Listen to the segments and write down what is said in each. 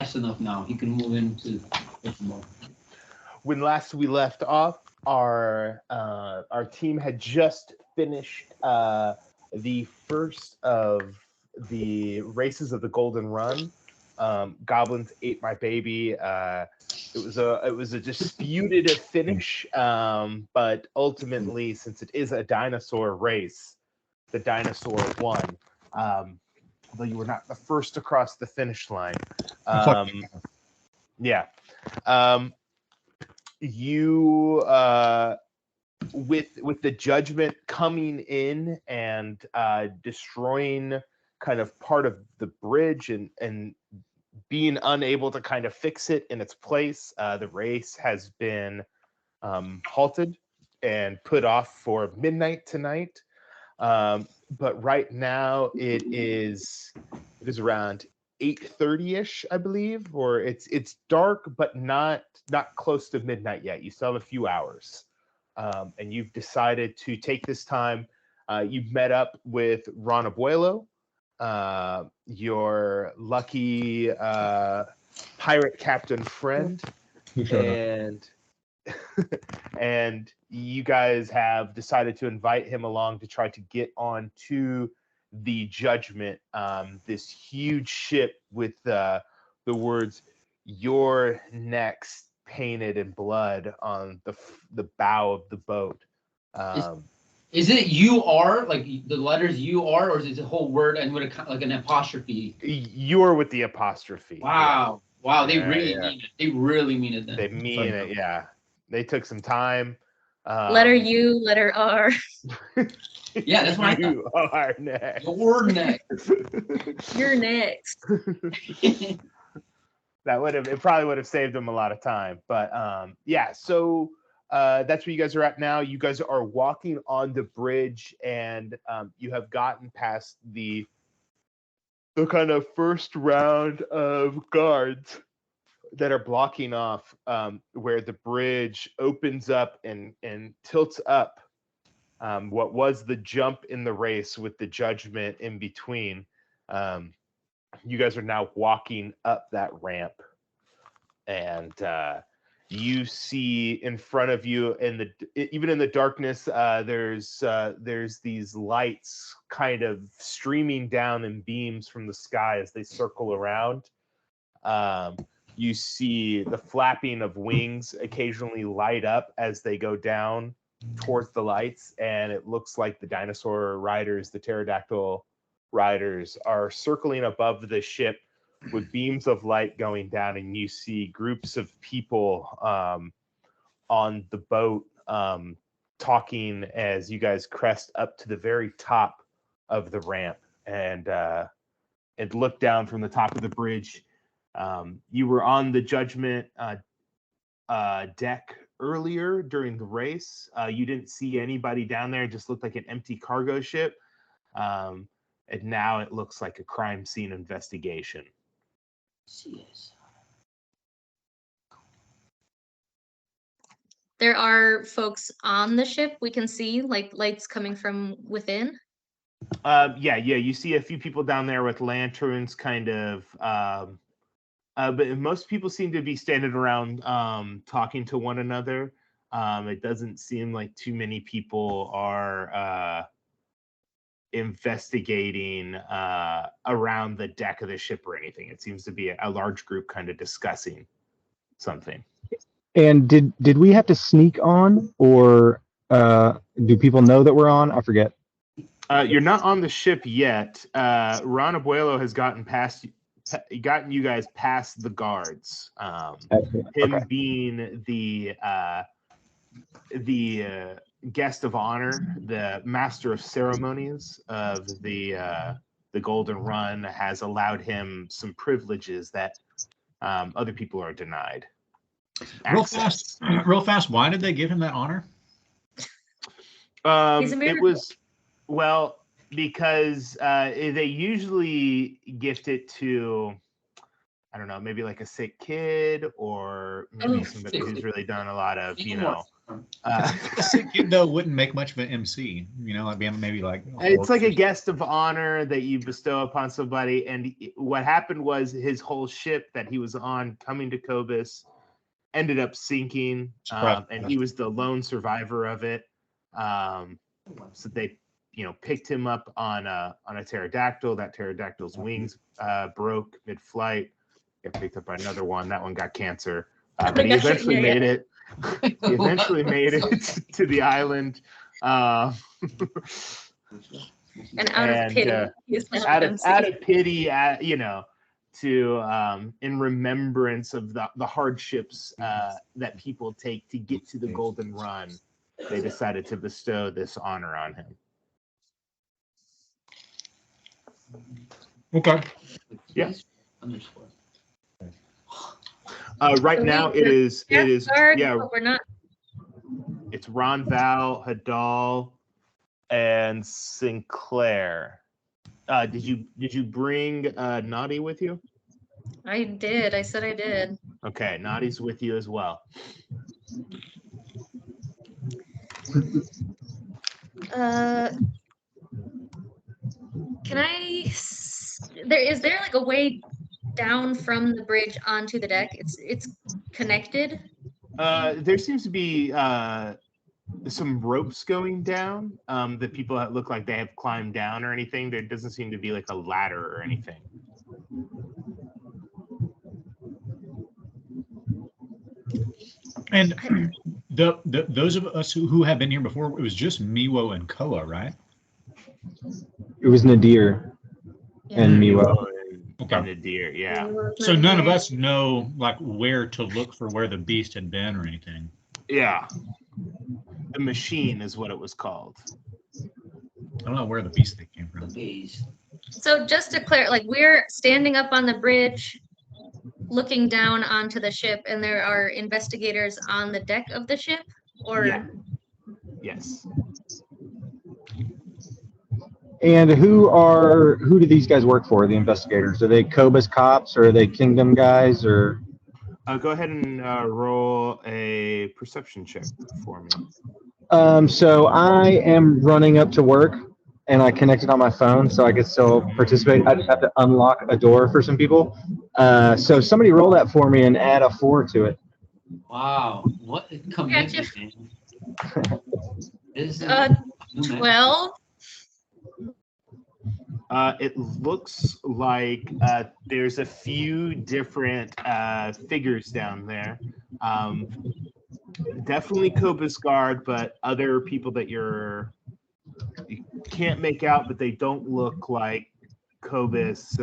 fast enough now. He can move into football. When last we left off, our team had just finished the first of the races of the Golden Run. Goblins ate my baby. It was a disputed finish, but ultimately, since it is a dinosaur race, the dinosaur won. Although you were not the first to cross the finish line. Yeah. You with the Judgment coming in and destroying kind of part of the bridge and being unable to kind of fix it in its place, the race has been halted and put off for midnight tonight. But right now it is around 8:30ish, I believe, or it's dark, but not close to midnight yet. You still have a few hours, and you've decided to take this time. You've met up with Ron Abuelo, your lucky pirate captain friend, and and you guys have decided to invite him along to try to get on to the Judgment, this huge ship with the words "Your next" painted in blood on the bow of the boat. Is it UR, like the letters UR, or is it the whole word and with like an apostrophe? You're with the apostrophe. Wow. Yeah. Wow, they really mean it. They really mean it then. They mean it, yeah. They took some time. Letter U, letter R. Yeah, that's what I thought. You are next. You're next. You're next. It probably would have saved them a lot of time. But yeah, so that's where you guys are at now. You guys are walking on the bridge, and you have gotten past the kind of first round of guards that are blocking off where the bridge opens up and tilts up. What was the jump in the race with the Judgment in between. You guys are now walking up that ramp, and you see in front of you, even in the darkness, there's these lights kind of streaming down in beams from the sky as they circle around. You see the flapping of wings occasionally light up as they go down towards the lights, and it looks like the dinosaur riders, the pterodactyl riders, are circling above the ship with beams of light going down, and you see groups of people on the boat talking as you guys crest up to the very top of the ramp and look down from the top of the bridge. You were on the Judgment deck earlier during the race. You didn't see anybody down there. It just looked like an empty cargo ship. And now it looks like a crime scene investigation. There are folks on the ship we can see, like lights coming from within. Yeah. You see a few people down there with lanterns, kind of. But most people seem to be standing around talking to one another. It doesn't seem like too many people are investigating around the deck of the ship or anything. It seems to be a large group kind of discussing something. And did we have to sneak on, or do people know that we're on? I forget. You're not on the ship yet. Ron Abuelo has gotten you guys past the guards. Him being the guest of honor, the master of ceremonies of the Golden Run, has allowed him some privileges that other people are denied. Real fast. Why did they give him that honor? It was, well, because they usually gift it to, I don't know, maybe like a sick kid, or maybe somebody who's really done a lot of, Sick kid though wouldn't make much of an MC. You know, like maybe like. It's like a guest of honor that you bestow upon somebody. And what happened was his whole ship that he was on coming to Cobus ended up sinking, and he was the lone survivor of it. So they, picked him up on a pterodactyl. That pterodactyl's wings broke mid-flight. Got picked up by another one. That one got cancer, but he eventually made it. He eventually made it to the island. And out of pity, out of pity, to in remembrance of the hardships that people take to get to the Golden Run, they decided to bestow this honor on him. Okay. Yeah. Right now it is yeah. We're not. It's Ron, Val, Hadal, and Sinclair. Did you bring Naughty with you? I did. I said I did. Okay, Naughty's with you as well. Can I? Is there like a way down from the bridge onto the deck? It's connected. There seems to be some ropes going down that people that look like they have climbed down or anything. There doesn't seem to be like a ladder or anything. And those of us who have been here before, it was just Miwo and Koa, right? It was Nadir and Miwo. Okay. And Nadir, yeah. So none of us know like where to look for where the beast had been or anything. Yeah. The machine is what it was called. I don't know where the beast thing came from. So just to clear, like we're standing up on the bridge, looking down onto the ship, and there are investigators on the deck of the ship, or yeah. Yes. And who do these guys work for? The investigators? Are they Cobus cops or are they Kingdom guys or? Go ahead and roll a perception check for me. So I am running up to work, and I connected on my phone, so I could still participate. I just have to unlock a door for some people. So somebody roll that for me and add a 4 to it. Wow, what a commitment, man. This is 12. It looks like there's a few different figures down there. Definitely Cobus Guard, but other people that you can't make out, but they don't look like Cobus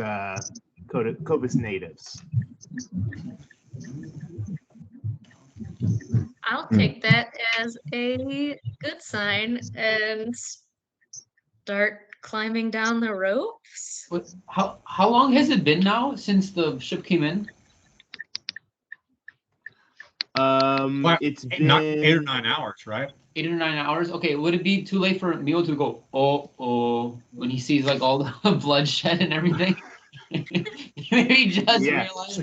natives. I'll take that as a good sign and start climbing down the ropes. How long has it been now since the ship came in? It's been not 8 or 9 hours, right? 8 or 9 hours. Okay, would it be too late for Mio to go oh when he sees like all the bloodshed and everything? Maybe just realize.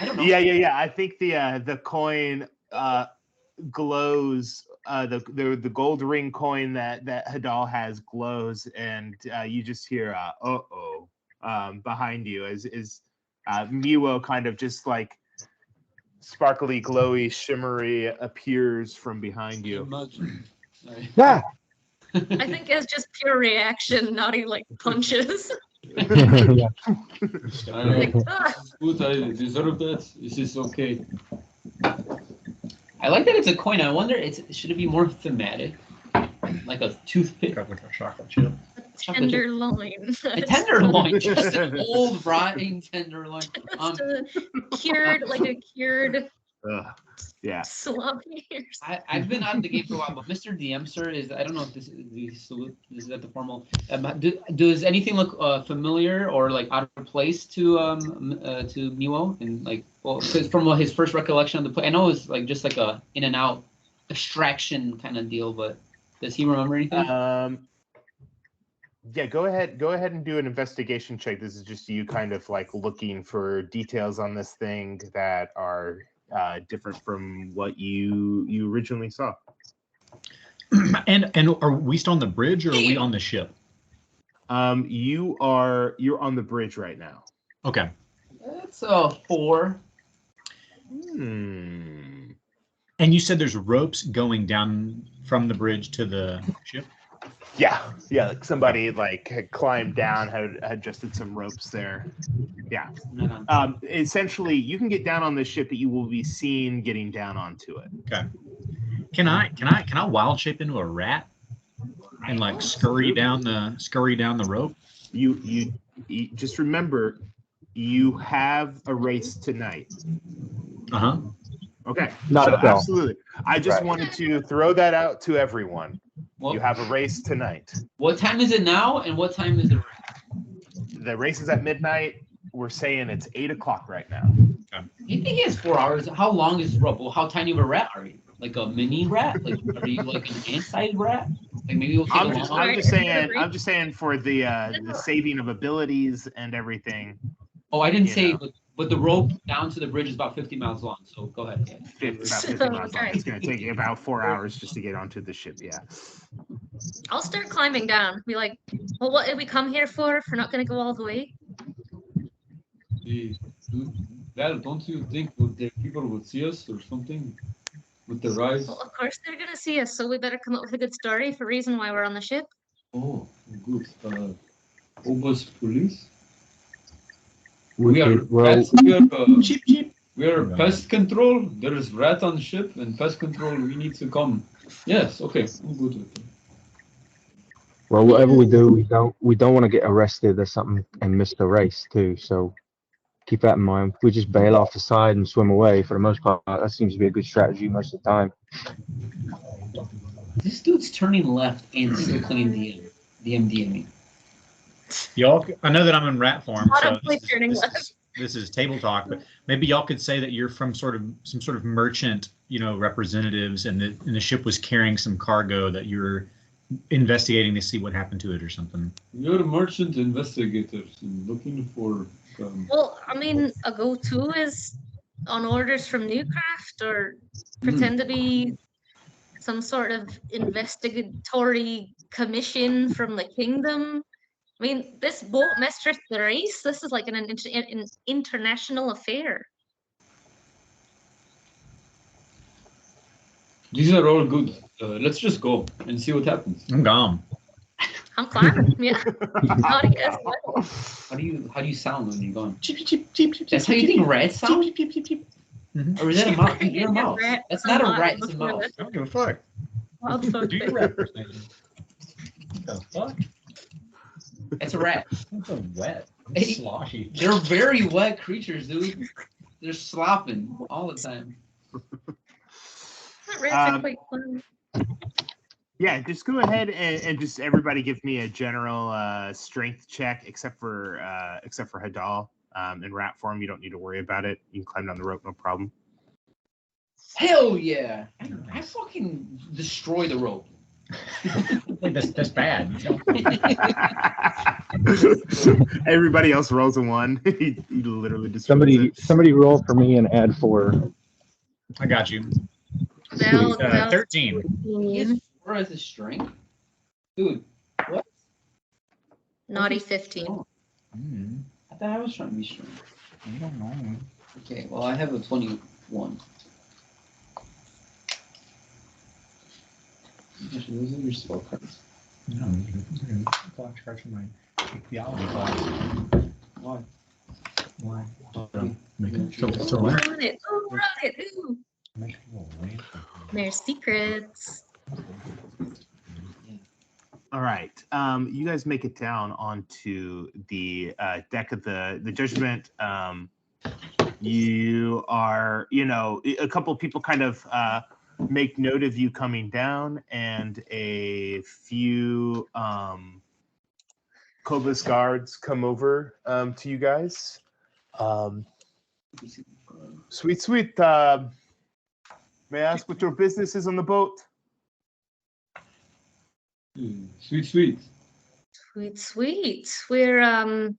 I don't know. Yeah. I think the coin glows. The gold ring coin that Hadal has glows, and you just hear behind you as Miwo kind of just like sparkly, glowy, shimmery appears from behind you. Yeah. I think it's just pure reaction, Naughty like punches. Yeah. Like, Good, I deserve that. This is okay. I like that it's a coin. I wonder, should it be more thematic? Like a toothpick? Got like a chocolate chip. tenderloin. A tenderloin, just an old rotting tenderloin. Just a cured Yeah. sloppy. I've been out of the game for a while, but Mr. DM, sir, I don't know if this is that the formal. Does anything look familiar or like out of place to Miwo? And like, well, from his first recollection of the play, I know it was like just like a in and out extraction kind of deal, but does he remember anything? Yeah, go ahead and do an investigation check. This is just you kind of like looking for details on this thing that are different from what you originally saw. And are we still on the bridge or are we on the ship? You're on the bridge right now. Okay. That's a 4. Hmm. And you said there's ropes going down from the bridge to the ship? Yeah. Like somebody like had climbed down, had adjusted some ropes there. Yeah. Essentially, you can get down on this ship, but you will be seen getting down onto it. Okay. Can I wild shape into a rat and like scurry down the rope? You just remember, you have a race tonight. Uh-huh. Okay. Not so at all. absolutely. I just wanted to throw that out to everyone. Well, You have a race tonight. what time is it now, and what time is it? The race is at midnight. We're saying it's 8 o'clock right now. You think he has 4 hours? How long is his rope? Well, how tiny of a rat are you? Like a mini rat? Like, are you like an ant-sized rat? Like maybe we'll take I'm a just long. saying for the saving of abilities and everything. Oh, I didn't you say, know. but the rope down to the bridge is about 50 miles long. So go ahead. Yeah. About 50 miles long. It's going to take you about 4 hours just to get onto the ship. Yeah. I'll start climbing down. Be like, well, what did we come here for if we're not going to go all the way? Well, don't you think the people would see us or something with the rise? Well, of course they're going to see us, so we better come up with a good story for a reason why we're on the ship. Oh, good. Obus police. We are could, well, we are pest control. There is rat on ship and pest control. We need to come. Yes, okay, I'm good with it. well, whatever we do, we don't want to get arrested or something and miss the race too. So keep that in mind. If we just bail off the side and swim away, for the most part, that seems to be a good strategy most of the time. This dude's turning left and still playing the MDMA. Y'all, I know that I'm in rat form, so Audibly turning left. this is table talk, but maybe y'all could say that you're from some sort of merchant, representatives, and the ship was carrying some cargo that you're investigating to see what happened to it or something. You're merchant investigators and looking for. Well, I mean, a go-to is on orders from Newcraft or pretend to be some sort of investigatory commission from the kingdom. I mean, this boat mistress the race. This is like an international affair. These are all good. Let's just go and see what happens. I'm gone. I'm fine. Yeah. Not yes. How do you sound when you're going? Cheep, cheep, cheep, cheep, That's how you think rats sound? cheep, cheep, cheep, cheep. Mhm. Or is that a mouse? You're a mouse. That's not a rat. It's a mouse. I don't give a fuck. Wild folk Do your thing. rat impersonation. The fuck? It's a rat. That's so wet. Hey. Sloshy. They're very wet creatures, dude. They're slopping all the time. Rats are quite fun. Yeah, just go ahead and just everybody give me a general strength check, except for Hadal. In rat form, you don't need to worry about it. You can climb down the rope, no problem. Hell yeah! I fucking destroy the rope. That's bad. Everybody else rolls a 1. he literally destroys it. Somebody roll for me and add 4. I got you. Val, 13. He has 4 as his strength, dude. What? Naughty 15. Mm, I thought I was trying to be strong. I don't know. Okay, well I have a 21. Actually, those are your spell cards. No, clock starts from my theology class. Why? Why? Make it So what? Run it. Oh, run it. Ooh. There's secrets. All right. You guys make it down onto the deck of the Judgment. You are, a couple of people kind of make note of you coming down, and a few Kobus guards come over to you guys. Sweet. May I ask what your business is on the boat? Sweet. Sweet. We're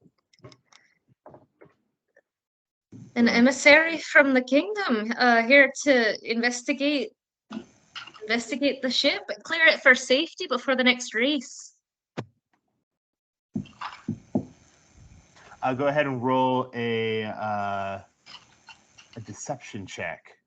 An emissary from the kingdom, here to investigate the ship, clear it for safety before the next race. I'll go ahead and roll a deception check.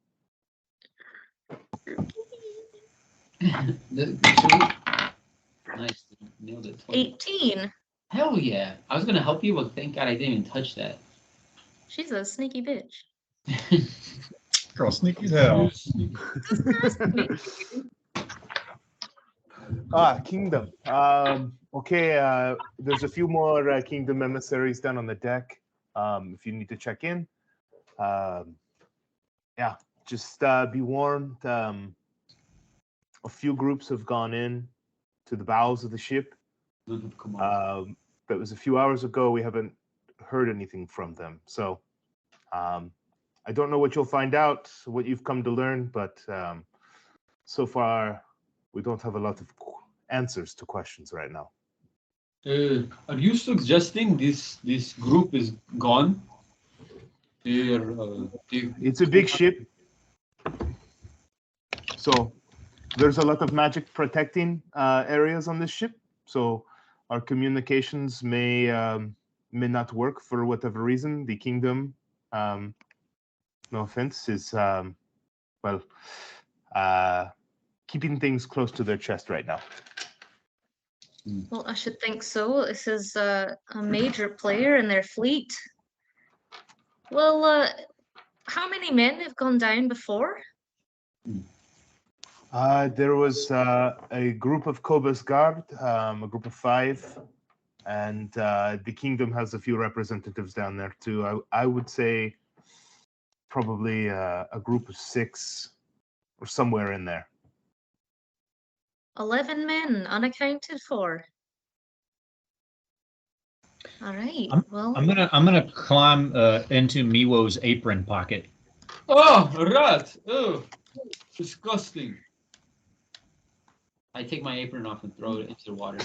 Nice, nailed it. 18. Hell yeah! I was gonna help you, but thank God I didn't even touch that. She's a sneaky bitch. Girl, sneaky as hell. Kingdom. Okay, there's a few more kingdom emissaries down on the deck. If you need to check in, yeah, just be warned. A few groups have gone in to the bowels of the ship. That was a few hours ago. We haven't heard anything from them. So I don't know what you'll find out, what you've come to learn, but so far we don't have a lot of answers to questions right now. Are you suggesting this group is gone? It's a big ship, so there's a lot of magic protecting areas on this ship. So our communications may not work for whatever reason. The kingdom, no offense, is keeping things close to their chest right now. Well, I should think so. This is a major player in their fleet. Well, how many men have gone down before? There was a group of Cobus Guard, a group of 5, and the kingdom has a few representatives down there too. I would say probably a group of 6 or somewhere in there. 11 men unaccounted for. All right. Well, I'm gonna climb into Miwo's apron pocket. Oh, a rat! Oh, disgusting. I take my apron off and throw it into the water.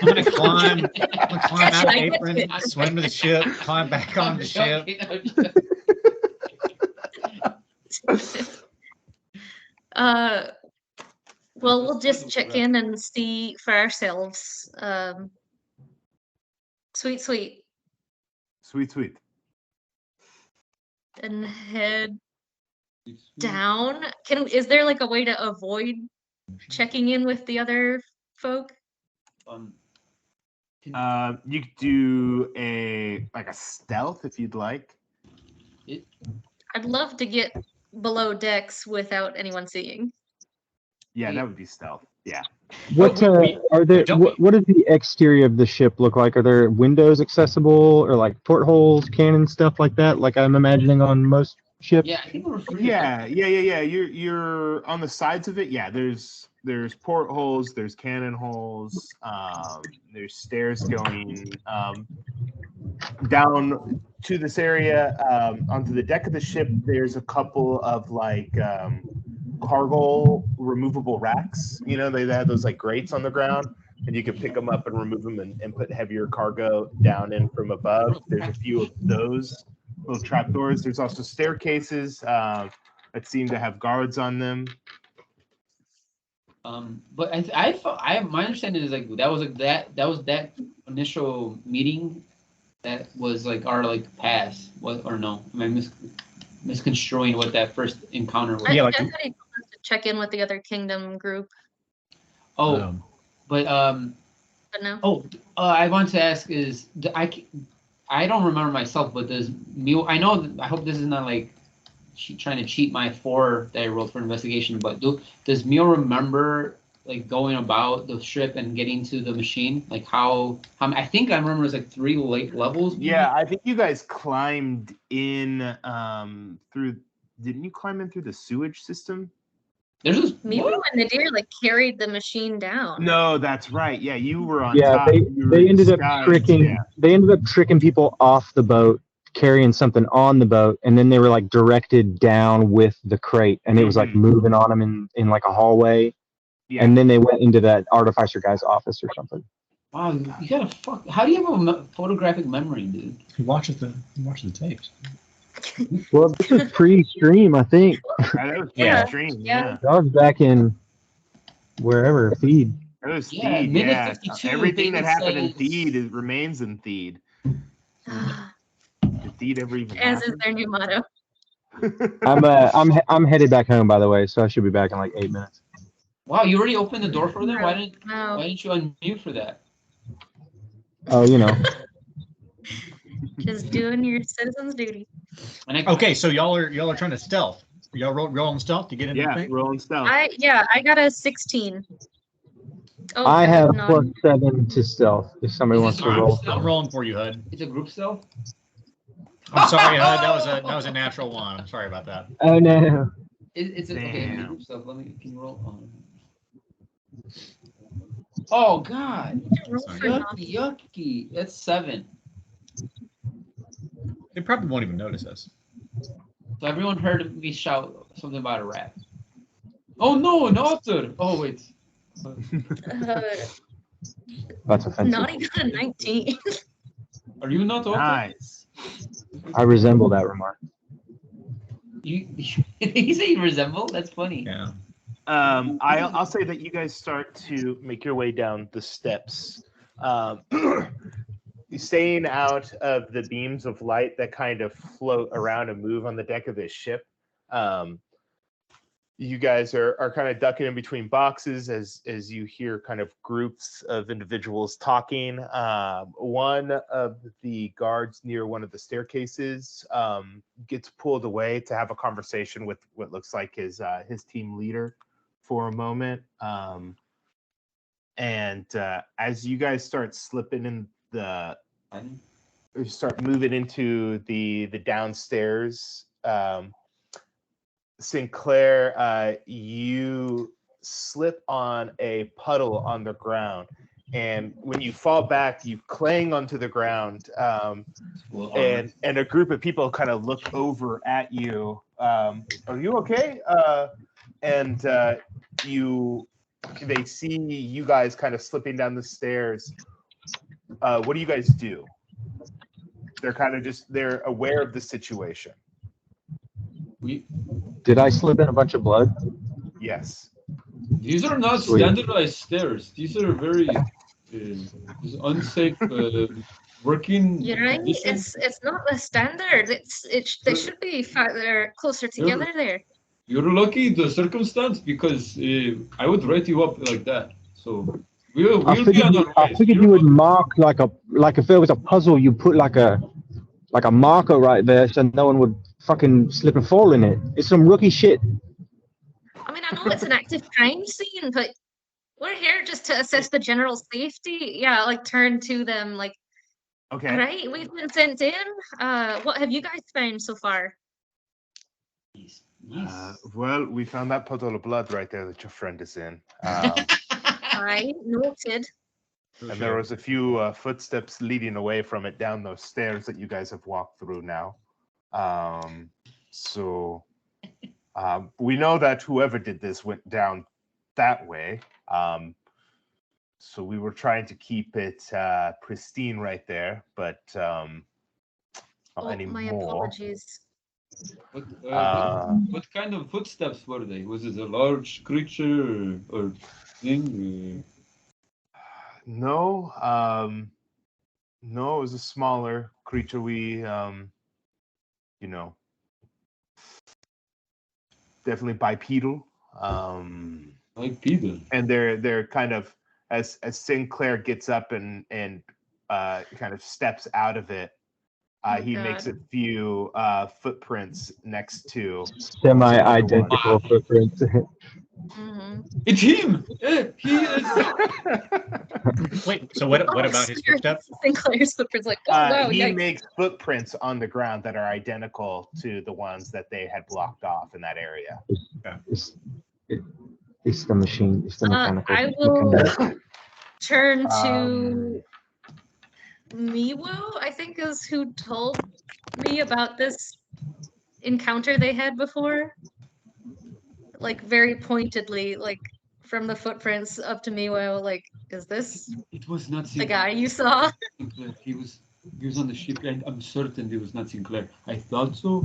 I'm gonna climb out the apron, swim to the ship, climb back on the ship. well, we'll just check in and see for ourselves. Sweet. And head down. Is there like a way to avoid checking in with the other folk? You could do a stealth if you'd like. I'd love to get below decks without anyone seeing. Yeah, that would be stealth. Yeah. What are there? What does the exterior of the ship look like? Are there windows accessible, or like portholes, cannon, stuff like that? Like I'm imagining on most ships. Yeah, I think we're free. Yeah. You're on the sides of it. Yeah, there's portholes, there's cannon holes, there's stairs going down to this area onto the deck of the ship. There's a couple of cargo removable racks. You know, they have those grates on the ground, and you can pick them up and remove them and put heavier cargo down in from above. There's a few of those little trapdoors. There's also staircases that seem to have guards on them. But my understanding is that was that initial meeting that was our pass. What or no? Am I misconstruing what that first encounter was? I thought he told us to check in with the other kingdom group. Oh, but no. Oh, I want to ask I don't remember myself, but does Mio? I hope this is not trying to cheat my 4 that I rolled for investigation. But does Mio remember going about the ship and getting to the machine? How I think I remember it was 3 levels. Maybe? Yeah, I think you guys climbed in through. Didn't you climb in through the sewage system? Mio and Nadir carried the machine down. No, that's right. Yeah, you were on top. They ended up tricking. Yeah. They ended up tricking people off the boat, carrying something on the boat, and then they were directed down with the crate, and it was moving on them in a hallway. Yeah. And then they went into that artificer guy's office or something. Wow, you gotta how do you have a photographic memory, dude? He watches the tapes. Well, this was pre-stream, I think. That was Yeah, extreme. yeah. That was back in wherever feed. That was Yeah, Theed. minute Yeah, 52, everything that David happened in says- Theed remains in Theed. Did Theed ever even As is happen? their new motto. I'm headed back home, by the way, so I should be back in like 8 minutes. Wow, you already opened the door for them? Why Wow. didn't you unmute for that? Oh, you know. Just doing your citizen's duty. And I, Okay, so y'all are trying to stealth. Y'all rolling stealth to get in the Yeah, thing? rolling stealth. I got a 16. Oh, I God, have none. +7 to stealth. If somebody Is wants this to group roll. stealth? I'm rolling for you, HUD. It's a group stealth? I'm sorry, HUD. That was a natural one. I'm sorry about that. Oh no. It's a, okay, Damn. group stealth. Let me, can you roll on? Oh, God. Roll Sorry. for none. Yucky, yucky. That's 7. They probably won't even notice us. So everyone heard me shout something about a rat. Oh, no, an otter. Oh, wait. That's offensive. Not even a 19. Are you not otter? Nice. I resemble that remark. You say you resemble? That's funny. Yeah. I'll say that you guys start to make your way down the steps, staying out of the beams of light that kind of float around and move on the deck of this ship. You guys are kind of ducking in between boxes as you hear kind of groups of individuals talking. One of the guards near one of the staircases gets pulled away to have a conversation with what looks like his team leader for a moment. And as you guys start slipping in start moving into the downstairs, Sinclair, you slip on a puddle on the ground, and when you fall back, you clang onto the ground, and a group of people kind of look over at you. Are you okay? And they see you guys kind of slipping down the stairs. What do you guys do? They're kind of they're aware of the situation. Did I slip in a bunch of blood? Yes. These are not Sweet. standardized stairs. These are very unsafe working You're right. conditions. It's not the standard. They should be farther closer together there. You're lucky the circumstance because I would write you up like that. So we'll be on our way. I figured you would mark like if there was a puzzle, you put like a marker right there so no one would fucking slip and fall in it. It's some rookie shit. I mean, I know it's an active crime scene, but we're here just to assess the general safety. Yeah, like turn to them, like, Okay. all right, we've been sent in. What have you guys found so far? Well, we found that puddle of blood right there that your friend is in. I noted. And there was a few footsteps leading away from it down those stairs that you guys have walked through now. So we know that whoever did this went down that way. So we were trying to keep it pristine right there, but not anymore. My apologies. What kind of footsteps were they? Was it a large creature or thing? No, no, it was a smaller creature. We, definitely bipedal. Bipedal. And they're kind of as Sinclair gets up and kind of steps out of it. He makes a few footprints next to Semi-identical footprints. Mm-hmm. It's him. He is. Wait, so what about his footsteps? Sinclair's footprints, like, oh wow, he yikes. makes footprints on the ground that are identical to the ones that they had blocked off in that area. It's the machine. It's the mechanical. I will mechanical. turn to Miwo, I think is who told me about this encounter they had before. Like very pointedly, like from the footprints up to Miwo, like, is this It was not the guy you saw? Sinclair. He was He was on the ship, and I'm certain it was not Sinclair. I thought so.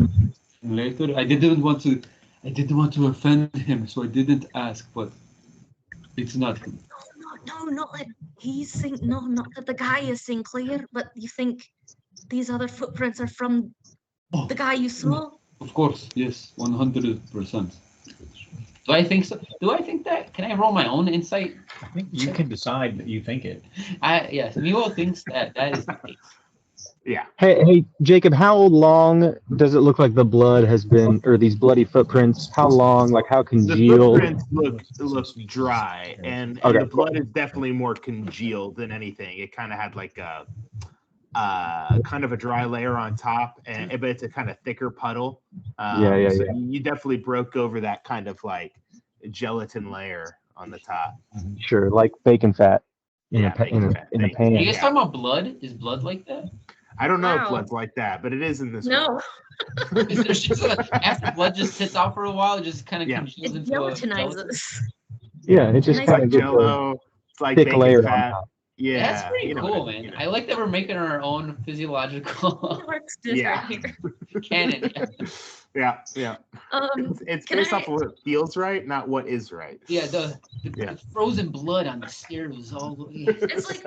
And later, I didn't want to offend him, so I didn't ask. But it's not him. No, not that not that the guy is Sinclair, but you think these other footprints are from Oh, the guy you saw? Of course, yes, 100%. Do I think so? Do I think that? Can I roll my own insight? I think you can decide that you think it. Yes, Milo thinks that is the case. Yeah. Hey, Jacob, how long does it look like the blood has been, or these bloody footprints? How long? Like how The congealed? footprints look dry, and Okay. the blood is definitely more congealed than anything. It kind of had like a kind of a dry layer on top, but it's a kind of thicker puddle. Yeah. You definitely broke over that kind of like gelatin layer on the top. Sure, like bacon fat in Yeah, a pan. Are you guys Yeah. talking about blood? Is blood like that? I don't know if Wow. blood's like that, but it is in this one. No, Is there just after blood just sits out for a while, it just kind of Yeah. congeals it into a gelatin? gelatinizes. Yeah, it just Nice. It's kind like of gets a Jello. It's like thick bacon layer on fat. top. Yeah, That's pretty you know cool, what I- man. you know. I like that we're making our own physiological It works different Yeah. here. canon. Yeah. Um, It's Can based I- off of what feels right, not what is right. Yeah, the Yeah. frozen blood on the stairs was all. it's like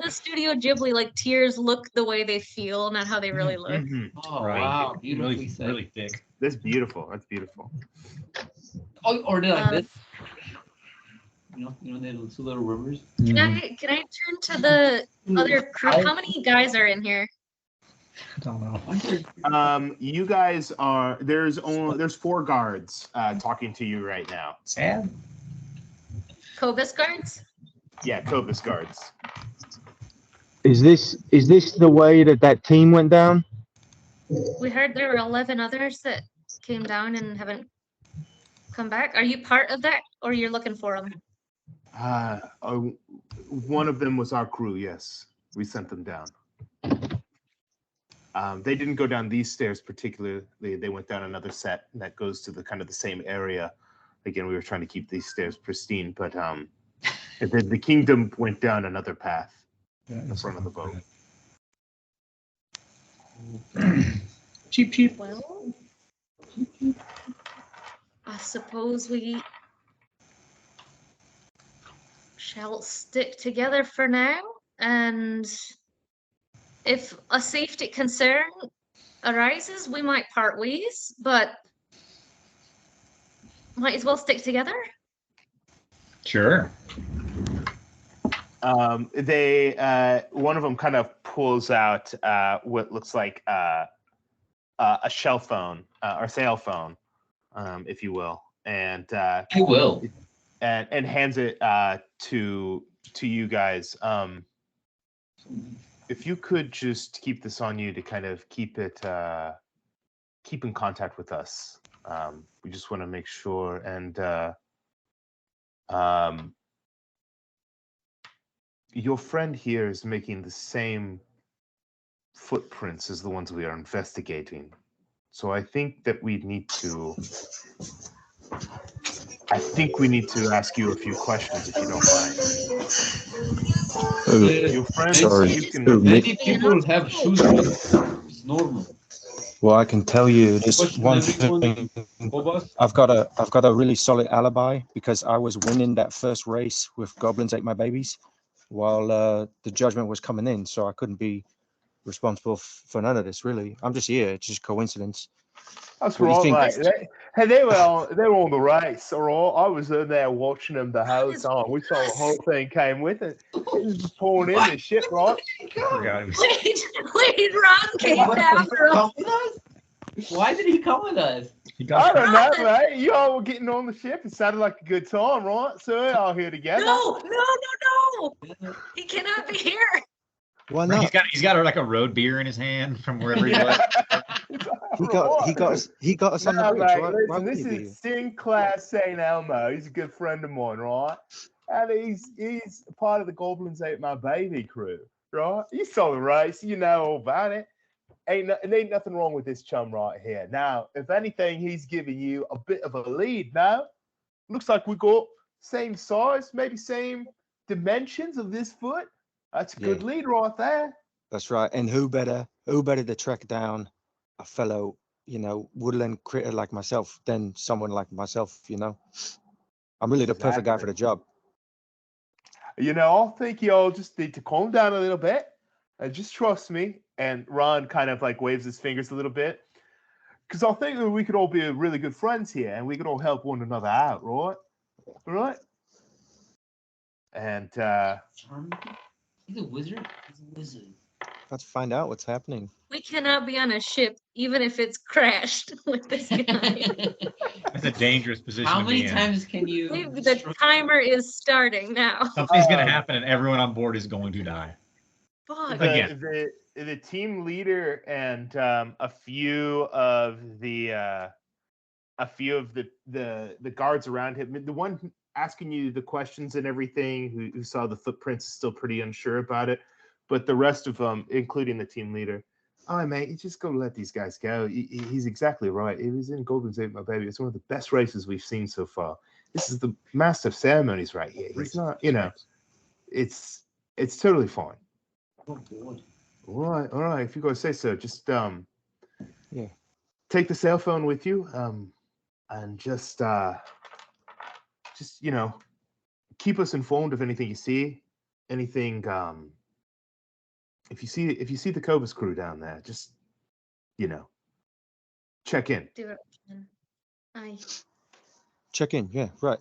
the Studio Ghibli, like tears look the way they feel, not how they really look. Mhm. Oh Right. wow, beautifully Really, said. really thick. That's beautiful. That's beautiful. Oh, or they're like Uh, this. You know, those little rivers. Can I turn to the other crew? How many guys are in here? I don't know. You guys are there's 4 guards talking to you right now. Sad. Cobus guards? Yeah, Cobus guards. Is this the way that team went down? We heard there were 11 others that came down and haven't come back. Are you part of that, or you're looking for them? One of them was our crew. Yes, we sent them down. They didn't go down these stairs particularly. They went down another set that goes to the kind of the same area. Again, we were trying to keep these stairs pristine, but the kingdom went down another path in the front of the boat. Cheap. Well, I suppose we shall stick together for now, and if a safety concern arises, we might part ways, but might as well stick together. Sure. One of them kind of pulls out what looks like a shell phone or cell phone, if you will, and I will. and hands it to you guys. If you could just keep this on you to kind of keep in contact with us. We just want to make sure, and your friend here is making the same footprints as the ones we are investigating. So I think that we need to ask you a few questions if you don't mind. Your friend, Sorry. you can. Many people have shoes. It's normal. Well, I can tell you this Question one everyone. thing. Cobus? I've got a really solid alibi because I was winning that first race with Goblins Ate My Babies while the Judgment was coming in, so I couldn't be responsible for none of this. Really, I'm just here. It's just coincidence. That's What do you right, think? mate. They were on the race, all right. I was in there watching them the whole time. We saw the whole thing came with it. It was just pulling in the ship, right? Forgot it was- Wait, Ron came after us. Why did he come with us? He I got don't know, mate. You all were getting on the ship. It sounded like a good time, right? So we're all here together. No. He cannot be here. Why not? He's got like a road beer in his hand from wherever he was. He got us on the No, bridge. mate, Why listen, wouldn't this he be is here? Sinclair St. Elmo. He's a good friend of mine, right? And he's part of the Goblins Ate My Baby crew, right? You saw the race. You know all about it. Ain't nothing wrong with this chum right here. Now, if anything, he's giving you a bit of a lead now. Looks like we got same size, maybe same dimensions of this foot. That's a good lead right there. That's right. And who better to track down a fellow, woodland critter like myself than someone like myself, I'm really the perfect guy for the job. I think y'all just need to calm down a little bit. Just trust me. And Ron kind of like waves his fingers a little bit. Because I think that we could all be really good friends here and we could all help one another out, right? Right? And He's a wizard. He's a wizard. Let's find out what's happening. We cannot be on a ship, even if it's crashed with this guy. That's a dangerous position. How to many be in. times can you? The timer is starting now. Something's going to happen, and everyone on board is going to die. Fuck. Again. The team leader and a few of the guards around him, the one asking you the questions and everything, who saw the footprints, is still pretty unsure about it. But the rest of them, including the team leader, oh mate, you just gotta let these guys go. He's exactly right. It was in Golden's Ate My Baby. It's one of the best races we've seen so far. This is the master of ceremonies right here. He's not, it's totally fine. Oh, God. All right. If you guys say so, just yeah, take the cell phone with you, and just keep us informed of anything you see, anything. If you see the Cobus crew down there, just check in. Do it. Aye. Check in. Yeah, right.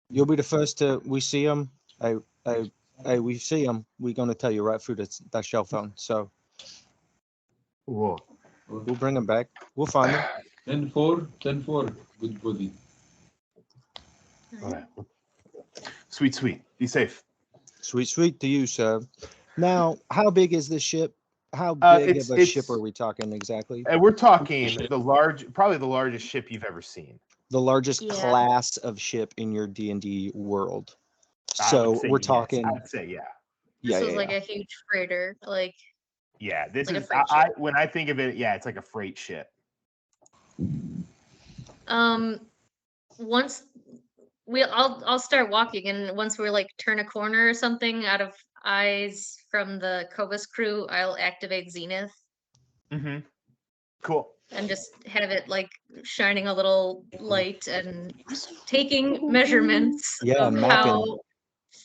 You'll be the first to. We see them. Hey, we see them. We're gonna tell you right through that cell phone. So Whoa. we'll bring them back. We'll find them. 10-4, good buddy. All right. Sweet. Be safe. Sweet to you, sir. Now, how big is this ship? How big of a ship are we talking exactly? We're talking probably the largest ship you've ever seen. The largest class of ship in your D&D world. So we're talking. I'd say yeah. This was like a huge freighter, like. Yeah, this like is. When I think of it, yeah, it's like a freight ship. Once I'll start walking, and once we're like turn a corner or something, out of eyes from the Cobus crew, I'll activate Zenith. Mm-hmm. Cool. And just have it like shining a little light and taking measurements of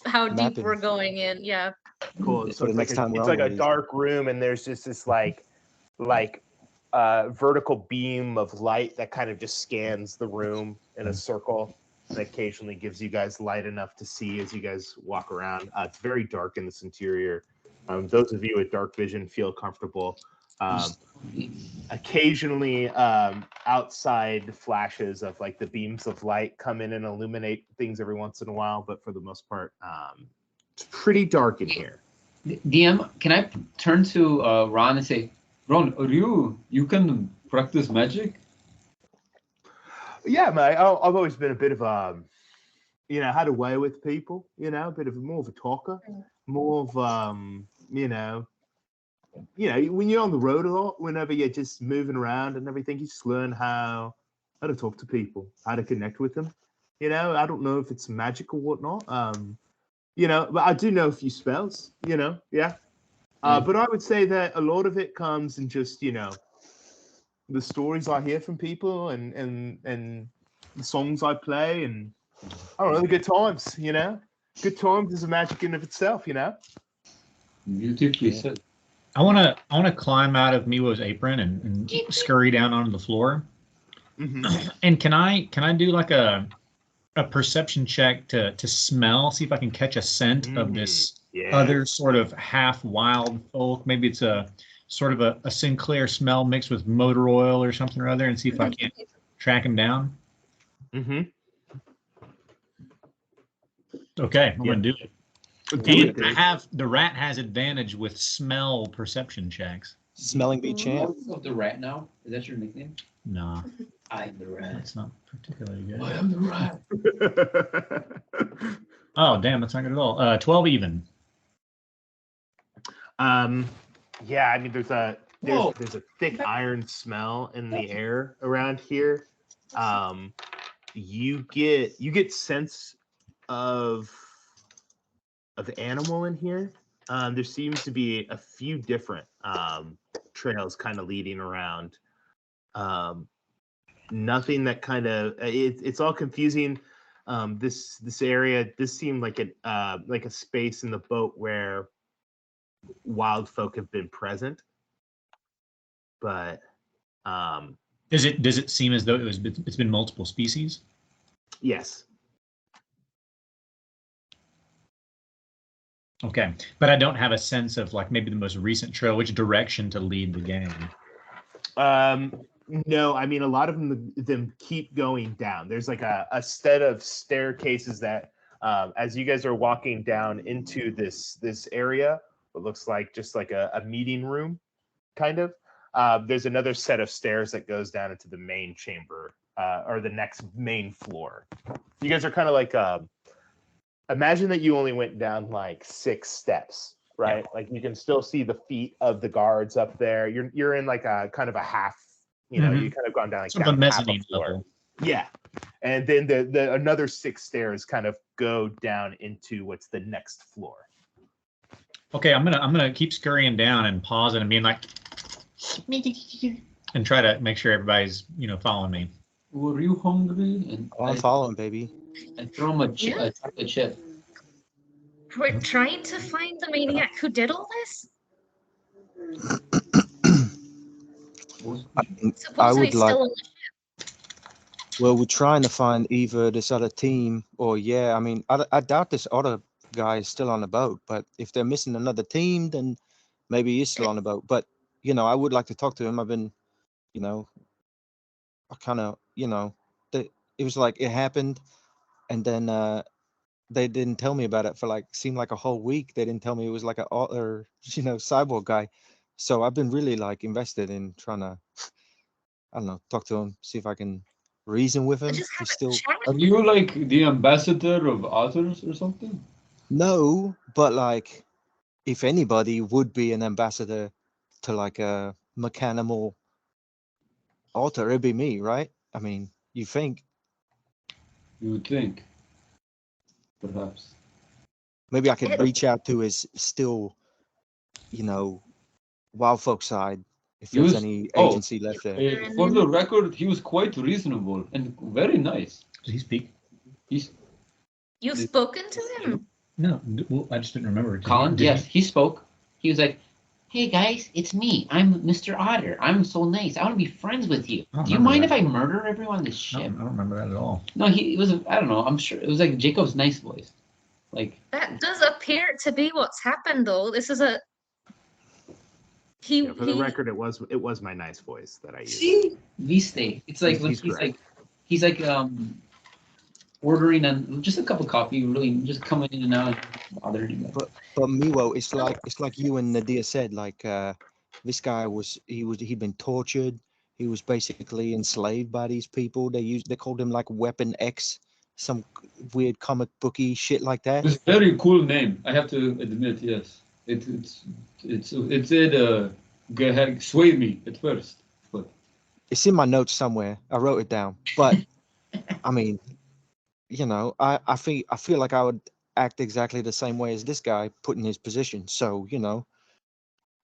how deep we're going in. Yeah. Cool. So it's like a dark room, and there's just this like vertical beam of light that kind of just scans the room in a circle and occasionally gives you guys light enough to see as you guys walk around. It's very dark in this interior. Those of you with dark vision feel comfortable. Occasionally outside flashes of like the beams of light come in and illuminate things every once in a while, but for the most part it's pretty dark in here. DM, can I turn to Ron and say, Ron, are you can practice magic? Yeah, mate. I've always been a bit of had a way with people. A bit of more of a talker, more of when you're on the road a lot, whenever you're just moving around and everything, you just learn how to talk to people, how to connect with them. I don't know if it's magic or whatnot. But I do know a few spells. Yeah. But I would say that a lot of it comes in just the stories I hear from people and the songs I play and I don't know, the good times. Good times is a magic in of itself. Beautifully said. I wanna climb out of Miwo's apron and scurry down onto the floor. Mm-hmm. And can I do like a perception check to smell, see if I can catch a scent of this other sort of half wild folk? Maybe it's a sort of a Sinclair smell mixed with motor oil or something or other, and see if I can't track him down. Mm-hmm. Okay, I'm gonna do it. And the rat has advantage with smell perception checks. Smelling bee champ. Oh, the rat now? Is that your nickname? Nah. I'm the rat. That's not particularly good. I am the rat. Oh, damn, that's not good at all. 12 even. Yeah, I mean, there's a thick iron smell in the air around here. You get sense of animal in here. there seems to be a few different trails kind of leading around. Nothing that kind of it's all confusing. This area, this seemed like a space in the boat where wild folk have been present, but does it seem as though it's been multiple species? yes. Okay, but I don't have a sense of like maybe the most recent trail, which direction to lead the gang. No, I mean a lot of them keep going down. There's like a set of staircases that, as you guys are walking down into this area, it looks like just like a meeting room, kind of. There's another set of stairs that goes down into the main chamber, or the next main floor. You guys are kind of like, imagine that you only went down like 6 steps, right? Yeah. Like you can still see the feet of the guards up there. You're in like a kind of a half. You know, you kind of gone down like sort of a mezzanine level. Yeah, and then the another 6 stairs kind of go down into what's the next floor. Okay, I'm gonna keep scurrying down and pausing and being like, and try to make sure everybody's following me. Were you hungry? And I'm following, baby. I throw him a chocolate chip. We're trying to find the maniac who did all this. I would still like. on the ship. Well, we're trying to find either this other team or I mean, I doubt this other guy is still on the boat. But if they're missing another team, then maybe he's still on the boat. But I would like to talk to him. I've been, I kind of, it was like it happened, and then they didn't tell me about it for seemed like a whole week. They didn't tell me it was like a other, cyborg guy. So I've been really invested in trying to, I don't know, talk to him, see if I can reason with him. He's still. Are you like the ambassador of otters or something? No, but if anybody would be an ambassador to a mechanical otter, it'd be me, right? I mean, you think? You would think. Perhaps. Maybe I could reach out to his still, wild folk side, if there's any agency left there. For the record, he was quite reasonable and very nice. Does he speak? You've spoken to him? No, well, I just didn't remember. Colin, yes, he spoke. He was like, "Hey guys, it's me. I'm Mr. Otter. I'm so nice. I want to be friends with you. Do you mind if I murder everyone on this ship?" I don't remember that at all. No, it was. I don't know. I'm sure it was like Jacob's nice voice. Like that does appear to be what's happened, though. This is a. For the record, it was my nice voice that I used. See, Viste. It's like he's like ordering just a cup of coffee, really just coming in and out and bothering him. But Miwo, it's like you and Nadia said, this guy he'd been tortured. He was basically enslaved by these people. They called him Weapon X, some weird comic booky shit like that. It's a very cool name, I have to admit. Yes, it swayed me at first, but it's in my notes somewhere. I wrote it down, but I mean, I feel like I would act exactly the same way as this guy put in his position. So you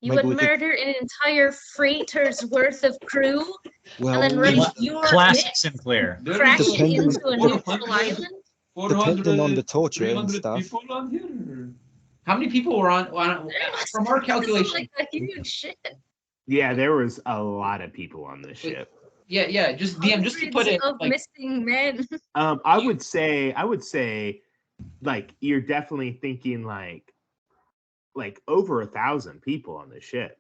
would murder an entire freighter's worth of crew, and then run your classic Sinclair crashing into a neutral island. Depending on the torture and stuff. People on here? How many people were on from our calculation? Like a huge ship. Yeah, there was a lot of people on this ship. Yeah. Just DM, just to put it. Of missing men. I would say, you're definitely thinking over 1,000 people on this ship.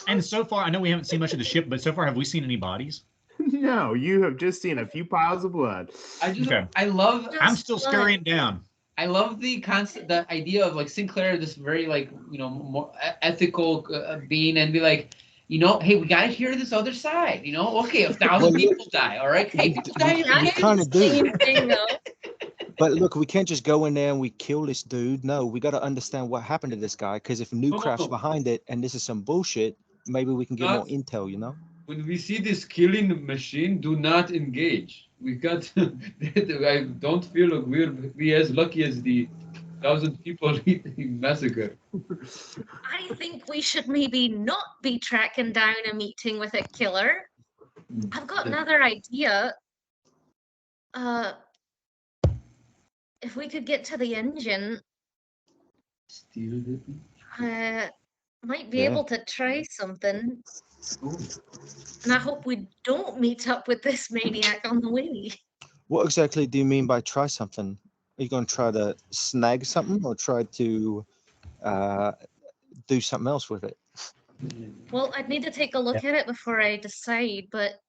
and so far, I know we haven't seen much of the ship, but so far, have we seen any bodies? No, you have just seen a few piles of blood. I'm still scurrying down. I love the idea of Sinclair, this very more ethical being, and be like, hey, we gotta hear this other side. Okay, 1,000 people die. All right, hey, people die. We kind of do. But look, we can't just go in there and we kill this dude. No, we got to understand what happened to this guy. Because if Newcraft's behind it and this is some bullshit, maybe we can get more intel. When we see this killing machine, do not engage. We got. I don't feel like we're as lucky as the 1,000 people eating massacre. I think we should maybe not be tracking down a meeting with a killer. I've got another idea. If we could get to the engine, Steal it. might be Yeah. able to try something. Oh. And I hope we don't meet up with this maniac on the way. What exactly do you mean by try something? Are you going to try to snag something or try to do something else with it? Well, I'd need to take a look at it before I decide, but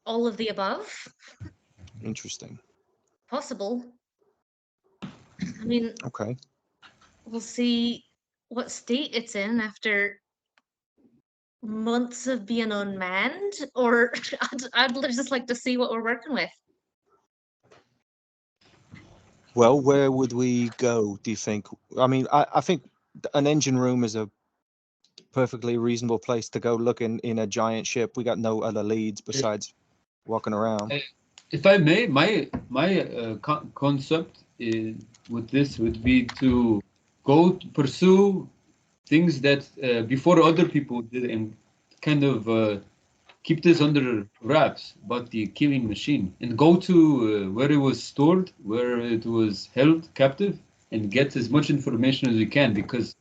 all of the above, Interesting. possible. I mean, Okay. we'll see what state it's in after months of being unmanned, or I'd just like to see what we're working with. Well, where would we go, do you think? I mean, I think an engine room is a perfectly reasonable place to go look in a giant ship. We got no other leads besides walking around. If I may, my concept with this would be to go to pursue things that before other people did, and kind of keep this under wraps about the killing machine, and go to where it was stored, where it was held captive, and get as much information as we can, because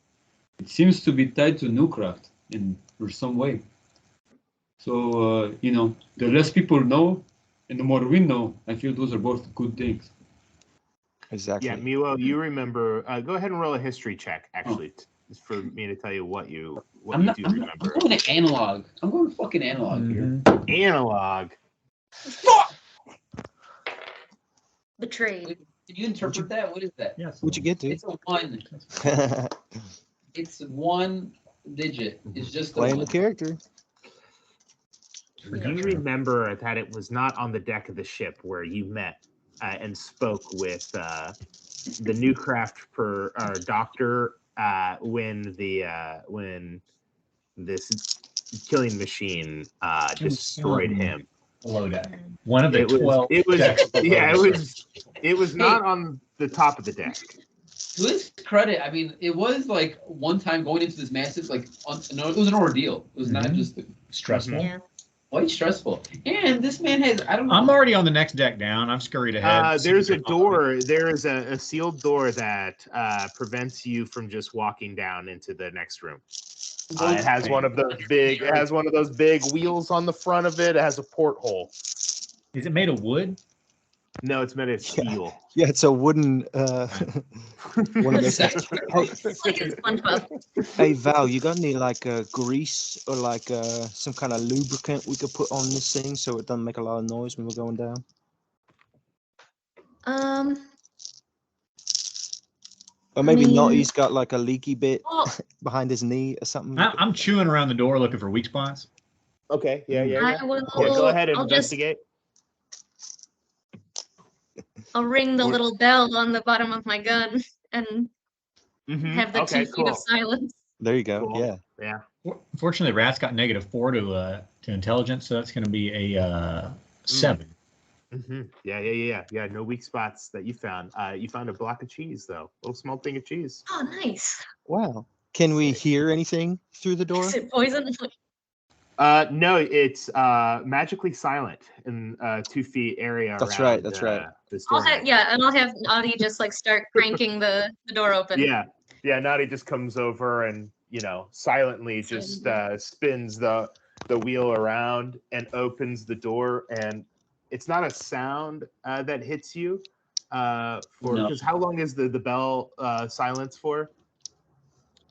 it seems to be tied to Newcraft in or some way. So the less people know, and the more we know, I feel those are both good things. Exactly. Yeah, Milo, you remember? Go ahead and roll a history check, actually, just for me to tell you what you I'm remember. going to analog. I'm going fucking analog here. Analog. Betrayed. Did you interpret that? What is that? Yes. What'd you get, dude? It's a 1. It's 1 digit. It's just a Playing 1. the character. You remember that it was not on the deck of the ship where you met and spoke with the Newcraft doctor when this killing machine destroyed him. Below deck. One of the It was 12 decks below yeah, the it was not on the top of the deck. To his credit, I mean, it was like one time going into this massive, like, it was an ordeal. It was not just stressful. Yeah. quite stressful. And this man has, I don't know. I'm already on the next deck down. I've scurried ahead. There's a door. There is a sealed door that prevents you from just walking down into the next room. It has one of those big. It has one of those big wheels on the front of it. It has a porthole. Is it made of wood? No, it's made of steel. Yeah, it's a wooden one of those. Hey, It's like in SpongeBob. hey, Val, you got any like grease or like some kind of lubricant we could put on this thing so it doesn't make a lot of noise when we're going down? Or maybe mean- Naughty's got like a leaky bit Well, behind his knee or something. I'm chewing around the door looking for weak spots. Okay. Yeah. I will. Yeah, go ahead and I'll investigate. I'll ring the little bell on the bottom of my gun and have the 2 feet of silence. There you go. Cool. Yeah. Yeah. Fortunately, Rat's got -4 to intelligence, so that's going to be a 7. Yeah. No weak spots that you found. You found a block of cheese though. A little small thing of cheese. Oh, nice. Wow. Can we hear anything through the door? Is it poison? No, it's magically silent in 2 feet area. That's around, right. That's right. This I'll door. have, I'll have Audie just like start cranking the door open. Yeah. Naughty just comes over and silently just spins the wheel around and opens the door, and it's not a sound that hits you. Because how long is the bell silence for?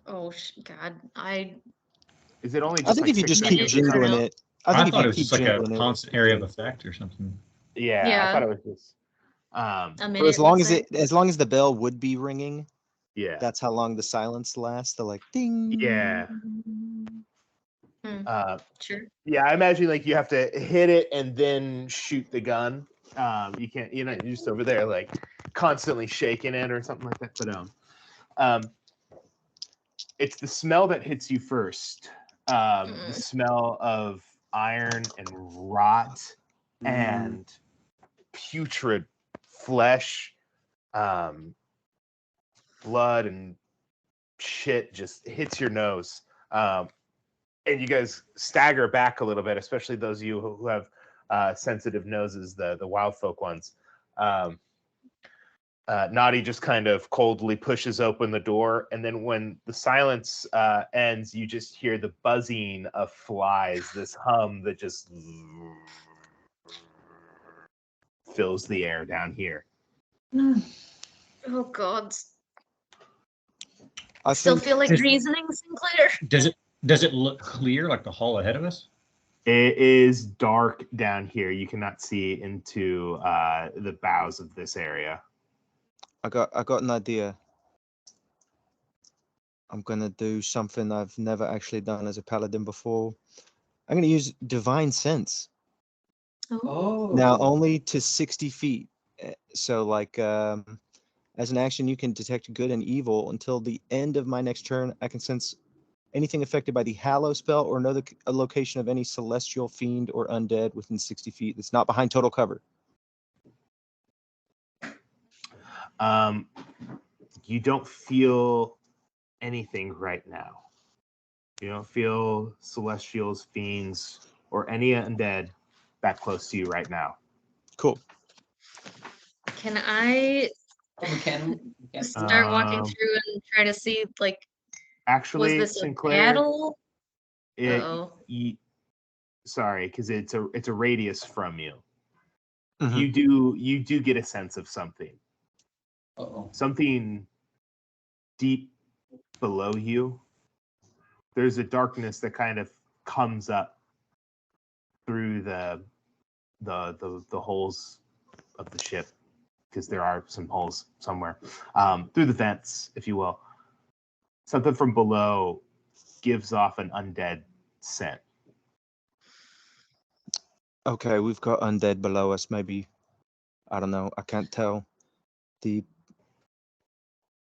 Oh God, Is it only? I think if you just keep jingling it. I thought it was just like a constant area of effect or something. Yeah, I thought it was just. a minute. But as long let's as the bell would be ringing, Yeah. that's how long the silence lasts. They're like ding. Yeah. say. Sure. Yeah, I imagine like you have to hit it and then shoot the gun. You can't, you're just over there like constantly shaking it or something like that. But it's the smell that hits you first. The smell of iron and rot and putrid flesh. blood and shit just hits your nose. And you guys stagger back a little bit, especially those of you who have sensitive noses, the wild folk ones. Naughty just kind of coldly pushes open the door, and then when the silence ends, you just hear the buzzing of flies, this hum that just fills the air down here. Oh God. I Still think feel like Is- reasoning, Sinclair. Does it look clear, like the hall ahead of us? It is dark down here. You cannot see into the boughs of this area. I got an idea. I'm gonna do something I've never actually done as a paladin before. I'm gonna use divine sense. Oh. Now only to 60 feet. So like as an action, you can detect good and evil until the end of my next turn. I can sense anything affected by the Hallow spell or another a location of any celestial fiend or undead within 60 feet that's not behind total cover. You don't feel anything right now. You don't feel celestials, fiends, or any undead that close to you right now. Cool. Can I Can start walking Um, through and try to see, like, was Actually, this a Sinclair, battle? it, Uh-oh. sorry, because it's a radius from you. Mhm. You do get a sense of something. Uh-oh. Something deep below you. There's a darkness that kind of comes up through the holes of the ship, because there are some holes somewhere, through the vents, if you will. Something from below gives off an undead scent. Okay, we've got undead below us. Maybe, I don't know. I can't tell. The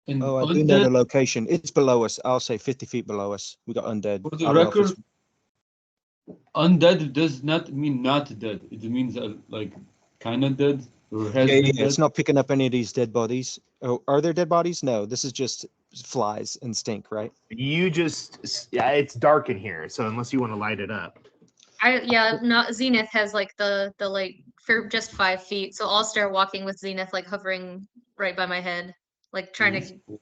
And Oh, I do know the undead, location. It's below us. I'll say 50 feet below us. We got undead. for I the don't know if it's- record, undead does not mean not dead. It means like kind of dead or has Yeah, been yeah, it's dead. not picking up any of these dead bodies. Oh, are there dead bodies? No, this is just flies and stink, right? Yeah, it's dark in here, so unless you want to light it up. Not Zenith has like the light for just 5 feet, so I'll start walking with Zenith like hovering right by my head, like trying to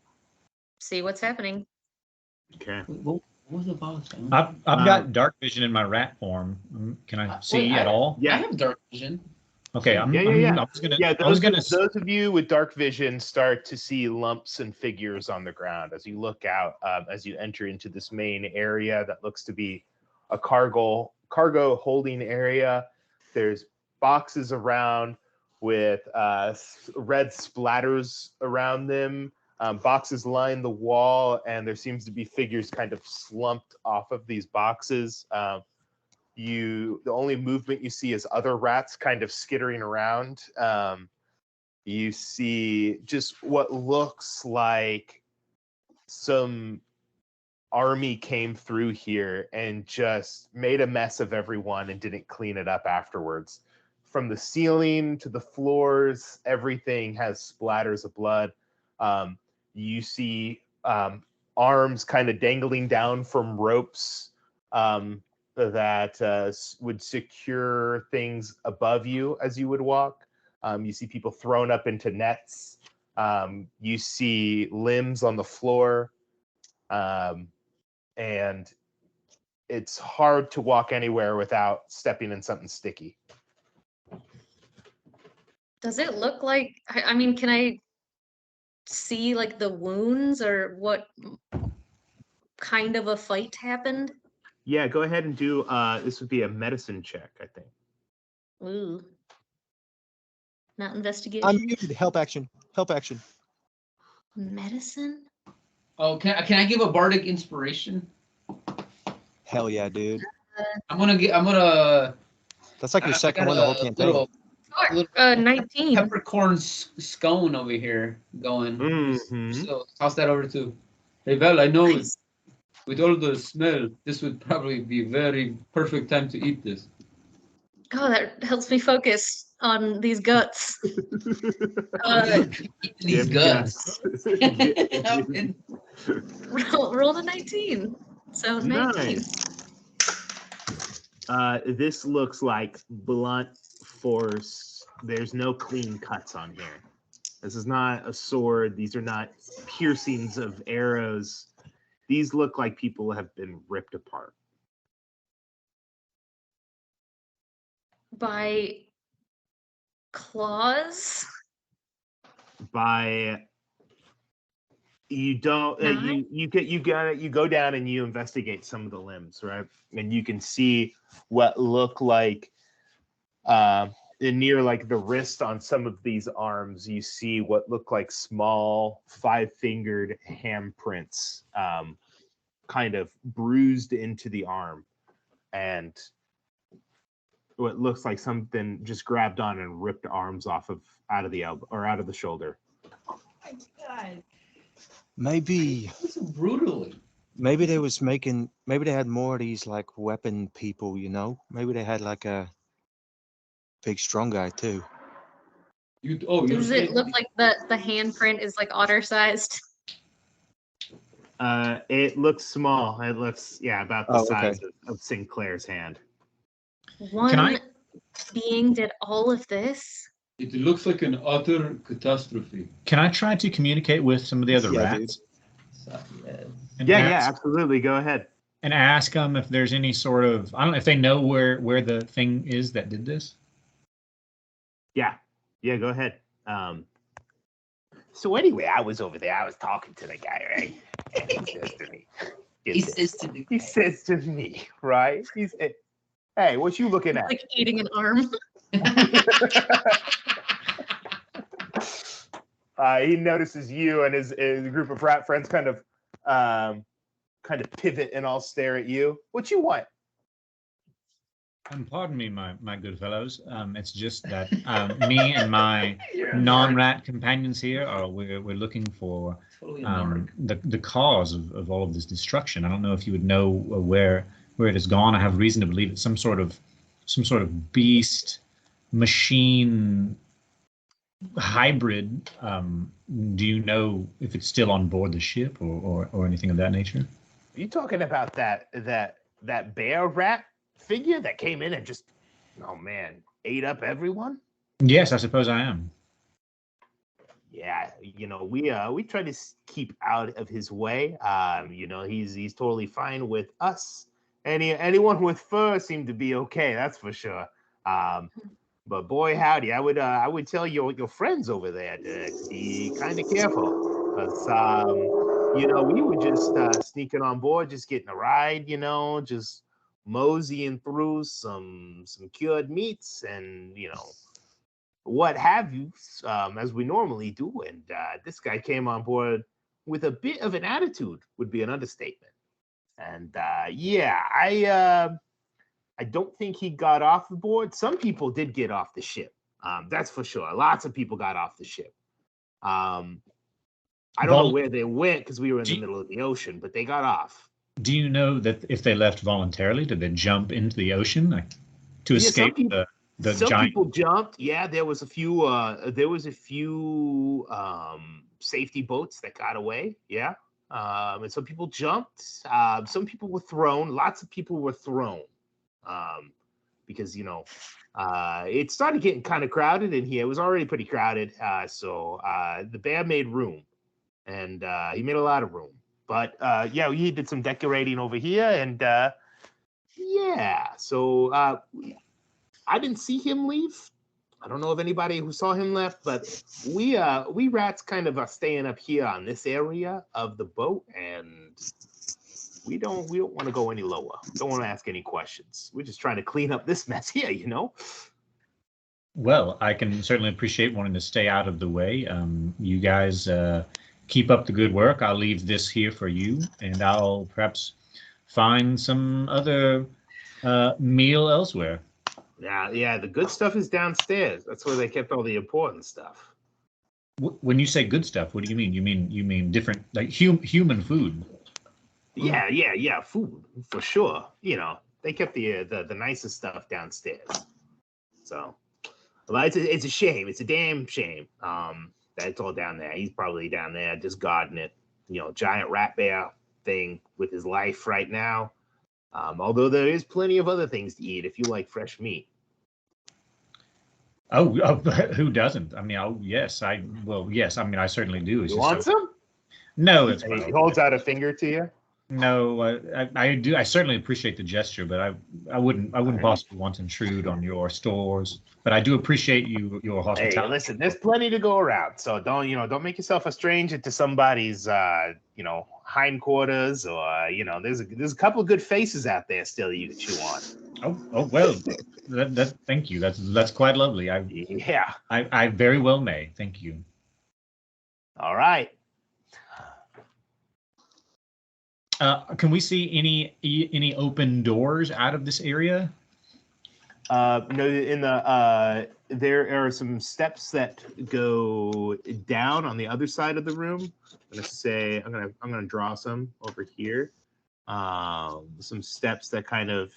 see what's happening. Okay. What was the boss? I've got dark vision in my rat form. Can I see at all? Yeah. I have dark vision. Okay, Yeah. I was gonna. Yeah, I was gonna. those of you with dark vision start to see lumps and figures on the ground as you look out, as you enter into this main area that looks to be a cargo holding area. There's boxes around with red splatters around them. Boxes line the wall, and there seems to be figures kind of slumped off of these boxes. The only movement you see is other rats kind of skittering around. You see just what looks like some army came through here and just made a mess of everyone and didn't clean it up afterwards. From the ceiling to the floors, everything has splatters of blood. You see arms kind of dangling down from ropes that would secure things above you as you would walk. You see people thrown up into nets. You see limbs on the floor. And it's hard to walk anywhere without stepping in something sticky. Does it look like, I mean, can I see like the wounds or what kind of a fight happened? Yeah, go ahead and do, this would be a medicine check, I think. Ooh. Not investigation. I'm muted. Help action. Help action. Medicine? Oh, can I give a bardic inspiration? Hell yeah, dude. I'm gonna. That's like your I second got one the whole a campaign. little 19. peppercorn scone over here going. Mhm. So toss that over too. Hey Val, I know Nice. with all the smell, this would probably be very perfect time to eat this. Oh, that helps me focus. on these guts. These guts. Roll a 19. So 19. Nice. This looks like blunt force. There's no clean cuts on here. This is not a sword. These are not piercings of arrows. These look like people have been ripped apart. By claws? By you don't you go down and you investigate some of the limbs, right? And you can see what look like near like the wrist on some of these arms, you see what look like small 5-fingered handprints, kind of bruised into the arm, and what looks like something just grabbed on and ripped arms out of the elbow or out of the shoulder. Oh my God. Maybe So brutally. maybe they had more of these like weapon people, you know? Maybe they had like a big strong guy too. Does it look like the handprint is like otter sized? It looks small. It looks about the size of Sinclair's hand. One being did all of this? It looks like an utter catastrophe. Can I try to communicate with some of the other rats? Yeah, absolutely. Go ahead. And ask them if there's any sort of, I don't know if they know where the thing is that did this. Yeah, go ahead. So anyway, I was over there. I was talking to the guy, right? And he says to me, right? Hey, what you looking at? Like eating an arm. He notices you and his group of rat friends kind of pivot and all stare at you. What you want? Pardon me, my good fellows. It's just that me and my non-rat companions here we're looking for the cause of all of this destruction. I don't know if you would know where it has gone. I have reason to believe it's some sort of beast machine hybrid. Do you know if it's still on board the ship or anything of that nature? Are you talking about that bear rat figure that came in and just, ate up everyone? Yes, I suppose I am. Yeah, we try to keep out of his way. He's totally fine with us. Anyone with fur seemed to be okay, that's for sure. But boy, howdy, I would tell your friends over there to be kind of careful, because we were just sneaking on board, just getting a ride, just moseying through some cured meats and what have you, as we normally do. And this guy came on board with a bit of an attitude, would be an understatement. And I don't think he got off the board. Some people did get off the ship. That's for sure. Lots of people got off the ship. I don't know where they went because we were in the middle of the ocean, but they got off. Do you know that if they left voluntarily, did they jump into the ocean to escape the some giant? People jumped. Yeah, there was a few safety boats that got away. Yeah. And some people jumped. Some people were thrown. Lots of people were thrown. Because it started getting kind of crowded in here. It was already pretty crowded. So the bear made room, and he made a lot of room. But he did some decorating over here, and so I didn't see him leave. I don't know of anybody who saw him left, but we rats kind of are staying up here on this area of the boat, and we don't want to go any lower. Don't want to ask any questions. We're just trying to clean up this mess here, Well, I can certainly appreciate wanting to stay out of the way. You guys keep up the good work. I'll leave this here for you, and I'll perhaps find some other meal elsewhere. Yeah, the good stuff is downstairs. That's where they kept all the important stuff. When you say good stuff, what do you mean? You mean different, like human food? Yeah, food for sure. They kept the nicest stuff downstairs. So Well, it's a shame. It's a damn shame. That it's all down there. He's probably down there just guarding it. Giant rat bear thing with his life right now. Although there is plenty of other things to eat if you like fresh meat. Oh, who doesn't? I mean, yes. I mean, I certainly do. You want some? No, it's And he holds out a finger to you. No, I do. I certainly appreciate the gesture, but I wouldn't possibly want to intrude on your stores. But I do appreciate your hospitality. Hey, listen, there's plenty to go around, so don't make yourself a stranger to somebody's hindquarters, or there's a couple of good faces out there still you can chew on. Oh well, thank you. That's quite lovely. I very well may. Thank you. All right. Can we see any open doors out of this area? No, there are some steps that go down on the other side of the room. I'm gonna draw some over here. Some steps that kind of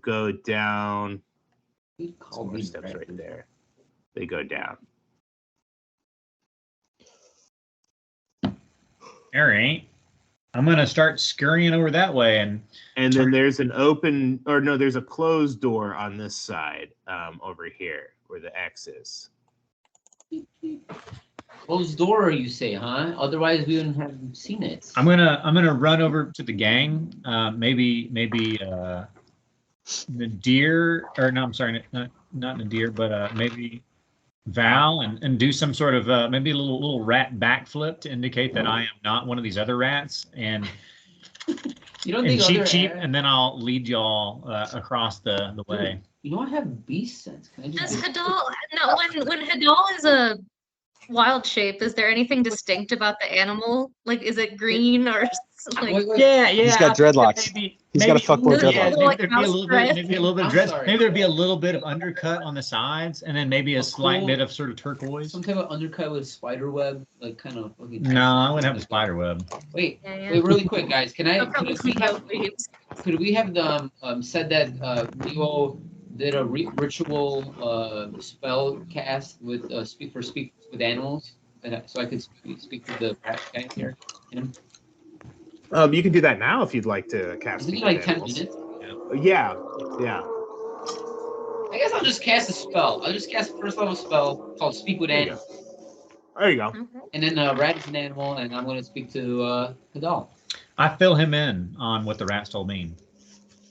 go down. Some more steps right there. They go down. All right. I'm gonna start scurrying over that way, and then there's there's a closed door on this side over here where the X is. Closed door, you say, huh? Otherwise, we wouldn't have seen it. I'm gonna run over to the gang. Maybe Nadir, or no, I'm sorry, not Nadir, but maybe Val, and do some sort of maybe a little rat backflip to indicate that I am not one of these other rats, and you don't think cheap, and then I'll lead y'all across the way. I have beast sense. Can I just Does Hadal, no, when Hadal is a wild shape, is there anything distinct about the animal? Like, is it green or like? Yeah. He's got dreadlocks. He's got a fuckboy dreadlock. Maybe a little bit of dress. Maybe there'd be a little bit of undercut on the sides, and then maybe a slight bit of sort of turquoise. Some type of undercut with spider web, like kind of. Okay, no, I wouldn't have a spider web. Wait, really quick, guys. Could we have the said that Leo did a ritual spell cast with speak with animals, so I could speak to the rat guy here. You can do that now if you'd like to cast. Isn't it like 10 minutes? Yeah. I guess I'll just cast a spell. I'll just cast a first level spell called Speak with Animals. There you go. And then rat is an animal, and I'm going to speak to Hadal. I fill him in on what the rats told me.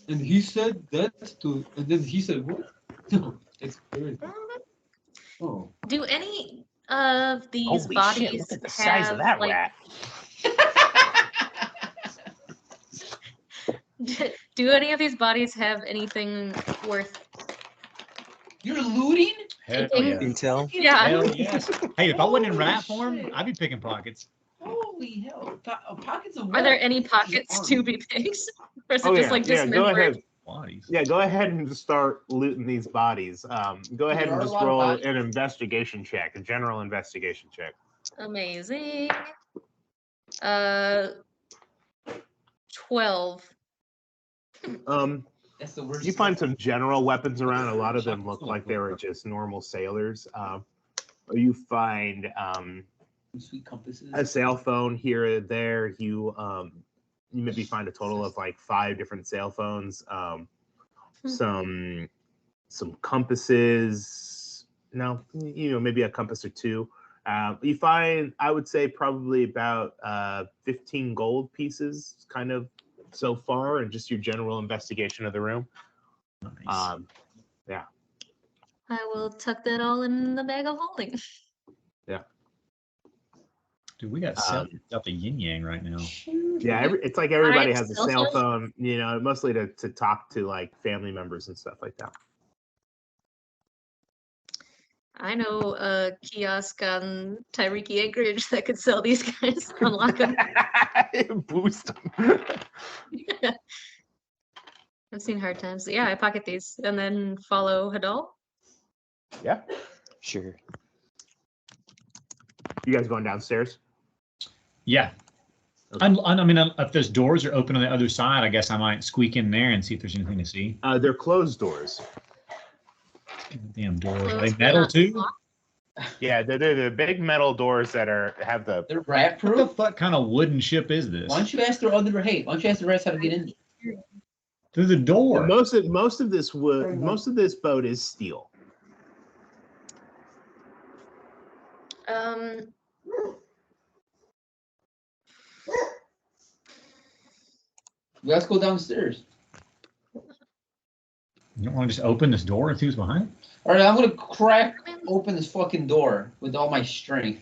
And he said that to, and then he said what? It's crazy. Oh. Do any of these Holy bodies shit, look at the have size of that like? rat. Do any of these bodies have anything worth? You're looting? Hell yeah. Intel. Yeah. Hell yes. Hey, if I wasn't in rat form, I'd be picking pockets. Holy hell! Pockets of. Are there any pockets to be picked, or is it just like Go dismembered? ahead. Bodies. Yeah, go ahead and just start looting these bodies. Go ahead and just roll an investigation check, a general investigation check. Amazing. 12. That's the worst. You find some general weapons around. A lot of them look like they were just normal sailors. You find sweet compasses. a cell phone here or there. You maybe find a total of like 5 different cell phones. Some compasses. No, maybe a compass or 2. You find, I would say, probably about 15 gold pieces, kind of so far, and just your general investigation of the room. Nice. Yeah. I will tuck that all in the bag of holding. Yeah. Dude, we got the yin yang right now. Yeah, it's like everybody Alright, has a cell phone, mostly to talk to like family members and stuff like that. I know a kiosk on Tyreke Anchorage that could sell these guys. Unlock them. Boost them. I've seen hard times. Yeah, I pocket these and then follow Hadal. Yeah. Sure. You guys going downstairs? Yeah. Okay. I mean, if those doors are open on the other side, I guess I might squeak in there and see if there's anything to see. They're closed doors. Damn doors. Are Close they but metal not too? locked. Yeah, they're the big metal doors that have the. They're What the rat-proof. fuck kind of wooden ship is this? Why don't you ask the other? Hey, why don't you ask the rest how to get in? Through the door. Most of this boat is steel. Let's go downstairs. You don't want to just open this door and see what's behind? All right, I'm gonna crack open this fucking door with all my strength.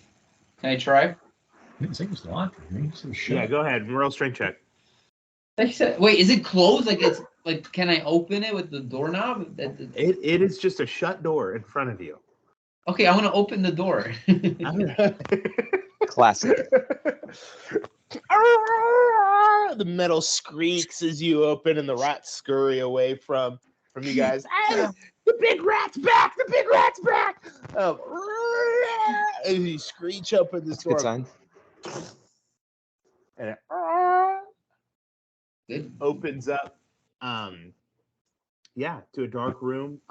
Can I try? I didn't say it was locked. I mean, it was shut. Yeah, go ahead. Roll strength check. Like you said, wait, is it closed? Like it's like, can I open it with the doorknob? It is just a shut door in front of you. Okay, I want to open the door. Classic. The metal squeaks as you open, and the rats scurry away from you guys. Ah, the big rat's back! The big rat's back! As you screech open this Good door, sign. and it Good. opens up. Yeah, to a dark room.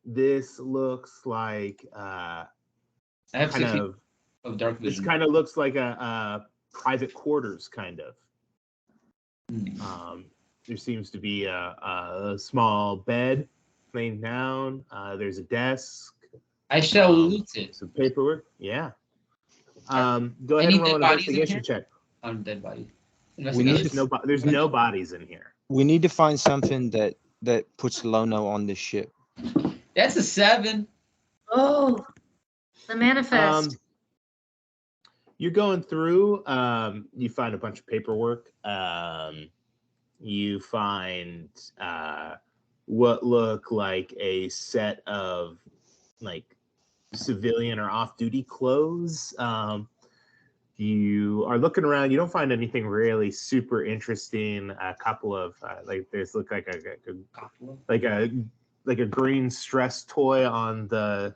This looks like I have kind 60 of. of dark This vision. kind of looks like a private quarters, kind of. There seems to be a small bed laying down. There's a desk. I shall loot it. Some paperwork. Yeah. Go ahead Any and roll dead an bodies in investigation here? check. I'm dead body. We need Investigation. to There's no bodies in here. We need to find something that puts Lono on this ship. That's a 7. Oh, the manifest. You're going through. You find a bunch of paperwork. You find what look like a set of like civilian or off-duty clothes. You are looking around. You don't find anything really super interesting. A couple of like there's look like a green stress toy on the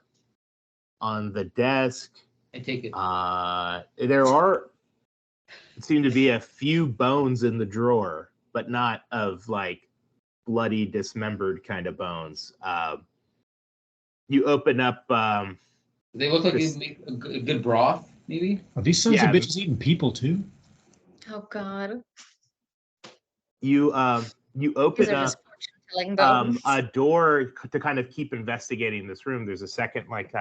desk. I take it. There seem to be a few bones in the drawer, but not of like bloody, dismembered kind of bones. You open up. They look like this- they make a good broth, maybe. Are these sons Yeah, of bitches eating people too? Oh God. You These open are up just fortune-telling bones. a door to kind of keep investigating this room. There's a second like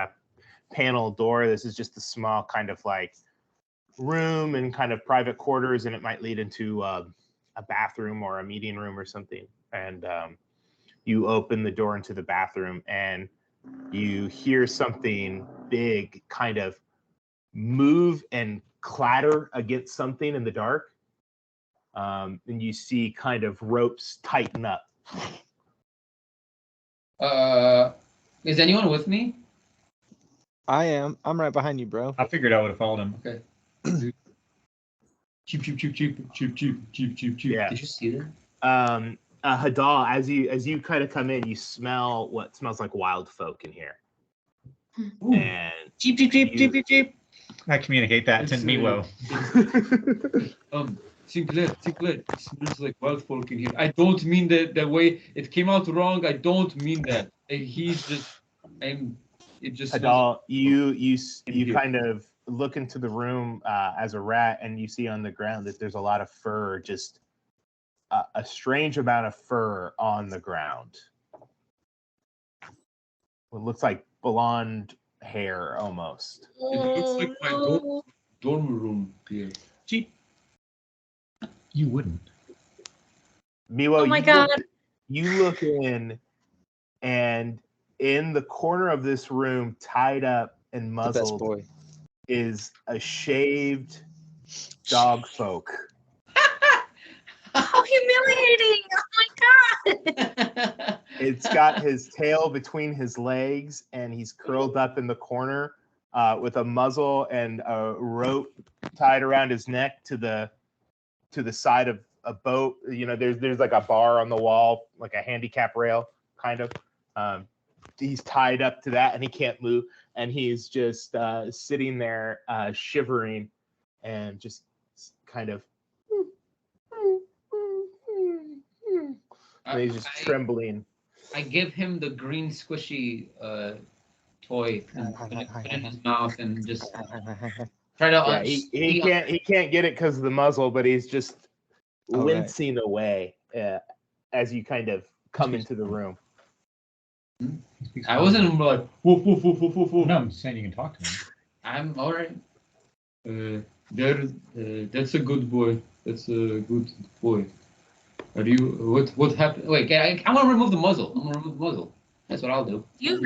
panel door. This is just a small kind of like room and kind of private quarters, and it might lead into a bathroom or a meeting room or something. And you open the door into the bathroom, and you hear something big kind of move and clatter against something in the dark. And you see kind of ropes tighten up. Is anyone with me? I am. I'm right behind you, bro. I figured I would have followed him. Okay. Cheep, cheep, cheep, cheep, cheep, cheep, cheep, cheep, cheep. Yeah. Did you see that? Hadal, as you kind of come in, you smell what smells like wild folk in here. Ooh. And Cheep, cheep, cheep, cheep, cheep, cheep. I communicate that to It's, Miwo. Sinclair, it smells like wild folk in here. I don't mean that the way it came out wrong. I don't mean that. He's just, it just smells. Hadal, you here. kind of look into the room as a rat, and you see on the ground that there's a lot of fur, just a strange amount of fur on the ground. What looks like blonde hair almost. It looks like my dorm room here. Cheap. You wouldn't. Miwo, Oh my God. You look in, and in the corner of this room, tied up and The best muzzled, boy. is a shaved dog folk. How humiliating! Oh my God. It's got his tail between his legs, and he's curled up in the corner with a muzzle and a rope tied around his neck to the side of a boat. You know, there's like a bar on the wall, like a handicap rail, kind of. He's tied up to that, and he can't move, and he's just sitting there shivering and just kind of. And he's just trembling. I give him the green squishy toy and put it in his mouth and just try to. Yeah, he can't get it because of the muzzle, but he's just All right. wincing away as you kind of come into the room. I wasn't like woof woof woof woof woof woof. No, I'm saying you can talk to him. I'm all right. That's a good boy. That's a good boy. Are you? What happened? Wait, I want to remove the muzzle. I'm gonna remove the muzzle. That's what I'll do. Do you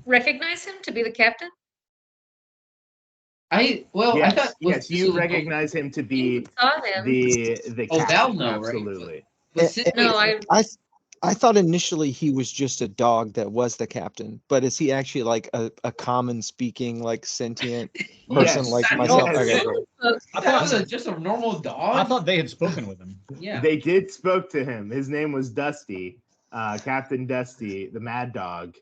recognize him to be the captain? I Yes, thought yes, you recognize him to be You saw him. the Oh, captain. Val, no, right? Absolutely. No, I thought initially he was just a dog that was the captain, but is he actually like a common speaking, like sentient person Yes, like I myself? know. Okay, cool. I thought it was just a normal dog. I thought they had spoken with him. Yeah. They did spoke to him. His name was Dusty, Captain Dusty, the Mad Dog,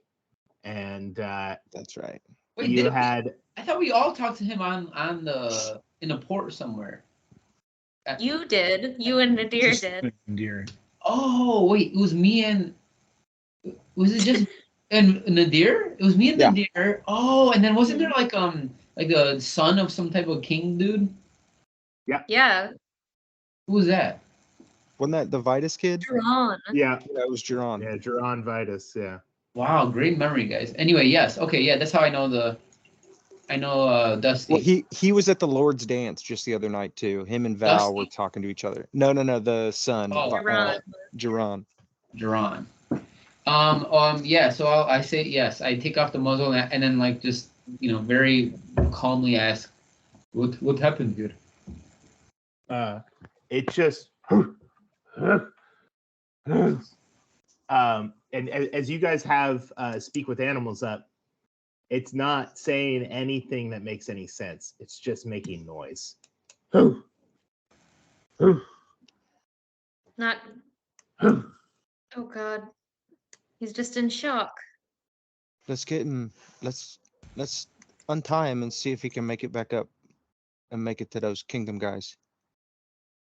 and That's right. Wait, you had. I thought we all talked to him in a port somewhere. you did. You and Nadir Just did. Deer. Oh wait, it was me and was it just and Nadir? It was me and Yeah. Nadir. Oh, and then wasn't there like a son of some type of king dude? Yeah, Who was that? Wasn't that the Vitus kid? Ron. Yeah, Yeah, it was Geron. yeah, Geron Vitus, yeah. Wow, great memory, guys. Anyway, yes, okay, yeah, that's how I know Dusty. Well, he was at the Lord's dance just the other night too. Him and Val Dusty? were talking to each other. No, the son, Oh. Ron. Geron. Duran. Yeah. So I say yes. I take off the muzzle and then like just very calmly ask, what happened here? It just and as you guys have speak with animals up, it's not saying anything that makes any sense. It's just making noise. Not. Oh God, he's just in shock. Let's get him. Let's untie him and see if he can make it back up and make it to those kingdom guys.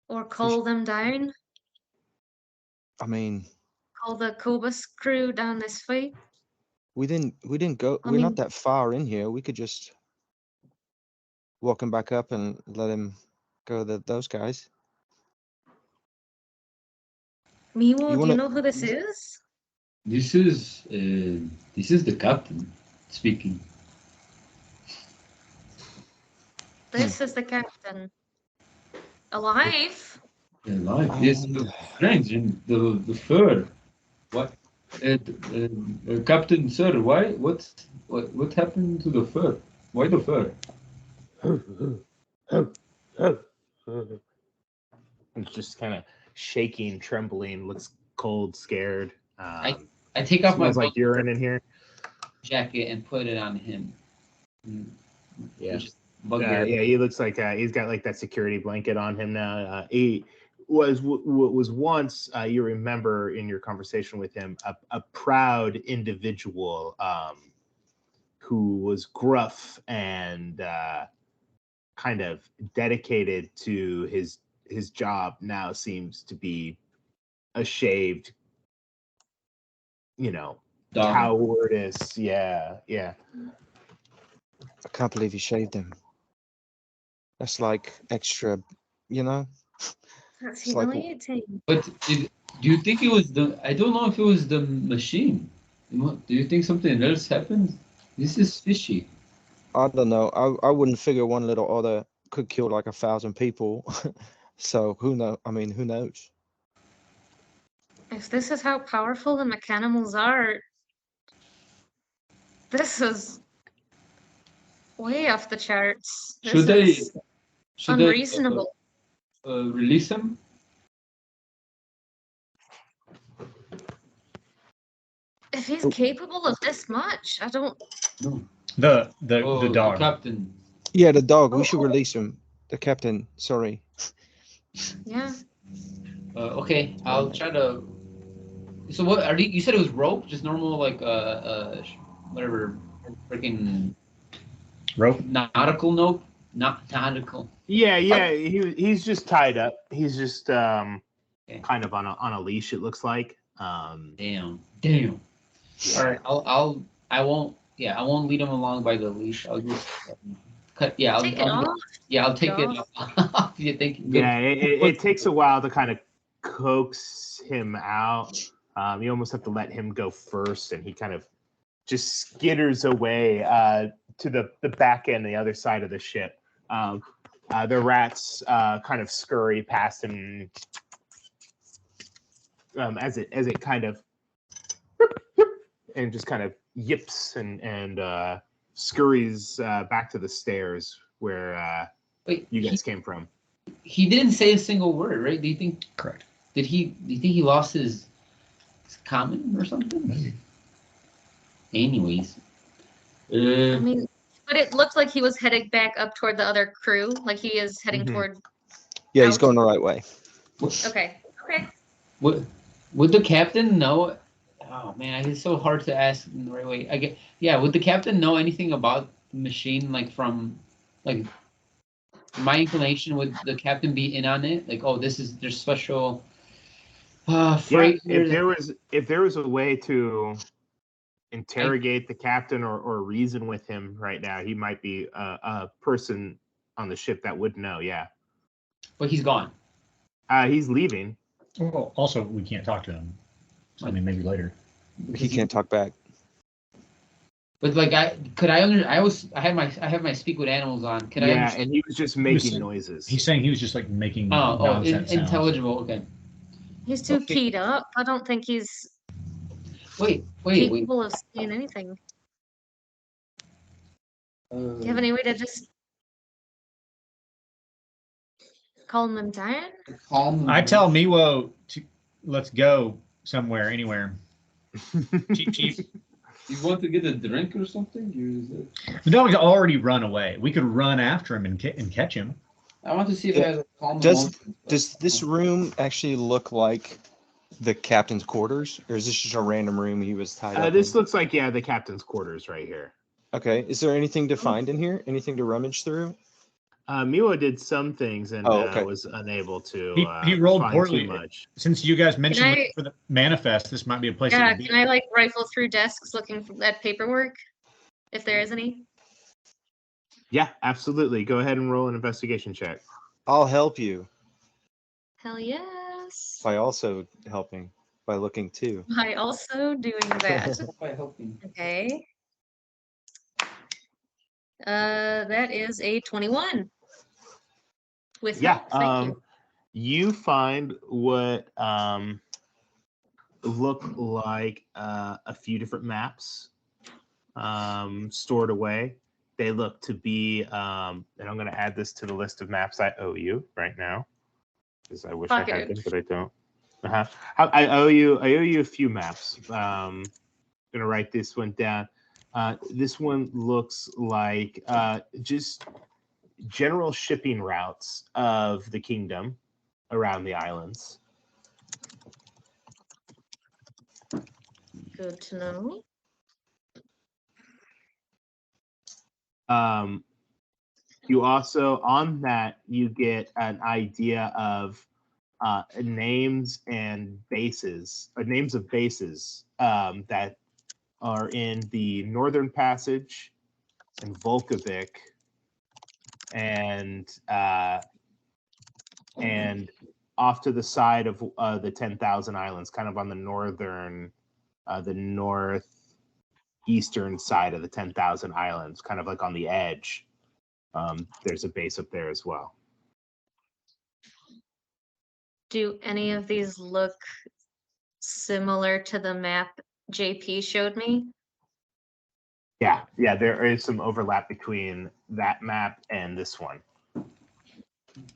Or call them down. I mean, Call the Cobus crew down this way. we didn't go. I We're not mean- that far in here. We could just walk him back up and let him go to those guys. Miwo, do wanna- you know who this is? This is the captain speaking. This is the captain. Alive? Alive. Yes, strange. In the fur. What? Captain, sir, why? What happened to the fur? Why the fur? It's just kind of shaking, trembling, looks cold, scared. I take off my Smells like urine in here. jacket and put it on him. Yeah. Just bugbear. Yeah, he looks like he's got like that security blanket on him now. He was once you remember in your conversation with him a proud individual who was gruff and kind of dedicated to his job. Now seems to be a shaved, Dog. cowardice. Yeah. I can't believe he shaved him. That's like extra, That's It's like- humiliating. But do you think it was the? I don't know if it was the machine. Do you think something else happened? This is fishy. I don't know. I wouldn't figure one little otter could kill like 1,000 people. So who knows? I mean, who knows? If this is how powerful the Mechanimals are, this is way off the charts. This Should is I unreasonable. release him? If he's capable of this much, I don't. No. The Oh, dog. captain. Yeah, the dog. We should release him. The captain. Sorry. Yeah. Okay, I'll try to. So what are you said it was rope, just normal like whatever, freaking Rope. nautical note, not nautical. Yeah. He's just tied up. He's just kind of on a leash. It looks like. Damn. Yeah. All right, I won't lead him along by the leash. I'll just cut. Yeah, Take it off. I'll take it off. off. Yeah, thank you. Yeah, it takes a while to kind of coax him out. You almost have to let him go first, and he kind of just skitters away to the back end, the other side of the ship. The rats kind of scurry past him as it kind of and just kind of yips and scurries back to the stairs where Wait, you guys came from. he didn't say a single word, right? Do you think? Correct. Do you think he lost his common or something? Maybe. Anyways, I mean, but it looked like he was heading back up toward the other crew. Like he is heading Mhm. toward. Yeah, he's Out. going the right way. Okay. Okay. would the captain know? Oh man, it's so hard to ask in the right way. I get. Yeah, would the captain know anything about the machine, like from, like, my inclination? Would the captain be in on it? Like, oh, there's special Yeah, freight if here. there was a way to interrogate the captain or reason with him right now, he might be a person on the ship that would know. Yeah, But he's gone. he's leaving. Well, also, we can't talk to him. I mean, maybe later. He can't talk back. But like, I have my speak with animals on. Could I Yeah, understand? and he was just making noises. He's saying he was just like making Oh, nonsense sounds. intelligible. Okay. He's too Okay. keyed up. I don't think he's Wait. capable of seeing anything. Do you have any way to just calm him down? Calm. I tell Miwo to let's go somewhere, anywhere. Cheap. You want to get a drink or something? The dog's already run away. We could run after him and catch him. I want to see if Yeah. I have a calm Does moment. does this room actually look like the captain's quarters, or is this just a random room he was tied up This in? looks like the captain's quarters right here. Okay. Is there anything to find in here? Anything to rummage through? Miwa did some things and Okay. was unable to. He rolled find poorly. too much. Since you guys mentioned I- looking for the manifest, this might be a place Yeah, to be. can I like rifle through desks looking for that paperwork, if there is any? Yeah, absolutely. Go ahead and roll an investigation check. I'll help you Hell yes. by also helping by looking too. By also doing that. By helping. Okay. That is a 21. With Yeah. help, thank you. You find what look like a few different maps stored away. They look to be, and I'm going to add this to the list of maps I owe you right now, because I wish I had them, Pocketed. but I don't. I owe you a few maps. I'm gonna write this one down. This one looks like just general shipping routes of the kingdom around the islands. Good to know. You also, on that, you get an idea of names and bases, names of bases that are in the Northern Passage and Volkovic and off to the side of the 10,000 Islands, kind of on the northeastern side of the 10,000 Islands, kind of like on the edge. There's a base up there as well. Do any of these look similar to the map JP showed me? Yeah, there is some overlap between that map and this one.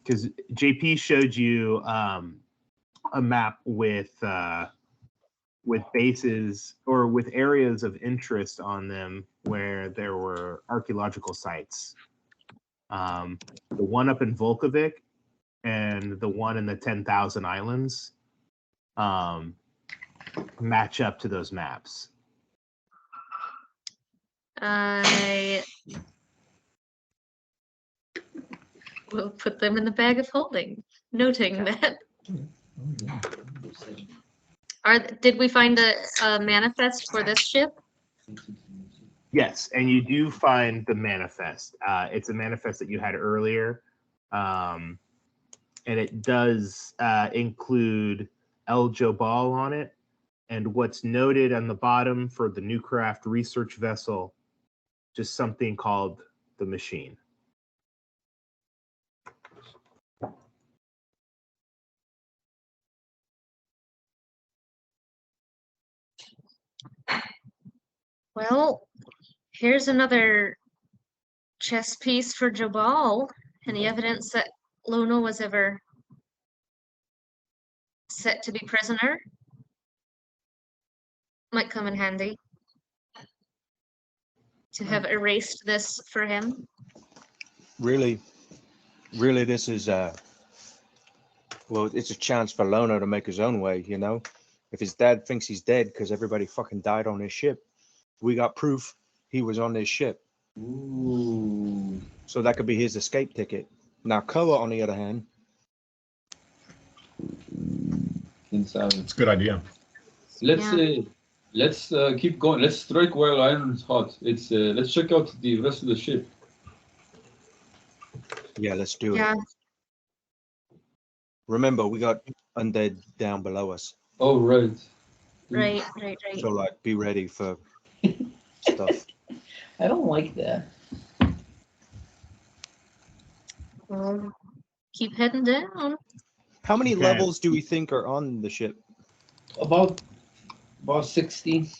Because JP showed you a map with bases or with areas of interest on them where there were archaeological sites. The one up in Volkovic and the one in the 10,000 Islands match up to those maps. I will put them in the bag of holding, noting that. Did we find a manifest for this ship? Yes, and you do find the manifest. It's a manifest that you had earlier, and it does include El Jobal on it. And what's noted on the bottom for the new craft research vessel, just something called the machine. Well, here's another chess piece for Jabal. Any evidence that Luna was ever set to be prisoner? Might come in handy to have erased this for him. Really, this is well, it's a chance for Lono to make his own way, you know. If his dad thinks he's dead because everybody fucking died on his ship, we got proof he was on this ship. Ooh. So that could be his escape ticket. Now, Koa, on the other hand, Inside. It's a good idea. Let's keep going. Let's strike while iron's hot. Let's check out the rest of the ship. yeah, let's do it. Yeah, Remember, we got undead down below us. Oh right. right. So, like, be ready for stuff. I don't like that. Well, keep heading down. How many Okay. levels do we think are on the ship? About 60.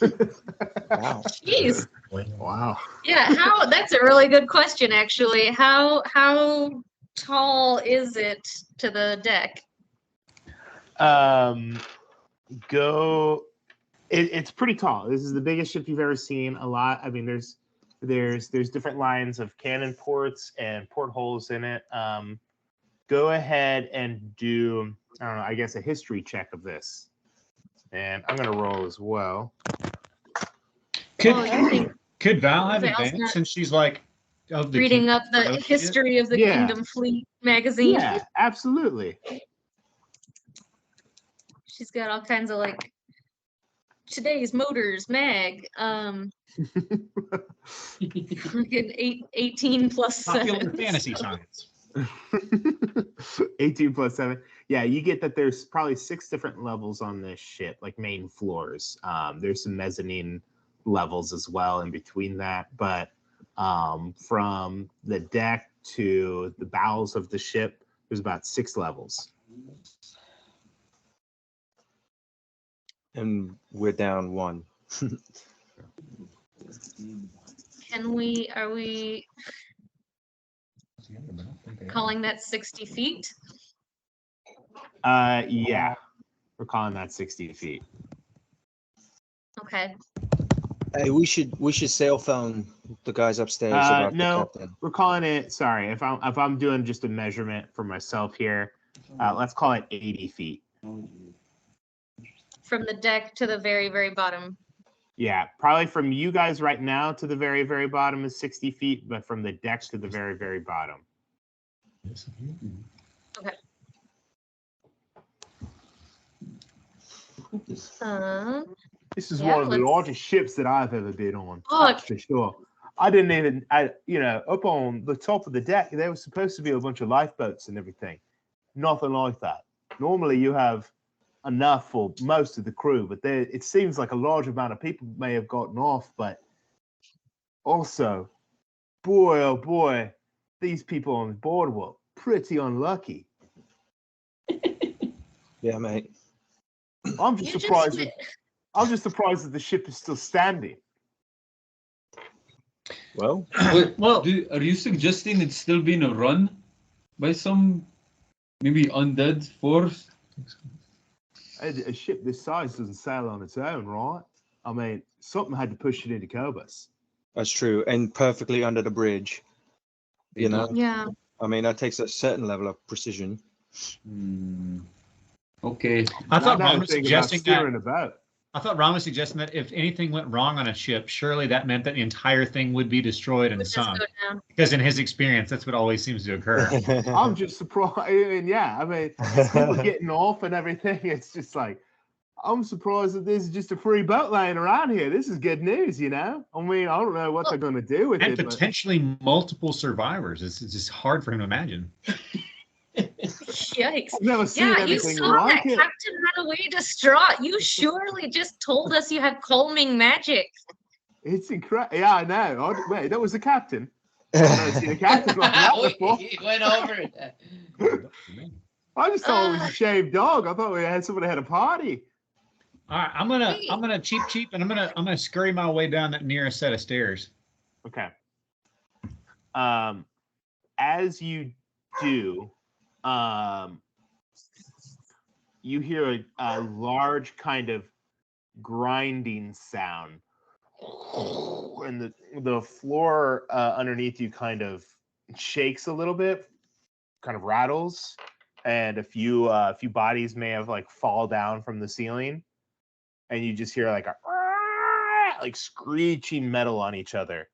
Wow. Jeez. Wow. Yeah, that's a really good question actually. How tall is it to the deck? It's pretty tall. This is the biggest ship you've ever seen. A lot. I mean, there's different lines of cannon ports and portholes in it. Go ahead and do, I don't know, I guess a history check of this. And I'm gonna roll as well. Could Oh, you think could Val have Val's advantage not since she's like of the reading king- up the Oh, shit. history of the Yeah. Kingdom Fleet magazine? Yeah, absolutely. She's got all kinds of like today's motors mag. Like an 18 plus popular 7. fantasy science. 18 plus 7. Yeah, you get that there's probably 6 different levels on this ship, like main floors. There's some mezzanine levels as well in between that, but from the deck to the bowels of the ship, there's about 6 levels. And we're down 1. Are we calling that 60 feet? Yeah, we're calling that 60 feet. Okay. Hey, we should cell phone the guys upstairs about No, the captain. we're calling it. Sorry, if I'm doing just a measurement for myself here, let's call it 80 feet. From the deck to the very, very bottom. Yeah, probably from you guys right now to the very, very bottom is 60 feet, but from the deck to the very, very bottom. Okay. This is Yeah, one of the let's- largest ships that I've ever been on. Oh, That's for sure. I didn't even, up on the top of the deck, there was supposed to be a bunch of lifeboats and everything. Nothing like that. Normally you have enough for most of the crew, but it seems like a large amount of people may have gotten off, but also, boy, oh boy, these people on board were pretty unlucky. Yeah, mate. I'm just surprised that the ship is still standing. Well, Wait, Well- are you suggesting it's still being run by some maybe undead force? A ship this size doesn't sail on its own, right? I mean, something had to push it into Cobus. that's true. And perfectly under the bridge. You know? yeah. I mean, that takes a certain level of precision. Okay. I thought Now Ron was thinking about suggesting that. steering about. I thought Ron was suggesting that if anything went wrong on a ship, surely that meant that the entire thing would be destroyed and Let's just sunk. go down. Because in his experience, that's what always seems to occur. I'm just surprised. I mean, yeah, I mean, people getting off and everything. It's just like, I'm surprised that there's just a free boat laying around here. This is good news, you know? I mean, I don't know what they're going to do with And it. potentially multiple survivors. It's just hard for him to imagine. Yikes. I've never seen Yeah, you anything saw like that it. captain ran away distraught. You surely just told us you have calming magic. It's incredible. Yeah, I know. Wait, that was the captain? I've never seen a captain like that before. We went over it. I just thought it was a shaved dog. I thought we had somebody had a party. All right, I'm gonna cheap, and I'm gonna scurry my way down that nearest set of stairs. Okay. As you do, you hear a large kind of grinding sound, and the floor underneath you kind of shakes a little bit, kind of rattles, and a few bodies may have like fall down from the ceiling, and you just hear like a like screeching metal on each other.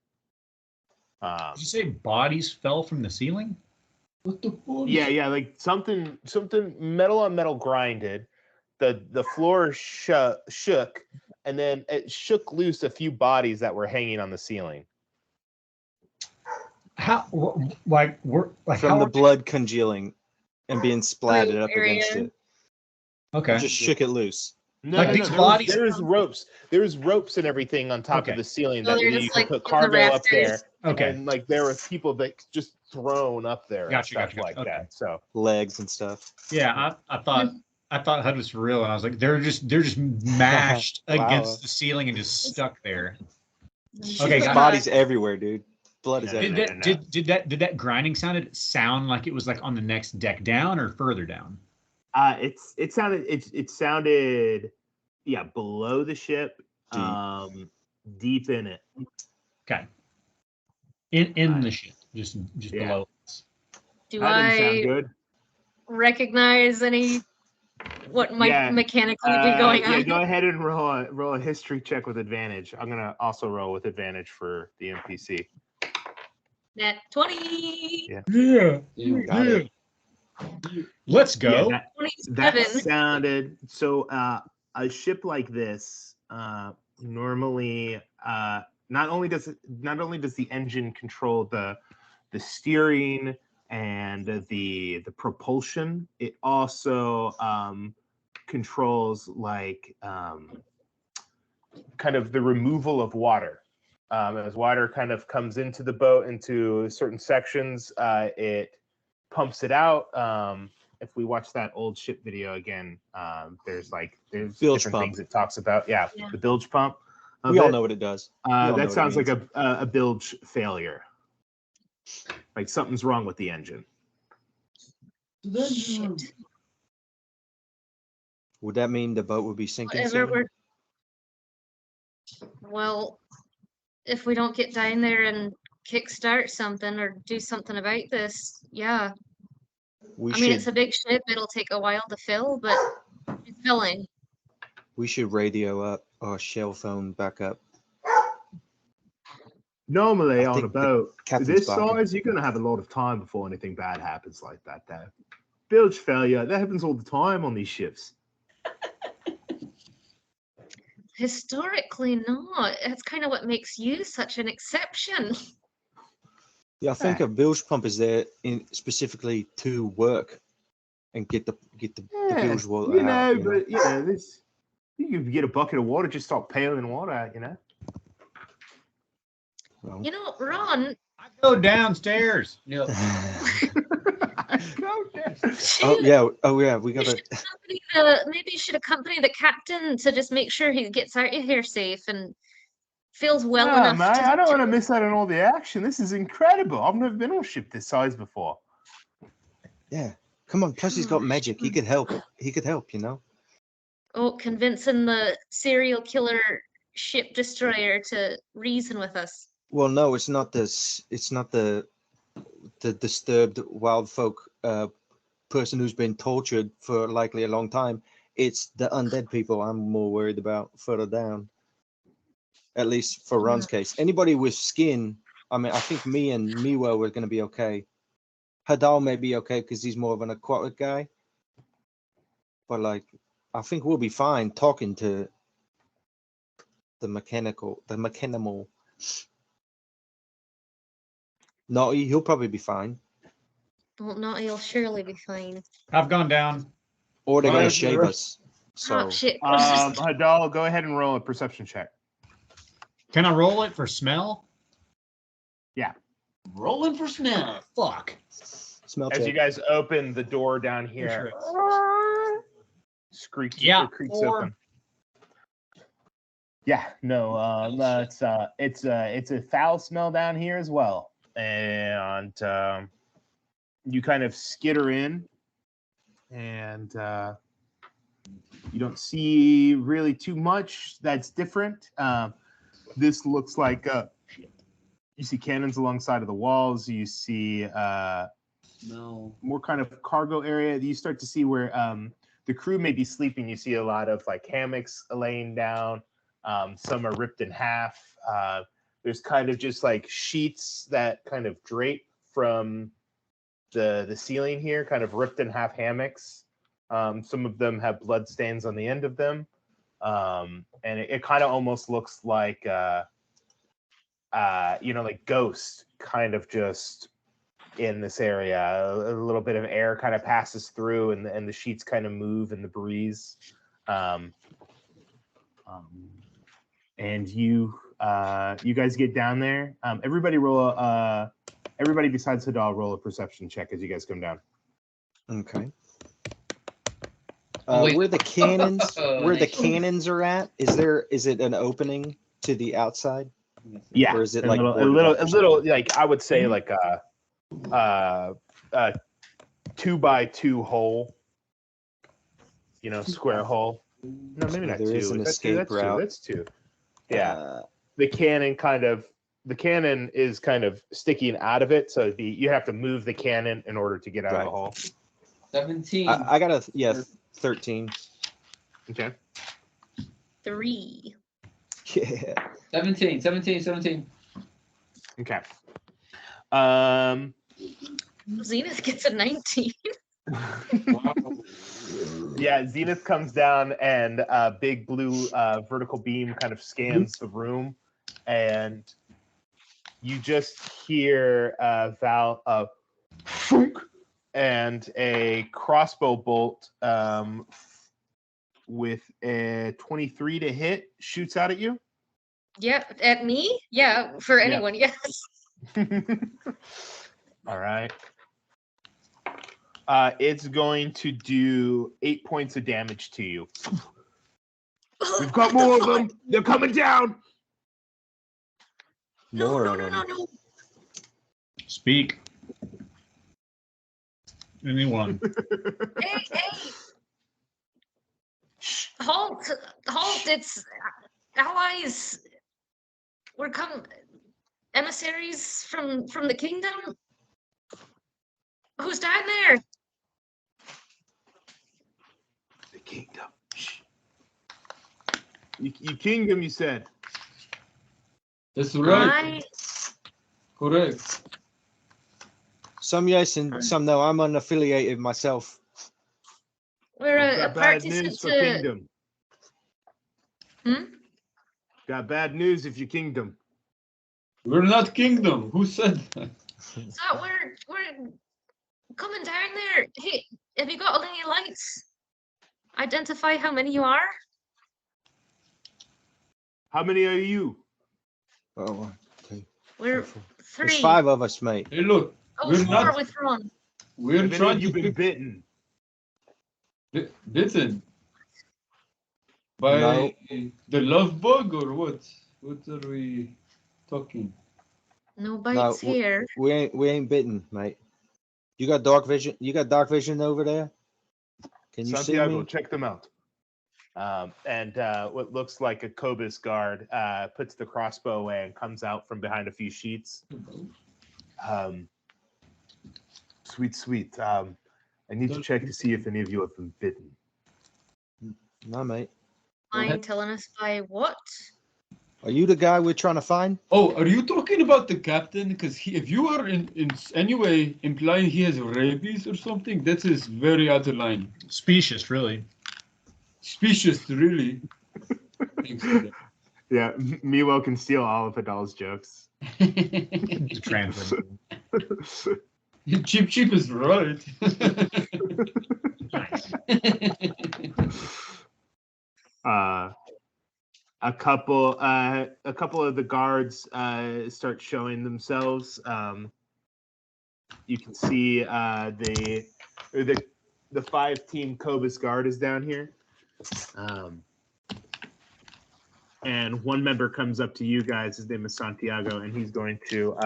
Did you say bodies fell from the ceiling? What the fuck? Yeah, like something metal on metal grinded. The floor shook, and then it shook loose a few bodies that were hanging on the ceiling. How From how the blood congealing and being splattered up area. against it. Okay. Just shook it loose. No, Like no, these no, bodies- There's ropes. There's ropes and everything on top Okay. of the ceiling So that they're you just, can like, put in the cargo up there. rafters. Okay. And like there were people that just thrown up there Gotcha, and stuff gotcha, like okay. that. So Legs and stuff. Yeah, I thought HUD was for real, and I was like, they're just mashed Wow. against the ceiling and just stuck there. There's Okay, got it. bodies everywhere, dude. Blood is Yeah, everywhere. no. Did that grinding sound like it was like on the next deck down or further down? it sounded yeah, below the ship, deep in it. Okay. In the ship, just Yeah. below us. Do That didn't sound I good. recognize what might Yeah, mechanically be going Yeah, on? go ahead and roll a history check with advantage. I'm gonna also roll with advantage for the NPC. Nat 20. Yeah. Yeah. Got it. Let's go. Yeah, that 27. sounded so. A ship like this, normally, not only does the engine control the steering and the propulsion, it also controls like kind of the removal of water. As water kind of comes into the boat into certain sections, it pumps it out. If we watch that old ship video again, there's Bilge different pump. things it talks about. Yeah, Yeah. the bilge pump. of We all it. know what it does. all know what That it sounds like means. a bilge failure. Like something's wrong with the engine. Shit. Would that mean the boat would be sinking Whatever soon? Well, if we don't get down there and kickstart something or do something about this, yeah. We I mean, it's should a big ship. It'll take a while to fill, but it's filling. radio up our shell phone back up. Normally I on a think the boat captain's this barking. size, you're gonna have a lot of time before anything bad happens like that. Though, bilge failure that happens all the time on these ships. Historically, not. That's kind of what makes you such an exception. Yeah, I think a bilge pump is there specifically to work and get the bilge water you out. know, you know? but you know, this you can get a bucket of water, just start paling water out. You know. Well, You know, Ron, I go downstairs. Yeah. Go there. oh yeah, we you got to. should maybe you should accompany the captain to just make sure he gets out of here safe and feels well Nah, enough man, I don't to want to miss out on all the action. This is incredible. I've never been on a ship this size before. Yeah, come on. Plus, he's got magic. He could help. He could help. convincing the serial killer ship destroyer to reason with us. Well, no, it's not this. It's not the disturbed wild folk person who's been tortured for likely a long time. It's the undead people I'm more worried about further down. At least for Ron's case. Anybody with skin, I mean, I think me and Miwa were going to be okay. Hadal may be okay because he's more of an aquatic guy. But like I think we'll be fine talking to the mechanical. No, he'll probably be fine. Well, no, he'll surely be fine. I've gone down. Or they're Well, gonna shave us. So Oh shit! Hadal, go ahead and roll a perception check. Can I roll it for smell? Yeah. Rolling for smell. Fuck. smell As check. you guys open the door down here, creaks open. Yeah, no, it's a foul smell down here as well, and you kind of skitter in, and you don't see really too much that's different. This looks like you see cannons alongside of the walls. You see more kind of cargo area. You start to see where the crew may be sleeping. You see a lot of like hammocks laying down. Some are ripped in half. There's kind of just like sheets that kind of drape from the ceiling here, kind of ripped in half hammocks. Some of them have blood stains on the end of them. And it kind of almost looks like, like ghosts kind of just in this area. A little bit of air kind of passes through and the sheets kind of move in the breeze. And you guys get down there. Everybody besides Hadal roll a perception check as you guys come down. Okay. Wait. Where the cannons are at, is it an opening to the outside? Yeah, Or is it a like little like I would say like a 2x2 hole, square hole. No, maybe not there two. is an That's escape route. That's two. Yeah, the cannon is kind of sticking out of it, so you have to move the cannon in order to get out of the hole. 17. I got 13. Okay. 3. Yeah. 17. Okay. Zenith gets a 19. Yeah, Zenith comes down and a big blue vertical beam kind of scans the room, and you just hear Val thunk, and a crossbow bolt with a 23 to hit shoots out at you. Yeah, at me? Yeah, for anyone, yes. All right. It's going to do 8 points of damage to you. We've got more of them. They're coming down. More of them. No. Speak. Anyone. Hey. Halt, it's allies. We're emissaries from the kingdom. Who's down there? The kingdom. Shh. You kingdom, you said. That's right. Correct. Some yes and some no. I'm unaffiliated myself. We're a Got bad party news for to... kingdom. Hmm? Got bad news if you kingdom. We're not kingdom. Who said that? So we're coming down there. Hey, have you got any lights? Identify how many you are? How many are you? Oh, okay. We're 3. There's 5 of us, mate. Hey, look. Oh, we're 4 not- with Ron. We're Have any trying of you to been bitten? bitten by No. the love bug or what? What are we talking? No bites No, here. We ain't bitten, mate. You got dark vision? You got dark vision over there? Can you Santiago, see me? check them out. And what looks like a Cobus guard puts the crossbow away and comes out from behind a few sheets. Sweet. I need to check to see if any of you have been bitten. No, mate. Mind telling us by what? Are you the guy we're trying to find? Oh, are you talking about the captain? Because if you are in any way implying he has rabies or something, that is very out of line. Specious, really. Specious, really. Thanks to that. Yeah, Miwo can steal all of Adal's jokes. To translate. Cheap is right. Nice. A couple of the guards start showing themselves. You can see the 5-team Cobus guard is down here. And one member comes up to you guys. His name is Santiago, and he's going to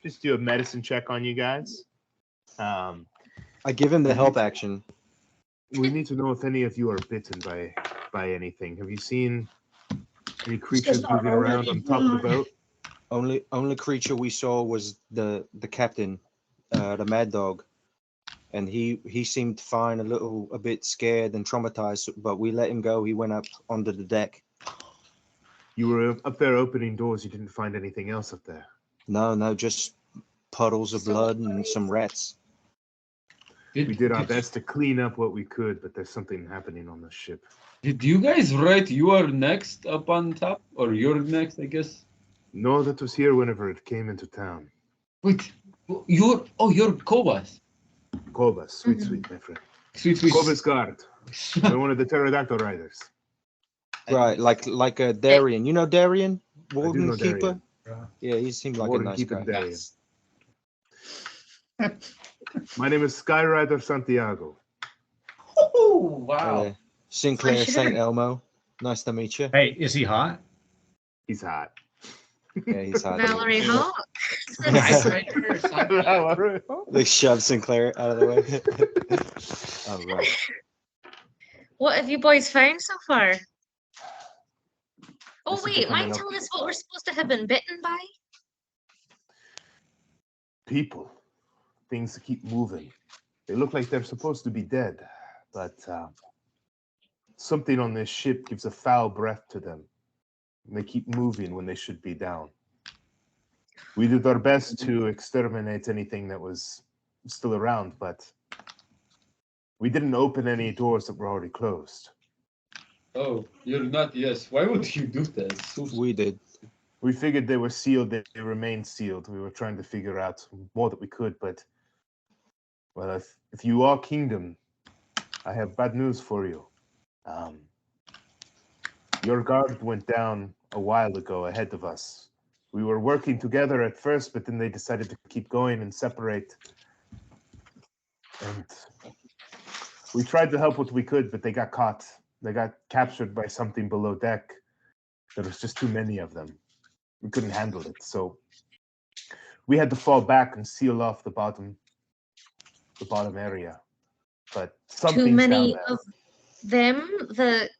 just do a medicine check on you guys. I give him the help action. We need to know if any of you are bitten by anything. Have you seen any creatures moving around on top of the boat? Only creature we saw was the captain, the mad dog, and he seemed fine, a bit scared and traumatized. But we let him go. He went up onto the deck. You were up there opening doors. You didn't find anything else up there. No, just puddles of blood and some rats. We did our best to clean up what we could, but there's something happening on the ship. Did you guys write you are next up on top? Or you're next, I guess? No, that was here whenever it came into town. Wait, you're Cobus. Cobus, sweet, my friend. Sweet. Cobus guard. We're one of the pterodactyl riders. Right, like a Darien. You know Darien? I do Warden know Keeper? Darien. Yeah, he seemed like Warden a nice Keeper guy. Darien. My name is Skyrider Santiago. Oh, wow. Sinclair should've- St. Elmo. Nice to meet you. Hey, is he hot? He's hot. Yeah, he's hot. Valerie Hawk. They shoved Sinclair out of the way. All right. What have you boys found so far? Oh This is wait, mind becoming telling us what we're supposed to have been bitten by? People. Things keep moving. They look like they're supposed to be dead, but something on this ship gives a foul breath to them. And they keep moving when they should be down. We did our best to exterminate anything that was still around, but we didn't open any doors that were already closed. Oh, you're not, yes. Why would you do that? We did. We figured they were sealed, they remained sealed. We were trying to figure out more that we could, but well, if you are kingdom, I have bad news for you. Your guard went down a while ago ahead of us. We were working together at first, but then they decided to keep going and separate. And we tried to help what we could, but they got caught. They got captured by something below deck. There was just too many of them. We couldn't handle it, so we had to fall back and seal off the bottom area. But something's Too many down there. of them.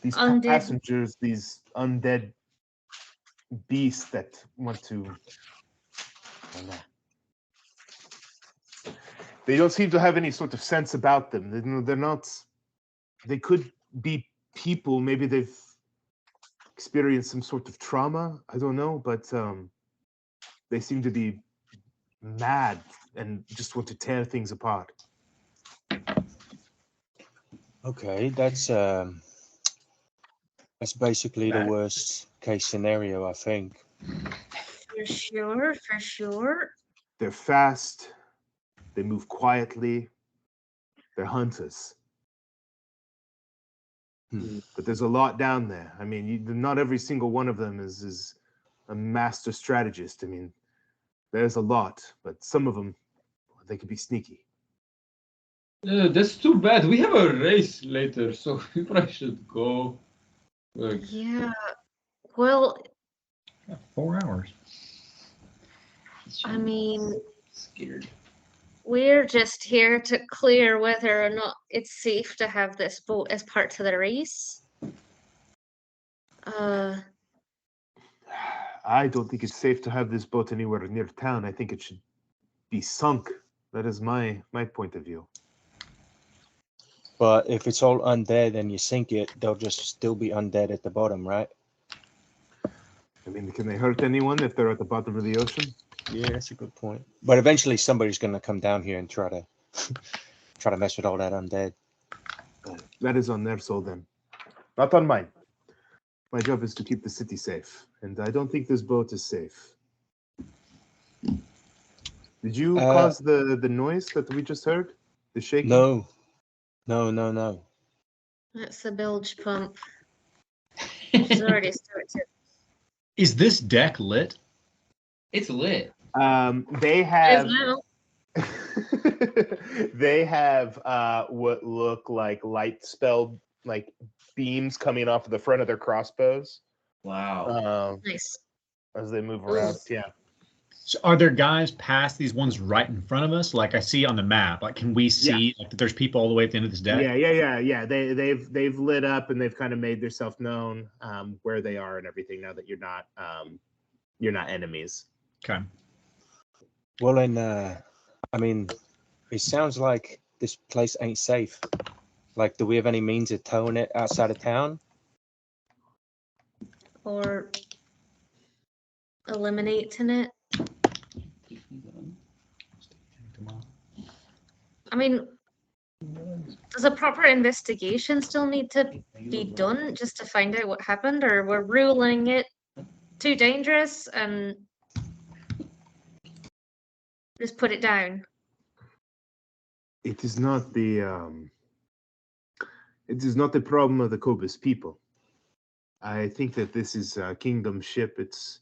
These undead- passengers, these undead beasts that want to. I don't know. They don't seem to have any sort of sense about them. They're not. They could be people. Maybe they've experienced some sort of trauma. I don't know, but they seem to be mad and just want to tear things apart. Okay, that's basically the worst case scenario, I think. For sure. They're fast. They move quietly. They're hunters. But there's a lot down there. I mean, not every single one of them is a master strategist. I mean, there's a lot, but some of them, they could be sneaky. That's too bad. We have a race later, so we probably should go. Like, Yeah. Well, 4 hours. I mean, scared. we're just here to clear whether or not it's safe to have this boat as part of the race. I don't think it's safe to have this boat anywhere near town. I think it should be sunk. That is my point of view. But if it's all undead and you sink it, they'll just still be undead at the bottom, right? I mean, can they hurt anyone if they're at the bottom of the ocean? Yeah, that's a good point. But eventually somebody's going to come down here and try to mess with all that undead. That is on their soul then. Not on mine. My job is to keep the city safe, and I don't think this boat is safe. Did you cause the noise that we just heard? The shaking? No. No. That's the bilge pump. It's already started. Is this deck lit? It's lit. They It have is now. they have what look like light spell like beams coming off of the front of their crossbows. Wow. Nice. As they move around. Yeah. So are there guys past these ones right in front of us? Like I see on the map. Like, can we see like that there's people all the way at the end of this deck? Yeah. They've lit up and they've kind of made themselves known where they are and everything now that you're not enemies. Okay. Well, then, I mean, it sounds like this place ain't safe. Like, do we have any means of towing it outside of town? Or eliminating it. I mean, does a proper investigation still need to be done just to find out what happened, or we're ruling it too dangerous and just put it down? It is not the problem of the Cobus people. I think that this is a kingdom ship. It's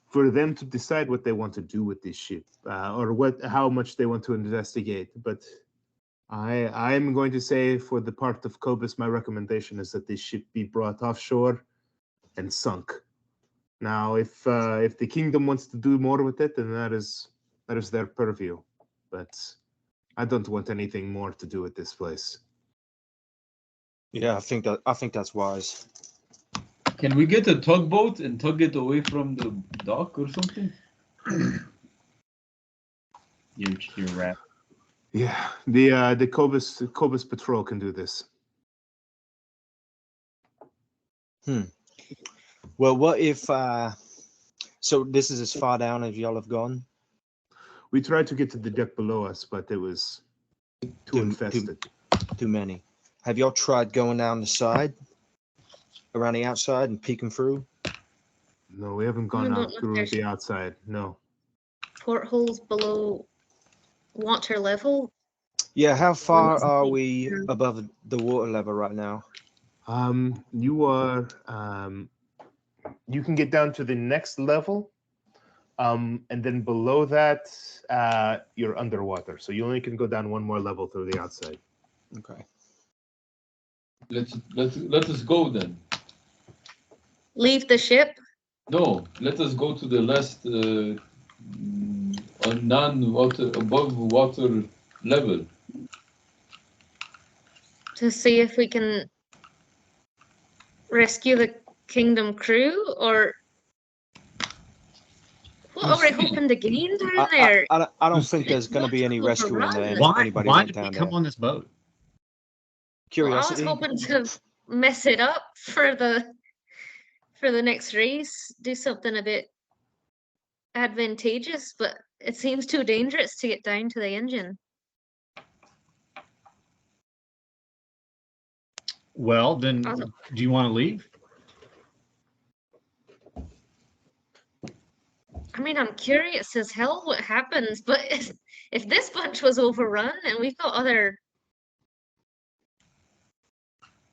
for them to decide what they want to do with this ship, or how much they want to investigate. But I'm going to say, for the part of Cobus, my recommendation is that this ship be brought offshore and sunk. Now, if the kingdom wants to do more with it, then that is their purview. But I don't want anything more to do with this place. Yeah, I think that's wise. Can we get a tugboat and tug it away from the dock or something? You're right. Yeah, the Cobus patrol can do this. Well, what if so this is as far down as y'all have gone? We tried to get to the deck below us, but it was too infested. Too many. Have y'all tried going down the side, around the outside, and peeking through? No, we haven't gone out through the outside. No. Portholes below water level? Yeah, how far are we above the water level right now? You are you can get down to the next level, and then below that, you're underwater. So you only can go down one more level through the outside. Okay. Let us go then. Leave the ship? No, let us go to the last non-water above water level. To see if we can rescue the kingdom crew, or what are we hoping to gain down there? I don't think there's going to be any rescuing there. Why did we come on this boat? Curiosity. Well, I was hoping to mess it up for the next race, do something a bit advantageous, but it seems too dangerous to get down to the engine. Well, then, do you want to leave? I mean, I'm curious as hell what happens, but if this bunch was overrun and we've got other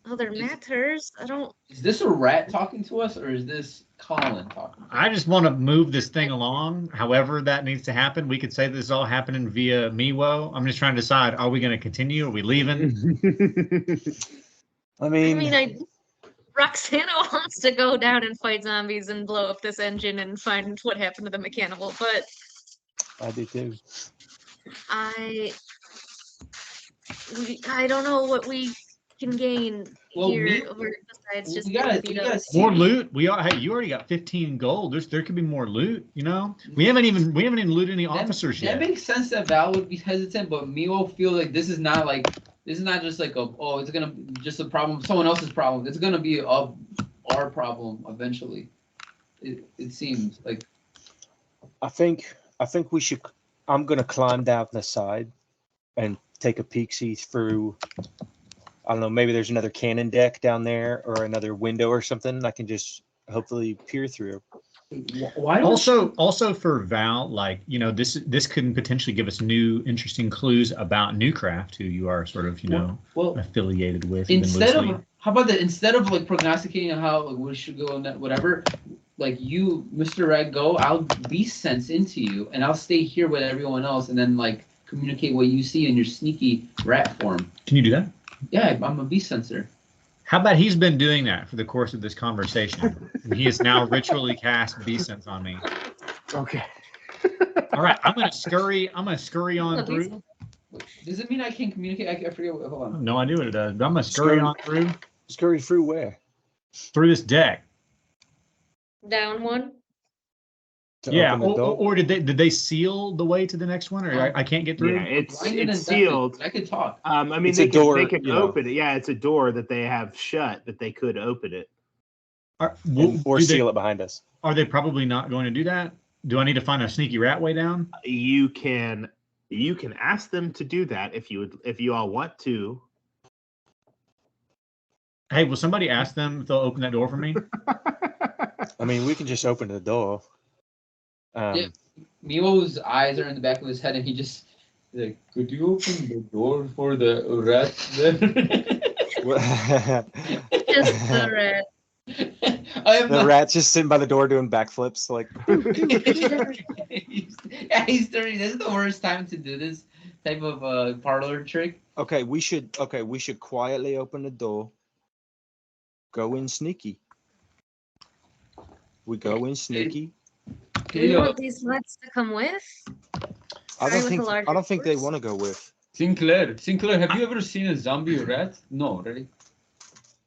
matters, I don't... Is this a rat talking to us, or is this Colin talking? I just want to move this thing along. However that needs to happen. We could say this is all happening via Miwo. I'm just trying to decide, are we going to continue? Are we leaving? I mean, Roxana wants to go down and fight zombies and blow up this engine and find what happened to the mechanical, but I do too. I don't know what we can gain here besides just more loot. Hey, you already got 15 gold. There could be more loot. You know, we haven't even looted any officers yet. That makes sense that Val would be hesitant, but Miwo feel like this is not just like it's gonna be just a problem, someone else's problem. It's gonna be our problem eventually. It seems like. I think we should. I'm gonna climb down the side and take a peek-see through. I don't know, maybe there's another cannon deck down there or another window or something I can just hopefully peer through. Why Also for Val, like, you know, this could potentially give us new interesting clues about Newcraft, who you are sort of, you know, affiliated with. Instead of instead of like prognosticating how we should go on that whatever, like you, Mr. Rat, go. I'll beast sense into you, and I'll stay here with everyone else, and then like communicate what you see in your sneaky rat form. Can you do that? Yeah, I'm a beast sensor. How about he's been doing that for the course of this conversation? He has now ritually cast beast sense on me. Okay. All right, I'm gonna scurry on through. Does it mean I can communicate? I forget. Hold I on. have no idea what it does, but I'm gonna scurry on through. Scurry through where? Through this deck. Down one. To Yeah, open the door? or did they seal the way to the next one, or I can't get through? Yeah, Blinded it's and deafened. sealed. I could talk. I mean, It's they a door, can you know. open it. Yeah, it's a door that they have shut, but they could open it. Or seal it behind us. Are they probably not going to do that? Do I need to find a sneaky rat way down? You can ask them to do that if you all want to. Hey, will somebody ask them if they'll open that door for me? I mean, we can just open the door. Yeah. Milo's eyes are in the back of his head, and he just like, could you open the door for the rat there? Just the rat. The rat's just sitting by the door doing backflips, like. He's 30. This is the worst time to do this type of parlor trick. Okay, we should quietly open the door. Go in sneaky. We go in sneaky. Do you want these rats to come with? I Sorry, don't think they force? want to go with. Sinclair, have you ever seen a zombie rat? No, right?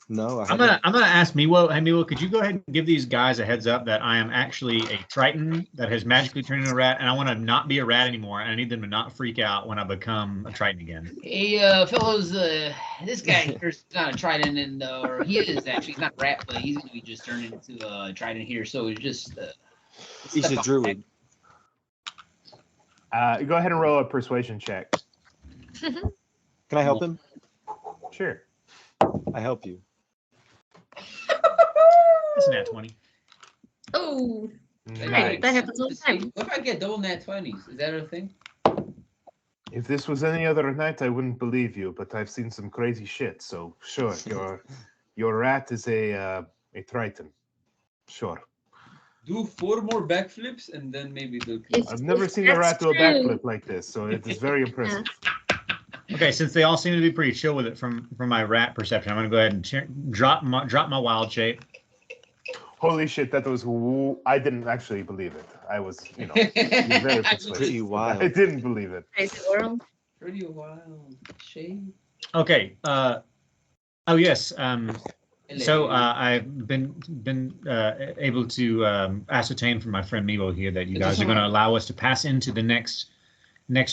No, I'm gonna ask Miwo. Hey Miwo, could you go ahead and give these guys a heads up that I am actually a Triton that has magically turned into a rat, and I want to not be a rat anymore, and I need them to not freak out when I become a Triton again. Hey, fellows, this guy here's not a Trident, and or he is actually. He's not a rat, but he's gonna be just turned into a Trident here. So just. He's a druid. Go ahead and roll a persuasion check. Can I help him? Sure. I help you. That's an at 20. Oh, Nice. that happens all the time. What if I get double nat 20s? Is that a thing? If this was any other night, I wouldn't believe you, but I've seen some crazy shit. So sure, your rat is a Triton. Sure. Do 4 more backflips and then maybe they'll. I've never seen a rat do a backflip like this, so it is very impressive. Okay, since they all seem to be pretty chill with it from my rat perception, I'm gonna go ahead and drop my wild shape. Holy shit, that was. I didn't actually believe it. I was, you're very persuasive. Pretty wild. I didn't believe it. Crazy world. Pretty wild shade. Okay. Oh yes. So I've been able to ascertain from my friend Mivo here that you guys are going to allow us to pass into the next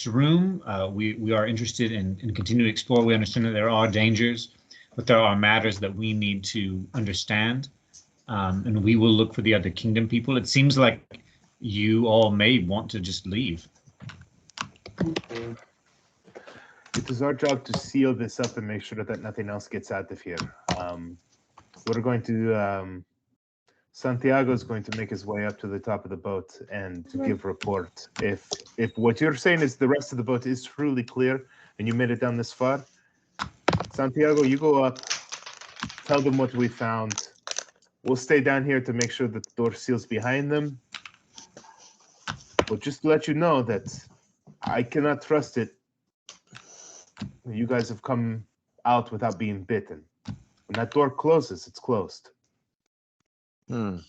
room. We are interested in continuing to explore. We understand that there are dangers, but there are matters that we need to understand, and we will look for the other kingdom people. It seems like you all may want to just leave. It is our job to seal this up and make sure that nothing else gets out of here. We're going to Santiago is going to make his way up to the top of the boat and to give report. If what you're saying is the rest of the boat is truly clear and you made it down this far, Santiago, you go up, tell them what we found. We'll stay down here to make sure that the door seals behind them. But just to let you know that I cannot trust it. You guys have come out without being bitten. When that door closes, it's closed. Do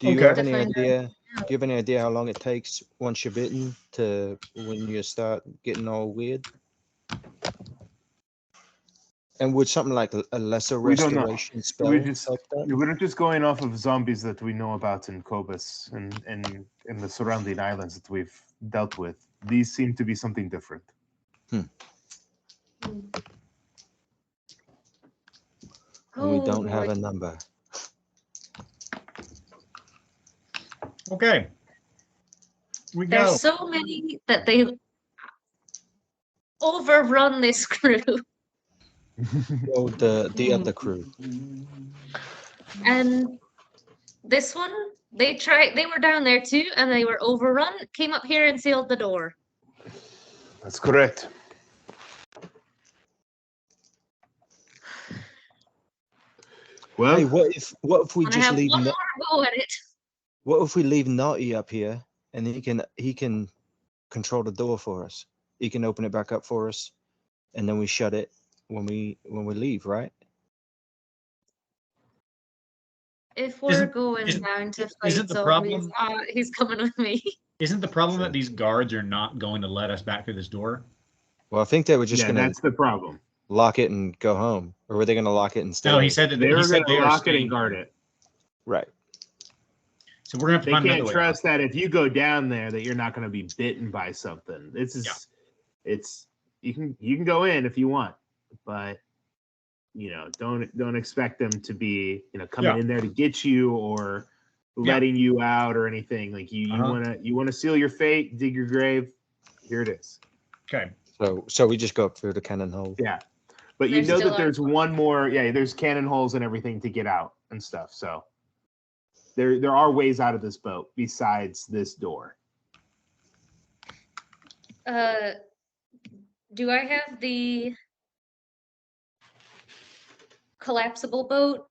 you have any idea? Do you have any idea how long it takes once you're bitten to when you start getting all weird? And would something like a lesser restoration spell help that? We're just going off of zombies that we know about in Cobus and in the surrounding islands that we've dealt with. These seem to be something different. We don't have a number. Okay. We go. There's so many that overrun this crew. Well, the other crew. And this one, they were down there too, and they were overrun, came up here and sealed the door. That's correct. Well, Hey, what if we And I just have leave? one more go at it. What if we leave Naughty up here and he can control the door for us? He can open it back up for us, and then we shut it when we leave, right? If we're Isn't- going isn't- down to fight isn't the zombies, problem- he's coming with me. Isn't the problem that these guards are not going to let us back through this door? Well, I think they were just yeah, gonna that's the problem. lock it and go home, or were they gonna lock it and stay? No, he there? said that They he were said going they to are lock it staying and guard here. it. Right. So we're gonna have to They find can't another way trust out. that if you go down there that you're not going to be bitten by something. This is, Yeah. it's you can go in if you want, but don't expect them to be coming Yeah. in there to get you or Yeah. letting you out or anything. Like you want to seal your fate, dig your grave. Here it is. Okay. So we just go up through the cannon hole. Yeah, but you There's know still that there's one more. Yeah, there's cannon holes and everything to get out and stuff. So there are ways out of this boat besides this door. Do I have the collapsible boat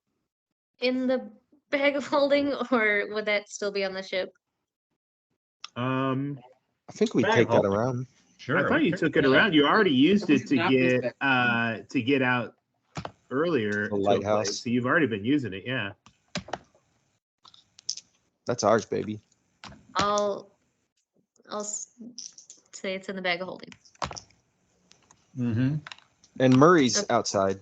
in the bag of holding, or would that still be on the ship? I I think we Bag take that hole. around. Sure. thought you okay. took it around. You already used it Not this to get out earlier. The to a lighthouse. place, so you've already been using it. Yeah. That's ours, baby. I'll say it's in the bag of holding. Mm-hmm. And Murray's Okay. outside.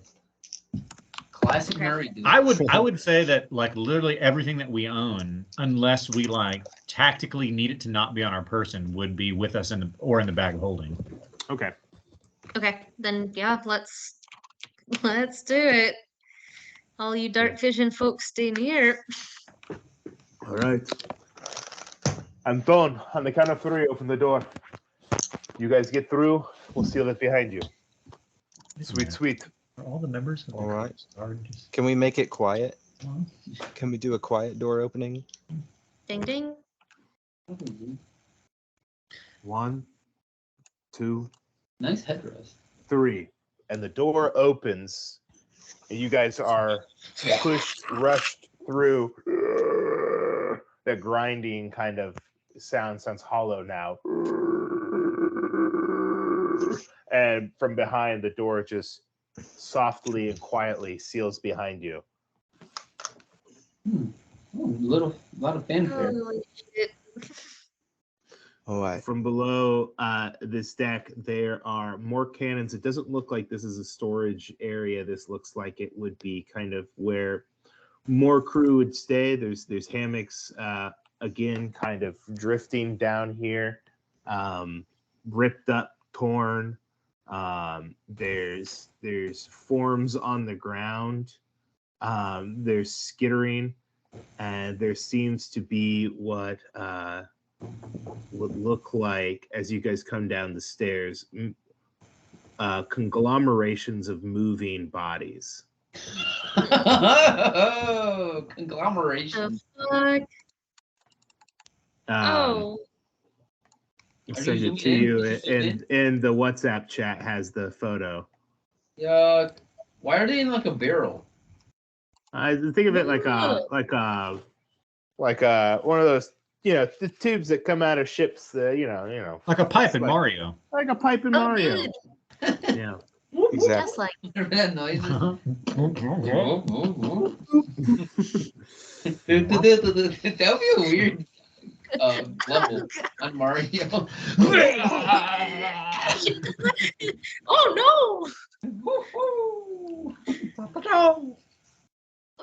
Classic Okay. Murray, dude. I would say that like literally everything that we own, unless we like tactically need it to not be on our person, would be with us in the bag of holding. Okay. Okay, then yeah, let's do it. All you dark vision folks stay near. All right. Anton, on the count of 3, open the door. You guys get through. We'll seal it behind you. Sweet, sweet. Are all the members of the All right. Coast Guard just- Can we make it quiet? Can we do a quiet door opening? Ding ding. 1, 2, Nice headrest. 3, and the door opens, and you guys are rushed through. That grinding kind of sounds hollow now. And from behind, the door just softly and quietly seals behind you. Lot of fanfare. Holy shit. All right. From below this deck, there are more cannons. It doesn't look like this is a storage area. This looks like it would be kind of where more crew would stay. There's hammocks, again, kind of drifting down here, ripped up, torn. There's forms on the ground. There's skittering, and there seems to be what would look like, as you guys come down the stairs, conglomerations of moving bodies. Oh, conglomeration. The fuck? I'll Oh, send you it to zooming you, in? Did you zoom and the WhatsApp chat has the photo. Yeah. Why are they in like a barrel? I think of it like one of those, the tubes that come out of ships. Like a pipe in like- Mario. like a pipe in oh Mario. good. Yeah. Exactly. Just like Remember that noise? That would be a weird level on Mario. oh no.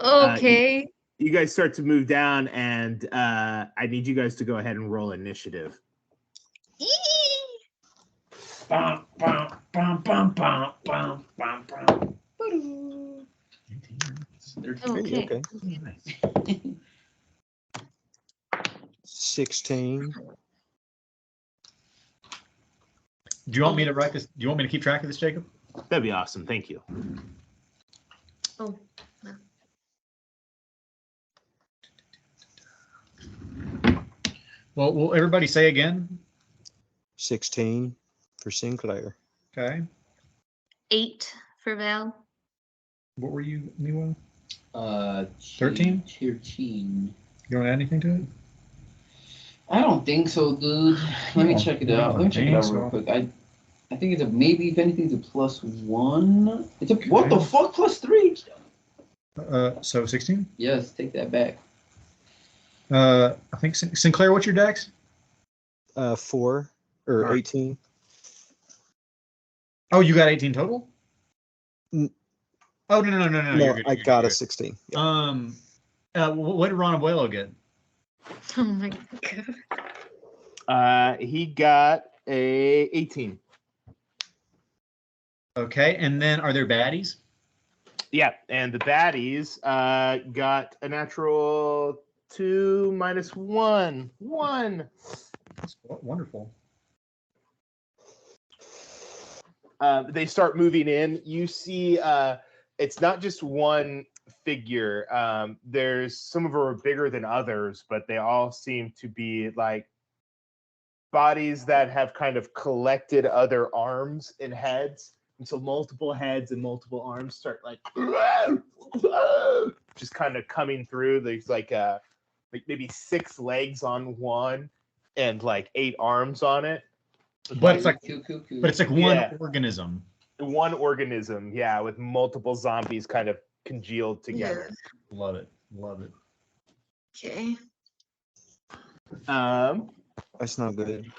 Okay. You guys start to move down, and I need you guys to go ahead and roll initiative. Bum, bum, bum, bum, bum, bum, bum, bum. Okay. Okay. 16. Do you want me to write this? Do you want me to keep track of this, Jacob? That'd be awesome. Thank you. Oh, no. Well, will everybody say again? 16 for Sinclair. Okay. 8 for Val. What were you, Miwa? 13. 13? You want to add anything to it? I don't think so, dude. Let me Oh, check it out. Let me check it out real quick. I think it's a maybe. If anything, it's a +1. It's a what the fuck +3? So 16? Yes, take that back. I think Sinclair. What's your dex? 4 or Alright. 18. Oh, you got 18 total? N- Oh no! No, You're good, I you're got good. a 16. Yeah. What did Ron Abuelo get? Oh my god. He got a 18. Okay, and then are there baddies? Yeah, and the baddies got a natural 2 minus 1. 1. That's wonderful. They start moving in. You see, it's not just one figure. There's some of them are bigger than others, but they all seem to be like bodies that have kind of collected other arms and heads. And so multiple heads and multiple arms start like just kind of coming through. There's like maybe 6 legs on one and like 8 arms on it. But it's like, Cool. but it's like one organism. One organism, yeah, with multiple zombies kind of congealed together. Love it. Okay. That's not good.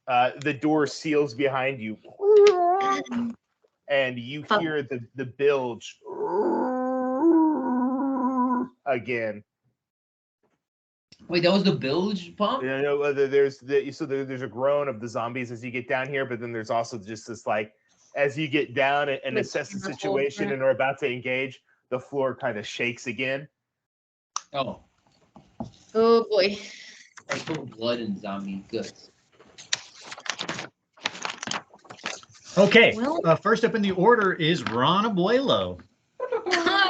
The door seals behind you, and you hear the bilge again. Wait, that was the bilge pump? You know, there's a groan of the zombies as you get down here, but then there's also just this like, as you get down and assess the situation and are about to engage, the floor kind of shakes again. Oh, Oh boy. I put blood in zombie guts. Okay. Well- First up in the order is Ron Abuelo.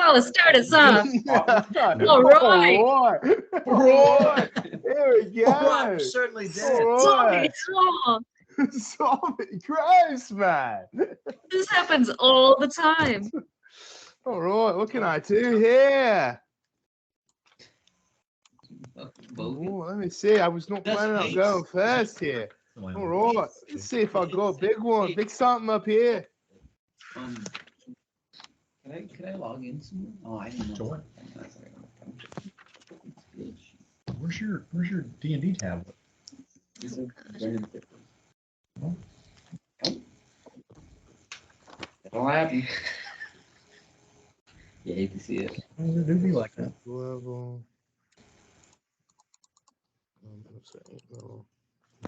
Oh, start us off. All right. Roy. There we go. I'm certainly dead. Zombie talk. Zombie Christ, man. This happens all the time. All right, what can I do here? Oh, let me see. I was not planning on going first here. All right, let's see if I got a big one, big something up here. Can I log in somewhere? Oh, I didn't know. To what? Where's your D&D tablet? That'll happen. Yeah, you can see it. Why does it be like that? Level.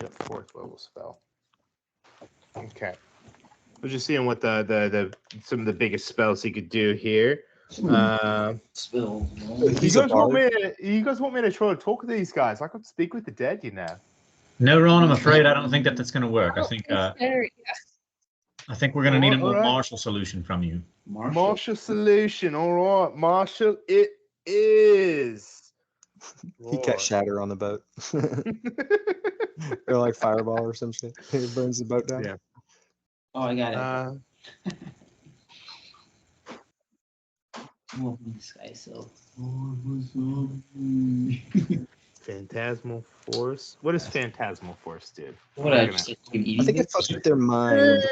Yep, 4th level spell. Okay. We're just seeing what the some of the biggest spells he could do here. Spill. You guys want me to try to talk to these guys? I could speak with the dead, you know. No, Ron, I'm afraid I don't think that's going to work. I think we're going to need a more martial solution from you. Martial solution. All right, Marshall, it is. He catch shatter on the boat. Or like fireball or some shit. It burns the boat down. Yeah. Oh, I got it. This guy so. Phantasmal Force. What does Phantasmal Force do? What I just fucking eating? I think it fucks with their mind.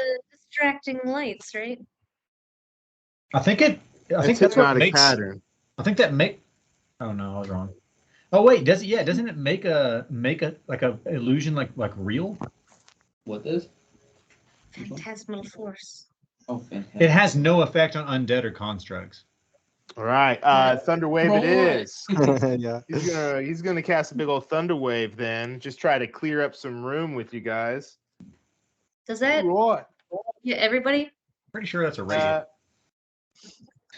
Distracting lights, right? I think that's what hypnotic makes. pattern. I think that make. Oh no, I was wrong. Oh wait, does it? Yeah, doesn't it make a like a illusion like real? What does? Phantasmal force. Oh, fantastic. It has no effect on undead or constructs. All right, Thunder Wave it is. Yeah. He's gonna cast a big old Thunder Wave then. Just try to clear up some room with you guys. Does that? Right. Yeah, everybody. Pretty sure that's a radiant.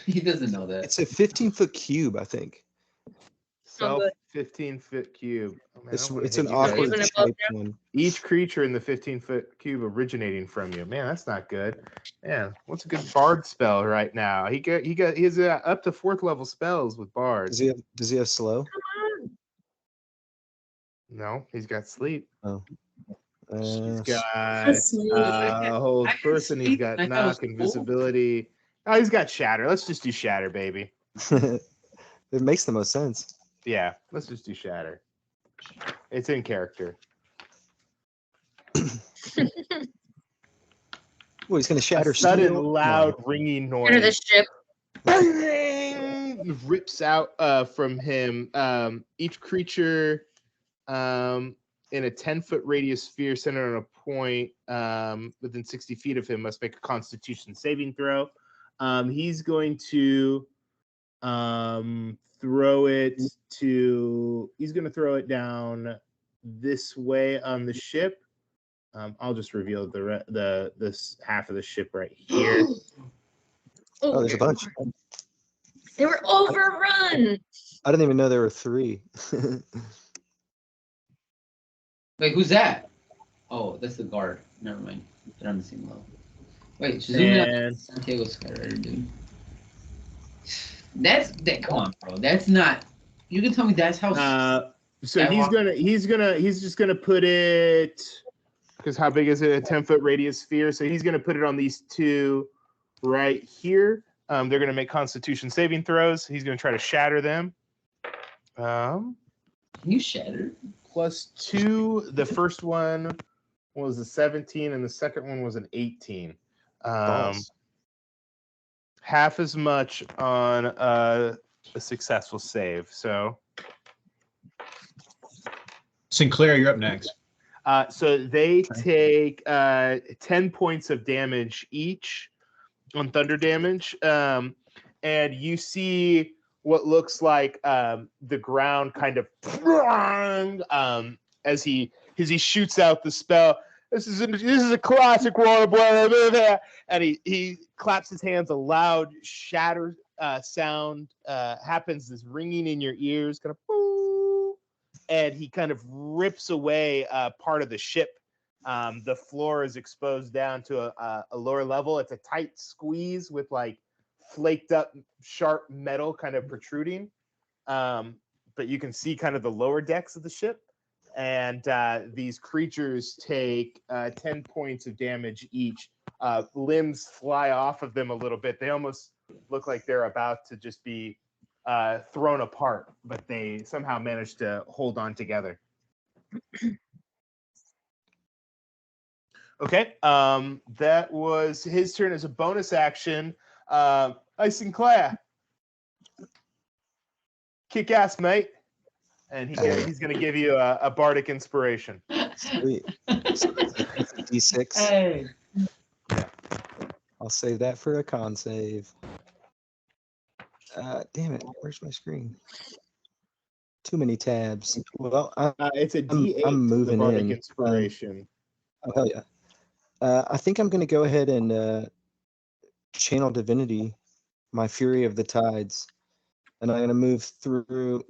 He doesn't know that. It's a 15-foot cube, I think. not good. 15-foot cube. Oh, man, I It's don't wanna it's hit an you guys. awkward Even above shaped one. Each creature in the 15-foot cube originating from you. Man, that's not good. Man, what's a good bard spell right now? He has up to 4th level spells with bards. Does he have slow? No, he's got sleep. Oh. He's got Sleep. hold I had person. He's sleep got and I thought it was knock, cool. invisibility. Oh, he's got shatter. Let's just do shatter, baby. It makes the most sense. Yeah, let's just do shatter. It's in character. Well, he's gonna shatter A sudden, steel? loud, ringing Enter the noise ship. rips out from him. Each creature in a 10-foot radius sphere centered on a point within 60 feet of him must make a Constitution saving throw. He's going to throw it down this way on the ship. I'll just reveal this half of the ship right here. Oh, there's a bunch. They were overrun. I didn't even know there were 3. Wait, who's that? Oh, that's the guard. Never mind. They're on the same level. Wait, zoom in And on Santiago Skywriter, dude. That's that. Come on, bro. That's not. You can tell me that's how. so he's just gonna put it, because how big is it? A 10-foot radius sphere. So he's gonna put it on these 2 right here. They're gonna make Constitution saving throws. He's gonna try to shatter them. Can you shatter? +2. The first one was a 17, and the second one was an 18. Balls. Half as much on a successful save. So Sinclair, you're up next. so they take 10 points of damage each on thunder damage, and you see what looks like the ground kind of as he shoots out the spell. This is a classic Ron Abuelo, and he claps his hands. A loud shatter sound happens, this ringing in your ears, kind of, boo, and he kind of rips away part of the ship. The floor is exposed down to a lower level. It's a tight squeeze with like flaked up sharp metal kind of protruding, but you can see kind of the lower decks of the ship. And these creatures take 10 points of damage each. Limbs fly off of them a little bit. They almost look like they're about to just be thrown apart, but they somehow managed to hold on together. Okay, that was his turn. As a bonus action. Sinclair, kick ass, mate. And he's going to give you a bardic inspiration. Sweet. So that's a D6. Hey. Yeah. I'll save that for a con save. Damn it, where's my screen? Too many tabs. Well, It's a D8. I'm moving the bardic in. inspiration. Oh, hell yeah. I think I'm going to go ahead and channel divinity, my Fury of the Tides. And I'm going to move through...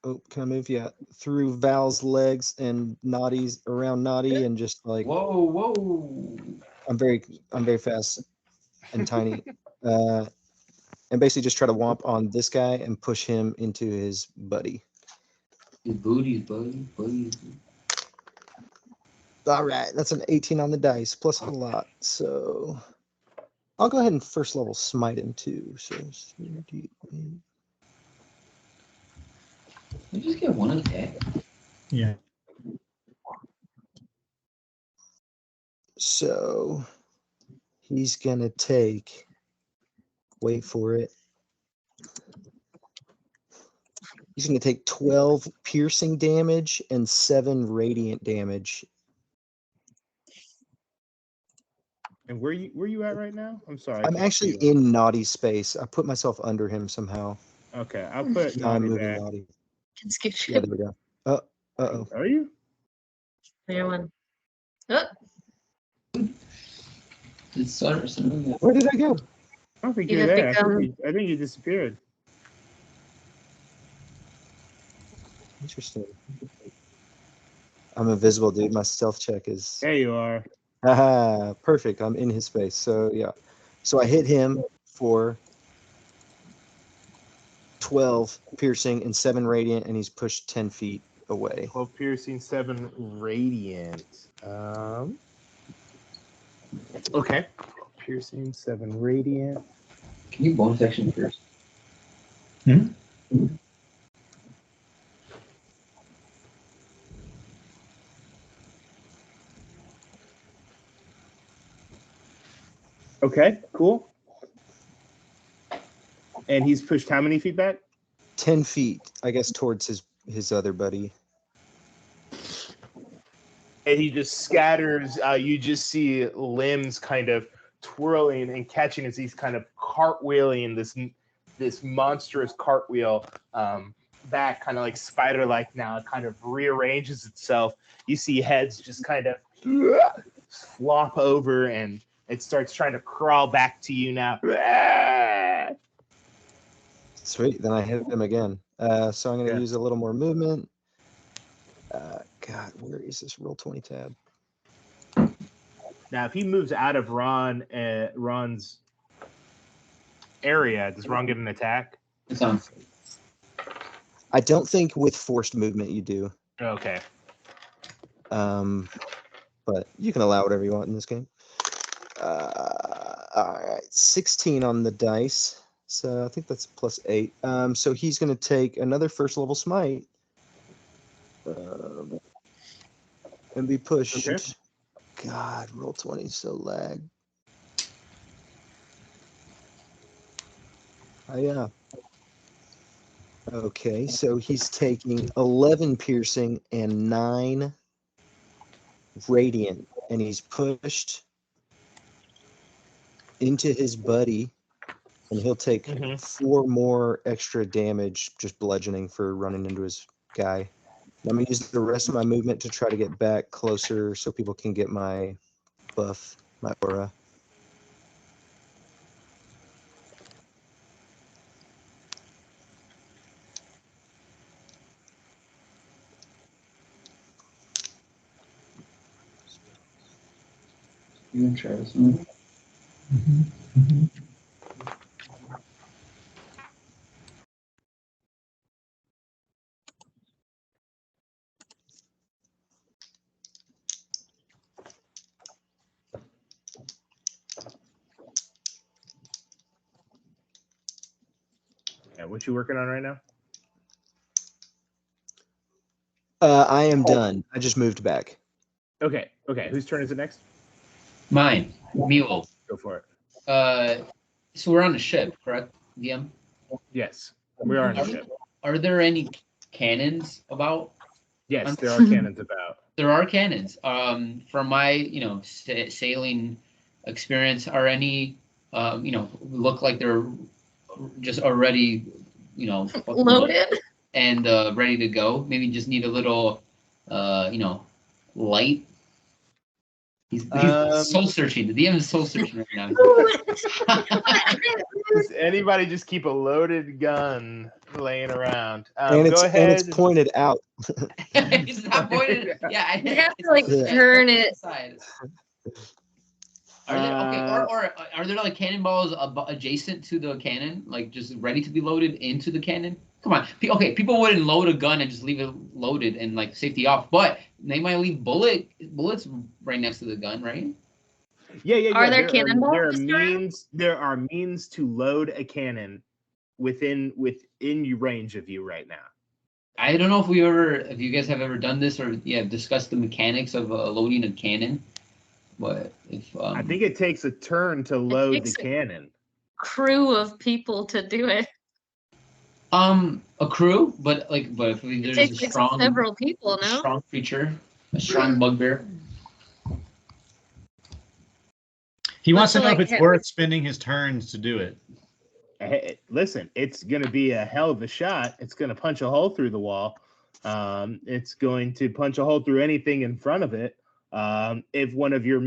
Oh, can I move? Yeah, through Val's legs and Naughty's around Naughty and just like Whoa. I'm very fast and tiny, and basically just try to womp on this guy and push him into his buddy. His booties, buddy. All right, that's an 18 on the dice plus a lot, so I'll go ahead and first level smite him too. So 38. You just get one attack. Yeah. So he's gonna take. Wait for it. He's gonna take 12 piercing damage and 7 radiant damage. And where you at right now? I'm sorry. I'm actually in Naughty space. I put myself under him somehow. Okay, I'll put Now I'm Naughty moving back. Naughty. Can skip Yeah, ship. there we go. Uh-oh. Are you? There one. Oh, It's something. Where did I go? I don't think You you're have there. to I think you disappeared. Interesting. I'm invisible, dude. My stealth check is There you are. perfect. I'm in his face. So yeah. So I hit him for 12 piercing and 7 radiant, and he's pushed 10 feet away. 12 piercing, 7 radiant. Okay. Piercing, 7 radiant. Can you bonus action first? Okay, cool. And he's pushed how many feet back? 10 feet, I guess, towards his other buddy. And he just scatters. You just see limbs kind of twirling and catching as he's kind of cartwheeling this monstrous cartwheel back, kind of like spider-like now. It kind of rearranges itself. You see heads just kind of flop over, and it starts trying to crawl back to you now. Sweet. Then I hit him again. So I'm going to use a little more movement. God, where is this Roll20 tab? Now, if he moves out of Ron's area, does Ron get an attack? It sounds. I don't think with forced movement you do. Okay. But you can allow whatever you want in this game. All right, 16 on the dice. So I think that's +8. So he's going to take another first level smite. And be pushed. Okay. God, Roll20 is so lag. Oh, yeah. Okay, so he's taking 11 piercing and 9 radiant, and he's pushed into his buddy, and he'll take 4 more extra damage just bludgeoning for running into his guy. I'm going to use the rest of my movement to try to get back closer so people can get my buff, my aura. You can try this one. Yeah, what you working on right now? I am done. I just moved back. Okay. Whose turn is it next? Mine. Mule. Go for it. So we're on a ship, correct, DM? Yes, we are on a ship. Are there any cannons about? Yes, there are cannons about. There are cannons. From my, sailing experience, are any, look like they're just already, Loaded. and ready to go. Maybe just need a little, light. He's soul searching. The DM is soul searching right now. Does anybody just keep a loaded gun laying around? And go ahead. And it's pointed out. It's not pointed. Yeah, You have to turn it. Aside. Are there, or are there like cannonballs adjacent to the cannon, like just ready to be loaded into the cannon? Come on, people wouldn't load a gun and just leave it loaded and like safety off, but they might leave bullets right next to the gun, right? Yeah. Are there cannonballs? There are means to load a cannon within range of you right now. I don't know if you guys have ever done this or discussed the mechanics of loading a cannon. But if I think it takes a turn to load the cannon. Crew of people to do it. A crew, but if there's It takes several people, no? Strong creature, a strong bugbear. He wants to know if it's worth spending his turns to do it. Hey, listen, it's going to be a hell of a shot. It's going to punch a hole through the wall. It's going to punch a hole through anything in front of it. If one of your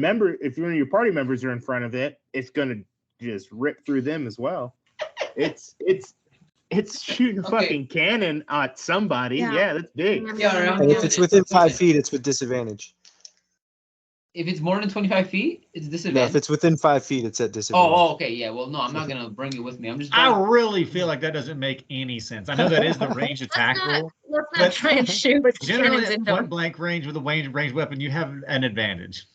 party members are in front of it, it's going to just rip through them as well. It's It's shooting a Okay. fucking cannon at somebody. Yeah. Yeah, that's big. Yeah, all right, I'm And if doing it's it. within I'm doing 5 it. feet, it's with disadvantage. If it's more than 25 feet, it's No, disadvantage. if it's within 5 feet, it's at disadvantage. Oh, okay, yeah. Well, no, I'm not gonna bring it with me. I'm just. I Going... really feel like that doesn't make any sense. I know that is the range attack rule. Let's not But- try and shoot Generally, cannons at into point them. blank range with a range weapon, you have an advantage.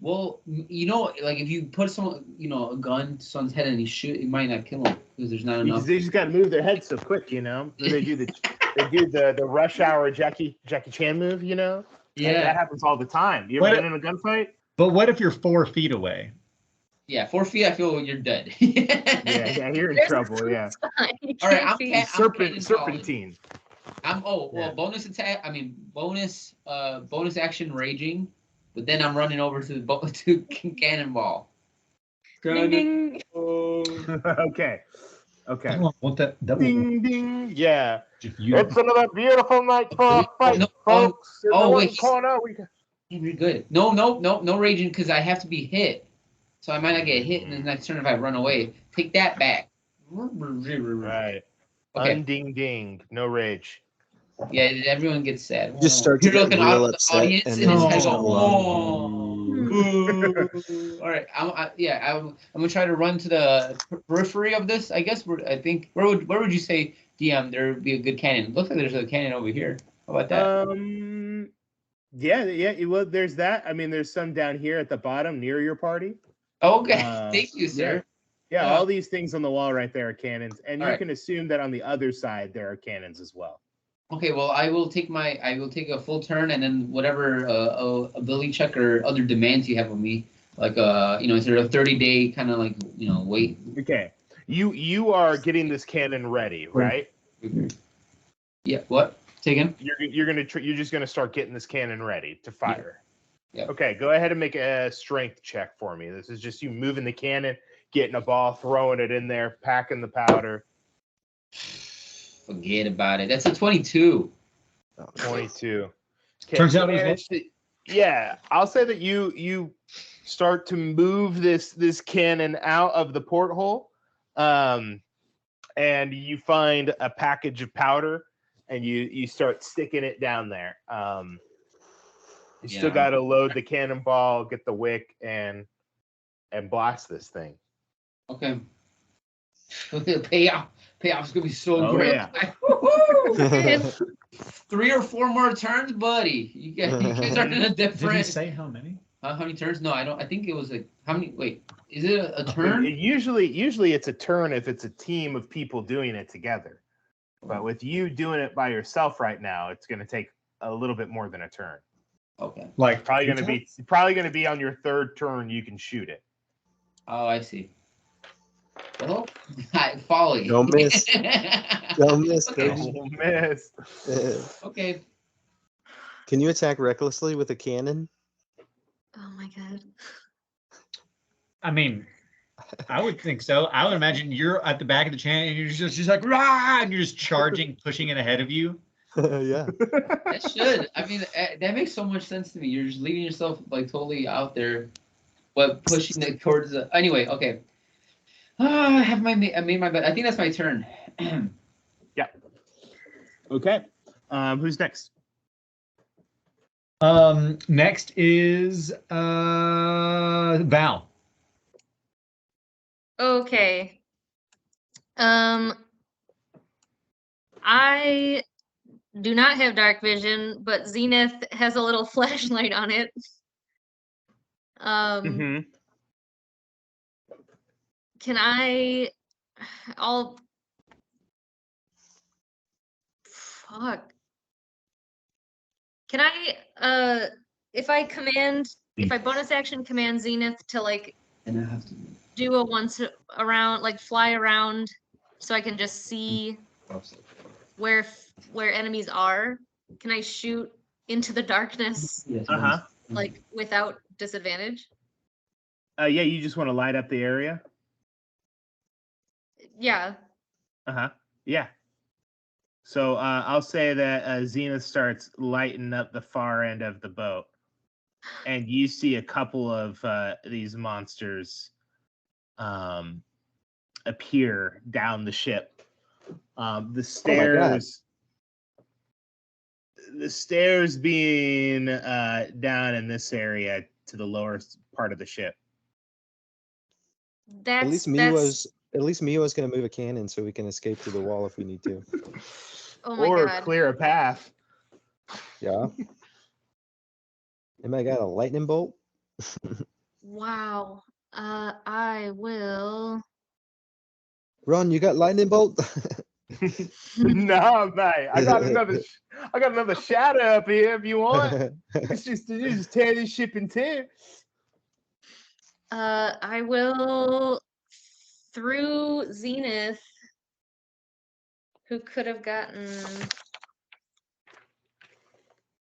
Well, you know, like if you put someone, a gun to someone's head and he shoot, it might not kill him because there's not enough. They just got to move their heads so quick, you know. They do the rush hour Jackie Chan move, you know. That happens all the time. You ever been in a gunfight? But what if you're 4 feet away? Yeah, 4 feet. I feel you're dead. Yeah, you're in There's trouble. Yeah. You All right, can't I'm see. cat- Serpentine. Bonus attack. I mean, bonus action raging, but then I'm running over to the to cannonball. Ding, ding. Okay. I want that double. Ding ding. Yeah. You- It's another beautiful night for a fight, No, folks. In the one wait. corner, Yeah, we're good. No raging because I have to be hit, so I might not get hit in the next turn if I run away. Take that back. Right. Okay. Unding ding. No rage. Yeah, everyone gets sad. Just start to You're get looking real out at the upset, audience and and then his you head just go, run. oh. All right, I'm gonna try to run to the periphery of this. I guess I think where would you say, DM, there would be a good cannon? Looks like there's a cannon over here. How about that? Yeah. Well, there's that. I mean, there's some down here at the bottom near your party. Okay, thank you, sir. Yeah, all these things on the wall right there are cannons, and you All right. can assume that on the other side there are cannons as well. Okay, well, I will take a full turn, and then whatever ability check or other demands you have of me, like is there a 30-day kind of like wait? Okay, you are getting this cannon ready, right? Yeah. What? Say again. You're just gonna start getting this cannon ready to fire. Yeah. Okay, go ahead and make a strength check for me. This is just you moving the cannon, getting a ball, throwing it in there, packing the powder. Forget about it. That's a 22. 22. Okay, Turns so out it was yeah, I'll say that you start to move this cannon out of the porthole, and you find a package of powder, and you start sticking it down there. You still got to load the cannonball, get the wick, and blast this thing. Okay. Payoff's gonna be so Oh, great. yeah. Woo-hoo! 3 or 4 more turns, buddy. You guys are in a Did he different. say how many? How many turns? No, I don't. I think it was like how many? Wait, is it a turn? Usually it's a turn if it's a team of people doing it together. But with you doing it by yourself right now, it's going to take a little bit more than a turn. Okay. Like Probably going to be on your third turn. You can shoot it. Oh, I see. Well, folly. Don't miss. Don't miss, Okay. baby. Don't miss. Okay. Can you attack recklessly with a cannon? Oh my god. I mean, I would think so. I would imagine you're at the back of the channel and you're just like rah, and you're just charging, pushing it ahead of you. Yeah. That should. I mean, that makes so much sense to me. You're just leaving yourself like totally out there, but pushing it towards the. Anyway, okay. I made my bet. I think that's my turn. Yeah. Okay. Who's next? Next is Val. Okay. I do not have dark vision, but Zenith has a little flashlight on it. Mm-hmm. Can fuck. Can I if I bonus action command Zenith to like And I have to. do a once around, like fly around, so I can just see where enemies are, can I shoot into the darkness Yes. Uh-huh. like without disadvantage? Yeah, you just want to light up the area? Yeah. Uh-huh. Yeah. So I'll say that Zenith starts lighting up the far end of the boat. And you see a couple of these monsters appear down the ship. The stairs. The stairs being down in this area to the lower part of the ship. That's At least Miwa's gonna move a cannon so we can escape through the wall if we need to. Oh my Or god. clear a path. Yeah. Anybody got a lightning bolt? Wow. I will. Ron, you got lightning bolt? No, mate. I got another shadow up here if you want. It's just tear this ship in two. I will through Zenith, who could have gotten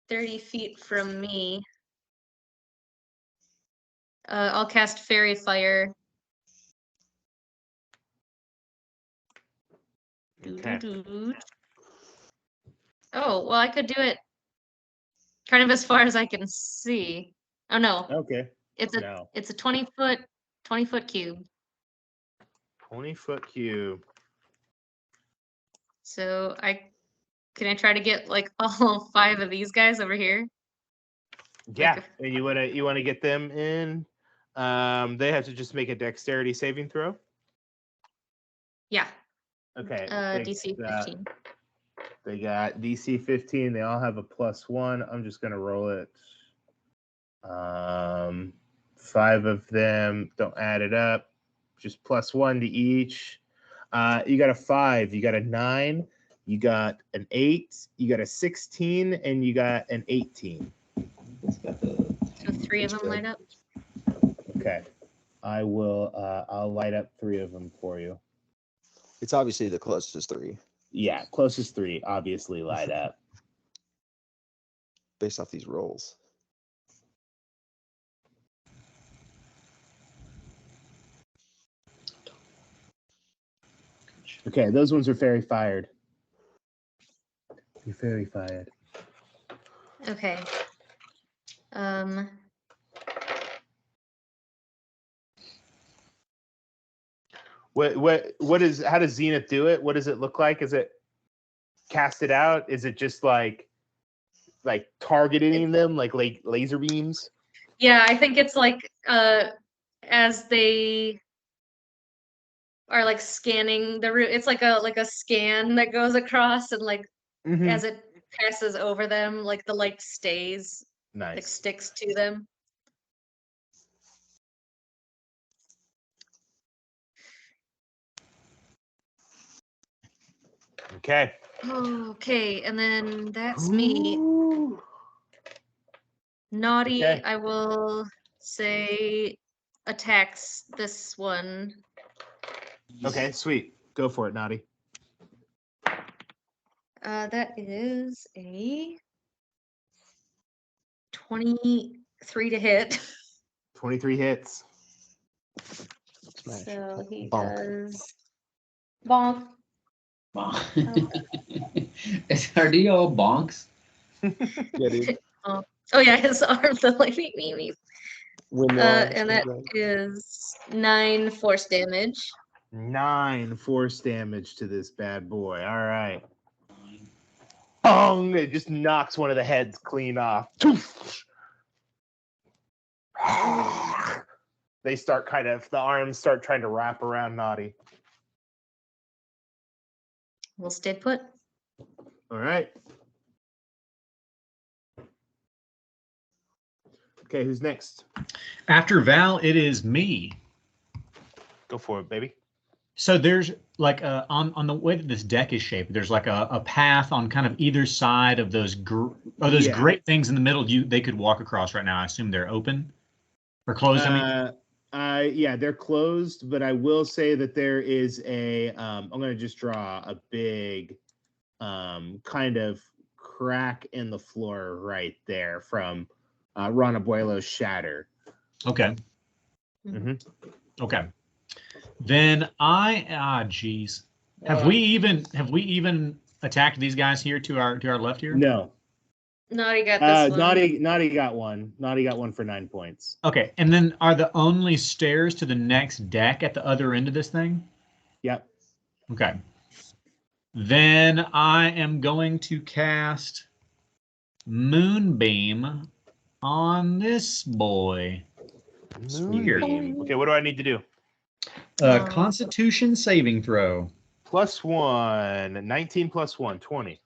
30 feet from me. I'll cast Fairy Fire. Okay. Doo-doo-doo. Oh, well, I could do it kind of as far as I can see. Oh no, Okay. it's a No. it's a 20-foot cube. 20-foot cube. So can I try to get like all 5 of these guys over here? Yeah. Like And you wanna get them in. They have to just make a dexterity saving throw. Yeah. Okay. DC 15. They got DC 15. They all have a +1. I'm just gonna roll it. 5 of them. Don't add it up. Just +1 to each. You got a 5. You got a 9. You got an 8. You got a 16, and you got an 18. So 3 of them light up. Okay. I will. I'll light up 3 of them for you. It's obviously the closest 3, Yeah, closest 3 obviously light up. based off these rolls. Okay, those ones are fairy fired. You're fairy fired. Okay. What is? How does Zenith do it? What does it look like? Is it cast it out? Is it just like targeting them like laser beams? Yeah, I think it's like as they are like scanning the route, it's like a scan that goes across, and like as it passes over them, like the light stays, like Nice. sticks to them. Okay. Okay, and then that's me. Ooh. Naughty, Okay. I will say attacks this one. Okay, sweet. Go for it, Naughty. That is a 23 to hit. 23 hits. Smash. So he Bonk. does bonk. Are they all bonks? Yeah, dude. Oh yeah, his arms are like me. Windmill arms, And that right. is 9 force damage. 9 force damage to this bad boy. All right. Bong! It just knocks one of the heads clean off. They start the arms start trying to wrap around Naughty. We'll stay put. All right. Okay, who's next? After Val, it is me. Go for it, baby. So there's like on the way that this deck is shaped, there's like a path on kind of either side of those Yeah. great things in the middle. They could walk across right now. I assume they're open or closed. Yeah, they're closed, but I will say that there is a. I'm going to just draw a big, kind of crack in the floor right there from Ron Abuelo's shatter. Okay. Mm-hmm. Okay. Then geez. Have we even attacked these guys here to our left here? No. Naughty got this one. Naughty got one. Naughty got one for 9 points. Okay. And then are the only stairs to the next deck at the other end of this thing? Yep. Okay. Then I am going to cast Moonbeam on this boy. Here. Moonbeam. Okay, what do I need to do? Constitution saving throw. +1. 19 + 1, 20.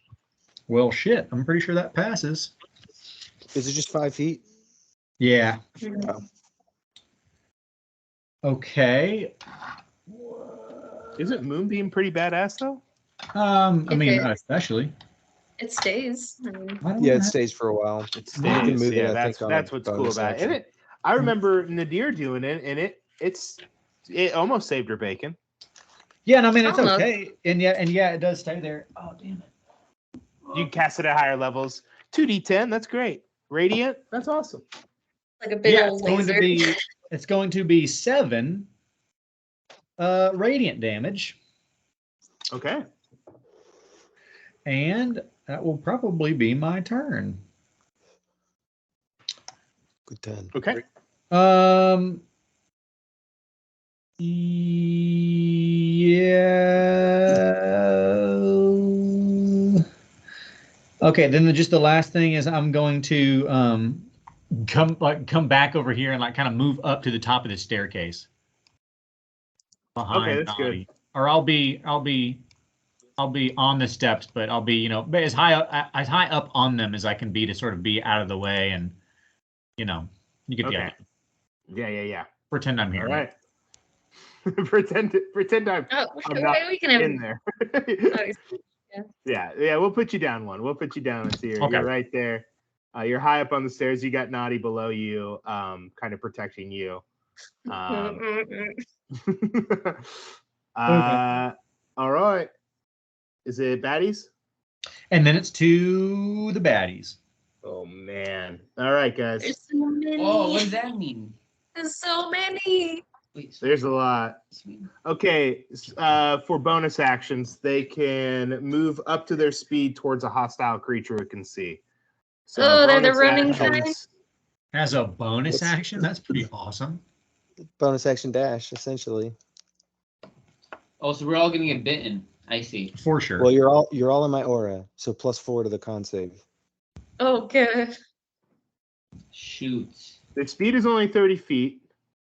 Well, shit. I'm pretty sure that passes. Is it just 5 feet? Yeah. Oh. Okay. Isn't Moonbeam pretty badass though? I mean, Okay. especially. It stays. I mean, I don't Yeah, it know. stays for a while. It You can stays. move it, Yeah, I that's think, on a what's cool bonus about it. action. And I remember Nadir doing it, and it almost saved her bacon. Yeah, and I mean it's Almost. okay, and yeah, it does stay there. Oh damn it! You can cast it at higher levels. 2d10, that's great. Radiant, that's awesome. like a big Yeah, old laser. it's going to be 7 radiant damage, Okay. and that will probably be my turn. Good 10. Okay. Yeah. Okay, then just the last thing is I'm going to come back over here and like kind of move up to the top of the staircase behind Okay, that's good. Naughty. Or I'll be on the steps, but I'll be as high up on them as I can be to sort of be out of the way, and you get the Okay. idea. Yeah. Pretend I'm here. All right. pretend I'm Oh, I'm okay, not we can have in there. Yeah, we'll put you down one. We'll put you down. So you're right there. You're high up on the stairs. You got Naughty below you, kind of protecting you. All right. Is it baddies? And then it's to the baddies. Oh man. All right, guys. There's so many. Oh, what does that mean? There's so many. Wait, There's a lot. Okay, for bonus actions, they can move up to their speed towards a hostile creature we can see. So Oh, they're the bonus running actions- As a bonus It's- action, that's pretty awesome. Bonus action dash, essentially. Oh, so we're all gonna get bitten. I see. For sure. Well, you're all in my aura, so +4 to the con save. Oh, good. Shoot. Their speed is only 30 feet,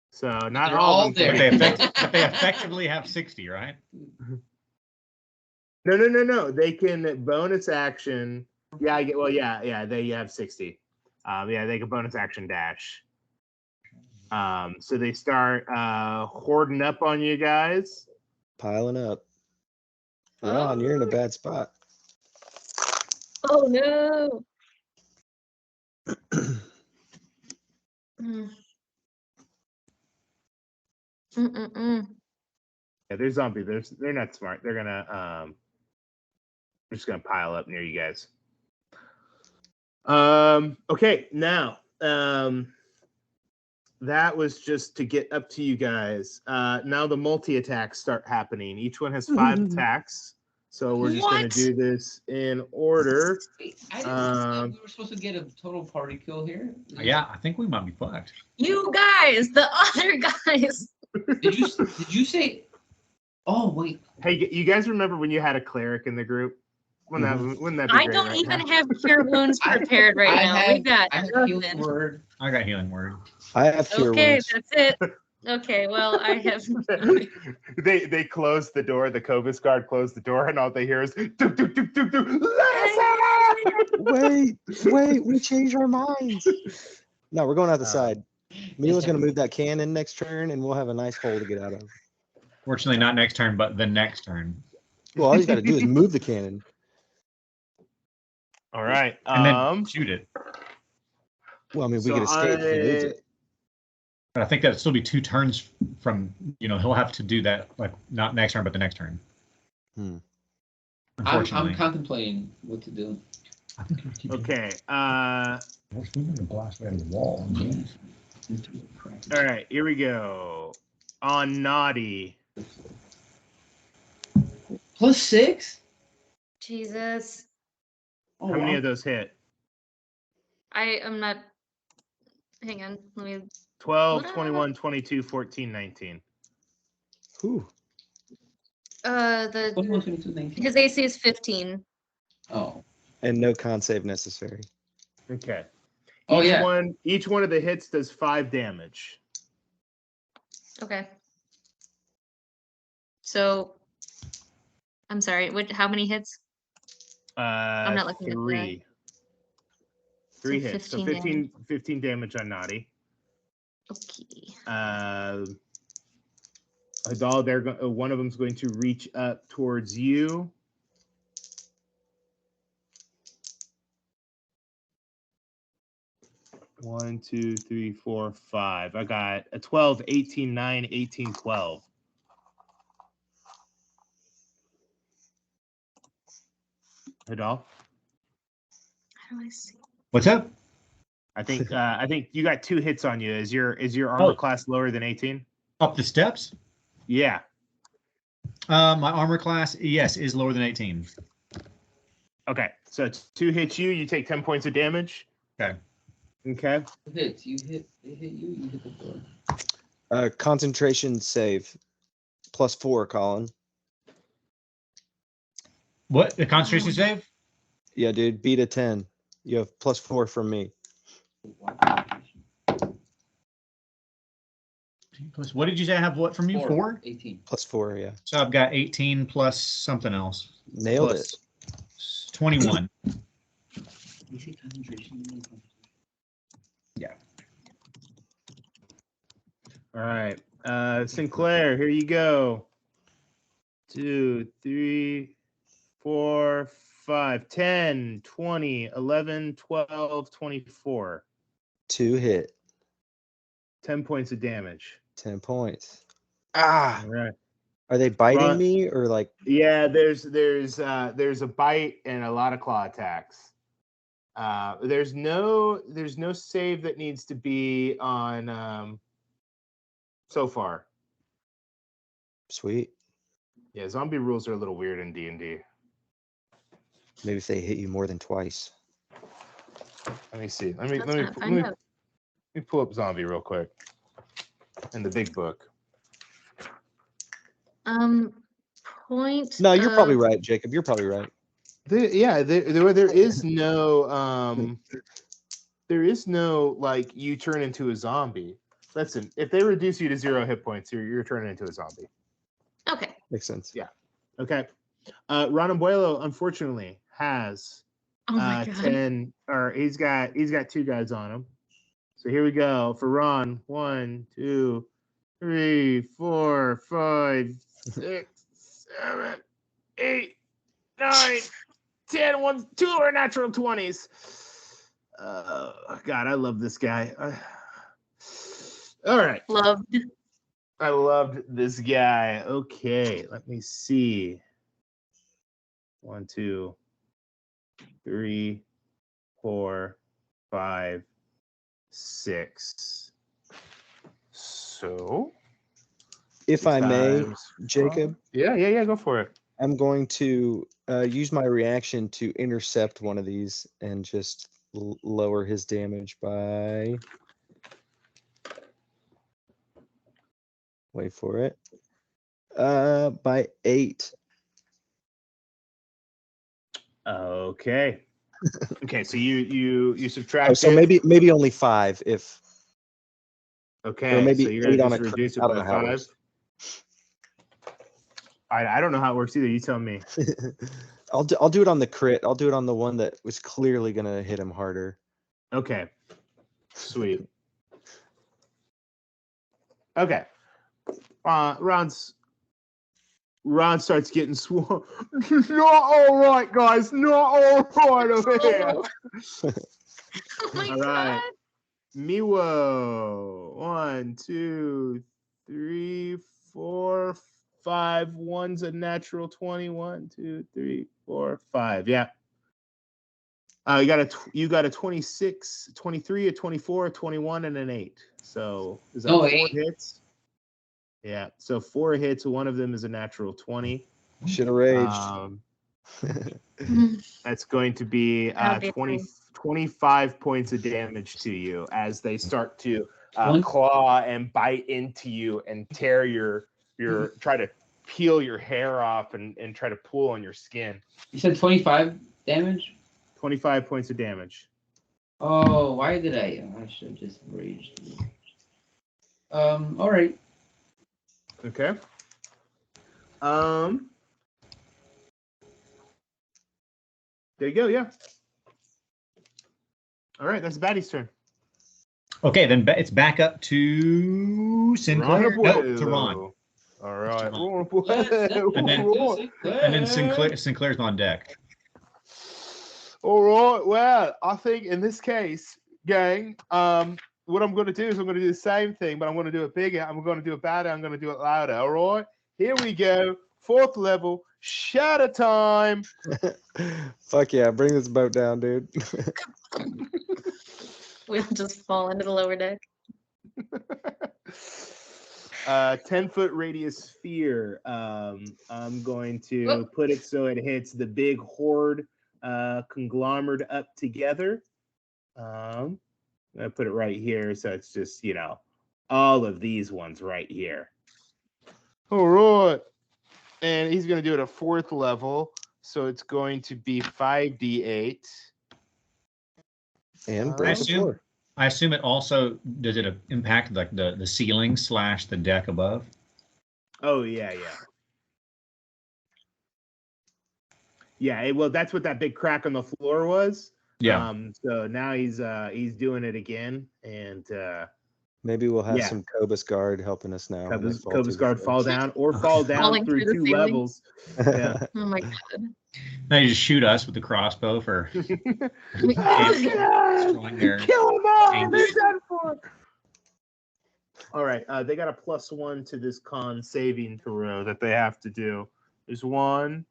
so not They're all all of them. there. But they effectively have 60, right? No. They can bonus action. Yeah, they have 60. They can bonus action dash. So they start hoarding up on you guys. Piling up. Ron, you're in a bad spot. Oh no. Mm. Mm-mm-mm. Yeah, they're zombie. They're not smart. They're just gonna pile up near you guys. Okay, now that was just to get up to you guys. Now the multi-attacks start happening. Each one has 5 attacks. So we're just gonna What? do this in order. Wait, I didn't know we were supposed to get a total party kill here. Yeah, I think we might be fucked. You guys, the other guys. Did you say? Oh wait. Hey, you guys remember when you had a cleric in the group? Wouldn't that be I great don't right even now? have cure wounds prepared right now. We got I have healing nothing. word. I got healing word. I have cure Okay, wounds. that's it. Okay, well, I have. They closed the door. The Covis guard closed the door, and all they hear is "Duk, duk, duk, duk, duk, listen!" Wait, we changed our minds. No, we're going out the side. Mila's going to move that cannon next turn, and we'll have a nice hole to get out of. Fortunately, not next turn, but the next turn. Well, all you got to do is move the cannon. All right. And then shoot it. Well, I mean, we So could escape if he moves it. But I think that'd still be 2 turns from, he'll have to do that, like, not next turn, but the next turn. Unfortunately. I'm contemplating what to do. Okay. All right. Here we go. On Naughty. +6. Jesus. Oh, How many wow. of those hit? I am not. Hang on. Let me. 12, What? 21, 22, 14, 19. Whew. The 21, 22, 19. his AC is 15. Oh. And no con save necessary. Okay. Oh, yeah. Each one of the hits does 5 damage. Okay. So, I'm sorry. How many hits? I'm not looking at the 3. 3 So hits. 15 So 15 damage on Naughty. Okay. Hadal, one of them's going to reach up towards you. One, 2, 3, 4, 5. I got a 12, 18, 9, 18, 12. Hadal? How do I see? What's up? I think you got 2 hits on you. Is your armor class lower than 18? Up the steps? Yeah. My armor class, yes, is lower than 18. Okay. So 2 hits you, you take 10 points of damage. Okay. Okay. They hit you, you hit the floor. Concentration save. +4, Colin. What? The concentration save? Yeah, dude. Beat a 10. You have +4 from me. What did you say I have what from you? 4? 18. +4, yeah. So I've got 18 plus something else. Nailed Plus 21. You see concentration? Yeah. All right. Sinclair, here you go. 2, 3, 4, 5, 10, 20, 11, 12, 24. 2 hit. 10 points of damage. 10 points. Ah! All right. Are they biting Ron- me or like? Yeah, there's a bite and a lot of claw attacks. There's no save that needs to be on so far. Sweet. Yeah, zombie rules are a little weird in D&D. Maybe if they hit you more than twice. Let me see. Let Let's not find out. me pull up zombie real quick in the big book. Point. No, you're probably right, Jacob. You're probably right. There is no like you turn into a zombie. Listen, if they reduce you to 0 hit points, you're turning into a zombie. Okay. Makes sense. Yeah. Okay. Ron Abuelo, unfortunately, has Oh my god. 10, or he's got 2 guys on him. So here we go for Ron. 1, 2, 3, 4, 5, 6, 7, 8, 9, 10. 2 are natural 20s. God, I love this guy. All right. Loved. I loved this guy. Okay, let me see. 1, 2, 3, 4, 5, 6. So, If I may, times Jacob. 5. Yeah, go for it. I'm going to use my reaction to intercept one of these and just lower his damage by. Wait for it. By 8. Okay. Okay, so you subtract. So maybe only 5 if. Okay, or maybe so you're 8 gonna on just a reduce it crit. I don't by know how it 5. works. I don't know how it works either. You tell me. I'll do it on the crit. I'll do it on the one that was clearly gonna hit him harder. Okay. Sweet. Okay. Ron starts getting sworn. Not all right, guys. Not all right over here. Oh my All god. right. Miwo. 1, 2, 3, 4, 5. One's a natural 20. 1, 2, 3, 4, 5. Yeah. You got a 26, 23, a 24, a 21, and an 8. So is that 4 hits? Yeah. So 4 hits. One of them is a natural 20. Should have raged. That's going to be 25 points of damage to you as they start to claw and bite into you and tear your try to peel your hair off and try to pull on your skin. You said 25 damage? 25 points of damage. Oh, why did I should have just raged. All right. Okay. There you go, yeah. All right, that's Batty's turn. Okay, then it's back up to Sinclair. Ron No, Abuelo. to Ron. All right. Ron. And then Sinclair's on deck. All right. Well, I think in this case, gang, what I'm going to do is I'm going to do the same thing, but I'm going to do it bigger. I'm going to do it better. I'm going to do it louder. All right. Here we go. 4th level. Shatter time. Fuck yeah, bring this boat down, dude. We'll just fall into the lower deck. 10-foot radius sphere. I'm going to put it so it hits the big horde conglomerate up together. I'm going to put it right here so it's just, all of these ones right here. All right. And he's going to do it at 4th level. So it's going to be 5d8. And break the floor. I assume it also, does it impact like the ceiling / the deck above? Oh, yeah. Yeah, well, that's what that big crack on the floor was. Yeah. So now he's doing it again, and maybe we'll have some Cobus Guard helping us now. Cobus Guard fall down or fall down Falling through through 2 the ceiling. levels. Yeah. Oh my god. Now you just shoot us with the crossbow for Kill them their all! They're done for. All right, they got a +1 to this con saving throw that they have to do. There's 1,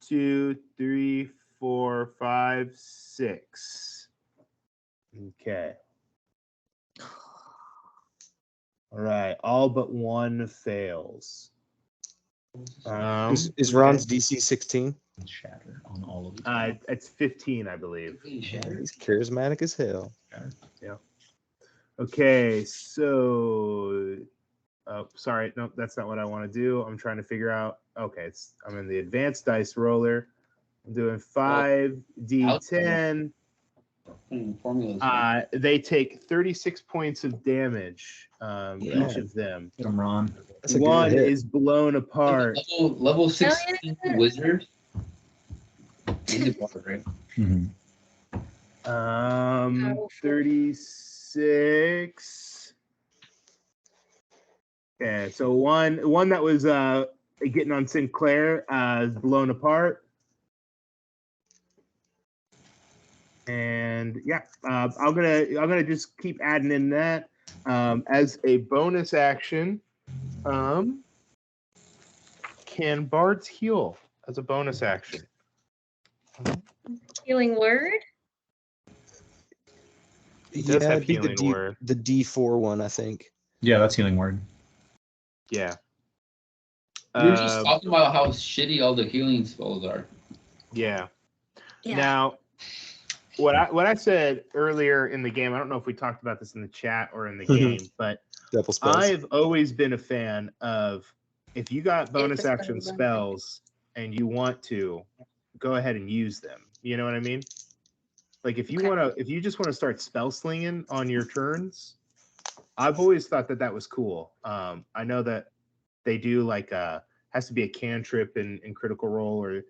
2, 3, 4, 5, 6. Okay. All right, all but 1 fails. Is Ron's DC 16? shatter on all of these. It's 15, I believe. He's charismatic as hell. Yeah. Okay, so sorry, no, that's not what I want to do. I'm trying to figure out. Okay, I'm in the advanced dice roller. I'm doing 5d10. They take 36 points of damage, each of them. Get him, Ron. One is blown apart. Level 16 wizard. In the water, right? Mm-hmm. 36. Yeah, so one that was getting on Sinclair is blown apart. And yeah, I'm gonna just keep adding in that as a bonus action. Can bards heal as a bonus action? Healing word? He does have it'd be healing word. the D4 one, I think. Yeah, that's healing word. Yeah. We were just talking about how shitty all the healing spells are. Yeah. Yeah. Now, what I said earlier in the game, I don't know if we talked about this in the chat or in the game, but Double spells. I've always been a fan of if you got bonus action spells and you want to, go ahead and use them. You know what I mean? Like if you just want to start spell slinging on your turns, I've always thought that was cool. I know that they do like has to be a cantrip in Critical Role, or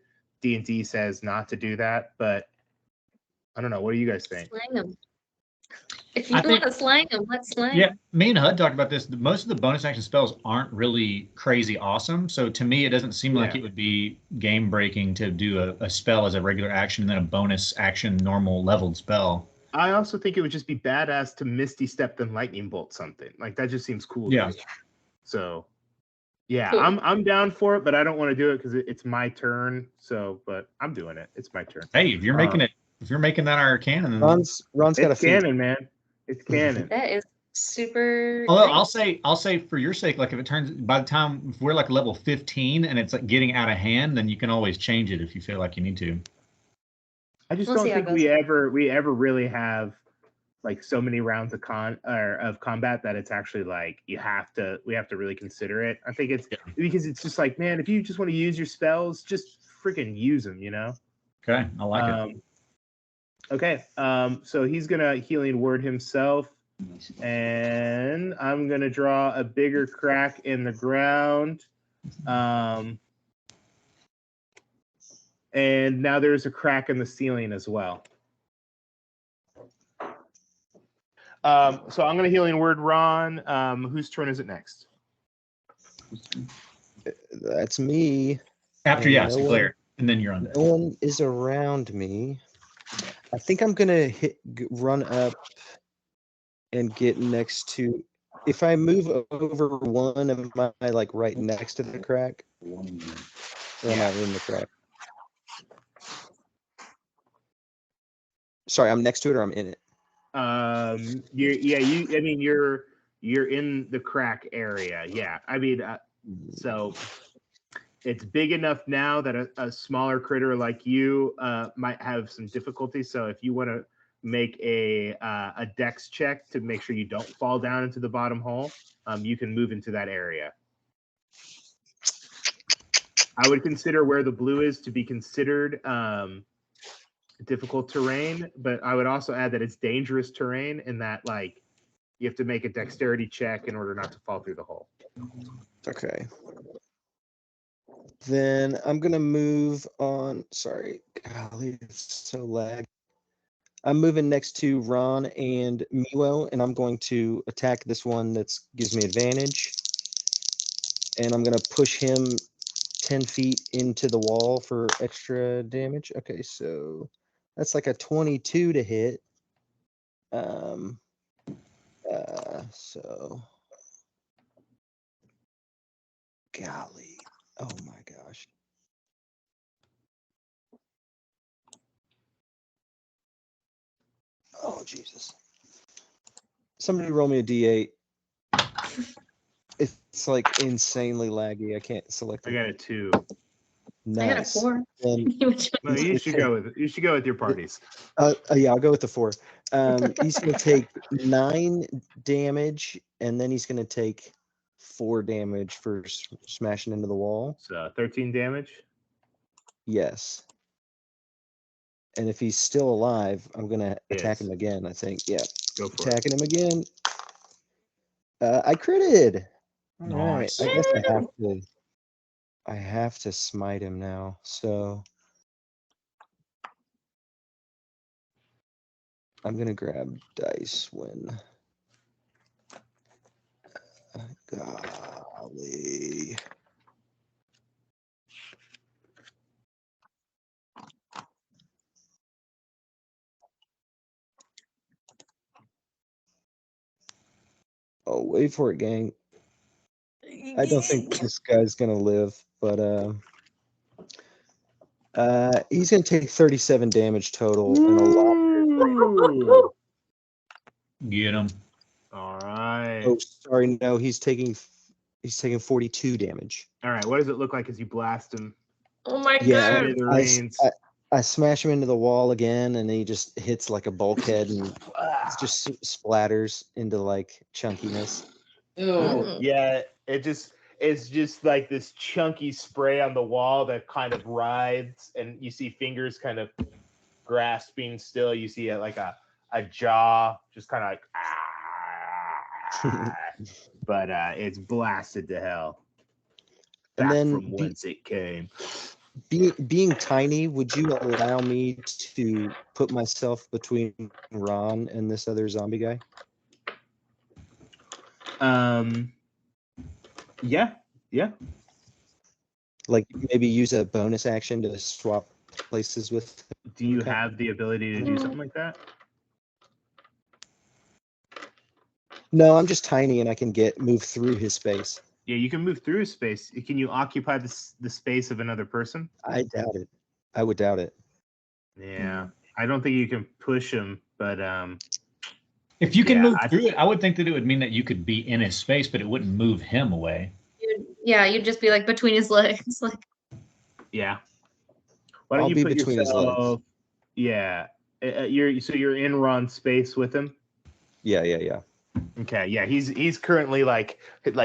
D&D says not to do that, but I don't know. What do you guys think? Slang them. If you want to slang them, let's slang. Yeah, me and HUD talked about this. Most of the bonus action spells aren't really crazy awesome. So to me, it doesn't seem like it would be game breaking to do a spell as a regular action and then a bonus action normal leveled spell. I also think it would just be badass to Misty Step then Lightning Bolt something. Like that just seems cool. Yeah. To me. So yeah, Cool. I'm down for it, but I don't want to do it because it's my turn. So, but I'm doing it. It's my turn. Hey, if you're making that our canon, then Ron's got a It's canon, man. It's canon. That is super. Although great. I'll say for your sake, like if it turns by the time if we're like level 15 and it's like getting out of hand, then you can always change it if you feel like you need to. I just We'll don't see how think it we ever really have like so many rounds of combat that it's actually like we have to really consider it. I think it's because it's just like, man, if you just want to use your spells, just freaking use them, you know? Okay, I like it. Okay, so he's gonna healing word himself, and I'm gonna draw a bigger crack in the ground. And now there's a crack in the ceiling as well. So I'm gonna healing word Ron. Whose turn is it next? That's me. After, and yeah, no so Claire, and then you're on. No one is around me. I think I'm gonna run up and get next to. If I move over one, am I like right next to the crack? Or am I in the crack? Sorry, I'm next to it or I'm in it. You're in the crack area. Yeah, I mean, so it's big enough now that a smaller critter like you might have some difficulty. So if you want to make a dex check to make sure you don't fall down into the bottom hole, you can move into that area. I would consider where the blue is to be considered difficult terrain, but I would also add that it's dangerous terrain in that, like, you have to make a dexterity check in order not to fall through the hole. Okay. Then I'm gonna move on. Sorry, golly, it's so lag. I'm moving next to Ron and Miwo, and I'm going to attack this one that gives me advantage. And I'm gonna push him 10 feet into the wall for extra damage. Okay, so that's like a 22 to hit. So golly, oh my gosh. Oh Jesus. Somebody roll me a D8. It's like insanely laggy. I can't select it. I got a 2. Nice. I got a 4. No, you should go with your parties. Yeah, I'll go with the 4. He's gonna take 9 damage, and then he's gonna take 4 damage for smashing into the wall. So 13 damage. Yes. And if he's still alive, I'm gonna attack him again. I think. Yeah. Go for Attacking him again. I critted. All Nice. right. I guess I have to smite him now. So I'm gonna grab dice when. Golly. Oh, wait for it, gang. I don't think this guy's gonna live, but he's gonna take 37 damage total and a lot. Get him. All right. Oh, sorry, no, he's taking 42 damage. All right. What does it look like as you blast him? Oh my Yeah, god. I smash him into the wall again, and he just hits like a bulkhead and it just splatters into like chunkiness. Ew. Yeah, it's just like this chunky spray on the wall that kind of writhes, and you see fingers kind of grasping still. You see like a jaw just kind of like but it's blasted to hell. Back And then from whence it came. Being tiny, would you allow me to put myself between Ron and this other zombie guy? Yeah. Like maybe use a bonus action to swap places with. Do you have the ability to do something like that? No, I'm just tiny and I can move through his space. Yeah, you can move through his space. Can you occupy the space of another person? I doubt it. I would doubt it. Yeah, I don't think you can push him, but if you can move through it, I would think that it would mean that you could be in his space, but it wouldn't move him away. You'd just be like between his legs, like. Yeah. Why don't I'll you be put between his legs. yourself? Yeah, you're in Ron's space with him. Yeah. Okay, yeah, he's currently like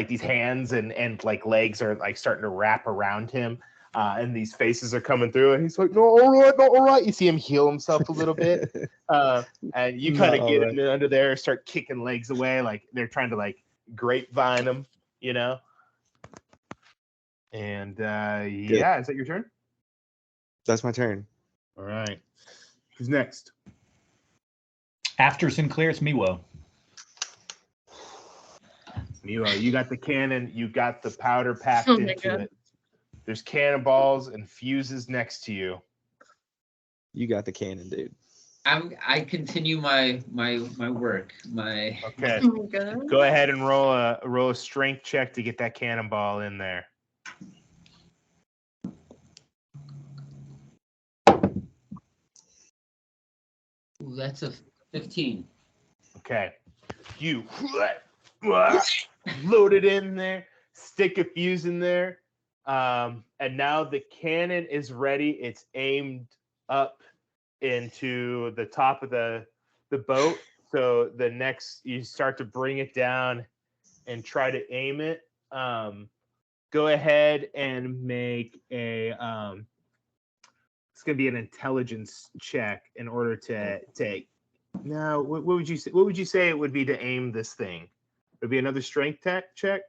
these hands and like legs are like starting to wrap around him, and these faces are coming through, and he's like, no, all right. You see him heal himself a little bit, and you kind of Not get all right. him under there, start kicking legs away, like they're trying to like grapevine him, you know. And yeah, is that your turn? That's my turn. All right, who's next? After Sinclair, it's Miwo. Miwo, you got the cannon, you got the powder packed Oh my into God. it. There's cannonballs and fuses next to you. You got the cannon, dude. I continue my work. Okay, Oh my God. go ahead and roll a strength check to get that cannonball in there. Ooh, that's a 15. Okay, you load it in there, stick a fuse in there, and now the cannon is ready. It's aimed up into the top of the boat. So the next you start to bring it down and try to aim it. Go ahead and make a it's gonna be an intelligence check in order to take. Now, what would you say? What would you say it would be to aim this thing? Would it be another strength check?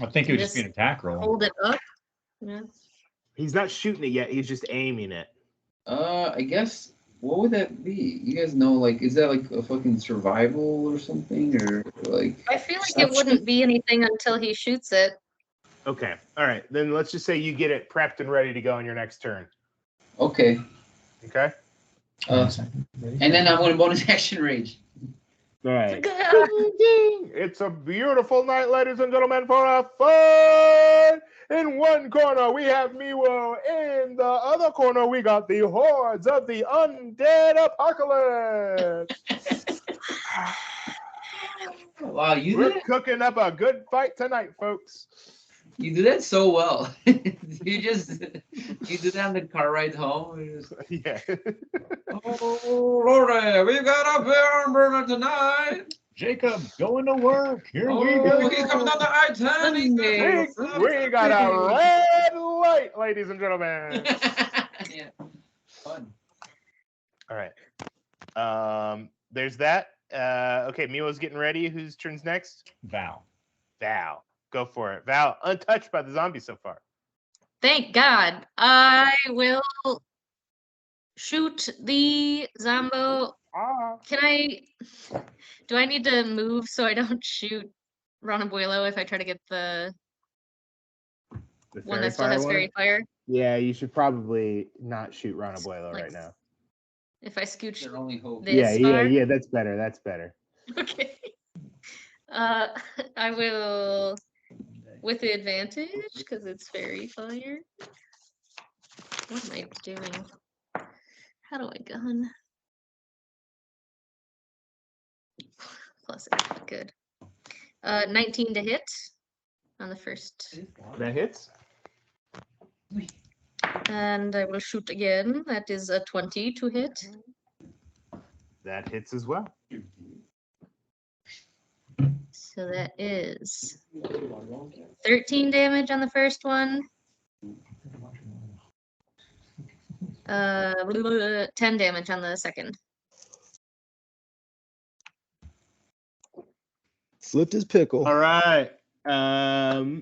I think it would just be an attack roll. Hold it up. Yeah. He's not shooting it yet. He's just aiming it. I guess, what would that be? You guys know, like, is that like a fucking survival or something, or like? I feel like it wouldn't be anything until he shoots it. Okay. All right. Then let's just say you get it prepped and ready to go on your next turn. Okay. Okay. And then I'm going to bonus action rage. All right. Ding, ding. It's a beautiful night, ladies and gentlemen, for a fun. In one corner, we have Miwo. In the other corner, we got the hordes of the undead apocalypse. Wow, you We're did it. cooking up a good fight tonight, folks. You did that so well. you did that on the car ride home. You just, Yeah. Oh, Lordy, we got a bear burner tonight. Jacob, going to work. Here we Oh, go. he's coming down the I-10. We got a red light, ladies and gentlemen. yeah. Fun. All right. There's that. Okay, Miwo's getting ready. Whose turn's next? Val. Val. Go for it. Val, untouched by the zombies so far. Thank God. I will shoot the Zombo. Do I need to move so I don't shoot Ron Abuelo if I try to get the one that still has fairy fire? Yeah, you should probably not shoot Ron Abuelo Like, right now. If I scooch Their only hope. this far? Yeah, that's better. That's better. Okay. I will with the advantage because it's fairy fire. What am I doing? How do I gun? Plus 8, good. 19 to hit on the first. That hits. And I will shoot again. That is a 20 to hit. That hits as well. So that is 13 damage on the first one. 10 damage on the second. Flipped his pickle. All right. Oh,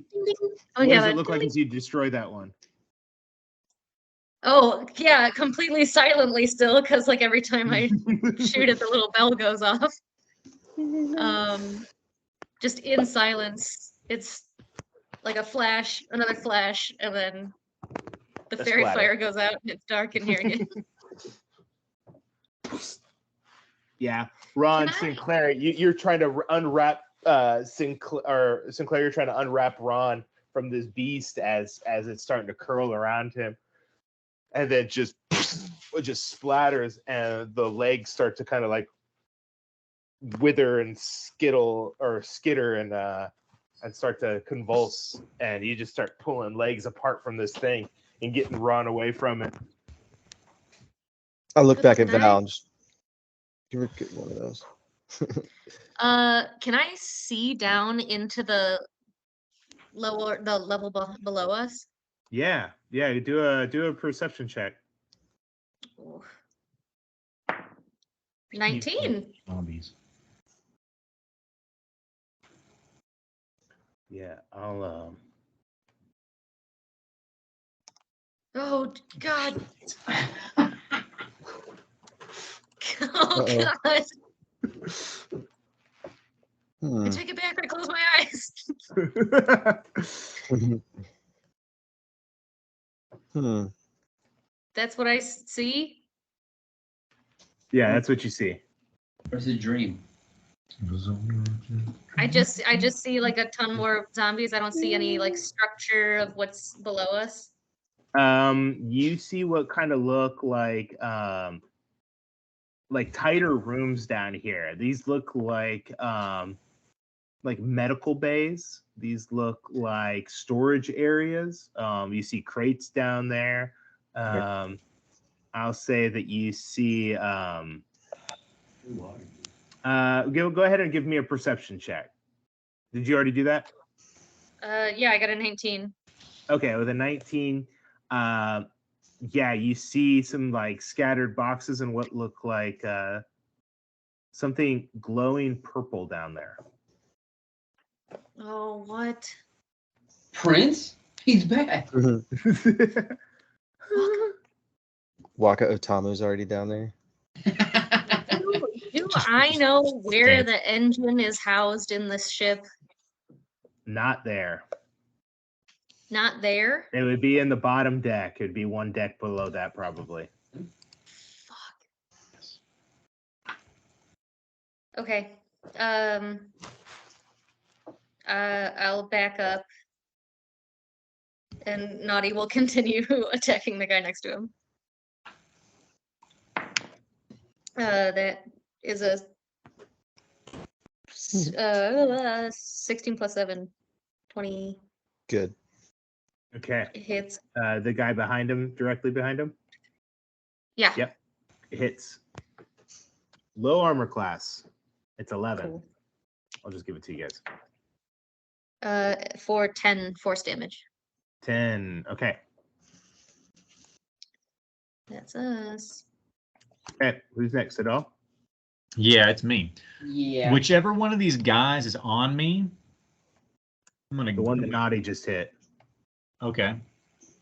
What yeah, does it look like as you destroy that one? Oh, yeah, completely silently still, because like every time I shoot it, the little bell goes off. Just in silence. It's like a flash, another flash, and then the A fairy splatter. fire goes out and it's dark in here again. Yeah, Ron Can I- Sinclair, you're trying to unwrap Sinclair. You're trying to unwrap Ron from this beast as it's starting to curl around him, and then just splatters, and the legs start to kind of like wither and skitter and start to convulse, and you just start pulling legs apart from this thing and getting Ron away from it. I look back at Can I- Val and just give her one of those. Can I see down into the level below us? Yeah. Do a perception check. Ooh. 19. Zombies. Yeah, I'll Oh God. Oh Uh-oh. God. I Hmm. take it back. I close my eyes. Hmm. That's what I see. Yeah, that's what you see. Or is it a dream? I just see like a ton more zombies. I don't see any like structure of what's below us. You see what kind of look like tighter rooms down here. These look like medical bays. These look like storage areas. You see crates down there. I'll say that you see go ahead and give me a perception check. Did you already do that? Yeah, I got a 19. Okay, with a 19, yeah, you see some like scattered boxes and what look like something glowing purple down there. Oh, what? Prince? He's back. Waka Otamu's already down there. Do I know where the engine is housed in this ship? Not there. Not there? It would be in the bottom deck. It'd be one deck below that, probably. Fuck. Okay. I'll back up. And Naughty will continue attacking the guy next to him. That is a 16 plus 7, 20 Good. Okay. hits. The guy behind him, directly behind him? Yeah. Yep. Hits. Low armor class. It's 11. Cool. I'll just give it to you guys. For 10 force damage. 10. Okay. That's us. Okay. Who's next at all? Yeah, it's me. Yeah. Whichever one of these guys is on me, I'm gonna. The one that Naughty just hit. Okay.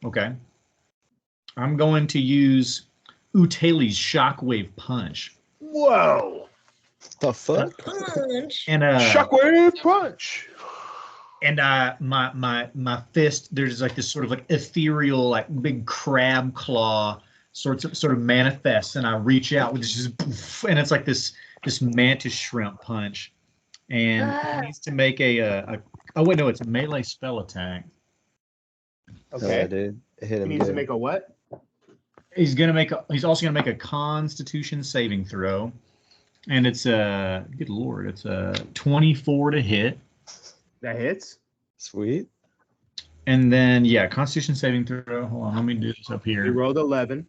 Okay. I'm going to use Uteli's Shockwave Punch. Whoa! The fuck? Punch. And Shockwave punch. And my fist, there's like this sort of like ethereal, like big crab claw sort of manifests, and I reach out with just poof, and it's like this mantis shrimp punch, and he needs to make a oh wait, no, it's a melee spell attack. Okay. Dude. It hit He him needs to good. make a what? He's also gonna make a Constitution saving throw, and it's good lord, it's a 24 to hit. That hits. Sweet. And then, yeah, Constitution saving throw. Hold on, let me do this up here. You rolled 11.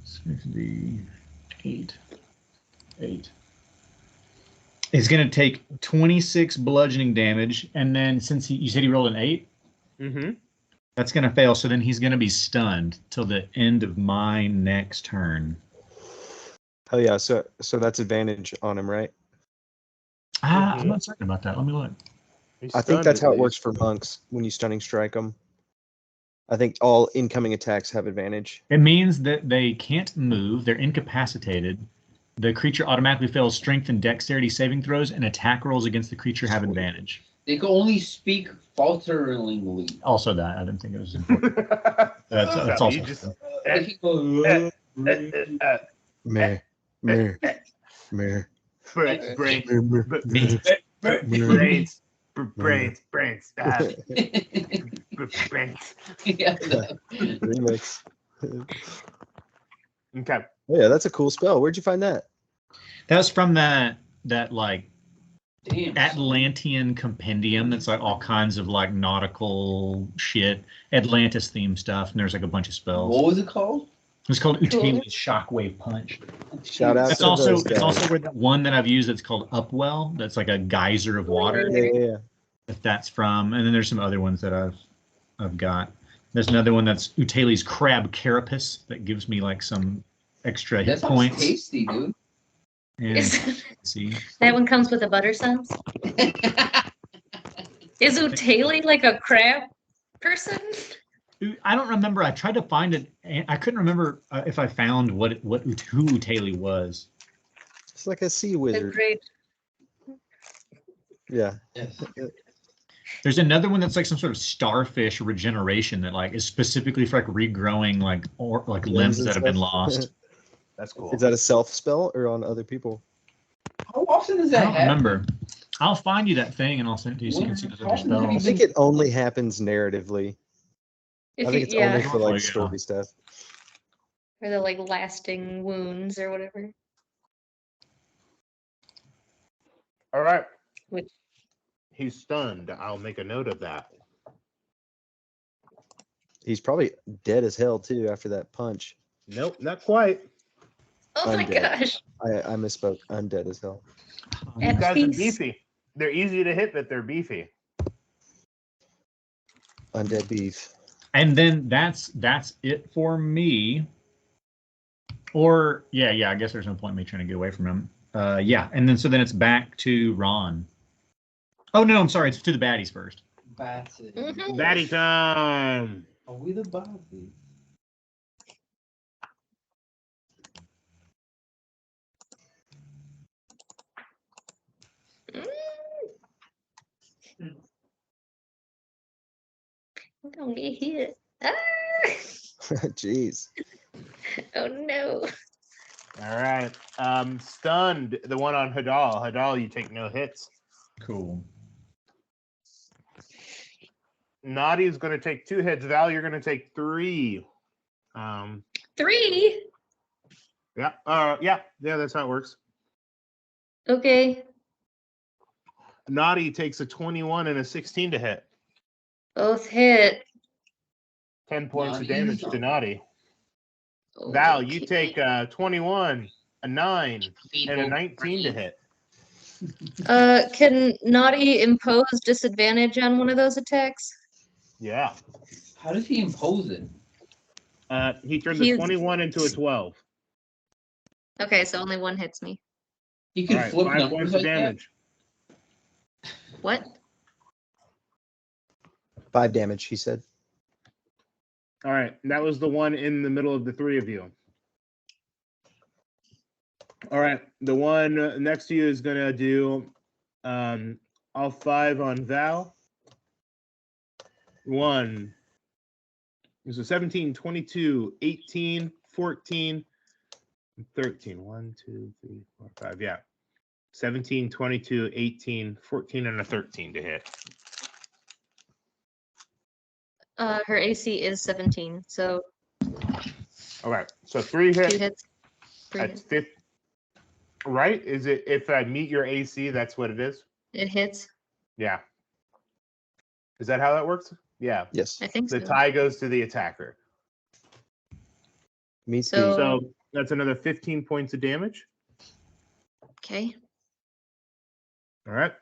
68. 8. It's going to take 26 bludgeoning damage. And then, since you said he rolled an 8? Mm-hmm. That's going to fail. So then he's going to be stunned till the end of my next turn. Oh yeah, so that's advantage on him, right? I'm not certain about that. Let me look. I think that's how it works for monks when you stunning strike them. I think all incoming attacks have advantage. It means that they can't move. They're incapacitated. The creature automatically fails strength and dexterity saving throws, and attack rolls against the creature have advantage. They can only speak falteringly. Also that. I didn't think it was important. That's also. You just, They can go, Meh. Meh. Meh. brains, brains, brains. Yeah. Remix. Okay. Oh yeah, that's a cool spell. Where'd you find that? That was from that like Damn. Atlantean compendium that's like all kinds of like nautical shit, Atlantis themed stuff, and there's like a bunch of spells. What was it called? It's called Cool. Utali's Shockwave Punch. Shout out That's to also those it's guys. also where that one that I've used that's called Upwell. That's like a geyser of water. Yeah. If that's from, and then there's some other ones that I've got. There's another one that's Utali's Crab Carapace that gives me like some extra That hit sounds points. tasty, dude. And see, That one comes with a butter sauce. Is Utali like a crab person? I don't remember. I tried to find it. And I couldn't remember if I found who Utali was. It's like a sea The wizard. great. Yeah. Yes. There's another one that's like some sort of starfish regeneration that like is specifically for like regrowing like limbs and that have been stuff. lost. That's cool. Is that a self spell or on other people? How often does I that don't happen? remember. I'll find you that thing and I'll send it to you so you can see those other How often have you I spells. think it only happens narratively. If I you, think it's yeah, only for like Yeah. story stuff. or the like lasting wounds or whatever. All right. Which He's stunned. I'll make a note of that. He's probably dead as hell too after that punch. Nope, not quite. oh my Undead. gosh. I misspoke. Undead as hell. These At guys are peace. beefy. They're easy to hit, but they're beefy. Undead beef. And then that's it for me. Or yeah, I guess there's no point in me trying to get away from him. Yeah, and then it's back to Ron. Oh no, I'm sorry, it's to the baddies first. That's it. Mhm. Batty time. Are we the baddies? Mm. I'm gonna get hit. Ah! Jeez. Oh no. All right. Stunned. The one on Hadal. Hadal, you take no hits. Cool. Nadi's going to take 2 hits. Val, you're going to take 3. 3. Yeah. Yeah. That's how it works. Okay. Nadi takes a 21 and a 16 to hit. Both hit. 10 points of Nadi. damage to Nadi. Val, you take 21, a 9, and a 19 to hit. Can Naughty impose disadvantage on one of those attacks? Yeah. How does he impose it? He turned the He's- 21 into a 12. Okay, so only one hits me. He All can right, flip 5 numbers points like of damage. What? 5 damage, he said. All right, that was the one in the middle of the 3 of you. All right, the one next to you is going to do all 5 on Val. 1. So 17, 22, 18, 14, 13. 1, 2, 3, 4, 5. Yeah. 17, 22, 18, 14, and a 13 to hit. Her AC is 17, so All right, so 3 2 hits. hits. 3 That's hits. 50. Right? Is it if I meet your AC, that's what it is? It hits. Yeah. Is that how that works? Yeah. Yes. I think The so. tie goes to the attacker. Meets So- So that's another 15 points of damage. Okay. All right.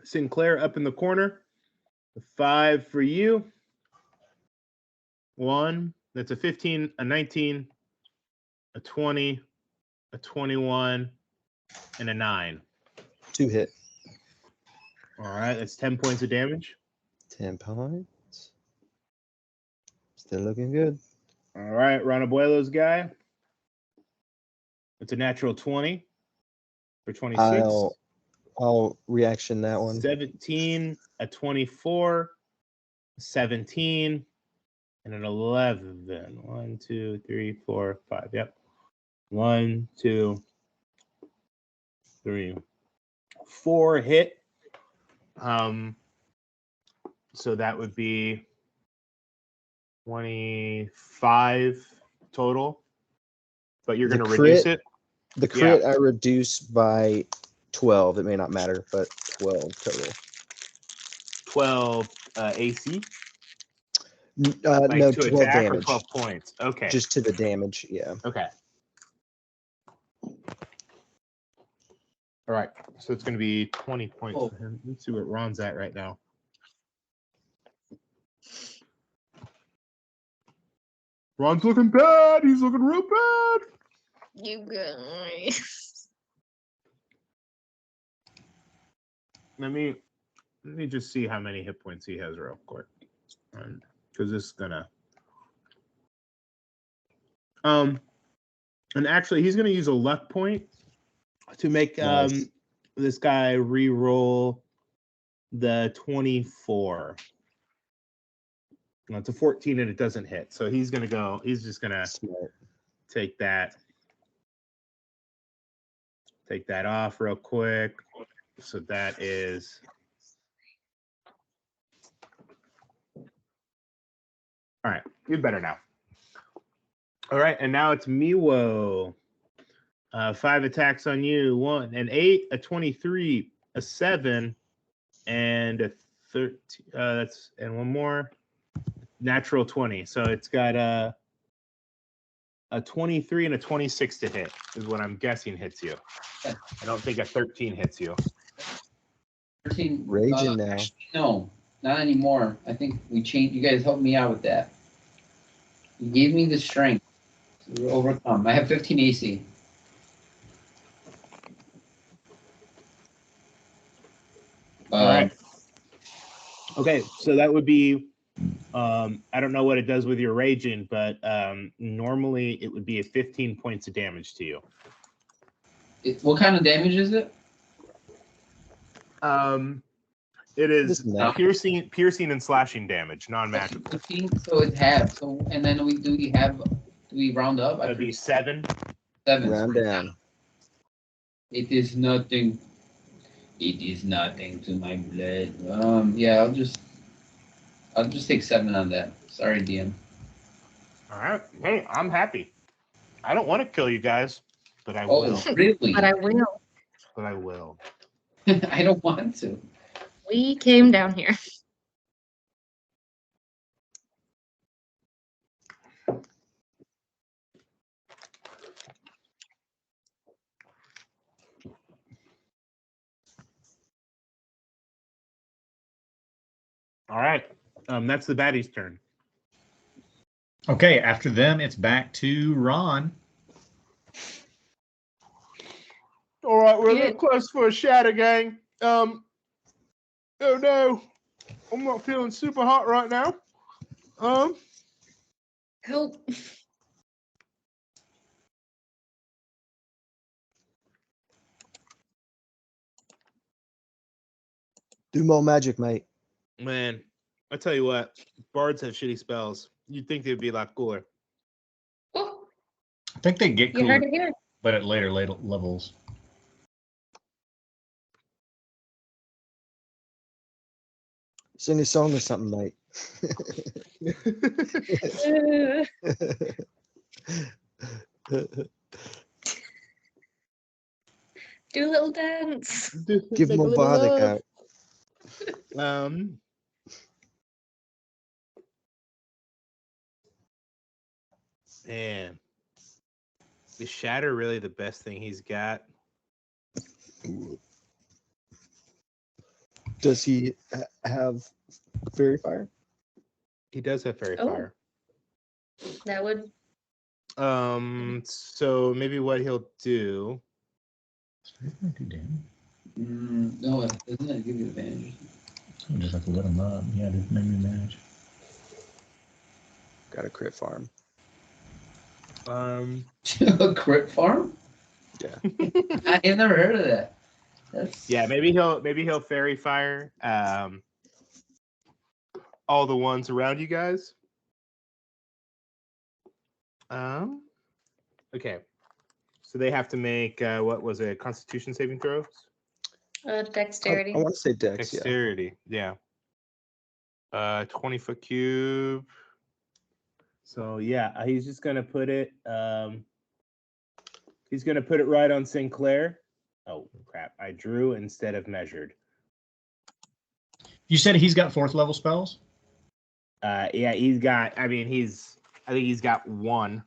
Sinclair up in the corner. A 5 for you. 1. That's a 15, a 19, a 20, a 21, and a 9. 2 hit. All right. That's 10 points of damage. 10 points. Still looking good. All right. Ron Abuelo's guy. It's a natural 20 for 26. I'll reaction that one. 17, a 24, 17, and an 11. 1, 2, 3, 4, 5. Yep. 1, 2, 3, 4 hit. So that would be 25 total. But you're The going to reduce crit- it. The crit I reduce by 12. It may not matter, but 12 total. 12 AC. Like No, to 12 attack or damage. 12 points? Okay. Just to the damage, yeah. Okay. All right. So it's going to be 20 points for him. Let's see what Ron's at right now. Ron's looking bad. He's looking real bad. You guys. Let me just see how many hit points he has real quick. Because this is gonna and actually he's gonna use a luck point to make Nice. this guy re-roll the 24. No, it's a 14 and it doesn't hit. So he's just gonna Smart. take that off real quick. So that is all right. You're better now. All right, and now it's Miwo. 5 attacks on you. 1, an 8, a 23, a 7, and a 13. And one more. Natural 20. So it's got a 23 and a 26 to hit is what I'm guessing hits you. I don't think a 13 hits you. 13. Raging now. Actually, no, not anymore. I think we changed. You guys helped me out with that. You gave me the strength to overcome. I have 15 AC. All right. Okay, so that would be I don't know what it does with your raging, but normally it would be a 15 points of damage to you. What kind of damage is it? It is No. piercing and slashing damage, non-magical. 15, so it's half. So and then do we round up? That'd be 7. 7. Round down. It is nothing. It is nothing to my blood. Yeah, I'll just take 7 on that. Sorry, DM. All right. Hey, I'm happy. I don't want to kill you guys, but I Oh, will. really? But I will. But I will. I don't want to. We came down here. All right. That's the baddie's turn. Okay, after them, it's back to Ron. All right, we're a Yeah. little close for a shatter, gang. Oh no, I'm not feeling super hot right now. Help. Do more magic, mate. Man, I tell you what, bards have shitty spells. You'd think they'd be a lot cooler. Oh, I think they get you cooler, heard it here. but at later levels. Sing a song or something, mate. Do a little dance. Give more Bardic out. Man, is shatter really the best thing he's got? Does he have Fairy Fire? He does have fairy Oh. fire. That would. So maybe what he'll do. No, doesn't that give you advantage? I'll just have to let him up. Yeah, there's maybe advantage. Got a crit farm. A crit farm? Yeah. I've never heard of that. That's Yeah, maybe he'll fairy fire all the ones around you guys. Okay. So they have to make what was it? Constitution saving throws? Dexterity. I want to say Dex, yeah. Dexterity, yeah. 20-foot cube. So yeah, he's just gonna put it. He's gonna put it right on Sinclair. Oh crap! I drew instead of measured. You said he's got 4th level spells? Yeah, he's got. I mean, I think he's got one.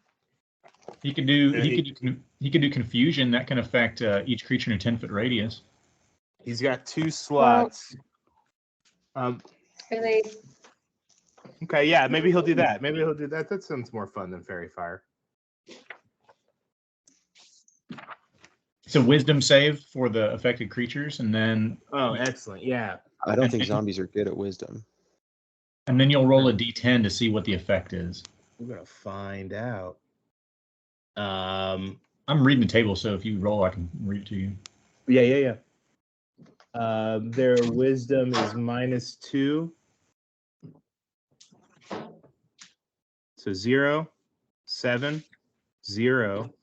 He could do confusion that can affect each creature in a 10-foot radius. He's got 2 slots. Really? Okay, yeah, maybe he'll do that. Maybe he'll do that. That sounds more fun than Fairy Fire. It's a wisdom save for the affected creatures, and then Oh, excellent. Yeah. I don't think zombies are good at wisdom. and then you'll roll a d10 to see what the effect is. We're gonna find out. I'm reading the table, so if you roll, I can read it to you. Yeah. Their wisdom is -2. So 0, 7, 0,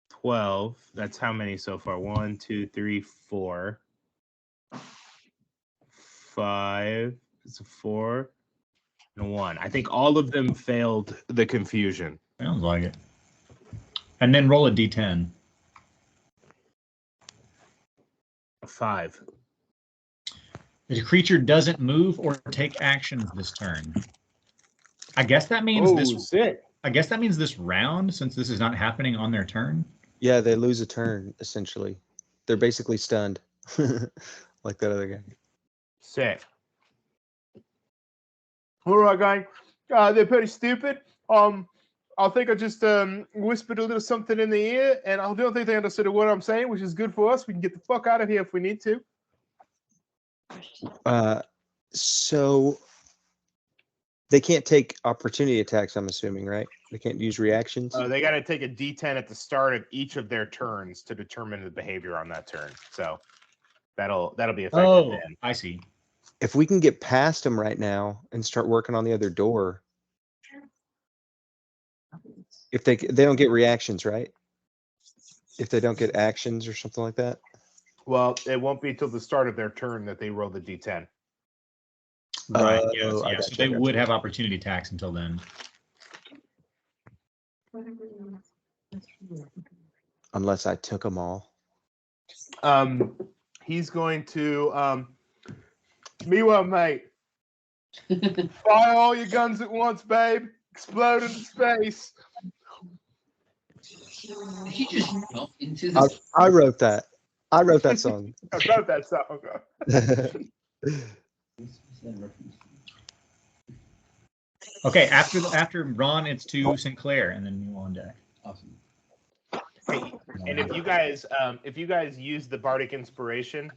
12. That's how many so far? 1, 2, 3, 4, 5. It's a 4 and 1. I think all of them failed the confusion. Sounds like it. And then roll a d10. A 5. The creature doesn't move or take actions this turn. I guess that means sick. I guess that means this round, since this is not happening on their turn. Yeah, they lose a turn essentially. They're basically stunned, like that other guy. Sick. All right, guys. They're pretty stupid. I think I just whispered a little something in the ear, and I don't think they understood what I'm saying, which is good for us. We can get the fuck out of here if we need to. So they can't take opportunity attacks, I'm assuming, right? They can't use reactions. They got to take a D10 at the start of each of their turns to determine the behavior on that turn. So that'll be effective then. I see. If we can get past them right now and start working on the other door, if they don't get reactions, right? If they don't get actions or something like that. Well, it won't be till the start of their turn that they roll the D10. Right. Oh, Yes, I yeah. gotcha, So they I would gotcha. have opportunity attacks until then. Unless I took them all. He's going to Miwa, mate. Fire all your guns at once, babe. Explode into space. Did he just jump into the I wrote that. I wrote that song. I wrote that song. Okay, after Ron, it's to Sinclair, and then you on deck. Awesome. Hey, and if you guys use the bardic inspiration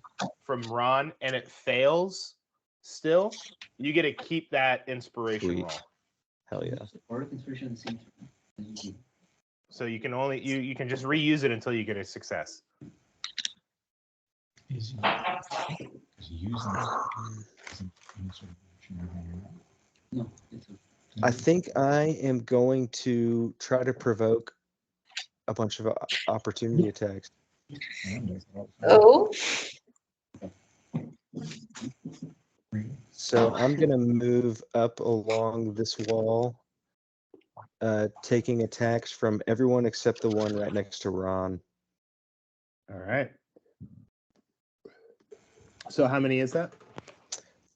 from Ron and it fails, still, you get to keep that inspiration Sweet. roll. Hell yeah. Bardic inspiration at the same time. So you can only you can just reuse it until you get a success. Is using No, it's I think I am going to try to provoke a bunch of opportunity attacks. Oh, So I'm going to move up along this wall, taking attacks from everyone except the one right next to Ron. All right. So how many is that?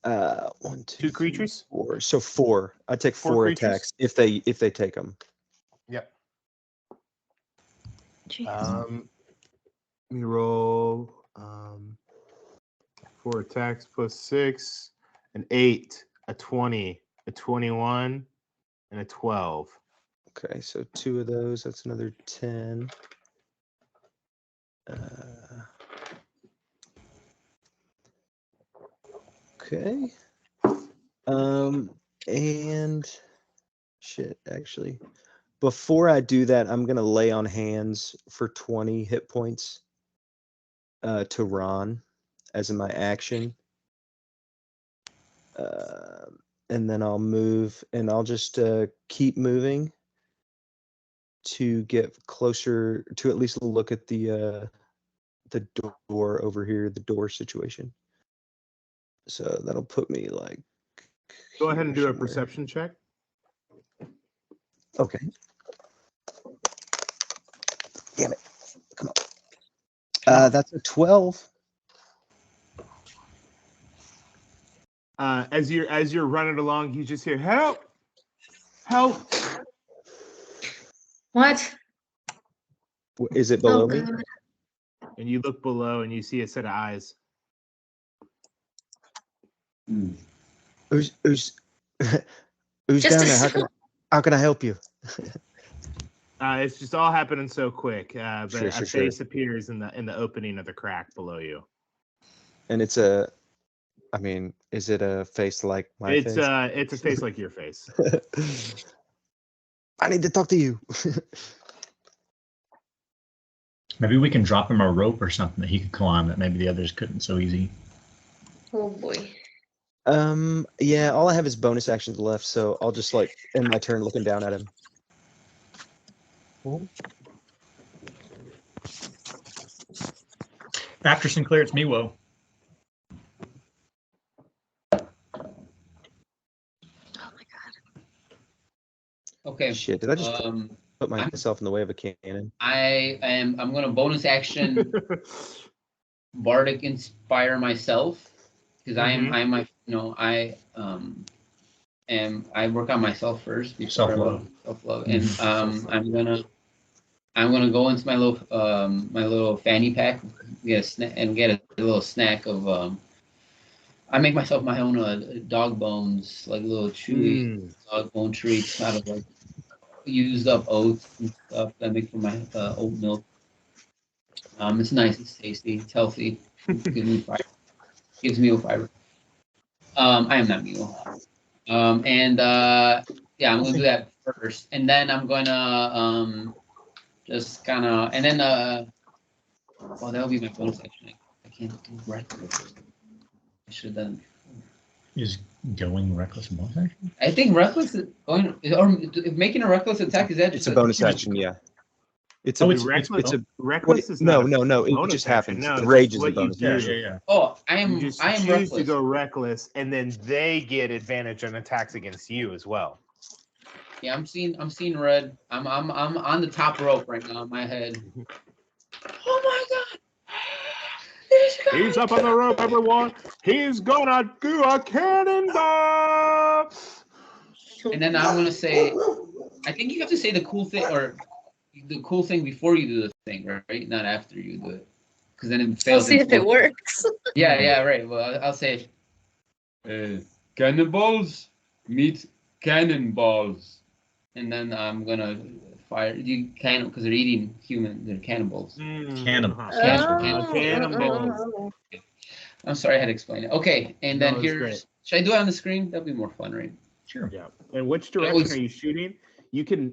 1, 2, 2 creatures? 4. So 4. I take 4 4 creatures? attacks if they take them. Yep. jeez. Let me roll 4 attacks plus 6, an 8, a 20, a 21, and a 12. Okay, so 2 of those. That's another 10. Okay. And shit, actually. Before I do that, I'm gonna lay on hands for 20 hit points to Ron as in my action. And then I'll move and I'll just keep moving to get closer to at least look at the door over here, the door situation. So that'll put me like. Go ahead and do here a somewhere. perception check. Okay. Damn it. Come on. That's a 12. As you're running along, you just hear help, help. What? Is it Oh below me? god. And you look below and you see a set of eyes. Who's Just down a there? How can I help you? It's just all happening so quick. But Sure, a sure. face appears in the opening of the crack below you. And it's a, I mean, is it a face like my It's face? it's a face like your face. I need to talk to you. Maybe we can drop him a rope or something that he could climb that maybe the others couldn't so easy. Oh boy. Yeah, all I have is bonus actions left, so I'll just like end my turn looking down at him. After Sinclair, it's Miwo. Oh my god. Okay. Shit, did I just put I'm- myself in the way of a cannon? I'm gonna bonus action Bardic inspire myself because I work on myself first before Self-love. self-love, and I'm gonna go into my little fanny pack, get a little snack of I make myself my own dog bones, like little chewy dog bone treats out of like used up oats and stuff that I make from my oat milk. It's nice, it's tasty, it's healthy, gives me fiber. I am not Mule. Yeah, I'm gonna do that first, and then I'm gonna just kind of, and then well, that'll be my bonus action. I can't do reckless. I should have done. Is going reckless a bonus action? I think reckless is going or making a reckless attack is that It's just a bonus action, yeah. It's a reckless. Reckless is no, not no. a It bonus just action. happens. No, The it's rage is what a bonus you do. action. Oh, I You am just choose choose reckless. to go reckless, and then they get advantage on attacks against you as well. Yeah, I'm seeing red. I'm on the top rope right now in my head. Oh my god! He's up on the rope, everyone. He's gonna do a cannonball. And then I'm gonna say, I think you have to say the cool thing or the cool thing before you do the thing, right? Not after you do it, because then it I'll fails. see if it works. Yeah, right. Well, I'll say, cannonballs meet cannonballs, and then I'm gonna fire. You can because they're eating human. They're cannibals. Cannibals. Cannonballs. I'm sorry, I had to explain it. Okay, and No, then it's here's. great. Should I do it on the screen? That'd be more fun, right? Sure. Yeah. And which direction are you shooting? You can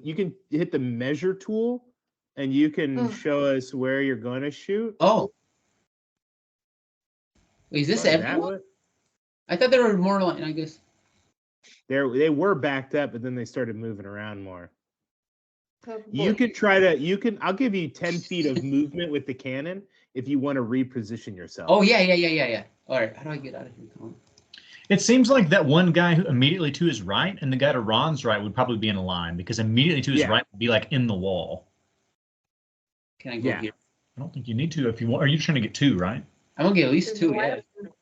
hit the measure tool, and you can show us where you're going to shoot. Oh. Wait, is this Like that everyone? way? I thought there were more line, I guess. They were backed up, but then they started moving around more. Oh, You boy. can I'll give you 10 feet of movement with the cannon if you want to reposition yourself. Oh, yeah. All right, how do I get out of here, Colin? It seems like that one guy who immediately to his right and the guy to Ron's right would probably be in a line because immediately to his right would be like in the wall. Can I go Yeah. here? I don't think you need to if you want. Are you trying to get two, right? I'm gonna get at least two, yeah.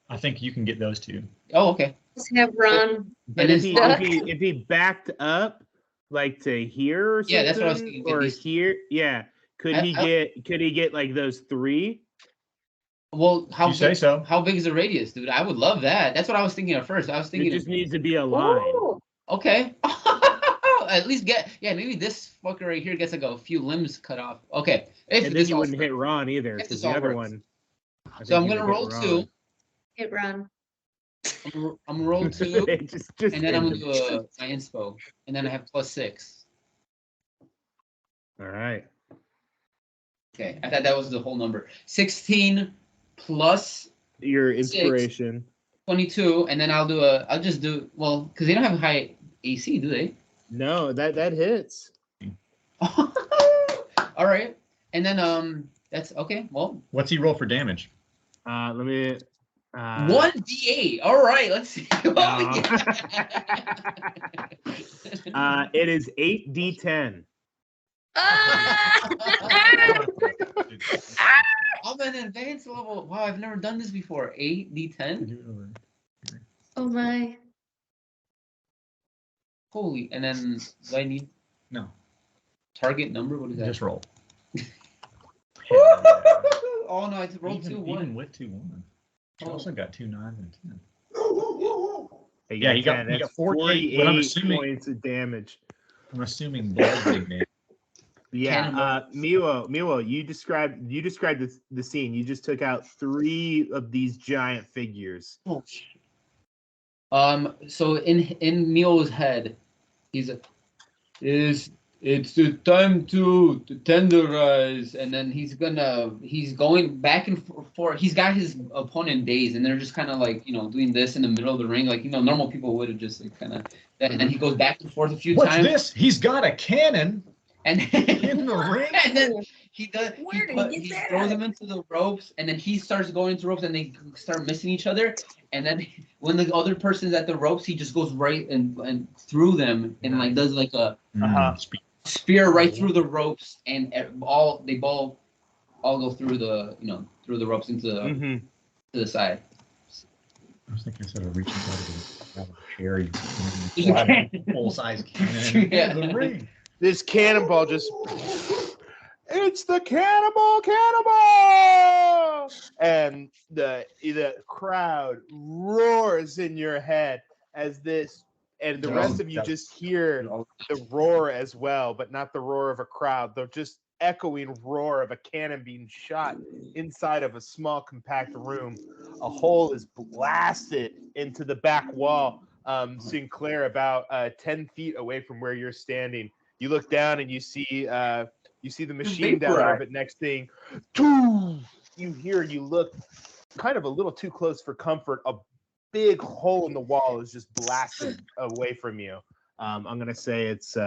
I think you can get those two. Oh, okay. Just have Ron. But And if he backed up like to here or something, Yeah, that's what I was thinking, at or least. here, could he get like those three? Well, You say so. How big is the radius, dude? I would love that. That's what I was thinking at first. I was thinking It just needs to be a line. Oh, okay. At least maybe this fucker right here gets like a few limbs cut off. Okay. If And then this you all wouldn't hit Ron either, if because this the all other works. one. I So I'm think you gonna would roll hit two. Ron. hit Ron. I'm gonna roll two, just and then I'm hit gonna him. do my inspo, and then I have +6. All right. Okay, I thought that was the whole number. 16 plus Your inspiration. 22, and then I'll just do because they don't have high AC, do they? No, that hits. All right, and then that's okay. Well, What's he roll for damage? Let me. 1d8. All right, let's see. What we get. It is 8d10. Ah! I'm an advanced level. Wow, I've never done this before. 8d10. Oh my. Holy, and then do I need No, target number? What is that? just roll. Oh no, I rolled Even 2-1. with 2-1. You Oh. also got 2 9 and 10. Hey, Yeah, you got 10. That's 48, but I'm 48 assuming- points of damage. I'm assuming blood big man. Yeah, Cannonball. Miwo, you described the scene. You just took out 3 of these giant figures. Oh, shit. So in Mio's head, he's it's the time to tenderize, and then he's going back and forth. He's got his opponent dazed, and they're just kind of like doing this in the middle of the ring, like normal people would have just like, kind of. And then he goes back and forth a few What's times. this? He's got a cannon And in the ring. and then he does. Where did he He get throws that? him into the ropes, and then he starts going into ropes, and they start missing each other. And then when the other person's at the ropes, he just goes right and through them, and like does like a spear right through the ropes, and they all go through the through the ropes into to the side. I was thinking instead of reaching out of a chair, you full size cannon Yeah. in the ring. This cannonball just. It's the cannonball! And the crowd roars in your head as this, and the rest of you just hear the roar as well, but not the roar of a crowd. The just echoing roar of a cannon being shot inside of a small, compact room. A hole is blasted into the back wall. Sinclair, about 10 feet away from where you're standing. You look down and you see the machine down there, but next thing, you look kind of a little too close for comfort. A big hole in the wall is just blasted away from you. I'm gonna say it's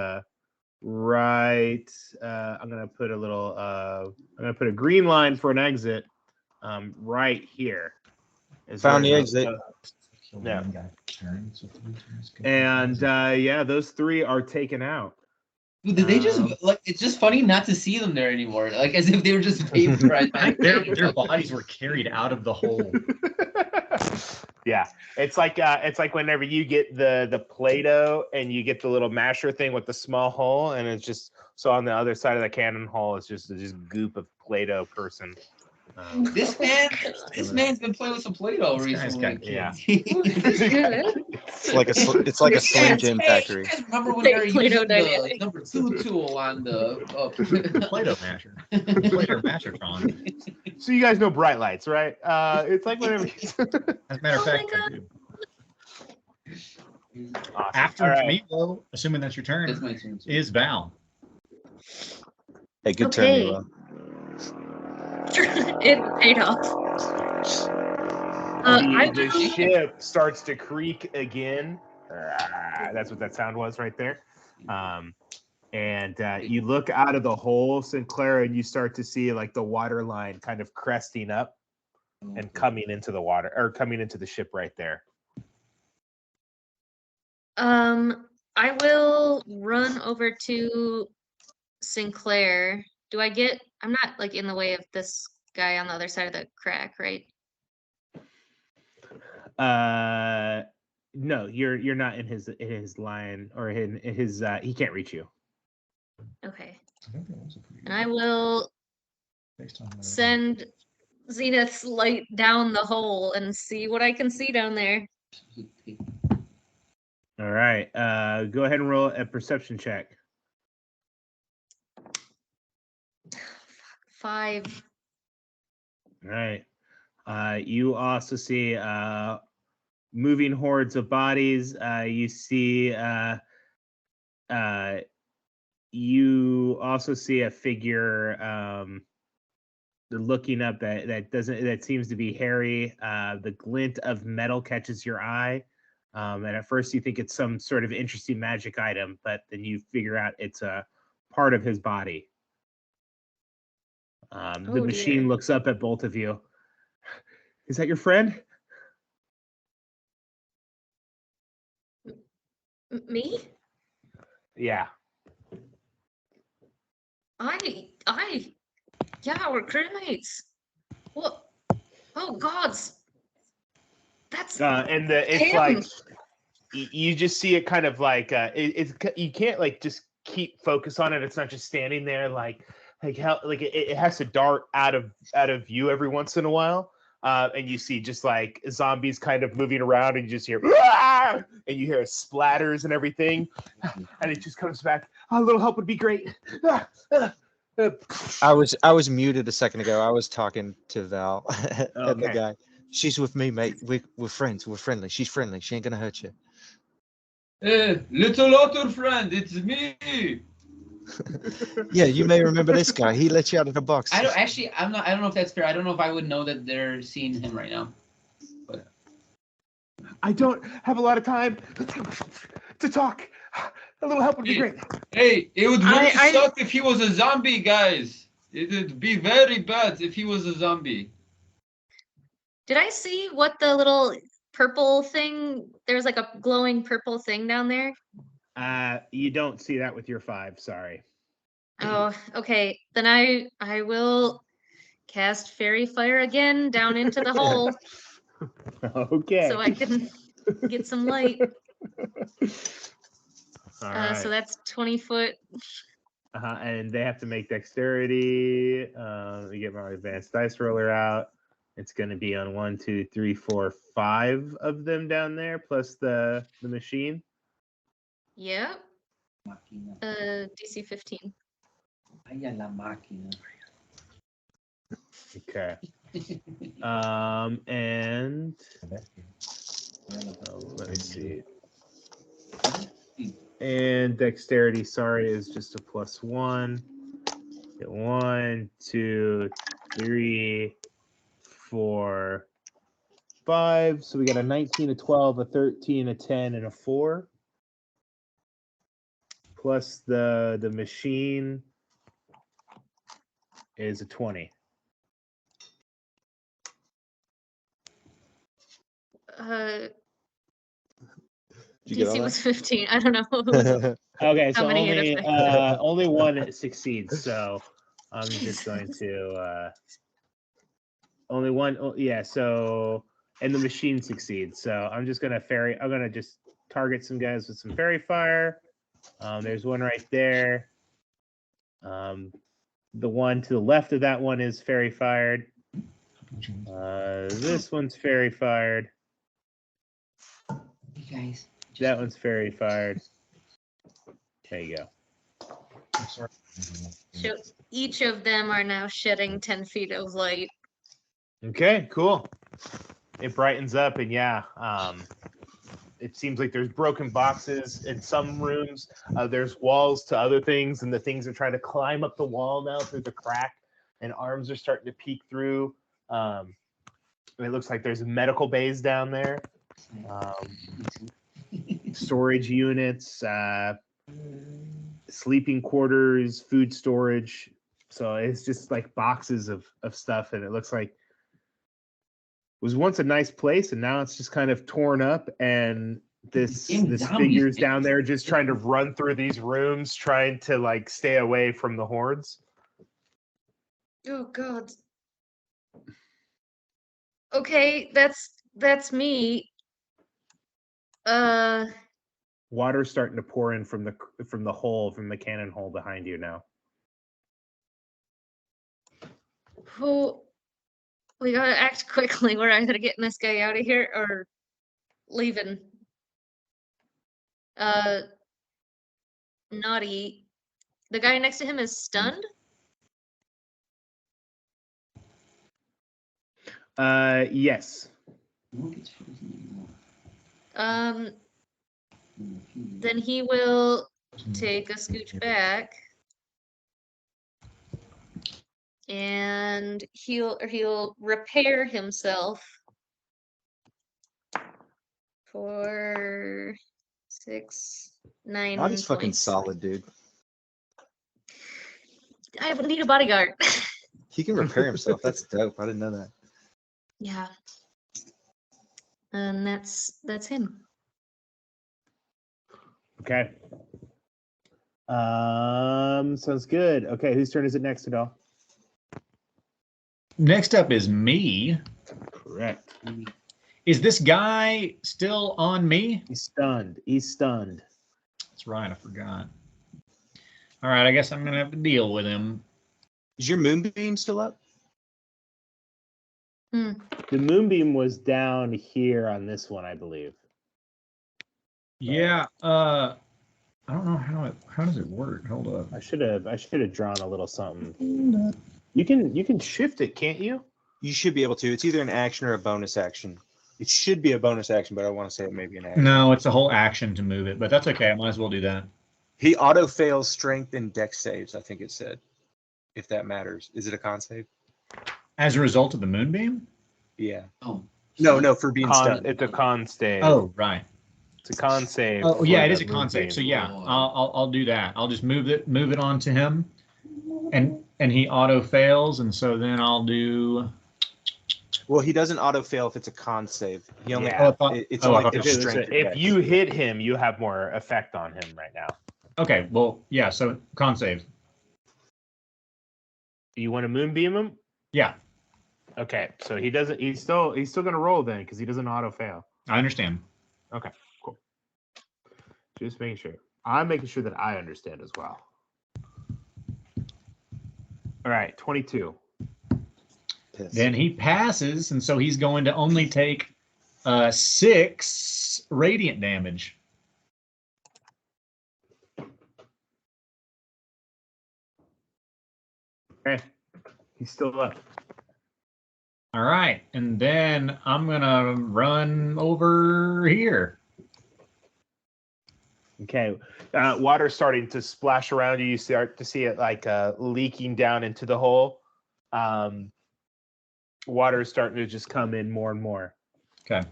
right. I'm gonna put a green line for an exit. Right here. Found the exit. Yeah. And yeah, those 3 are taken out. Dude, did they just like? It's just funny not to see them there anymore. Like as if they were just vaporized. Their bodies were carried out of the hole. Yeah, it's like whenever you get the Play-Doh and you get the little masher thing with the small hole, and it's just so on the other side of the cannon hole, it's just goop of Play-Doh person. This man's been playing with some Play-Doh recently. Yeah. It's like a Slim Jim factory. You guys remember when they were using Play-Doh the dynamic. number 2 tool on the Play-Doh masher. Play-Doh mashertron. So you guys know bright lights, right? It's like whenever. As a matter of fact, I do. Awesome. After me, though, assuming that's your turn, That's my turn. is Val. Hey, good Okay. turn, Milo. It paid off. The ship starts to creak again. That's what that sound was right there. And you look out of the hole, Sinclair, and you start to see like the water line kind of cresting up and coming into the water, or coming into the ship right there. I will run over to Sinclair. I'm not like in the way of this guy on the other side of the crack, right? No, you're not in his line, or in his he can't reach you. Okay. And I will send Zenith's light down the hole and see what I can see down there. All right. Go ahead and roll a perception check. 5. All right. You also see moving hordes of bodies. You also see a figure looking up that seems to be hairy. The glint of metal catches your eye. And at first you think it's some sort of interesting magic item, but then you figure out it's a part of his body. The machine dear. looks up at both of you. Is that your friend? Me? Yeah. Yeah, we're crewmates. What? Oh, gods. That's and it's him. like you just see it kind of like you can't like just keep focus on it. It's not just standing there like how like it has to dart out of view every once in a while. And you see just like zombies kind of moving around, and you just hear "Ah!" and you hear splatters and everything, and it just comes back. Oh, a little help would be great. I was muted a second ago. I was talking to Val and the Okay. guy. She's with me, mate. We're friends. We're friendly. She's friendly. She ain't gonna hurt you. Little otter friend, it's me. Yeah, you may remember this guy. He let you out of the box. I don't know if that's fair. I don't know if I would know that they're seeing him right now. But I don't have a lot of time to talk. A little help would be great. Hey, it would really I- suck if he was a zombie, guys. It would be very bad if he was a zombie. Did I see what the little purple thing? There's like a glowing purple thing down there. You don't see that with your 5. Sorry. Oh, okay. Then I will cast fairy fire again down into the hole Okay. so I can get some light. All right. So that's 20 foot. And they have to make dexterity. Let me get my advanced dice roller out. It's going to be on 1, 2, 3, 4, 5 of them down there, plus the machine. Yeah. DC 15. Okay. And let me see. And dexterity, sorry, is just a +1. Get 1, 2, 3, 4, 5. So we got a 19, a 12, a 13, a 10, and a 4. Plus the machine is a 20. Did you get all DC that? was 15. I don't know. Okay, How so many hit only us? only one succeeds. So I'm just going to only one. Yeah. So and the machine succeeds. So I'm just gonna I'm gonna just target some guys with some fairy fire. There's one right there. The one to the left of that one is fairy fired. This one's fairy fired. hey guys, That one's fairy fired. There you go. So each of them are now shedding 10 feet of light. Okay, cool. It brightens up, and yeah, it seems like there's broken boxes in some rooms. There's walls to other things, and the things are trying to climb up the wall now through the crack, and arms are starting to peek through. It looks like there's medical bays down there, storage units, sleeping quarters, food storage. So it's just like boxes of stuff, and it looks like was once a nice place, and now it's just kind of torn up, and this figure's down there just trying to run through these rooms, trying to like stay away from the hordes. Oh God. Okay, that's me. Water's starting to pour in from the cannon hole behind you now. We gotta act quickly. We're either getting this guy out of here or leaving. Naughty. The guy next to him is stunned. Yes. Then he will take a scooch back. And he'll repair himself for 6, 9 Body's fucking points. solid, dude. I need a bodyguard. He can repair himself. That's dope. I didn't know that. Yeah. And that's him. Okay. Sounds good. Okay, whose turn is it next, Adele? Next up is me. Correct. Is this guy still on me? He's stunned. He's stunned. That's right. I forgot. All right. I guess I'm gonna have to deal with him. Is your moonbeam still up? Hmm. The moonbeam was down here on this one, I believe. Yeah. I don't know how does it work. Hold up. I should have drawn a little something. You can shift it, can't you? You should be able to. It's either an action or a bonus action. It should be a bonus action, but I want to say it may be an action. No, it's a whole action to move it, but that's okay. I might as well do that. He auto fails strength and dex saves, I think it said. If that matters. Is it a con save? As a result of the moonbeam? Yeah. Oh. No, for being stunned. It's a con save. Oh, right. It's a con save. Oh, yeah, it is a the con save. moonbeam. So yeah, I'll do that. I'll just move it onto him, and he auto fails, and so then I'll do. Well, he doesn't auto fail if it's a con save. He only Yeah. it's Oh, I only thought if it it's was strength. or If dex. you hit him, you have more effect on him right now. Okay, well, yeah. So con save. Do you want to moonbeam him? Yeah, Okay, so he doesn't. He's still gonna roll then because he doesn't auto fail. I understand. Okay, cool. Just making sure. I'm making sure that I understand as well. All right, 22. Piss. Then he passes, and so he's going to only take 6 radiant damage. Okay, he's still up. All right, and then I'm gonna run over here. Okay, water's starting to splash around you. You start to see it like leaking down into the hole. Water is starting to just come in more and more. Okay.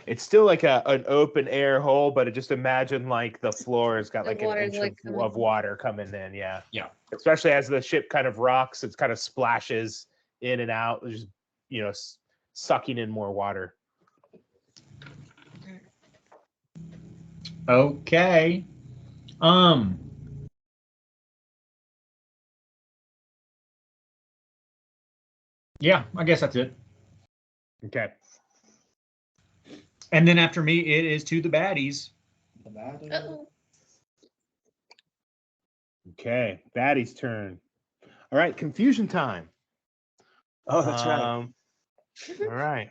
It's still like an open air hole, but just imagine like the floor has got The like an water's, inch like, of coming. water coming in. Yeah. Yeah. Especially as the ship kind of rocks, it kind of splashes in and out, just sucking in more water. Okay. Yeah, I guess that's it. Okay. And then after me, it is to the baddies. Uh-oh. Okay. Baddie's turn. All right. Confusion time. Oh, that's right. All right.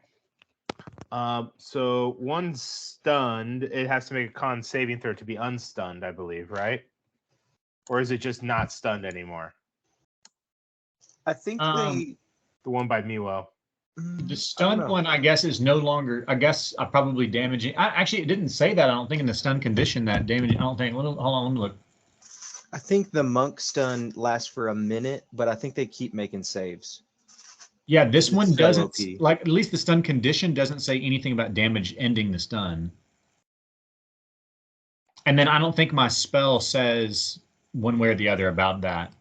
So one stunned, it has to make a con saving throw to be unstunned, I believe, right? Or is it just not stunned anymore? I think Um, The one by Miwo. The stun one, I guess, is no longer. I guess probably damaging. Actually, it didn't say that. I don't think in the stun condition that damaging. I don't think. Hold on, let me look. I think the monk stun lasts for a minute, but I think they keep making saves. Yeah, this It's one so doesn't. OP. Like at least the stun condition doesn't say anything about damage ending the stun. And then I don't think my spell says one way or the other about that.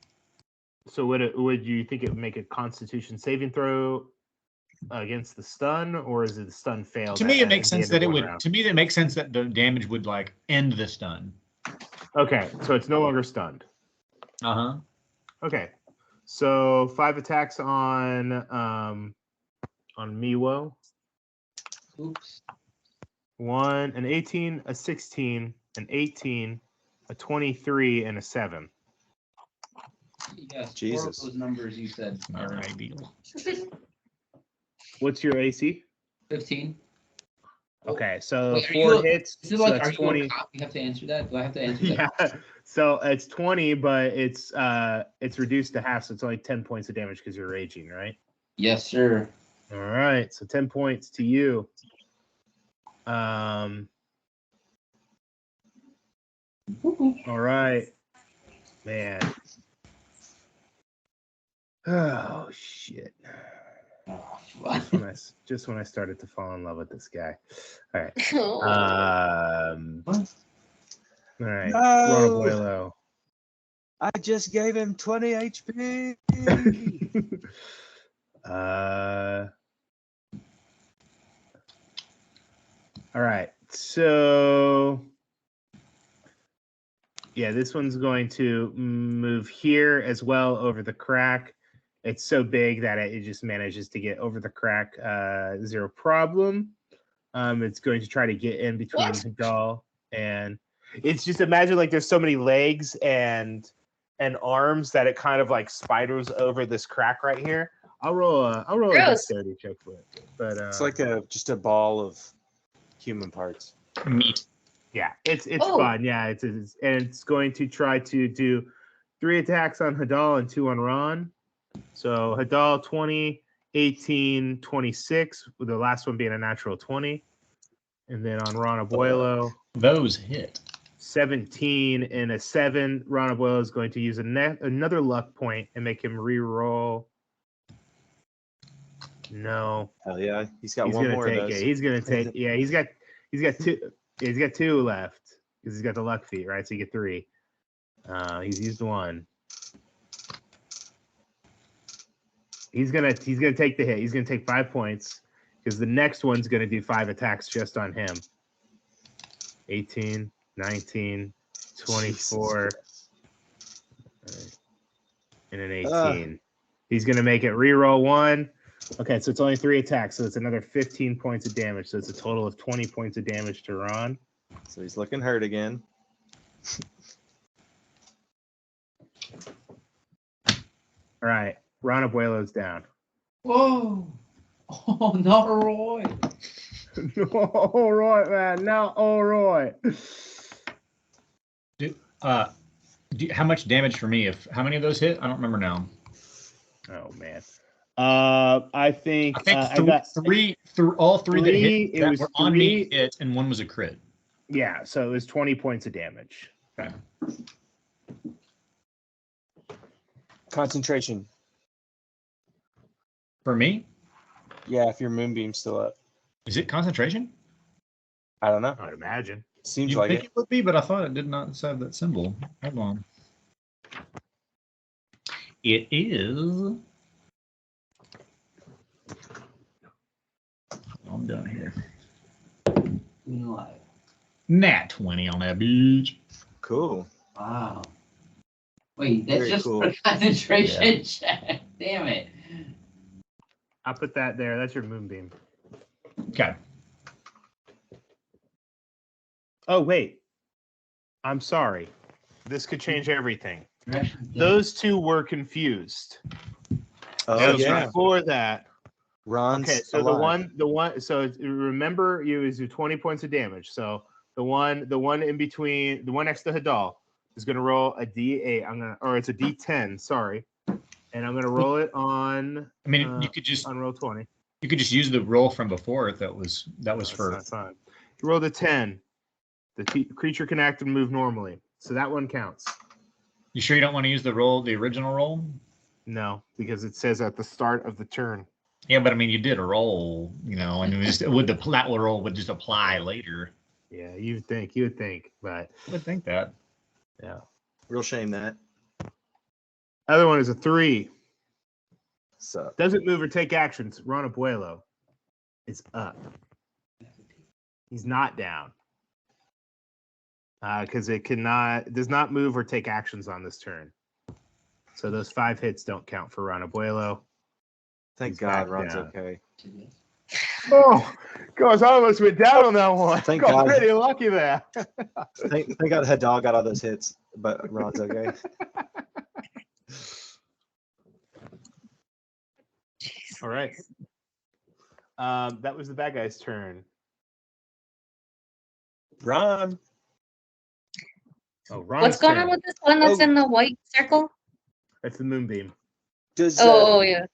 So would you think it would make a Constitution saving throw against the stun, or is it the stun fail? To me, it makes sense that it would. Round? To me, that makes sense that the damage would like end the stun. Okay, so it's no longer stunned. Uh-huh. Okay, so 5 attacks on Miwo. Oops. An 18, a 16, an 18, a 23, and a 7. Yes, Jesus. 4 of those numbers you said. All right, deal. What's your AC? 15. Okay, so Wait, are 4 you- hits. Is it so like, that's are you 20. a cop? You have to answer that? Do I have to answer that? Yeah, so it's 20, but it's reduced to half, so it's only 10 points of damage because you're raging, right? Yes, sir. All right, so 10 points to you. All right, man. Oh shit! Oh, Just when I started to fall in love with this guy. All right. Oh. All right. No! Ron Abuelo. I just gave him 20 HP. All right. So yeah, this one's going to move here as well over the crack, It's so big that it just manages to get over the crack, zero problem. It's going to try to get in between Hadal and it's just imagine like there's so many legs and arms that it kind of like spiders over this crack right here. I'll roll a Gross. dexterity check for it, but It's like just a ball of human parts. Meat. yeah, it's Oh. fun. Yeah, it's going to try to do 3 attacks on Hadal and 2 on Ron. So Hadal 20, 18, 26, with the last one being a natural 20. And then on Ron Abuelo, Those hit. 17 and a 7. Ron Abuelo is going to use another luck point and make him re-roll. No. Hell yeah, he's got He's one gonna more take of those. it. He's gonna take he's got 2. He's got 2 left. Because he's got the luck feat, right? So you get 3. He's used 1. He's gonna take the hit. He's gonna take 5 points because the next one's gonna do 5 attacks just on him. 18, 19, 24, and an 18. He's gonna make it re-roll 1. Okay, so it's only 3 attacks, so it's another 15 points of damage. So it's a total of 20 points of damage to Ron. So he's looking hurt again. All right, Ron Abuelo's down. Whoa! Oh, not Roy. All right, man. Now, all right. How much damage for me? How many of those hit? I don't remember now. Oh man. I think I got all three that hit it that was were on me 3. hit, and one was a crit. Yeah, so it was 20 points of damage. Okay. Concentration. For me, Yeah, if your moonbeam's still up. is it concentration? I don't know. I'd imagine. Seems You'd like think it. it would be, but I thought it did not have that symbol. Hold on. It is. I'm done here. Nat 20 on that bitch. Cool. Wow. Wait, that's Very just cool. for concentration check. Damn it. I'll put that there. That's your moonbeam. Okay. Oh wait. I'm sorry. This could change everything. Yeah. Those 2 were confused. Oh That was yeah. before that. Ron's Okay, so alive. the one so remember you is 20 points of damage. So the one in between, the one next to Hadal is gonna roll a D8. It's a D10, sorry. And I'm gonna roll it on I mean, you could just on roll 20. use the roll from before if that was for. That's fine. You rolled a 10. The creature can act and move normally. So that one counts. You sure you don't want to use the original roll? No, because it says at the start of the turn. Yeah, but I mean, you did a roll, and it was that roll would just apply later. Yeah, you would think, but I would think that. yeah. Real shame that. Other one is a 3. So Doesn't move or take actions. Ron Abuelo is up. He's not down. Because it does not move or take actions on this turn. So those 5 hits don't count for Ron Abuelo. thank He's God back Ron's down. okay. Oh, gosh, I almost went down on that one. Thank Got God. pretty lucky there. Thank God Hadal got all those hits, but Ron's okay. All right. That was the bad guy's turn. Ron. Oh, Ron's What's going turn. on with this one that's Oh. in the white circle? That's the moonbeam. Does Oh, yeah.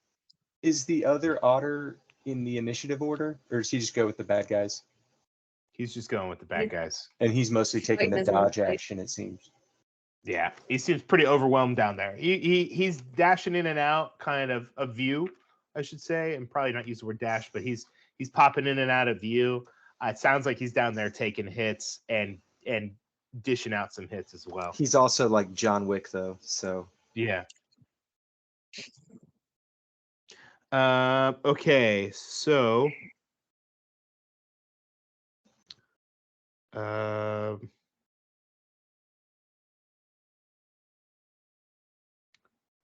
is the other otter in the initiative order, or does he just go with the bad guys? He's just going with the bad guys. And he's mostly taking the there's no dodge fight. action, it seems. Yeah, he seems pretty overwhelmed down there. He's dashing in and out, kind of a view, I should say, and probably not use the word dash, but he's popping in and out of view. It sounds like he's down there taking hits and dishing out some hits as well. He's also like John Wick, though. So Yeah. Okay, so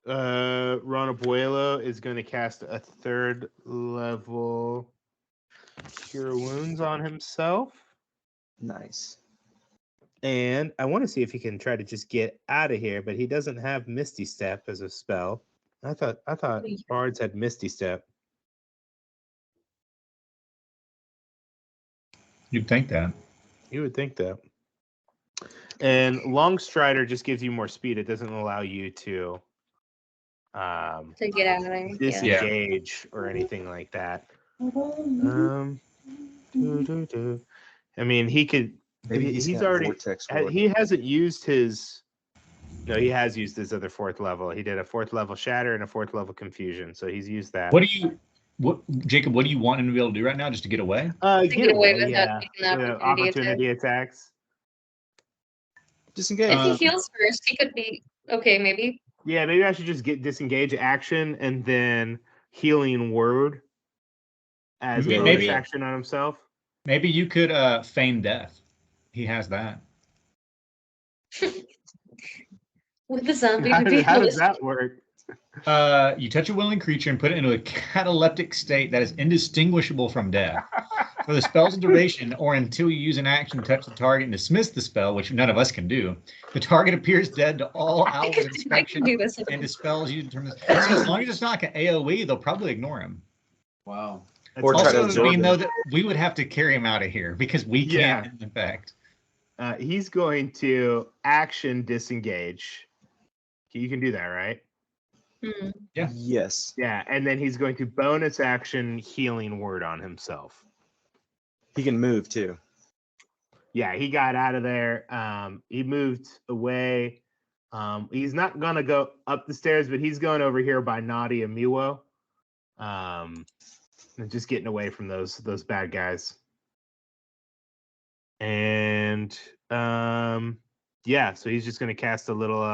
Ron Abuelo is going to cast a 3rd level Cure Wounds on himself. Nice. And I want to see if he can try to just get out of here, but he doesn't have Misty Step as a spell. I thought bards had Misty Step. You'd think that. You would think that. And Long Strider just gives you more speed. It doesn't allow you to To get out of there. Yeah. disengage or anything like that. I mean, he could. Maybe He's got already. Vortex Ward. He hasn't used his. No, he has used his other 4th level. He did a 4th level Shatter and a 4th level Confusion. So he's used that. Jacob? What do you want him to be able to do right now, just to get away? Get away without yeah. taking the Opportunity attacks. Disengage. If he heals first, he could be okay. Maybe. Yeah, maybe I should just get disengage action and then healing word as a bonus action on himself. Maybe you could feign death. He has that. With the zombie. How does that work? You touch a willing creature and put it into a cataleptic state that is indistinguishable from death. For the spell's duration, or until you use an action to touch the target and dismiss the spell, which none of us can do, the target appears dead to all outward inspection and dispels you determine. So as long as it's not like an AoE, they'll probably ignore him. Wow. Or try to Also, absorb we know him. that we would have to carry him out of here because we can't, in fact. He's going to action disengage. You can do that, right? Hmm. Yeah. Yes. Yeah, and then he's going to bonus action healing word on himself. He can move too. Yeah, he got out of there. He moved away. He's not gonna go up the stairs, but he's going over here by Naughty and Miwo. And just getting away from those bad guys. And yeah, so he's just gonna cast a little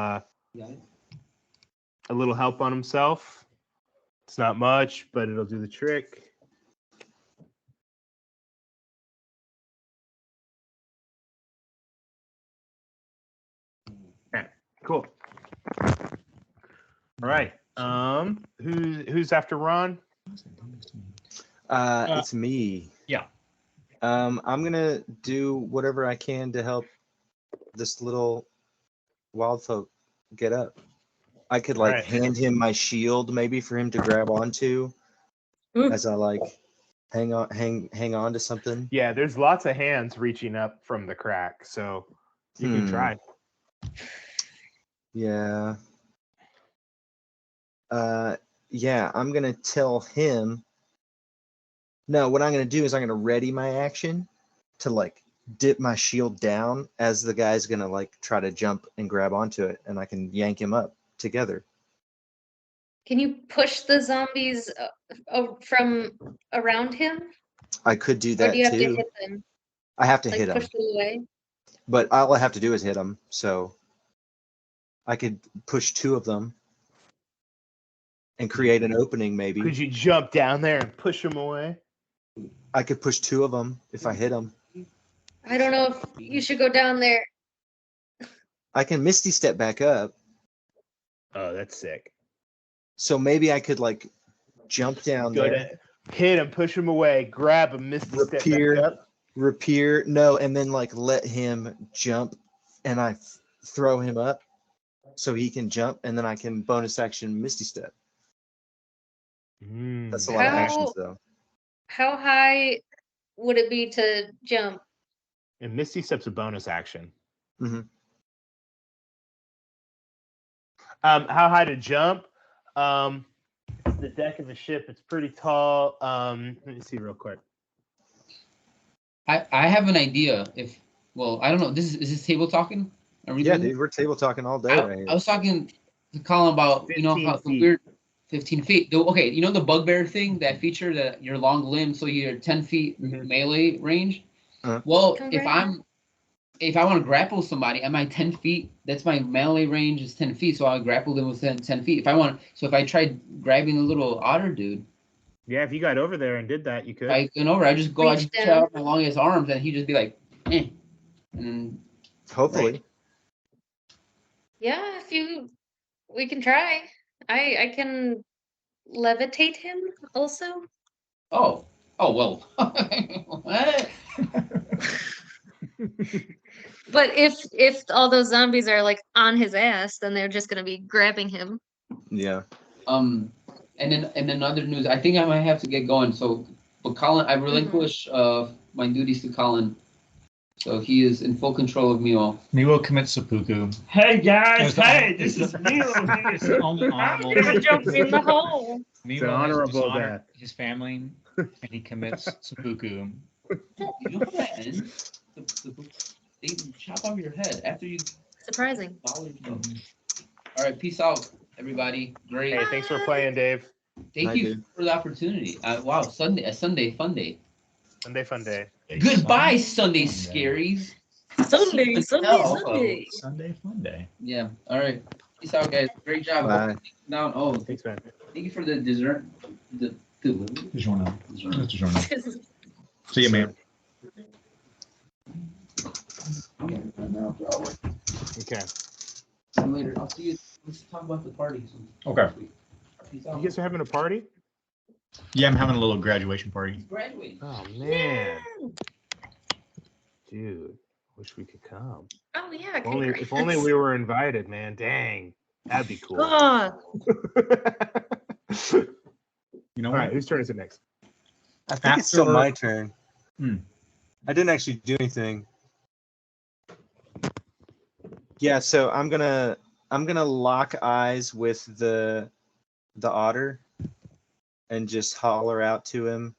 help on himself. It's not much, but it'll do the trick. Okay, cool. All right. Who's after Ron? It's me. Yeah. I'm gonna do whatever I can to help this little wild folk get up. I could like hand him my shield maybe for him to grab onto as I like hang on to something. Yeah, there's lots of hands reaching up from the crack, so you can try. Yeah. Yeah, I'm gonna tell him. No, what I'm gonna do is I'm gonna ready my action to like dip my shield down as the guy's gonna like try to jump and grab onto it, and I can yank him up together. Can you push the zombies from around him? I could do Or that do you have to too. hit them? I have to Like hit him, push them away? but all I have to do is hit them. So I could push 2 of them and create an opening. Maybe Could you jump down there and push him away? I could push 2 of them if I hit them. I don't know if you should go down there. I can Misty Step back up. Oh, that's sick. So maybe I could like jump down Go there, to hit him, push him away, grab him, Misty Step back up. rapier, no, and then like let him jump, and I throw him up so he can jump, and then I can bonus action Misty Step. That's a lot of actions though. How high would it be to jump? And Misty Step's a bonus action. Mm-hmm. How high to jump? It's the deck of the ship. It's pretty tall. Let me see real quick. I have an idea. I don't know. Is this table talking? Are we Yeah, doing dude, we're table talking all day. I, right here. I was talking to Colin about 15 how the feet. weird 15 feet. Okay, you know the bugbear thing, that feature that you're long limbs, so you're 10 feet melee range. Well, if I want to grapple somebody, am I 10 feet? That's my melee range is 10 feet, so I'll grapple them within 10 feet. If I tried grabbing the little otter dude. Yeah, if you got over there and did that, you could. I went over. I just Reach reach down. out my longest arms, and he'd just be like, eh. And Hopefully. Yeah, we can try. I can levitate him also. Oh well. What? But if all those zombies are like on his ass, then they're just gonna be grabbing him. Yeah. And then in other news, I think I might have to get going. So, but Colin, I relinquish my duties to Colin. So he is in full control of Mio. Miwo commits seppuku. Hey guys, It's the- hey, it's this the- is Neil. It's the only I'm honorable. gonna jump in the hole. Miwo an has honorable dishonored death. his family, and he commits seppuku. You know what that ends? They chop off your head after you Surprising. follow your All right, peace out, everybody. Great. Hey, thanks for playing, Dave. Thank Night, you dude. for the opportunity. Wow, Sunday fun day. Sunday fun day. Goodbye, Sunday Sunday. scaries. Sunday, Hell, Sunday. Sunday fun day. Yeah. All right. Peace out, guys. Great job. Bye. Down. Oh, Thanks, man. thank you for the dessert. The DiGiorno. dessert. DiGiorno. See you, man. Okay. See you later. I'll see you. Let's talk about the party. Okay. Peace out. You guys are having a party? Yeah, I'm having a little graduation party. Graduate. Oh man, dude, wish we could come. Oh yeah. If only we were invited, man. Dang, that'd be cool. Oh, You know All what? right, whose turn is it next? I think it's still After- my turn. Hmm. I didn't actually do anything. Yeah, so I'm gonna lock eyes with the otter and just holler out to him.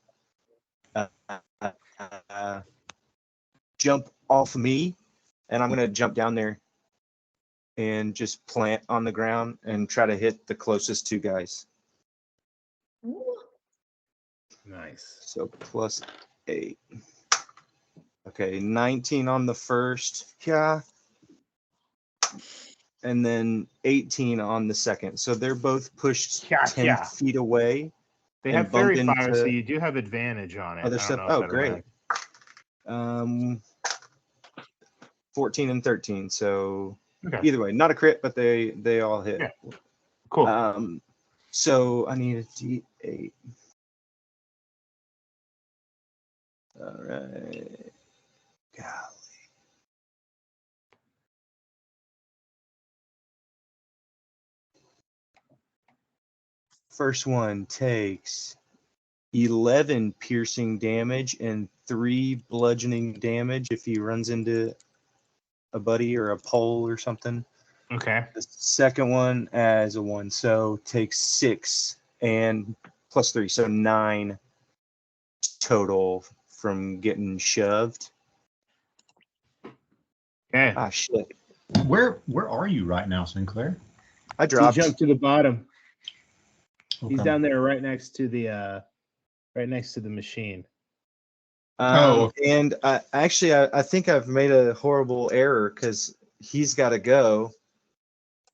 Jump off me, and I'm gonna jump down there and just plant on the ground and try to hit the closest two guys. Nice. So +8. Okay, 19 on the first. Yeah. And then 18 on the second. So they're both pushed Yeah, 10 yeah. feet away. They And have fairy bump fire, so into you do have advantage on it. other I don't stuff. know if Oh, that'll great. matter. 14 and 13. So Okay. either way, not a crit, but they all hit. Yeah. Cool. So I need a D8. All right. Golly. First one takes 11 piercing damage and 3 bludgeoning damage if he runs into a buddy or a pole or something. Okay. The second one as a 1, so takes 6 and +3, so 9 total from getting shoved. Okay. Ah, shit. Where are you right now, Sinclair? I He dropped. jumped to the bottom. He's Okay. down there right next to the machine. And I think I've made a horrible error because he's got to go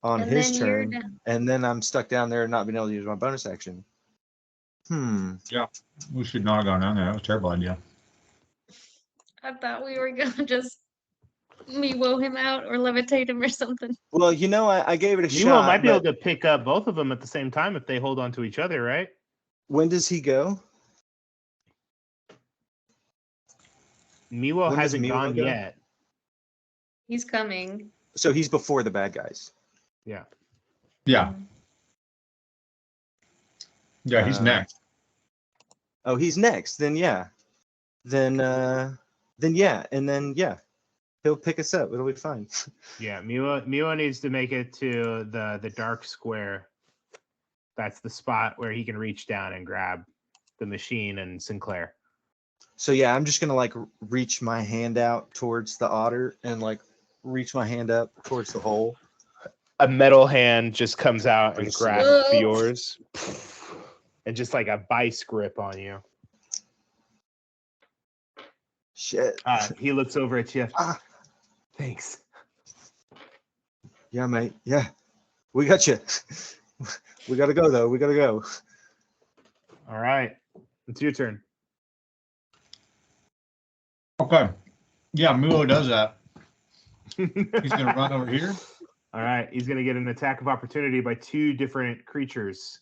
on and his then you're turn, done. and then I'm stuck down there not being able to use my bonus action. We should not have gone down there. That was a terrible idea. I thought we were gonna just Miwo him out or levitate him or something. Well, I gave it a You shot. might be able but to pick up both of them at the same time if they hold on to each other, right? When does he go? Miwo When does hasn't Miwo gone go? yet. He's coming. So he's before the bad guys. Yeah. Yeah. Yeah, he's next. Oh, he's next. Then yeah. Then yeah, and then yeah, he'll pick us up. It'll be fine. Yeah. Miwo needs to make it to the dark square. That's the spot where he can reach down and grab the machine and Sinclair. So yeah, I'm just gonna reach my hand out towards the otter and reach my hand up towards the hole. A metal hand just comes out and grabs Whoa. yours, and just like a vice grip on you. Shit. He looks over at you. Ah. Thanks. Yeah, mate. Yeah, we got you. We gotta go though. We gotta go. All right. It's your turn. Okay. Yeah, Mulo does that. He's gonna run over here. All right, he's going to get an attack of opportunity by 2 different creatures.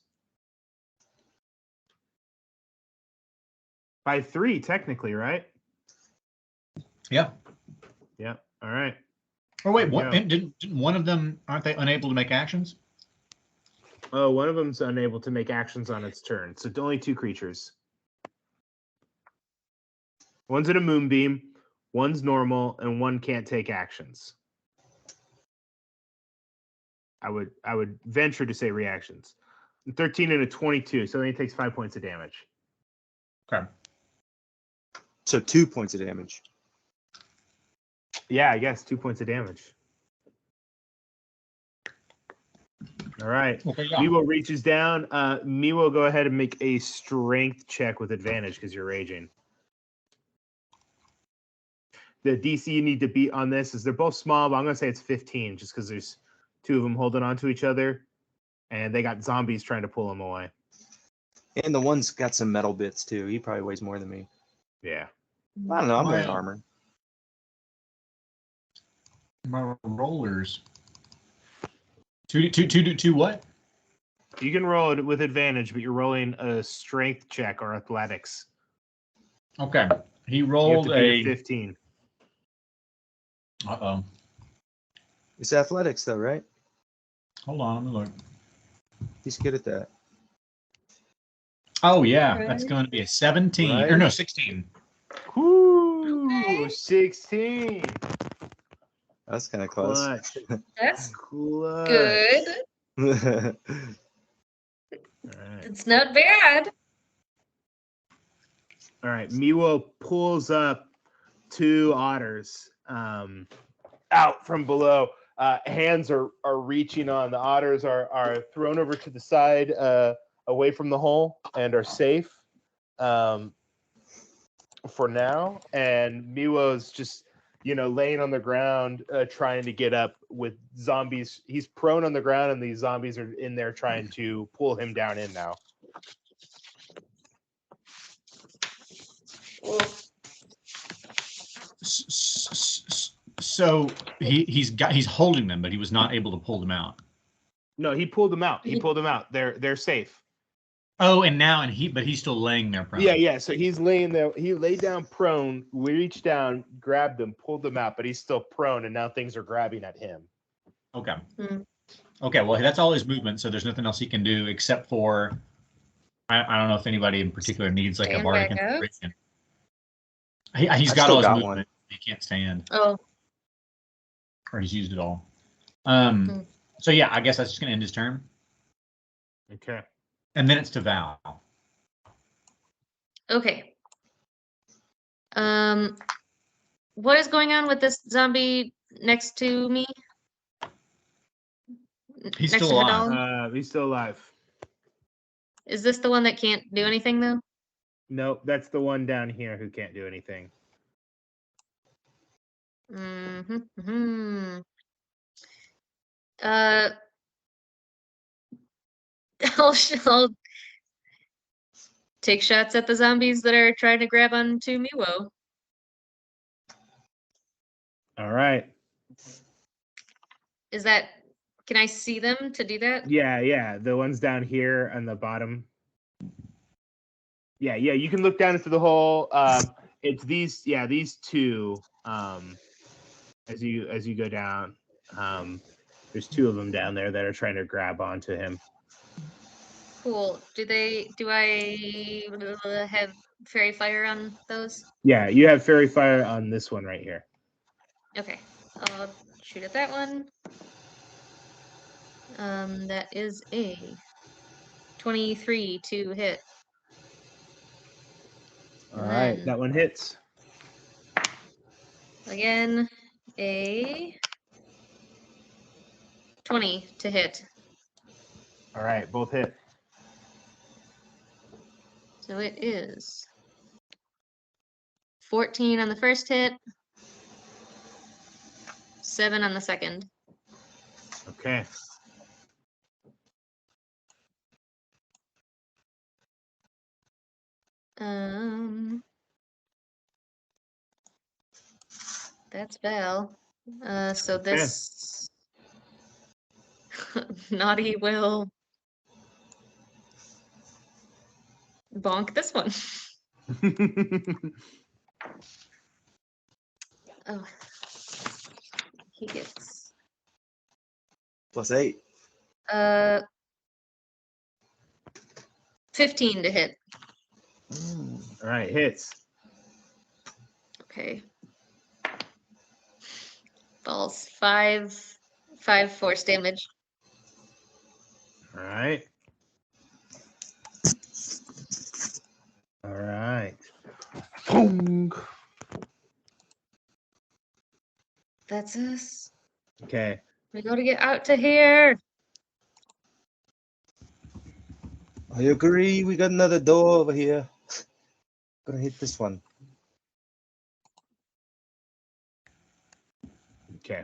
By 3, technically, right? Yeah. Yeah. All right. Oh wait, There we what? go. Didn't one of them? Aren't they unable to make actions? Oh, one of them's unable to make actions on its turn. So only 2 creatures. One's in a moonbeam, one's normal, and one can't take actions. I would venture to say reactions. 13 and a 22, so then he takes 5 points of damage. Okay. So 2 points of damage. Yeah, I guess 2 points of damage. All right. Okay. Yeah. Miwo reaches down. Miwo, go ahead and make a strength check with advantage because you're raging. The DC you need to beat on this is they're both small, but I'm going to say it's 15 just because there's 2 of them holding on to each other, and they got zombies trying to pull them away. And the one's got some metal bits too. He probably weighs more than me. Yeah. I don't know. I'm wearing Wow. armor. My rollers. Two. What? You can roll it with advantage, but you're rolling a strength check or athletics. Okay. He You have rolled to beat a. 15. Uh-oh. It's athletics though, right? Hold on. Let me look. He's good at that. Oh yeah, Right. that's going to be a 17 or Right. no 16. Whoo! Okay. 16. That's kind of close. Clutch. That's Clutch. good. All right. It's not bad. All right. Miwo pulls up 2 otters out from below. Hands are reaching on. The otters are thrown over to the side away from the hole and are safe for now. And Miwo's just, laying on the ground trying to get up with zombies. He's prone on the ground and these zombies are in there trying to pull him down in now. So he's holding them, but he was not able to pull them out. No, he pulled them out. He pulled them out. They're safe. Oh, but he's still laying there prone. Yeah. So he's laying there. He laid down prone. We reached down, grabbed him, pulled him out, but he's still prone, and now things are grabbing at him. Okay. Hmm. Okay. Well, that's all his movement, so there's nothing else he can do except for. I don't know if anybody in particular needs like a Stand bardic back up. inspiration. He's I got still all his got movement. one. He can't stand, Oh, or he's used it all. Hmm. So yeah, I guess that's just gonna end his turn, Okay. and then it's to Val. okay. What is going on with this zombie next to me? He's Next still to alive. Vidal? He's still alive. Is this the one that can't do anything though? Nope, that's the one down here who can't do anything. Mm-hmm. Uh, I'll take shots at the zombies that are trying to grab onto Miwo. All right. Is that? Can I see them to do that? Yeah. The ones down here on the bottom. Yeah. You can look down into the hole. It's these 2. As you go down, there's 2 of them down there that are trying to grab onto him. Cool. Do I have fairy fire on those? Yeah, you have fairy fire on this one right here. Okay. I'll shoot at that one. That is a 23 to hit. All And right, then that one hits. again, a 20 to hit. All right, both hit. So it is 14 on the first hit, 7 on the second. Okay. That's Val. So Okay. this Naughty will bonk this one. Oh, he gets +8. 15 to hit. All right, hits. Okay. Falls 5 force damage. All right. All right. Boom. That's us. Okay. We gotta get out to here. I agree. We got another door over here. Gonna hit this one. Okay.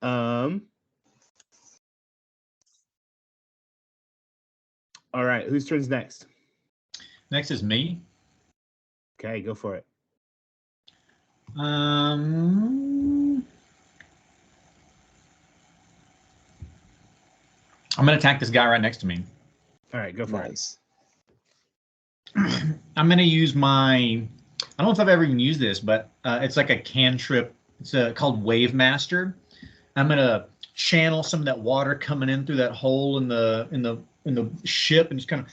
All right. Whose turn's next? Next is me. Okay, go for it. I'm gonna attack this guy right next to me. All right, go for Nice. I'm gonna use my. I don't know if I've ever even used this, but it's like a cantrip. It's called Wave Master. I'm gonna channel some of that water coming in through that hole in the ship, and just kind of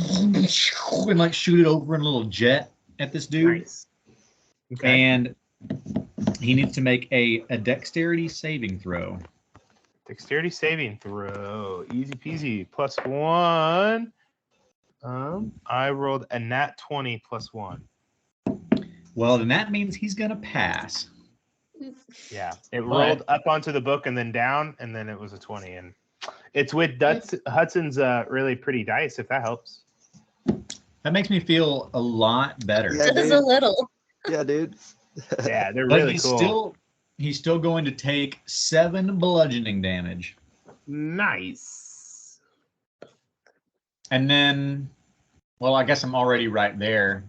and like shoot it over in a little jet at this it. dude. Nice. Okay. And he needs to make a dexterity saving throw. Dexterity saving throw. Easy peasy. +1. I rolled a nat 20 +1. Well, then that means he's gonna pass. Yeah. It But- rolled up onto the book and then down, and then it was a 20. And it's with Hudson's really pretty dice, if that helps. That makes me feel a lot better. Yeah, Just a dude. little. Yeah, dude. Yeah, they're But really cool. he's still going to take 7 bludgeoning damage. Nice. And then, well, I guess I'm already right there.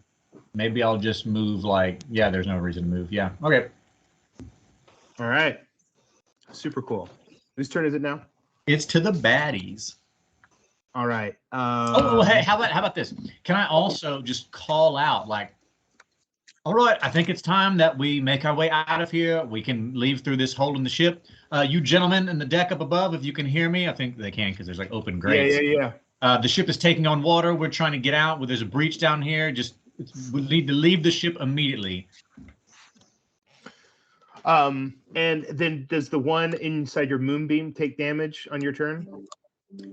Maybe I'll just move yeah, there's no reason to move. Yeah, okay. All right. Super cool. Whose turn is it now? It's to the baddies. All right. Oh, hey, how about this? Can I also just call out all right, I think it's time that we make our way out of here. We can leave through this hole in the ship. You gentlemen in the deck up above, if you can hear me, I think they can because there's like open grates. Yeah. The ship is taking on water. We're trying to get out. There's a breach down here. We need to leave the ship immediately. And then does the one inside your moonbeam take damage on your turn?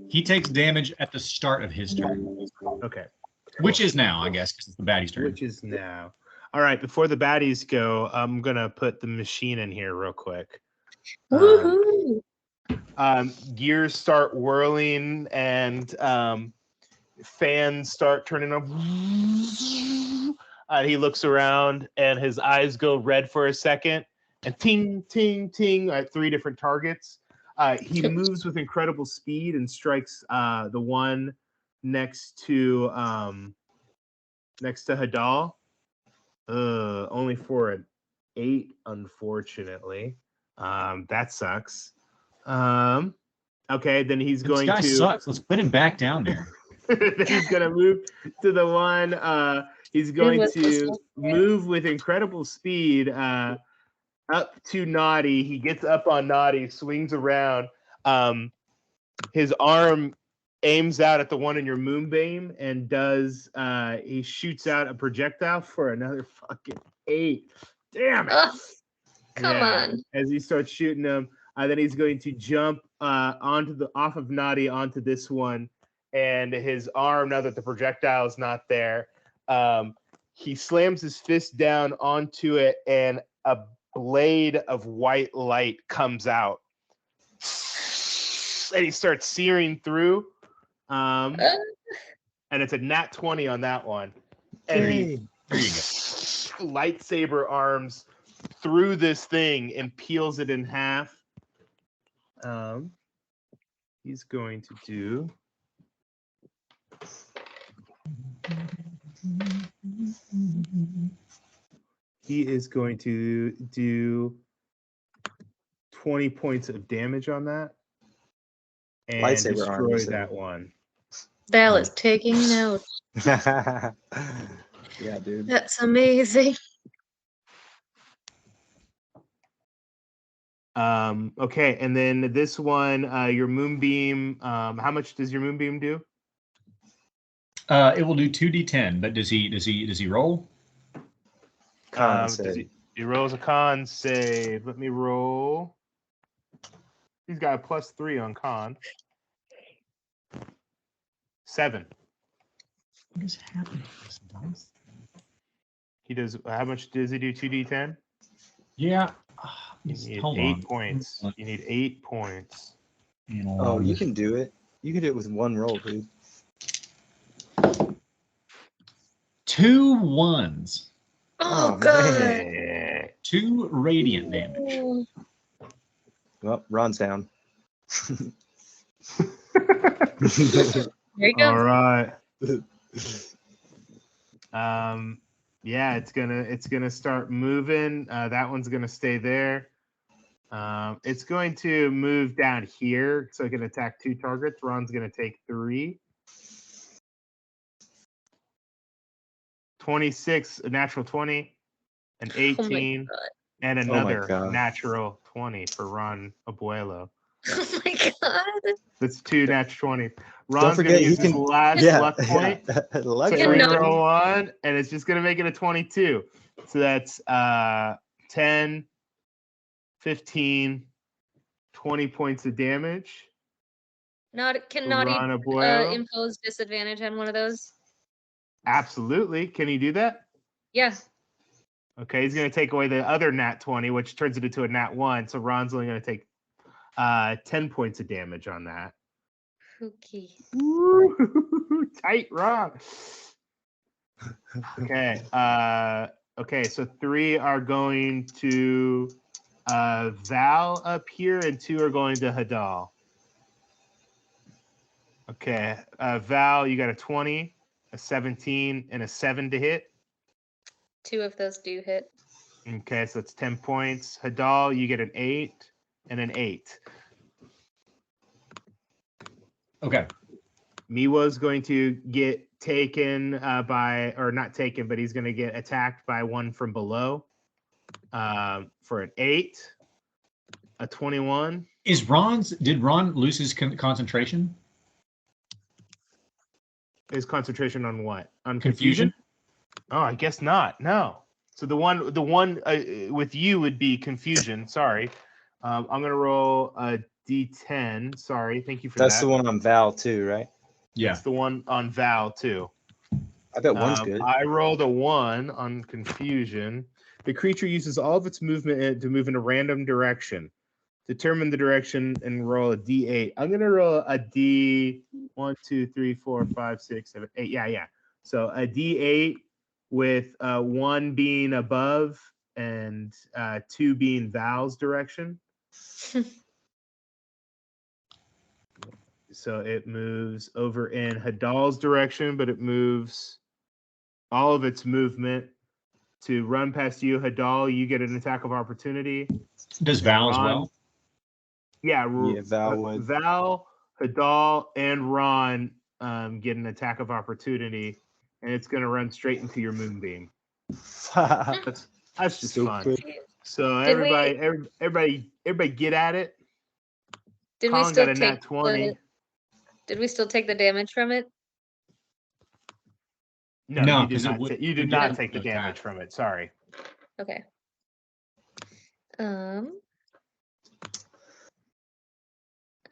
He takes damage at the start of his turn, Okay. which is now, I guess, because it's the baddie's turn. Which is now. All right. Before the baddies go, I'm gonna put the machine in here real quick. Woohoo! Gears start whirling and fans start turning on. He looks around and his eyes go red for a second, and ting, ting, ting at 3 different targets. He moves with incredible speed and strikes the one next to Hadal. Only for an 8, unfortunately. That sucks. Okay, then he's going This guy to. sucks. Let's put him back down there. Then he's gonna move to the one. He's going was this to one? move with incredible speed up to Naughty. He gets up on Naughty, swings around. His arm aims out at the one in your moonbeam and he shoots out a projectile for another fucking 8. Damn it! Ugh, come on. As he starts shooting them, then he's going to jump off of Naughty onto this one, and his arm, now that the projectile is not there, he slams his fist down onto it, and a blade of white light comes out, and he starts searing through. And it's a nat 20 on that one, and he There you go. lightsaber arms through this thing and peels it in half. He's going to do. He is going to do 20 points of damage on that. And Lightsaber arm, destroy so- that one. Val is taking notes. Yeah, dude. That's amazing. Okay, and then this one, your moonbeam. How much does your moonbeam do? It will do 2d10, but does he roll? Con Does save. he rolls a con save. Let me roll. He's got a +3 on con. 7. What is happening to this dice? He does. How much does he do? 2d10. Yeah. You need Hold 8 on. points. You need 8 points. Oh, you can do it. You can do it with one roll, dude. 2 1s. Oh, Oh, God. Yeah. 2 radiant damage. Ooh. Well, Ron's down. There you go. All right. Yeah, it's gonna start moving. That one's gonna stay there. It's going to move down here, so it can attack 2 targets. Ron's gonna take 3. 26, a natural 20, an 18, and another God. natural 20 for Ron Abuelo. Oh my God. That's 2 natural 20. Don't Ron's forget gonna he use his can. last Yeah, luck point. luck So Yeah, point. no. reroll 1, and it's just gonna make it a 22. So that's 10, 15, 20 points of damage. Cannot Ron Abuelo. impose disadvantage on one of those? Absolutely. Can you do that? Yeah. Okay, he's gonna take away the other nat 20, which turns it into a nat 1. So Ron's only gonna take 10 points of damage on that. Pookie. Woo, tight Ron. Okay. Okay, so 3 are going to Val up here, and 2 are going to Hadal. Okay, Val, you got a 20, a 17, and a 7 to hit. 2 of those do hit. Okay, so it's 10 points. Hadal, you get an 8 and an 8. Okay. Miwa's going to get taken by, or not taken, but he's going to get attacked by one from below for an 8, a 21. Did Ron lose his concentration? His concentration on what? On Confusion? Oh, I guess not. No. So the one with you would be confusion. Sorry. I'm gonna roll a D10. Sorry. Thank you for That's that. the one on Val too, right? Yeah. It's the one on Val too. I bet one's good. I rolled a 1 on confusion. The creature uses all of its movement to move in a random direction. Determine the direction and roll a D8. I'm gonna roll a D 1, 2, 3, 4, 5, 6, 7, 8. Yeah. So a D8 with 1 being above and 2 being Val's direction. So it moves over in Hadal's direction, but it moves all of its movement to run past you. Hadal, you get an attack of opportunity. Does Val as well? Yeah, Val would. Val, Hadal, and Ron get an attack of opportunity, and it's going to run straight into your moonbeam. That's just So fun. quick. So Did we- everybody get at it. Did we Colin still got a take nat 20. Did we still take the damage from it? No, No, you did 'cause it not. would- You did it not would take the attack. damage from it. Sorry. Okay.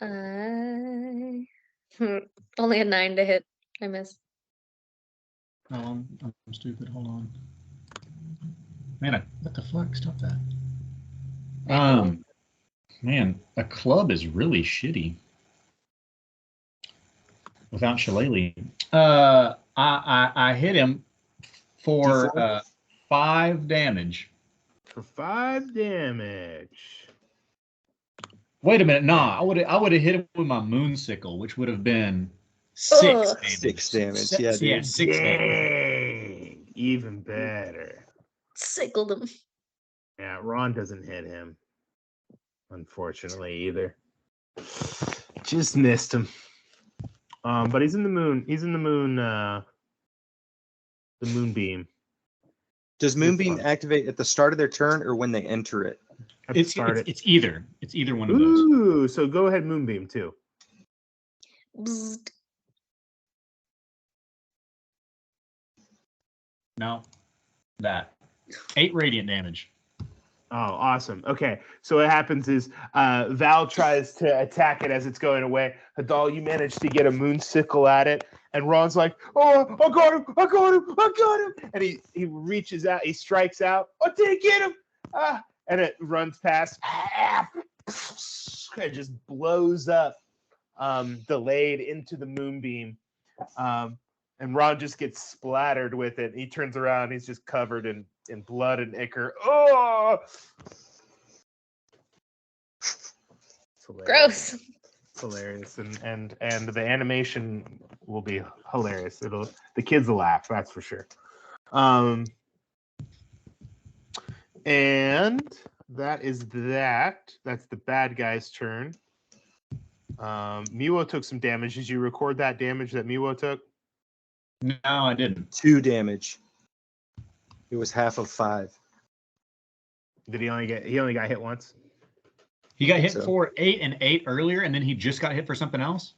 I only a 9 to hit. I miss. No, I'm stupid. Hold on. Man, what the fuck? Stop that. Man, a club is really shitty. Without Shillelagh. I hit him for D4? 5 damage. For 5 damage. Wait a minute, nah. I would have hit him with my moonsicle, which would have been 6 Ugh. damage. 6 damage. Se- Yeah, yeah, dude. 6 damage. Dang, even better. Sickled him. Yeah, Ron doesn't hit him. unfortunately, either. Just missed him. But he's in the moon. He's in the moonbeam. Does Moonbeam activate at the start of their turn or when they enter it? It's either. It's either one of those. Ooh, so go ahead, moonbeam too. Bzzzt. No, that 8 radiant damage. Oh, awesome. Okay, so what happens is Val tries to attack it as it's going away. Hadal, you manage to get a moon sickle at it, and Ron's like, "Oh, I got him! I got him! I got him!" And he reaches out, he strikes out. I didn't get him! And it runs past. It just blows up, delayed into the moonbeam. And Ron just gets splattered with it. He turns around, he's just covered in blood and ichor. Oh! Gross. It's hilarious. And the animation will be hilarious. The kids will laugh, that's for sure. And that is that. That's the bad guy's turn. Miwo took some damage. Did you record that damage that Miwo took? No, I didn't. 2 damage. It was half of 5. Did he only got hit once? He got hit So- for 8 and 8 earlier, and then he just got hit for something else.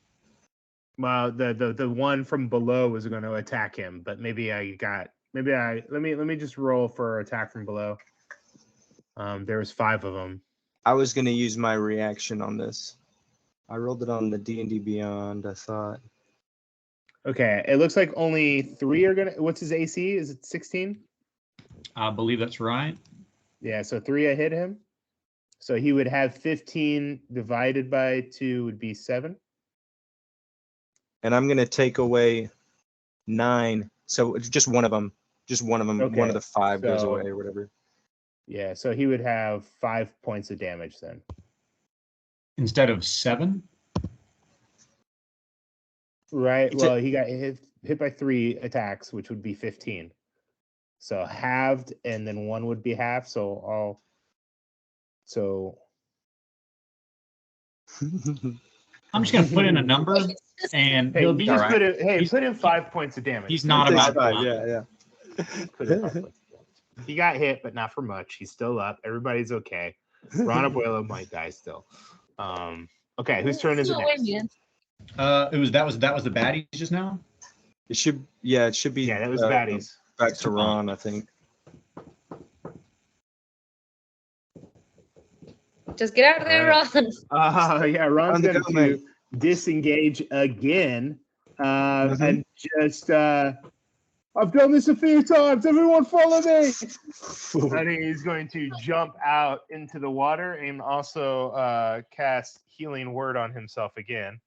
Well, the one from below was going to attack him, but let me just roll for attack from below. There was 5 of them. I was going to use my reaction on this. I rolled it on the D&D Beyond, I thought. Okay, it looks like only 3 are gonna. What's his AC? Is it 16? I believe that's right. Yeah, so 3 hit him. So he would have 15 divided by 2 would be 7. And I'm going to take away 9. So it's just one of them. Okay, one of the 5 goes so- away or whatever. Yeah, so he would have 5 points of damage then. Instead of 7. Right. It's Well, he got hit by 3 attacks, which would be 15. So halved, and then 1 would be half. So I'm just gonna put in a number, and hey, he'll be all just right. put in 5 points of damage. He's not Takes about. 5, yeah. Put in 5 points of damage. He got hit, but not for much. He's still up. Everybody's okay. Ron Abuelo might die still. Okay, whose turn is it next? That was the baddies just now. It should be. Yeah, that was baddies. Back to Ron, I think. Just get out of there, All Ron. Yeah, Ron's On the going go, to mate. disengage again. And just, I've done this a few times. Everyone follow me. And he's going to jump out into the water and also cast Healing Word on himself again.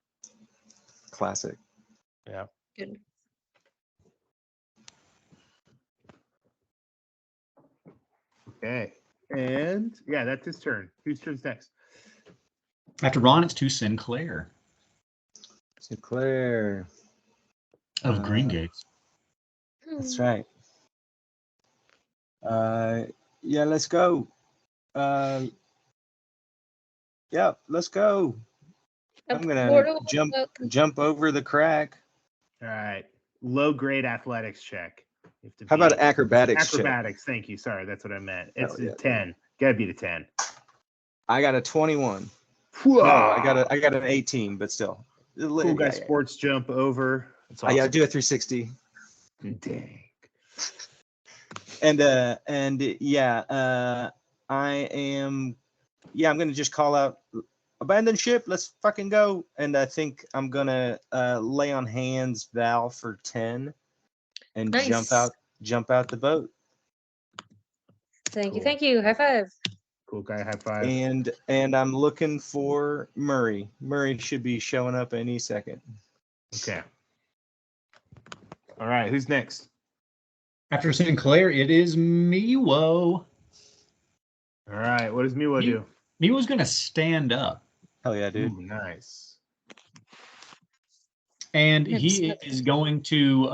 Classic. Yeah. Good. Okay. And yeah, that's his turn. Whose turn's next? After Ron, it's to Sinclair Sinclair. of Green Gates. That's right. Yeah, let's go. Yeah, let's go. I'm gonna jump over the crack. All right. Low grade athletics check. You have to How be- about acrobatics? check? acrobatics? Thank you. Sorry, that's what I meant. It's Oh, yeah. a 10. Gotta be the 10. I got a 21. No, I got an 18, but still. Cool guy sports jump over. It's I gotta awesome. do a 360. Dang. And I'm gonna just call out abandon ship, let's fucking go. And I think I'm gonna lay on hands Val for 10 and Nice. jump out the boat. Thank you, Cool. thank you. High five. Cool guy high five. And I'm looking for Murray. Murray should be showing up any second. Okay. All right, who's next? After Sinclair, it is Miwo. All right, what does Miwo do? Miwo's gonna stand up, Hell yeah, dude. Ooh, nice. and he is going to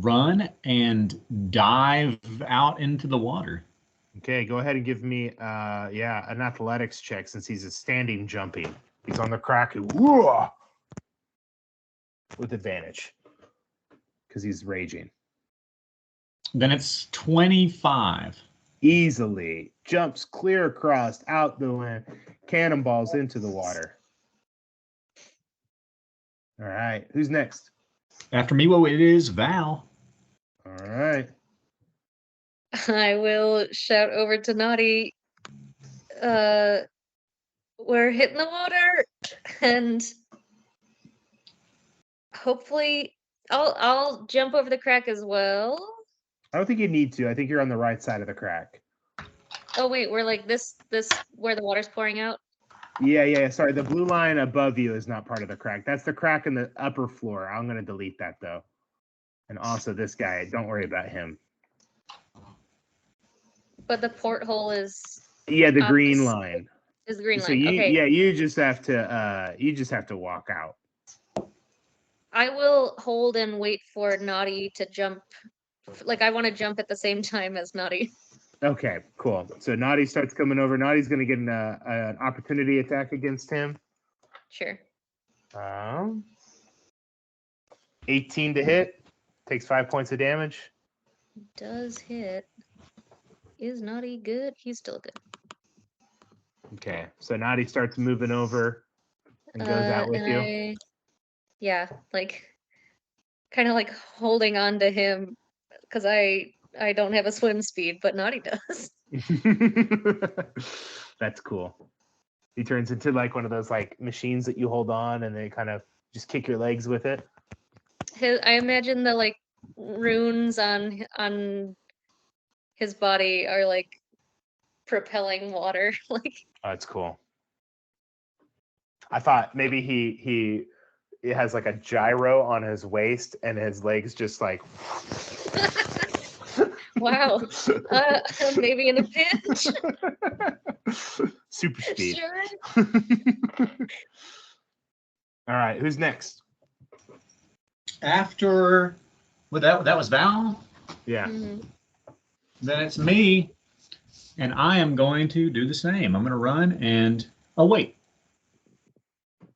run and dive out into the water. Okay, go ahead and give me an athletics check since he's a standing jumping. He's on the crack and whoa, with advantage because he's raging. Then it's 25. Easily jumps clear across out the wind, cannonballs into the water. All right, who's next? After Miwo, it is Val. All right. I will shout over to Naughty. We're hitting the water, and hopefully, I'll jump over the crack as well. I don't think you need to. I think you're on the right side of the crack. Oh wait, we're like this where the water's pouring out. Yeah. Sorry, the blue line above you is not part of the crack. That's the crack in the upper floor. I'm gonna delete that though. And also this guy. Don't worry about him. But the porthole is Yeah, the green opposite. line. Is the green So line. Okay. you just have to walk out. I will hold and wait for Naughty to jump. Like I want to jump at the same time as Naughty. Okay, cool. So Naughty starts coming over. Naughty's gonna get an opportunity attack against him. Sure. 18 to hit. Takes 5 points of damage. Does hit. Is Naughty good? He's still good. Okay, so Naughty starts moving over and goes out with you. Yeah, like kind of like holding on to him because I don't have a swim speed, but Naughty does. That's cool. He turns into like one of those like machines that you hold on and they kind of just kick your legs with it. I imagine the like runes on his body are like propelling water. Like Oh, that's cool. I thought maybe he has like a gyro on his waist and his legs just like wow. Maybe in a pinch. Super speed. Sure. All right, who's next? After that was Val. Yeah. Mhm. Then it's me, and I am going to do the same. I'm going to run and wait.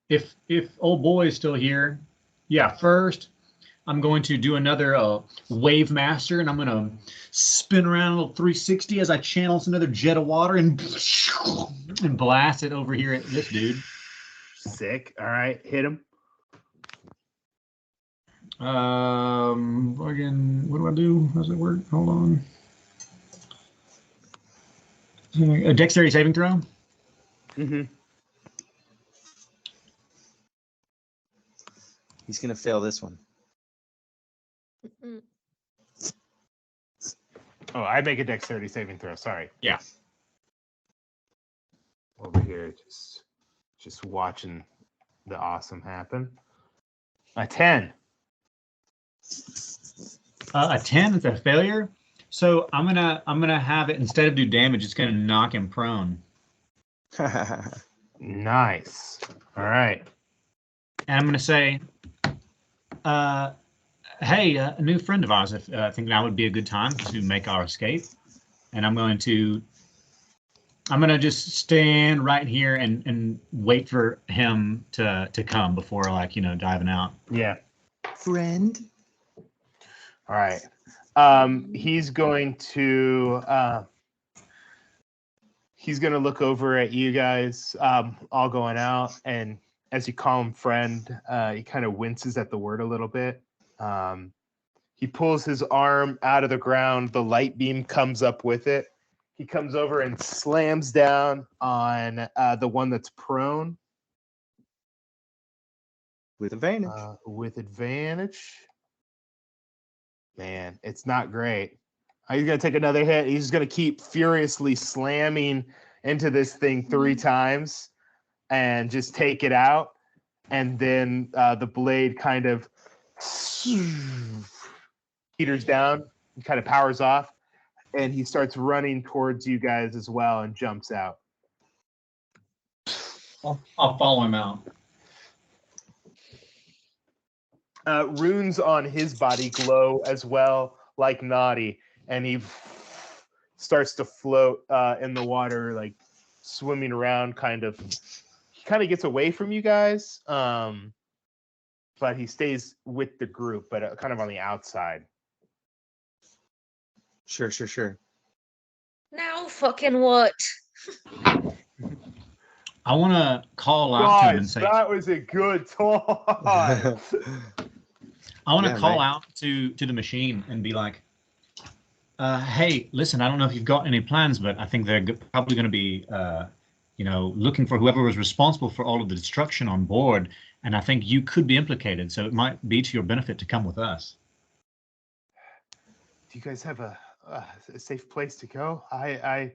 If old boy is still here, yeah. First, I'm going to do another wave master, and I'm going to spin around a little 360 as I channel another jet of water and blast it over here at this dude. Sick. All right, hit him. Again, what do I do? How does it work? Hold on. A dexterity saving throw. Mm-hmm. He's gonna fail this one. Mhm. Oh, I make a dexterity saving throw. Sorry. Yeah. Over here, just watching the awesome happen. A 10. A 10 is a failure. So I'm gonna have it, instead of do damage, it's gonna knock him prone. Nice. All right. And I'm gonna say, hey, a new friend of ours, I think now would be a good time to make our escape. And I'm gonna just stand right here and wait for him to come before diving out. Yeah. Friend. All right. He's going to look over at you guys, all going out, and as you call him friend, he kind of winces at the word a little bit. He pulls his arm out of the ground. The light beam comes up with it. He comes over and slams down on the one that's prone. With advantage. With advantage. Man, it's not great. He's going to take another hit. He's going to keep furiously slamming into this thing 3 times and just take it out. And then the blade kind of peters down and kind of powers off. And he starts running towards you guys as well and jumps out. I'll follow him out. Runes on his body glow as well, like Naughty, and he starts to float in the water, like swimming around, kind of. He kind of gets away from you guys, but he stays with the group, but kind of on the outside. Sure. Now fucking what? I want to call out to him and Guys, say, that was a good talk. I want to Yeah, call man. out to the machine and be like, hey, listen, I don't know if you've got any plans, but I think they're probably going to be, looking for whoever was responsible for all of the destruction on board. And I think you could be implicated. So it might be to your benefit to come with us. Do you guys have a safe place to go? I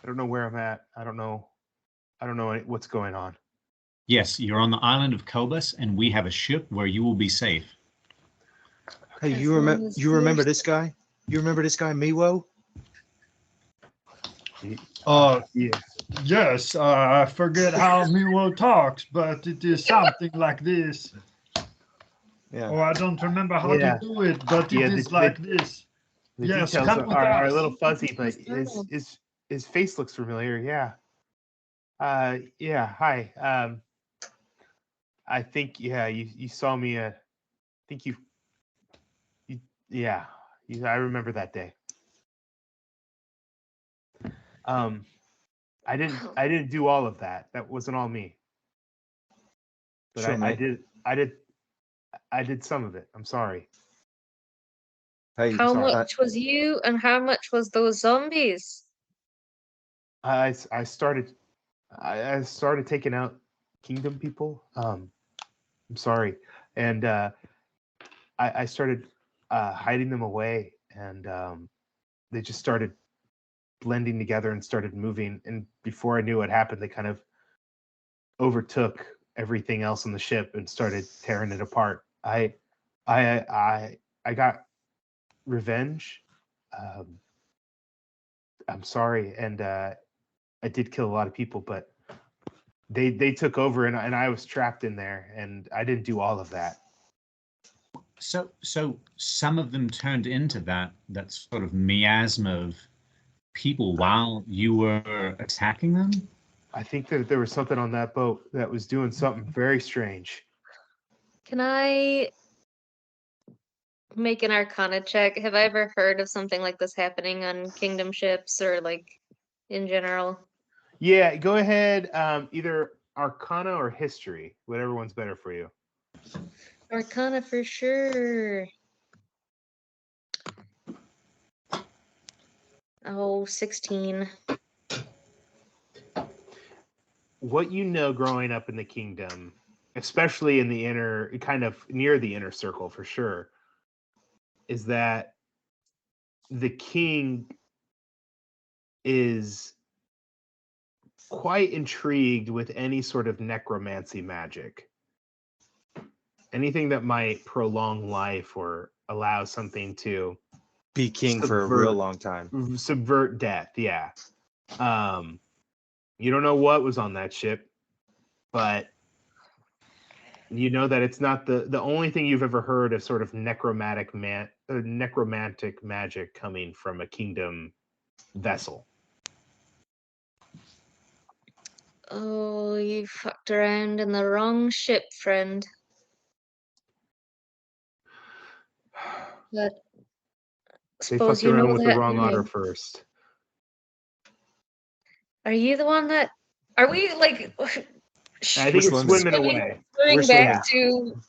don't know where I'm at. I don't know what's going on. Yes, you're on the island of Kobus, and we have a ship where you will be safe. Hey, As you long remember? as You we're remember this guy? You remember this guy, Miwo? Yeah. Yes, I forget how Miwo talks, but it is something like this. Yeah. Oh, I don't remember how Yeah. to do it, but it Yeah, is the- like this. The Yes, details come with are a us. little fuzzy, but Yes, his face looks familiar. Yeah. Yeah. Hi. I think you saw me. I think you. Yeah. I remember that day. I didn't do all of that. That wasn't all me. But Sure, I mate. did some of it. I'm sorry. Hey, How sorry. much was you and how much was those zombies? I started taking out kingdom people. I'm sorry, and I started hiding them away, and they just started blending together and started moving. And before I knew what happened, they kind of overtook everything else on the ship and started tearing it apart. I got revenge. I'm sorry, and I did kill a lot of people, but they took over, and I was trapped in there, and I didn't do all of that. So some of them turned into that sort of miasma of people while you were attacking them? I think that there was something on that boat that was doing something very strange. Can I make an Arcana check? Have I ever heard of something like this happening on kingdom ships or like in general? Yeah, go ahead. Either Arcana or History, whatever one's better for you. Arcana for sure. Oh, 16. What you know growing up in the kingdom, especially in the inner, kind of near the inner circle for sure, is that the king is quite intrigued with any sort of necromancy magic. Anything that might prolong life or allow something to be king for a real long time. Subvert death, yeah. You don't know what was on that ship, but you know that it's not the only thing you've ever heard of sort of necromantic magic coming from a kingdom vessel. Oh, you fucked around in the wrong ship, friend. But They suppose fucked you around know with the that wrong now. otter first. Are you the one that? Are we like? I think it's swimming away. Swimming back to.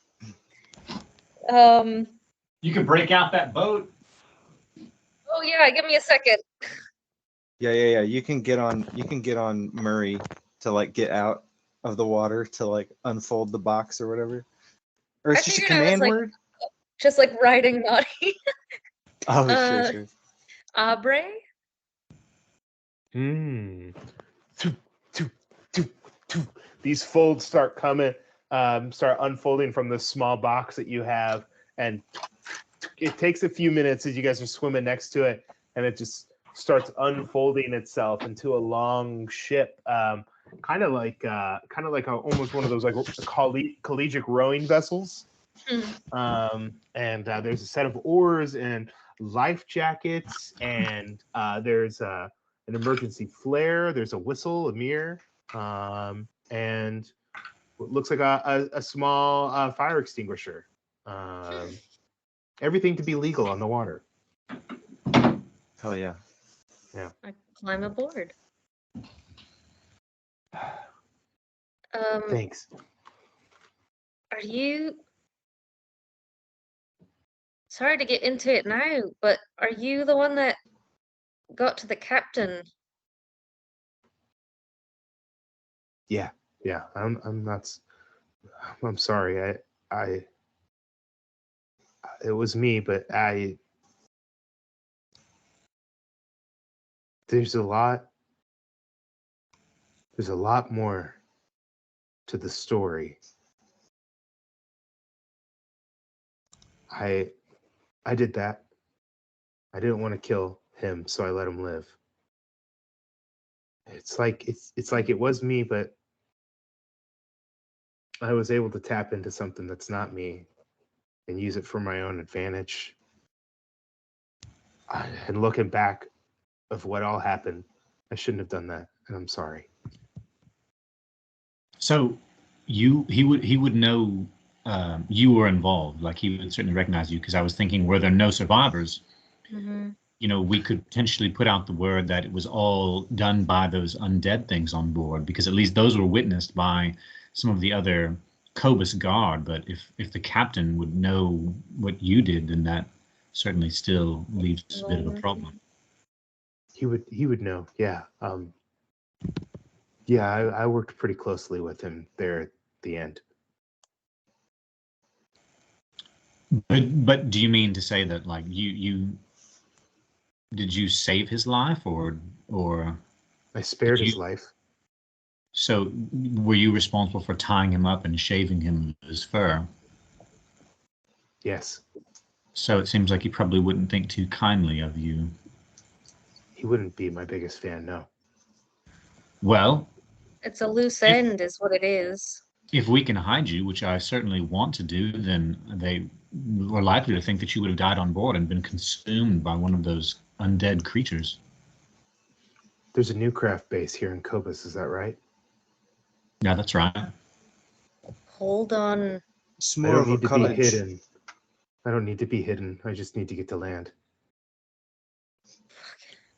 You could break out that boat. Oh yeah, give me a second. Yeah. You can get on Murray to like get out of the water to like unfold the box or whatever. Or it's just a command word. Just like riding naughty. Oh, sure. Abre. These folds start coming, start unfolding from the small box that you have, and it takes a few minutes as you guys are swimming next to it, and it just starts unfolding itself into a long ship, kind of like almost one of those like collegiate rowing vessels. And there's a set of oars and life jackets, and there's an emergency flare. There's a whistle, a mirror, and what looks like a small fire extinguisher. Everything to be legal on the water. Hell yeah. I climb aboard. Thanks. Are you? Sorry to get into it now, but are you the one that got to the captain? Yeah. I'm not. I'm sorry. I. It was me, but there's a lot more to the story. I did that. I didn't want to kill him, so I let him live. It's like it was me, but I was able to tap into something that's not me and use it for my own advantage. And looking back of what all happened, I shouldn't have done that, and I'm sorry. So he would know you were involved. Like he would certainly recognize you, because I was thinking, were there no survivors? Mm-hmm. You know, we could potentially put out the word that it was all done by those undead things on board, because at least those were witnessed by some of the other Cobus guard. But if the captain would know what you did, then that certainly still leaves a bit of a problem. He would know. Yeah. Yeah, I worked pretty closely with him there at the end. But do you mean to say that, like, you did you save his life, or I spared his you- life. so were you responsible for tying him up and shaving him of his fur? Yes. So it seems like he probably wouldn't think too kindly of you. He wouldn't be my biggest fan, no. Well, It's a loose end, is what it is. if we can hide you, which I certainly want to do, then they were likely to think that you would have died on board and been consumed by one of those undead creatures. There's a new craft base here in Cobus, is that right? Yeah, that's right. Hold on. It's I more don't of a need to be cottage. hidden. I don't need to be hidden. I just need to get to land.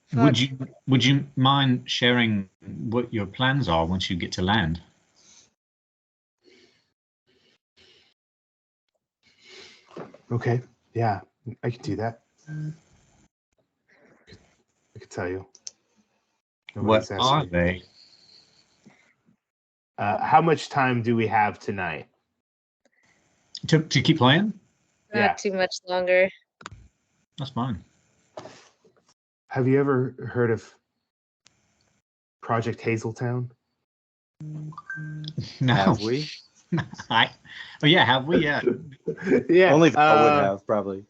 Fuck. Would you mind sharing what your plans are once you get to land? Okay. Yeah, I can do that. I can tell you. What Nobody's are asking. they? How much time do we have tonight? To keep playing? Not Yeah. too much longer. That's fine. Have you ever heard of Project Hazeltown? No. Have we? Oh yeah, have we? Yeah. Yeah. Only I would have, probably.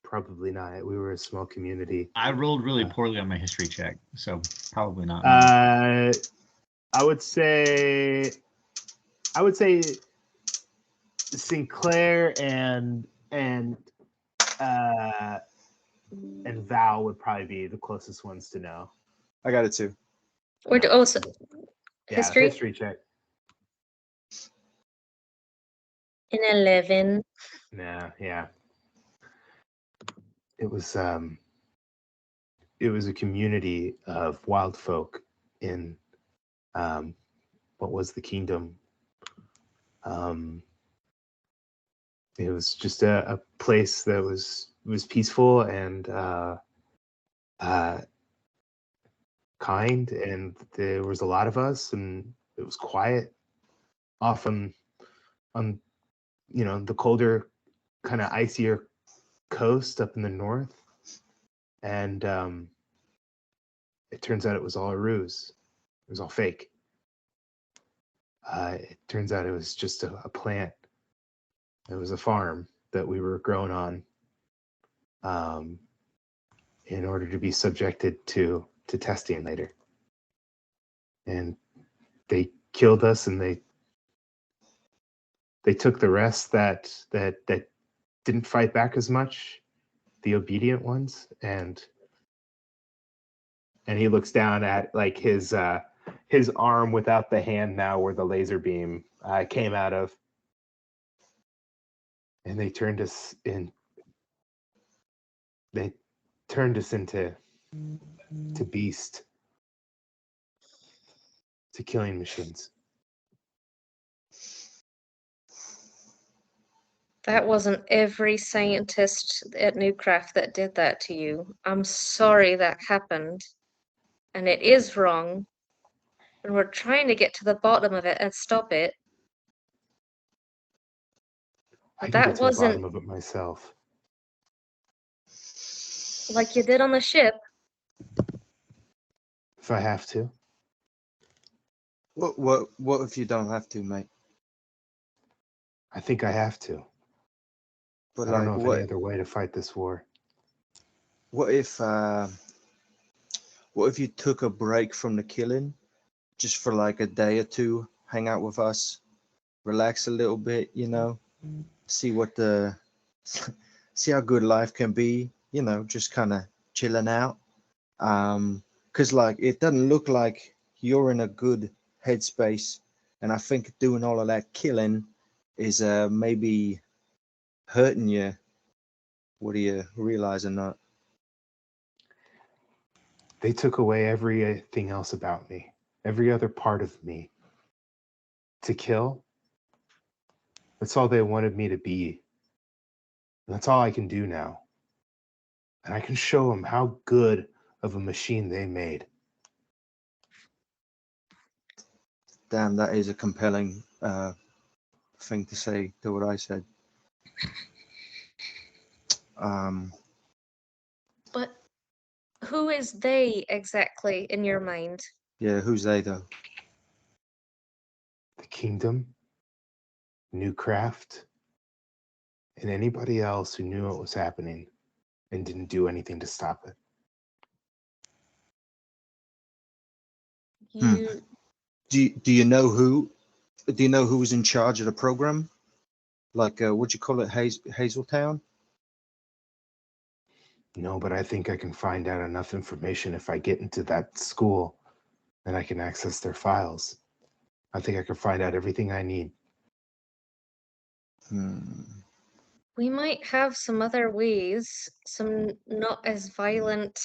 Probably not. We were a small community. I rolled really poorly on my history check, so probably not. I would say Sinclair and Val would probably be the closest ones to know. I got it too. Or so history? Yeah, history check. In 11. Nah, yeah. It was a community of wild folk in what was the kingdom. It was just a place that was peaceful and kind, and there was a lot of us, and it was quiet. Often on the colder, kind of icier coast up in the north, and it turns out it was all a ruse. It was all fake. It turns out it was just a plant. It was a farm that we were growing on in order to be subjected to testing later. And they killed us, and they took the rest that didn't fight back as much, the obedient ones, and he looks down at like his arm without the hand now where the laser beam came out of, and they turned us into beast, to killing machines. That wasn't every scientist at Newcraft that did that to you. I'm sorry that happened. And it is wrong. And we're trying to get to the bottom of it and stop it. I But can get that to the bottom wasn't of it myself. like you did on the ship. If I have to. What if you don't have to, mate? I think I have to. But I don't like, know of any other way to fight this war. what if you took a break from the killing, just for like a day or two, hang out with us, relax a little bit, you know, see what see how good life can be, you know, just kind of chilling out. Because like it doesn't look like you're in a good headspace, and I think doing all of that killing is maybe hurting you. What do you realize or not? They took away everything else about me, every other part of me. To kill, that's all they wanted me to be. And that's all I can do now. And I can show them how good of a machine they made. Damn, that is a compelling thing to say to what I said. But who is they exactly in your mind? Yeah, who's they though? The kingdom, Newcraft, and anybody else who knew what was happening and didn't do anything to stop it. You Do you know who? Do you know who was in charge of the program? Like, what'd you call it, Hazeltown? No, but I think I can find out enough information if I get into that school and I can access their files. I think I can find out everything I need. we might have some other ways, some not as violent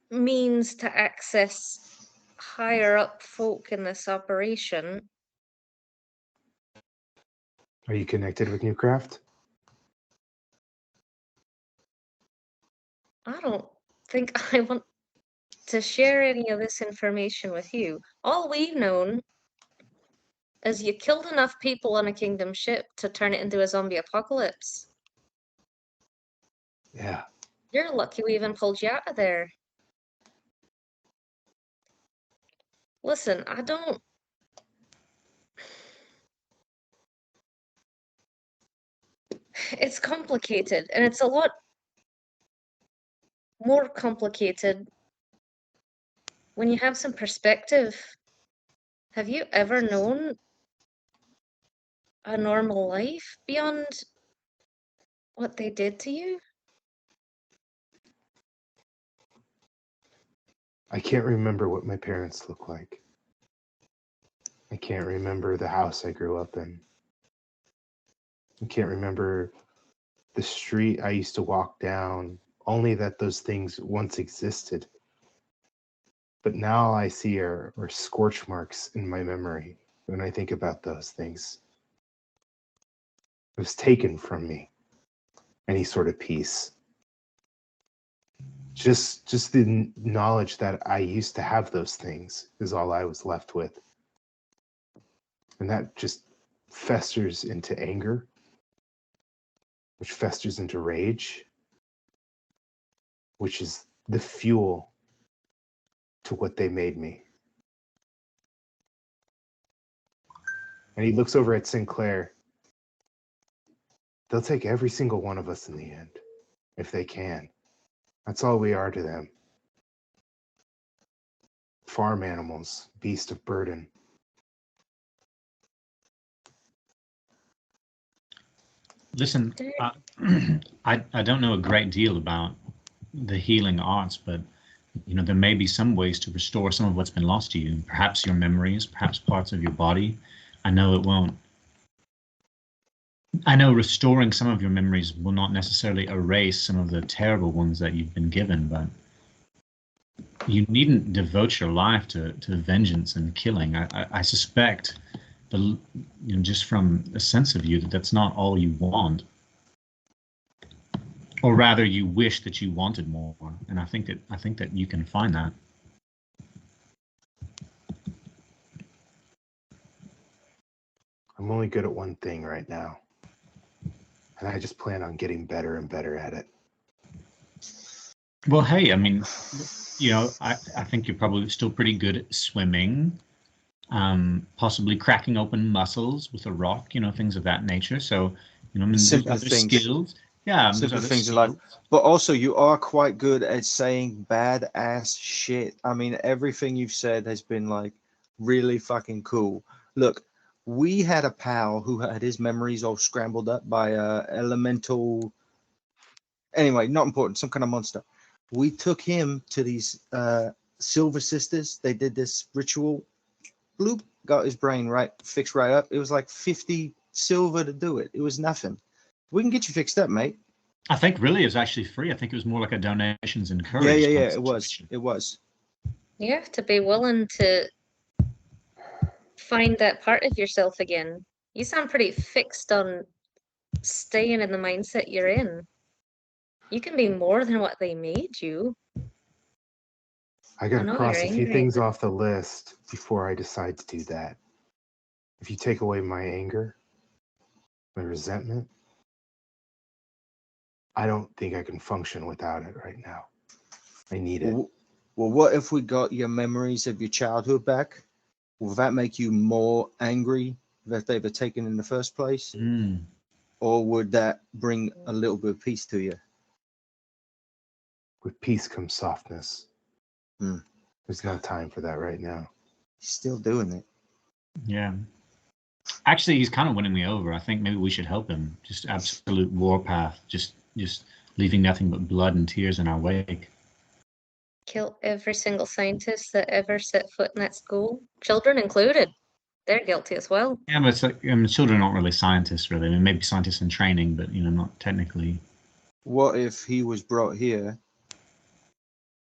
means to access higher up folk in this operation. Are you connected with Newcraft? I don't think I want to share any of this information with you. All we've known is you killed enough people on a kingdom ship to turn it into a zombie apocalypse. Yeah. You're lucky we even pulled you out of there. Listen, I don't... It's complicated, and it's a lot more complicated when you have some perspective. Have you ever known a normal life beyond what they did to you? I can't remember what my parents look like. I can't remember the house I grew up in. I can't remember the street I used to walk down, only that those things once existed. But now all I see are scorch marks in my memory when I think about those things. It was taken from me, any sort of peace. Just the knowledge that I used to have those things is all I was left with. And that just festers into anger, which festers into rage, which is the fuel to what they made me. And he looks over at Sinclair. They'll take every single one of us in the end, if they can. That's all we are to them. Farm animals, beast of burden. Listen, I don't know a great deal about the healing arts, but there may be some ways to restore some of what's been lost to you. Perhaps your memories, perhaps parts of your body. I know it won't. I know restoring some of your memories will not necessarily erase some of the terrible ones that you've been given, but you needn't devote your life to vengeance and killing. I suspect, just from a sense of you, that's not all you want. Or rather, you wish that you wanted more, and I think that you can find that. I'm only good at one thing right now, and I just plan on getting better and better at it. Well, hey, I mean, I think you're probably still pretty good at swimming, possibly cracking open muscles with a rock, things of that nature. So, there's other skills. Yeah, simple things in life. But also, you are quite good at saying badass shit. I mean, everything you've said has been like really fucking cool. Look, we had a pal who had his memories all scrambled up by elemental. Anyway, not important. Some kind of monster. We took him to these Silver Sisters. They did this ritual. Bloop, got his brain fixed right up. It was like 50 silver to do it. It was nothing. We can get you fixed up, mate. I think really it was actually free. I think it was more like a donations encouraged. Yeah. It was. You have to be willing to find that part of yourself again. You sound pretty fixed on staying in the mindset you're in. You can be more than what they made you. I gotta cross a few things off the list before I decide to do that. If you take away my anger, my resentment, I don't think I can function without it right now. I need it. Well, what if we got your memories of your childhood back? Will that make you more angry that they were taken in the first place? Or would that bring a little bit of peace to you? With peace comes softness. There's no time for that right now. He's still doing it. Yeah. Actually, he's kind of winning me over. I think maybe we should help him. Just absolute warpath. Just leaving nothing but blood and tears in our wake. Kill every single scientist that ever set foot in that school, children included. They're guilty as well. Yeah, but it's like, children aren't really scientists, really. I mean, maybe scientists in training, but not technically. What if he was brought here?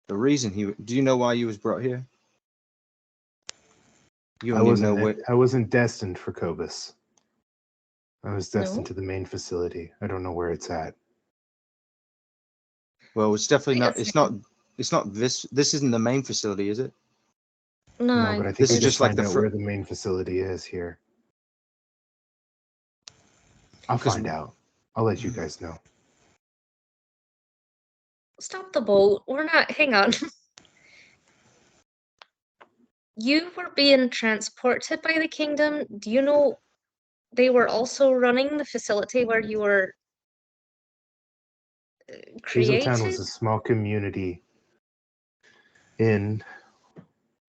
The reason do you know why he was brought here? I wasn't destined for Cobus. I was destined to the main facility. I don't know where it's at. Well, it's definitely not. It's not this. This isn't the main facility, is it? No, but I think this is just like where the main facility is here. I'll find out. I'll let you guys know. Stop the boat. We're not. Hang on. You were being transported by the kingdom. Do you know they were also running the facility where you were created? Hazeltown was a small community in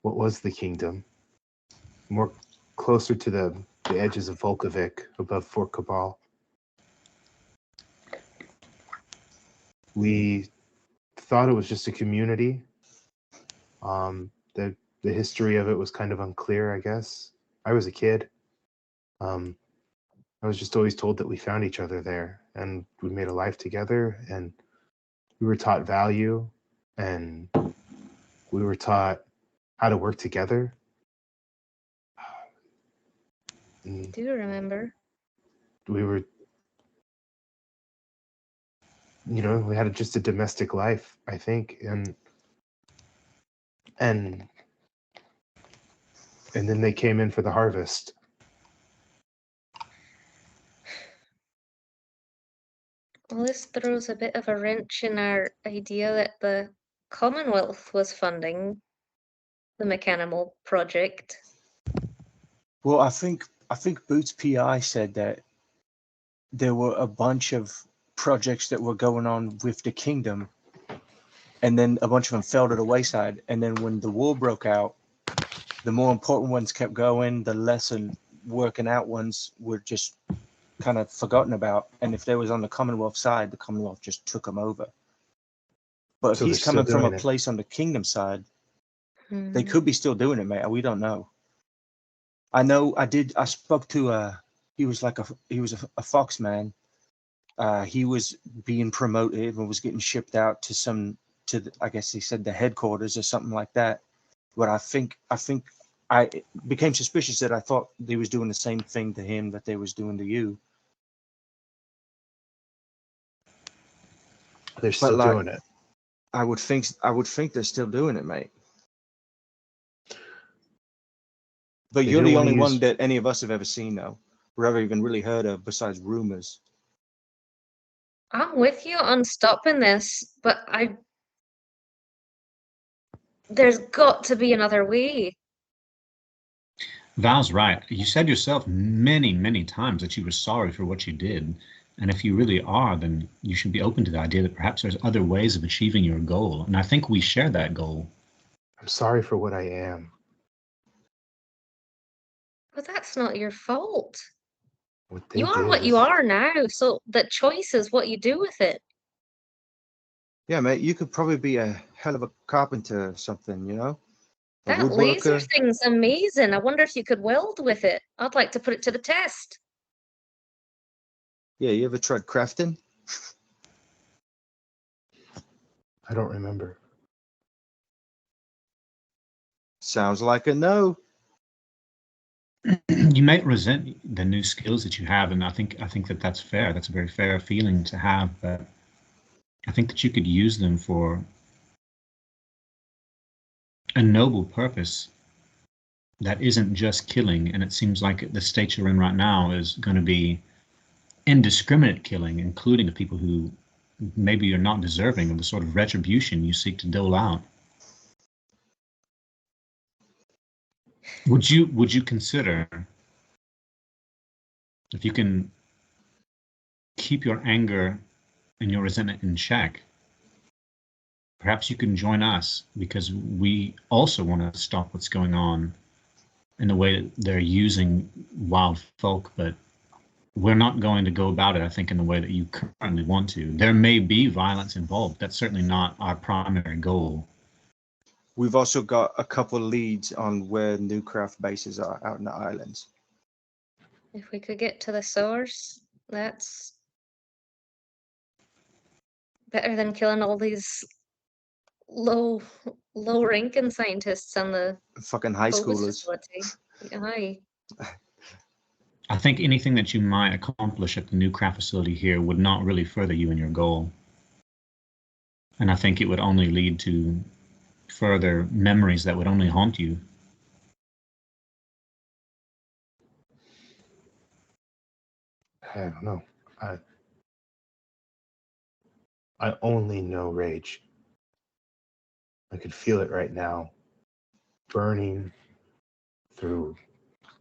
what was the kingdom, more closer to the edges of Volkovic, above Fort Cabal. We thought it was just a community. The history of it was kind of unclear, I guess. I was a kid. I was just always told that we found each other there and we made a life together, and we were taught value, and we were taught how to work together. Do you remember? We were, we had just a domestic life, I think, and then they came in for the harvest. Well, this throws a bit of a wrench in our idea that the Commonwealth was funding the Mechanimal project. Well, I think Boots PI said that there were a bunch of projects that were going on with the kingdom, and then a bunch of them fell to the wayside. And then when the war broke out, the more important ones kept going, the lesser working out ones were just kind of forgotten about. And if they was on the Commonwealth side, the Commonwealth just took them over. But if So he's they're still coming from a doing it. place on the Kingdom side, they Hmm. could be still doing it, mate. We don't know. I spoke to he was a Fox man. He was being promoted and was getting shipped out to I guess he said the headquarters or something like that. But I think I became suspicious that I thought they was doing the same thing to him that they was doing to you. They're But still like, doing it. I would think they're still doing it, mate. But They you're didn't the wanna only one use- that any of us have ever seen, though, or ever even really heard of, besides rumors. I'm with you on stopping this, but there's got to be another way. Val's right. You said yourself many, many times that you were sorry for what you did. And if you really are, then you should be open to the idea that perhaps there's other ways of achieving your goal. And I think we share that goal. I'm sorry for what I am. But that's not your fault. What they You are did what you is- are now, so the choice is what you do with it. Yeah, mate, you could probably be a hell of a carpenter or something, you know? A That laser woodworker. thing's amazing. I wonder if you could weld with it. I'd like to put it to the test. Yeah, you ever tried crafting? I don't remember. Sounds like a no. You might resent the new skills that you have, and I think that that's fair. That's a very fair feeling to have. But I think that you could use them for a noble purpose that isn't just killing. And it seems like the state you're in right now is going to be indiscriminate killing, including the people who maybe you're not deserving of the sort of retribution you seek to dole out. Would you consider, if you can keep your anger and your resentment in check, perhaps you can join us, because we also want to stop what's going on in the way that they're using wild folk, but we're not going to go about it, I think, in the way that you currently want to. There may be violence involved. That's certainly not our primary goal. We've also got a couple leads on where new craft bases are out in the islands. If we could get to the source, that's better than killing all these low ranking scientists on the Fucking high focus schoolers. facility. Aye. I think anything that you might accomplish at the new craft facility here would not really further you in your goal. And I think it would only lead to further memories that would only haunt you. I don't know. I only know rage. I could feel it right now, burning through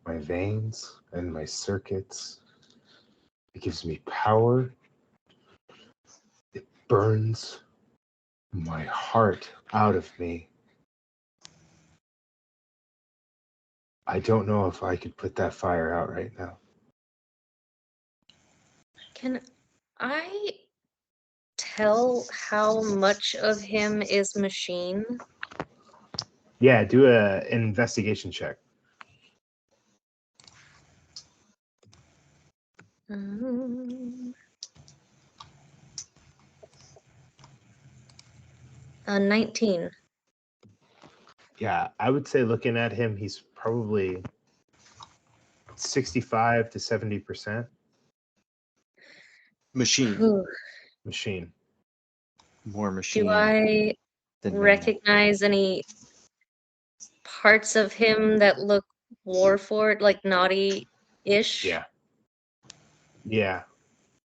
my veins and my circuits. It gives me power. It burns my heart out of me. I don't know if I could put that fire out right now. Can I tell how much of him is machine? Yeah, do an investigation check. Um, 19. Yeah, I would say looking at him, he's probably 65 to 70% Machine. Whew. machine. More machine. Do I than normal. recognize any parts of him that look Warford, like naughty-ish? Yeah. Yeah.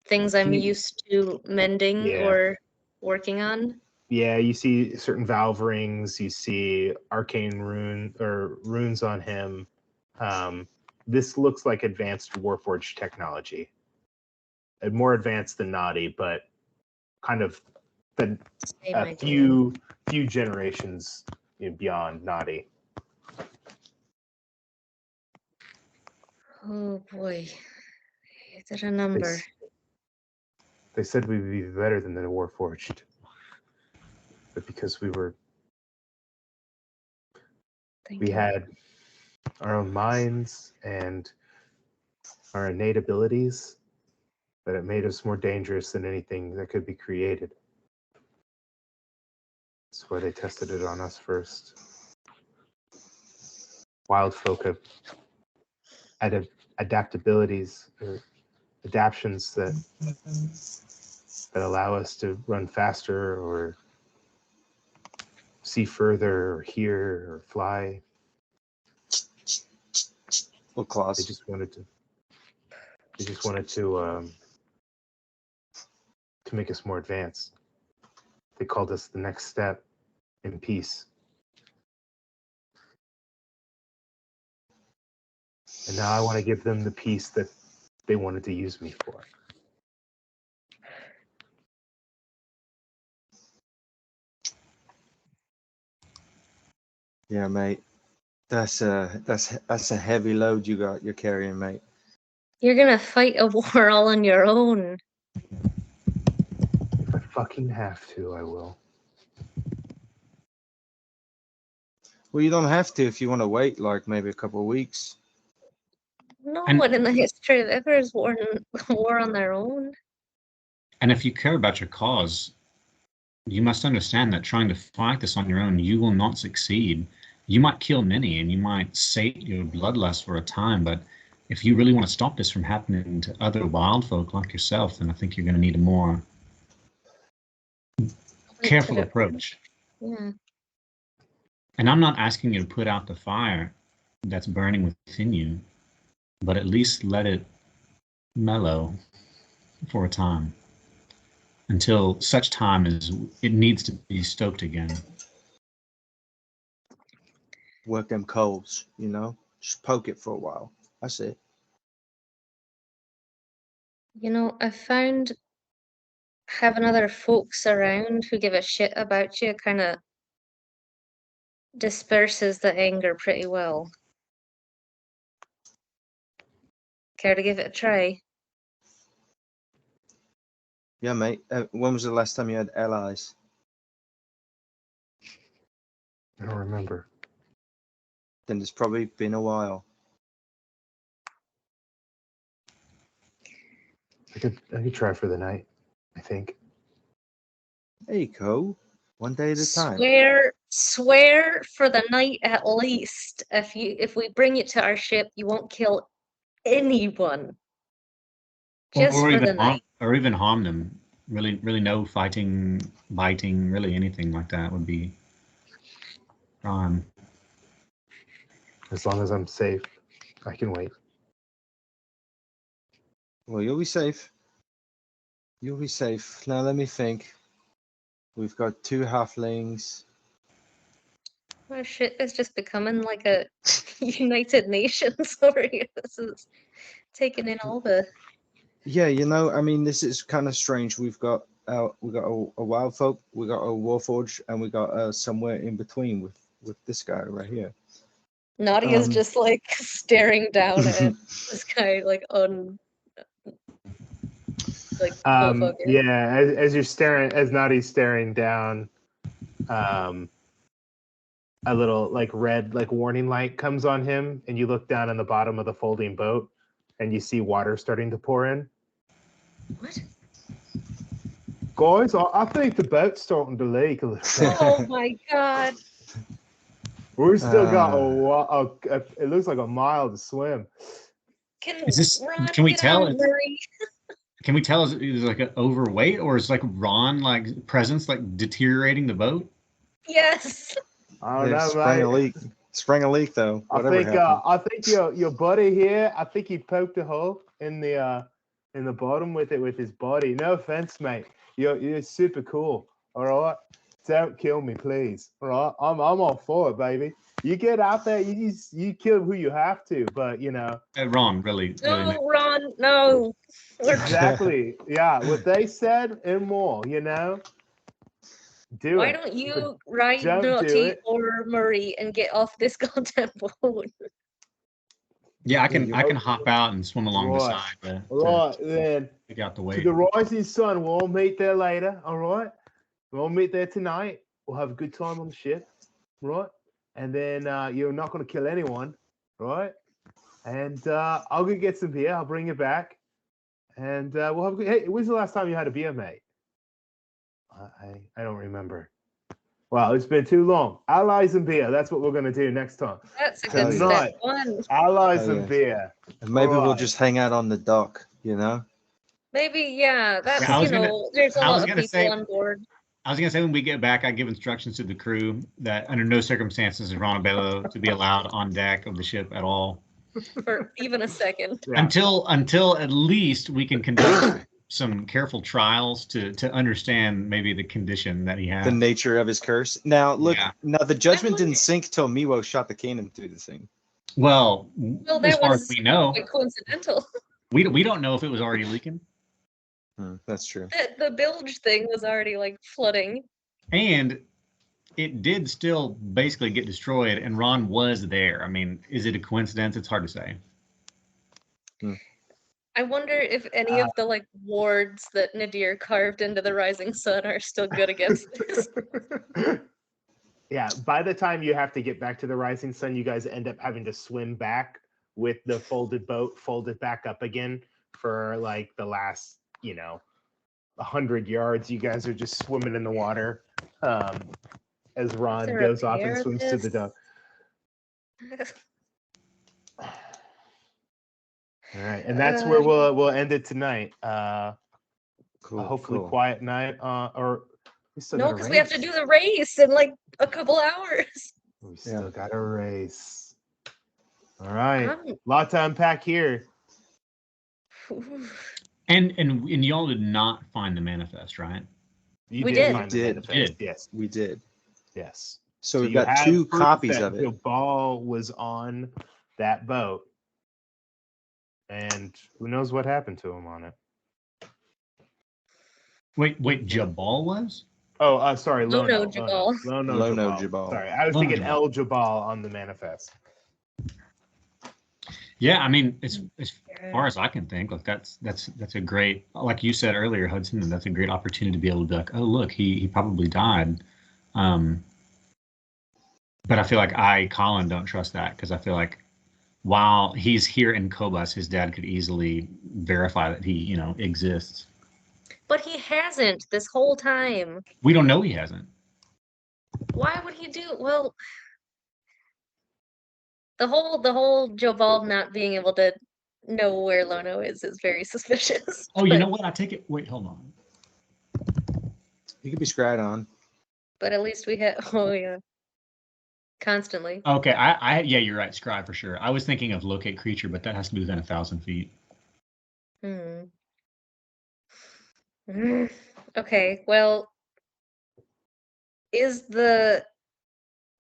Things I'm He- used to mending Yeah. or working on? Yeah, you see certain valve rings, you see arcane runes on him. This looks like advanced Warforged technology. More advanced than Naughty, but kind of Same a idea. few generations beyond Naughty. Oh boy. Is it a number? They said we'd be better than the Warforged, but because we had our own minds and our innate abilities, that it made us more dangerous than anything that could be created. That's why they tested it on us first. Wild folk have adaptabilities or adaptions that allow us to run faster or see further or hear or fly. Or claws. They just wanted to make us more advanced. They called us the next step in peace. And now I want to give them the peace that they wanted to use me for. Yeah, mate. That's a heavy load you're carrying, mate. You're gonna fight a war all on your own. If I fucking have to, I will. Well, you don't have to if you want to wait like maybe a couple of weeks. No And- one in the history of ever has war on their own. And if you care about your cause, you must understand that trying to fight this on your own, you will not succeed. You might kill many and you might sate your bloodlust for a time, but if you really want to stop this from happening to other wild folk like yourself, then I think you're going to need a more careful approach. Yeah. And I'm not asking you to put out the fire that's burning within you, but at least let it mellow for a time until such time as it needs to be stoked again. Work them coals, you know? Just poke it for a while. That's it. You know, I found having other folks around who give a shit about you kind of disperses the anger pretty well. Care to give it a try? Yeah, mate. When was the last time you had allies? I don't remember. Then it's probably been a while. I could try for the night, I think. There you go. One day at a time. Swear for the night at least. If we bring you to our ship, you won't kill anyone. Just or for even the night. or even harm them. Really no fighting, biting, really anything like that would be As long as I'm safe, I can wait. Well, you'll be safe. You'll be safe. Now let me think. We've got 2 halflings. Oh shit, it's just becoming like a United Nations over here. This is taking in all the... Yeah, you know, I mean, this is kind of strange. We've got a wild folk, we got a warforged, and we got somewhere in between with this guy right here. Nadia's just like staring down at this guy like on like yeah, as you're staring, as Nadi's staring down, a little like red like warning light comes on him, and you look down on the bottom of the folding boat and you see water starting to pour in. What? Guys, I think the boat's starting to leak a little bit. Oh my god. We've still got it looks like a mile to swim. Can Ron can we tell? Can we tell is it like an overweight, or is like Ron like presence like deteriorating the boat? Yes. I don't know, sprang a mate. leak. Sprang a leak though. Whatever happened. I think your buddy here, I think he poked a hole in the bottom with his body. No offense, mate. You're super cool. All right. Don't kill me, please. All right. I'm all for it, baby. You get out there, you kill who you have to, but you know. Ron, really. No, Ron, no. Exactly. Yeah. What they said and more, you know. Why don't you ride don't do Naughty it. or Murray and get off this goddamn boat? Yeah, I can hop out and swim along the Right. side to Right, then pick out the to way. the rising sun. We'll all meet there later. All right. We'll all meet there tonight. We'll have a good time on the ship, right? And then you're not going to kill anyone, right? And I'll go get some beer. I'll bring it back, and we'll have a good. Hey, when's the last time you had a beer, mate? I don't remember. Well, it's been too long. Allies and beer. That's what we're going to do next time. That's a Hell good yeah. step one. Allies Oh, and yeah. beer. And maybe we'll Alright. just hang out on the dock, you know? Maybe, yeah, that's, Yeah, I was there's a I was lot of gonna people say- on board. I was gonna say when we get back, I give instructions to the crew that under no circumstances is Ron Abuelo to be allowed on deck of the ship at all For even a second. Yeah. until at least we can conduct some careful trials to understand maybe the condition that he has. The nature of his curse. Now, look, Yeah. now the judgment didn't sink till Miwo shot the cannon through the thing. Well, Well, as that far was as we know, quite coincidental. we don't know if it was already leaking. That's true. The bilge thing was already like flooding. And it did still basically get destroyed, and Ron was there. I mean, is it a coincidence? It's hard to say. I wonder if any of the like wards that Nadir carved into the rising sun are still good against this. Yeah, by the time you have to get back to the rising sun, you guys end up having to swim back with the folded boat folded back up again for like the last, 100 yards. You guys are just swimming in the water as Ron To goes off and repair swims to the this? dock. All right, and that's where we'll end it tonight. Cool. Hopefully, cool. quiet night. Or we still No, got a because we have to race. do the race in like a couple hours. We still got a race. All right, Um, lot to unpack here. And y'all did not find the manifest, right? You We did did. find the We did. manifest. Yes, We did. yes. So we've you got have 2 proof copies that of it. The ball was on that boat, and who knows what happened to him on it. Wait, Jabal was? Oh, sorry, Lono Lono. Jabal. Lono Jabal. Sorry, I was Lono thinking Jabal. El Jabal on the manifest. Yeah, I mean, as far as I can think, like that's a great, like you said earlier, Hudson, that's a great opportunity to be able to be like, oh look, he probably died. But I feel like Colin, don't trust that because I feel like while he's here in Kobus, his dad could easily verify that he, exists. But he hasn't this whole time. We don't know he hasn't. Why would he do? Well, the whole Jobal not being able to know where Lono is very suspicious. Oh, you know what? I take it. Wait, hold on. You could be scryed on. But at least we had. Oh yeah. Constantly. Okay, I yeah, you're right. Scribe for sure. I was thinking of locate creature, but that has to be within 1,000 feet. Okay, well, is the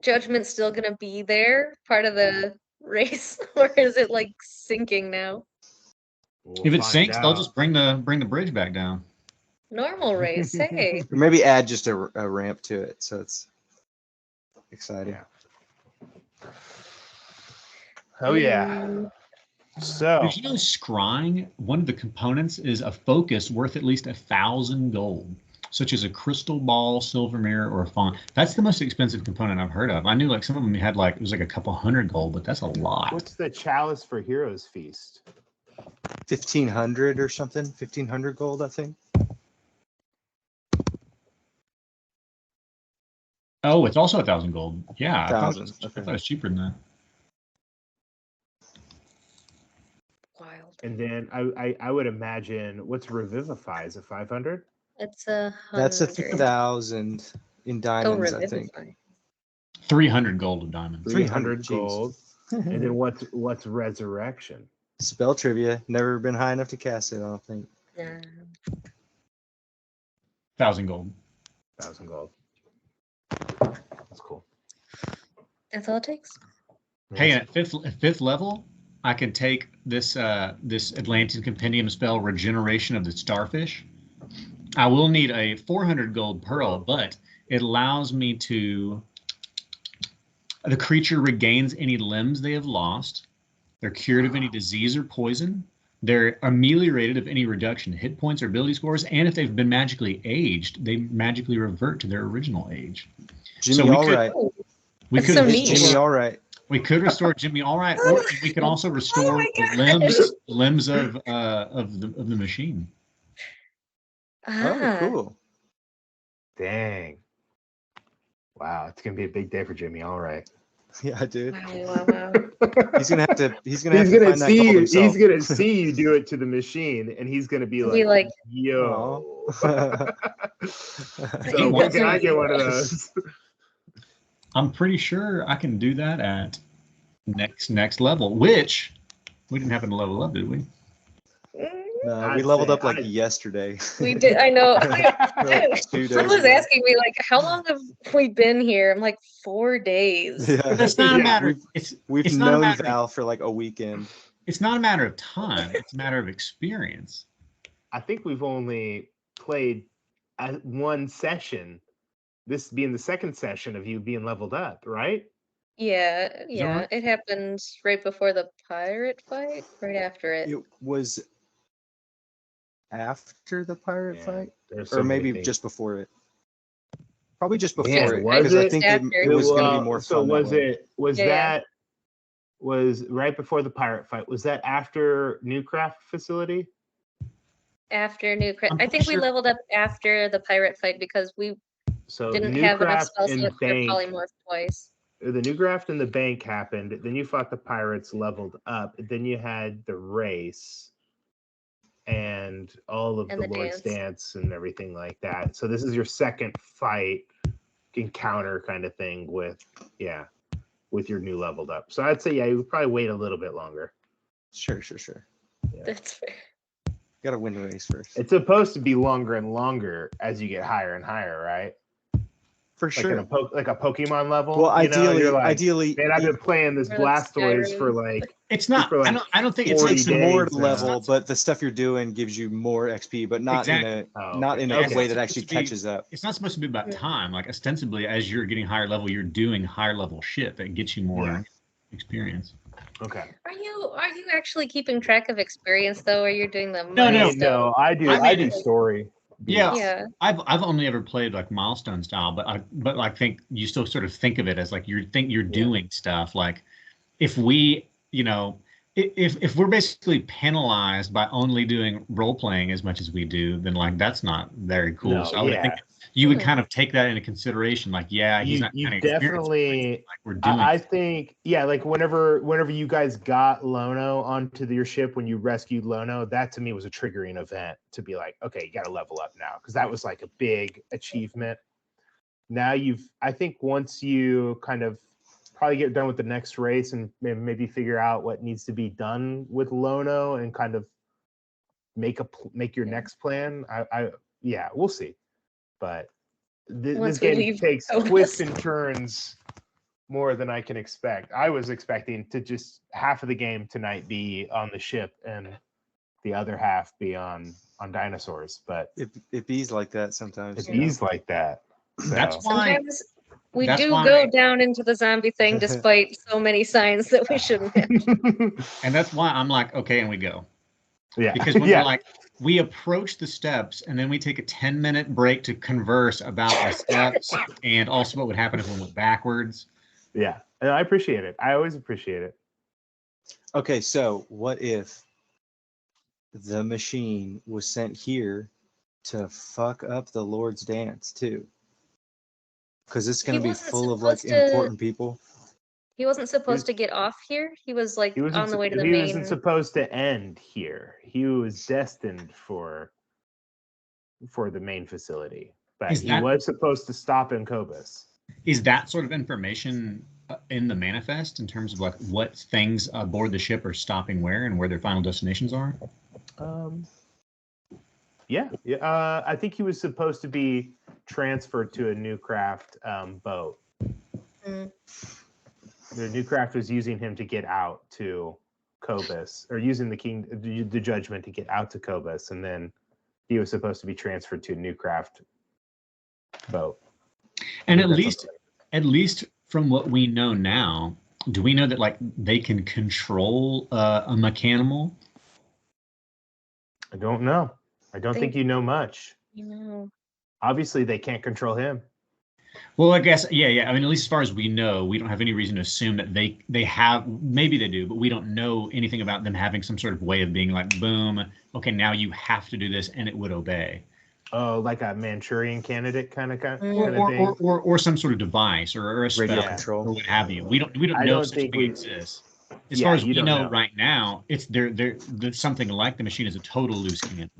judgment still gonna be there, part of the race, or is it like sinking now? We'll If it find sinks, they'll out. just bring the bridge back down. Normal race, hey. Or maybe add just a ramp to it so it's exciting. Yeah. Oh yeah. Mm, So Did you know scrying, one of the components is a focus worth at least 1,000 gold, such as a crystal ball, silver mirror, or a font. That's the most expensive component I've heard of. I knew like some of them had like, it was like a couple hundred gold, but that's a lot. what's the chalice for Heroes Feast? 1,500 or something. 1,500 gold, I think. Oh, it's also 1,000 gold. Yeah, I thought 1,000, it okay. was cheaper than that. wild. And then I would imagine what's Revivify is it 500? It's 100. That's 1,000 in diamonds, I think. Revivify. 300 gold of diamonds. 300 300 gold. And then what's Resurrection? Spell trivia. Never been high enough to cast it, I don't think. Nah. 1,000 gold. 1,000 gold. That's cool. That's all it takes. Hey, at fifth level, I can take this this Atlantean Compendium spell, Regeneration of the Starfish. I will need a 400 gold pearl, but it allows me to. The creature regains any limbs they have lost. They're cured of any disease or poison. They're ameliorated of any reduction in hit points or ability scores, and if they've been magically aged, they magically revert to their original age. Jimmy, we all could, right. We That's could so It's neat. Jimmy, all right. We could restore Jimmy all right, or we could also restore limbs of the machine. Oh, cool. Dang. Wow, it's gonna be a big day for Jimmy. All right. Yeah, dude. Wow. He's gonna have to. He's gonna He's have to gonna find that see gold you. himself. He's gonna see you do it to the machine, and he's gonna be Be like, like, "Yo." You So when got can I some- get one of those? I'm pretty sure I can do that at next level, which we didn't happen to level up, did we? No, I'd we leveled say up like I'd- yesterday. we did. I know. Like 2 days Someone's ago. asking me like, how long have we been here? I'm like 4 days. Yeah. It's not a Yeah. matter. We've it's not a known matter. Val for like a weekend. It's not a matter of time. It's a matter of experience. I think we've only played one session. This being the second session of you being leveled up, right? Yeah, Is that right? it happened right before the pirate fight, right after it. It was after the pirate Yeah, fight, there's so or many maybe things. just before it. Probably just before Man, it, was because I it? think After. it was going to Well, be more so fun. was that way. it? Was Yeah, yeah. that? Was right before the pirate fight? Was that after Newcraft facility? After Newcraft. I'm I think pretty we sure- leveled up after the pirate fight because we So didn't have enough Newcraft spells and to Bank. polymorph twice. The Newcraft and the bank happened. Then you fought the pirates, leveled up. Then you had the race and all of And the the Lord's dance. dance and everything like that. So this is your second fight encounter kind of thing with your new leveled up. So I'd say you would probably wait a little bit longer. Sure. That's fair. Got to win the race first. It's supposed to be longer and longer as you get higher and higher, right? For Like sure. like a Pokemon level. Well, you know? You're like, ideally, man, I've been playing this Or like Blastoise for Skyrim. like It's not. For like I don't think it's 40 like some more days to now. level, but the stuff you're doing gives you more XP, but not Exactly. in a Oh, not in a okay. way It's that actually supposed to be- catches up. It's not supposed to be about time. Like ostensibly, as you're getting higher level, you're doing higher level shit that gets you more Yeah. experience. Okay. Are you actually keeping track of experience though, or you're doing the No, no. milestone? No, I do. I I made do it- story. Yeah. Yeah. I've only ever played like milestone style, but I think you still sort of think of it as like you're doing stuff. Like if we, if we're basically penalized by only doing role playing as much as we do, then like that's not very cool. No, So I would yeah. think you would kind of take that into consideration. Like, yeah, he's You- not you kind of definitely- like we're doing. I think, like whenever you guys got Lono onto your ship, when you rescued Lono, that to me was a triggering event to be like, okay, you got to level up now, because that was like a big achievement. Now I think once you kind of probably get done with the next race and maybe figure out what needs to be done with Lono and kind of make your next plan. We'll see. But this Once we game leave takes Cobus. twists and turns more than I can expect. I was expecting to just half of the game tonight be on the ship and the other half be on dinosaurs, but It bees like that sometimes. it you know? bees like that. So. That's why. Sometimes we That's do why- go down into the zombie thing despite so many signs that we shouldn't have. And that's why I'm like, okay, and we go. Yeah. Because when yeah. we're like, we approach the steps and then we take a 10-minute break to converse about the steps and also what would happen if we went backwards. Yeah. And I appreciate it. I always appreciate it. Okay, so what if the machine was sent here to fuck up the Lord's dance too? Because it's going He to be wasn't full of like supposed to- important people. He wasn't supposed to get off here. He was like He wasn't, on the way to the he main. wasn't supposed to end here. He was destined for the main facility. But Is he that- was supposed to stop in Cobus. Is that sort of information in the manifest in terms of like what things aboard the ship are stopping where and where their final destinations are? Yeah. I think he was supposed to be transferred to a new craft boat. Mm. The new craft was using him to get out to Cobus, or using the Judgment to get out to Cobus, and then he was supposed to be transferred to a new craft boat. And I at think that's least from what we know now, do we know that like they can control a mechanimal? I don't know. I don't think you know much. You know. Obviously, they can't control him. Well, I guess, yeah. I mean, at least as far as we know, we don't have any reason to assume that they have. Maybe they do, but we don't know anything about them having some sort of way of being like, boom, okay, now you have to do this, and it would obey. Oh, like a Manchurian candidate kind of thing. Or some sort of device or a spell Radio or control. what have you. We don't I know don't such a think thing we- exists. As Yeah, far as you we don't know know. right now, it's there's something like the machine is a total loose cannon.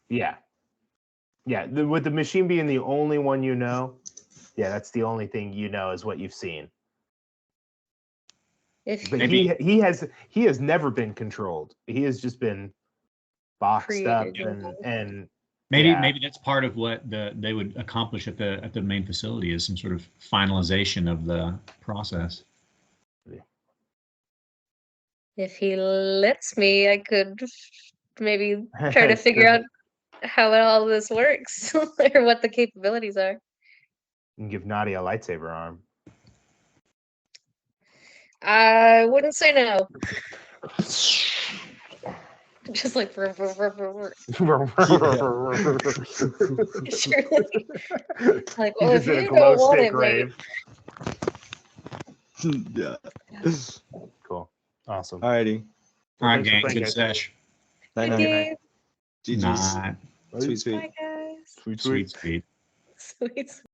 Yeah. Yeah. With the machine being the only one you know, yeah, that's the only thing you know is what you've seen. If But Maybe- he has never been controlled. He has just been boxed up Created. and Maybe that's part of what they would accomplish at the main facility is some sort of finalization of the process. if he lets me, I could maybe try to figure out how all this works or what the capabilities are. You can give Nadia a lightsaber arm. I wouldn't say no. Just like Surely. like, He well, just if did a you glow don't want stick it, maybe. rave. Yeah. Cool. Awesome. Alrighty. All right, thanks for gang, playing, good guys. sesh. Night, Good night. game. GG's. Not Sweet, sweet. Bye, guys. Sweet, sweet. Sweet.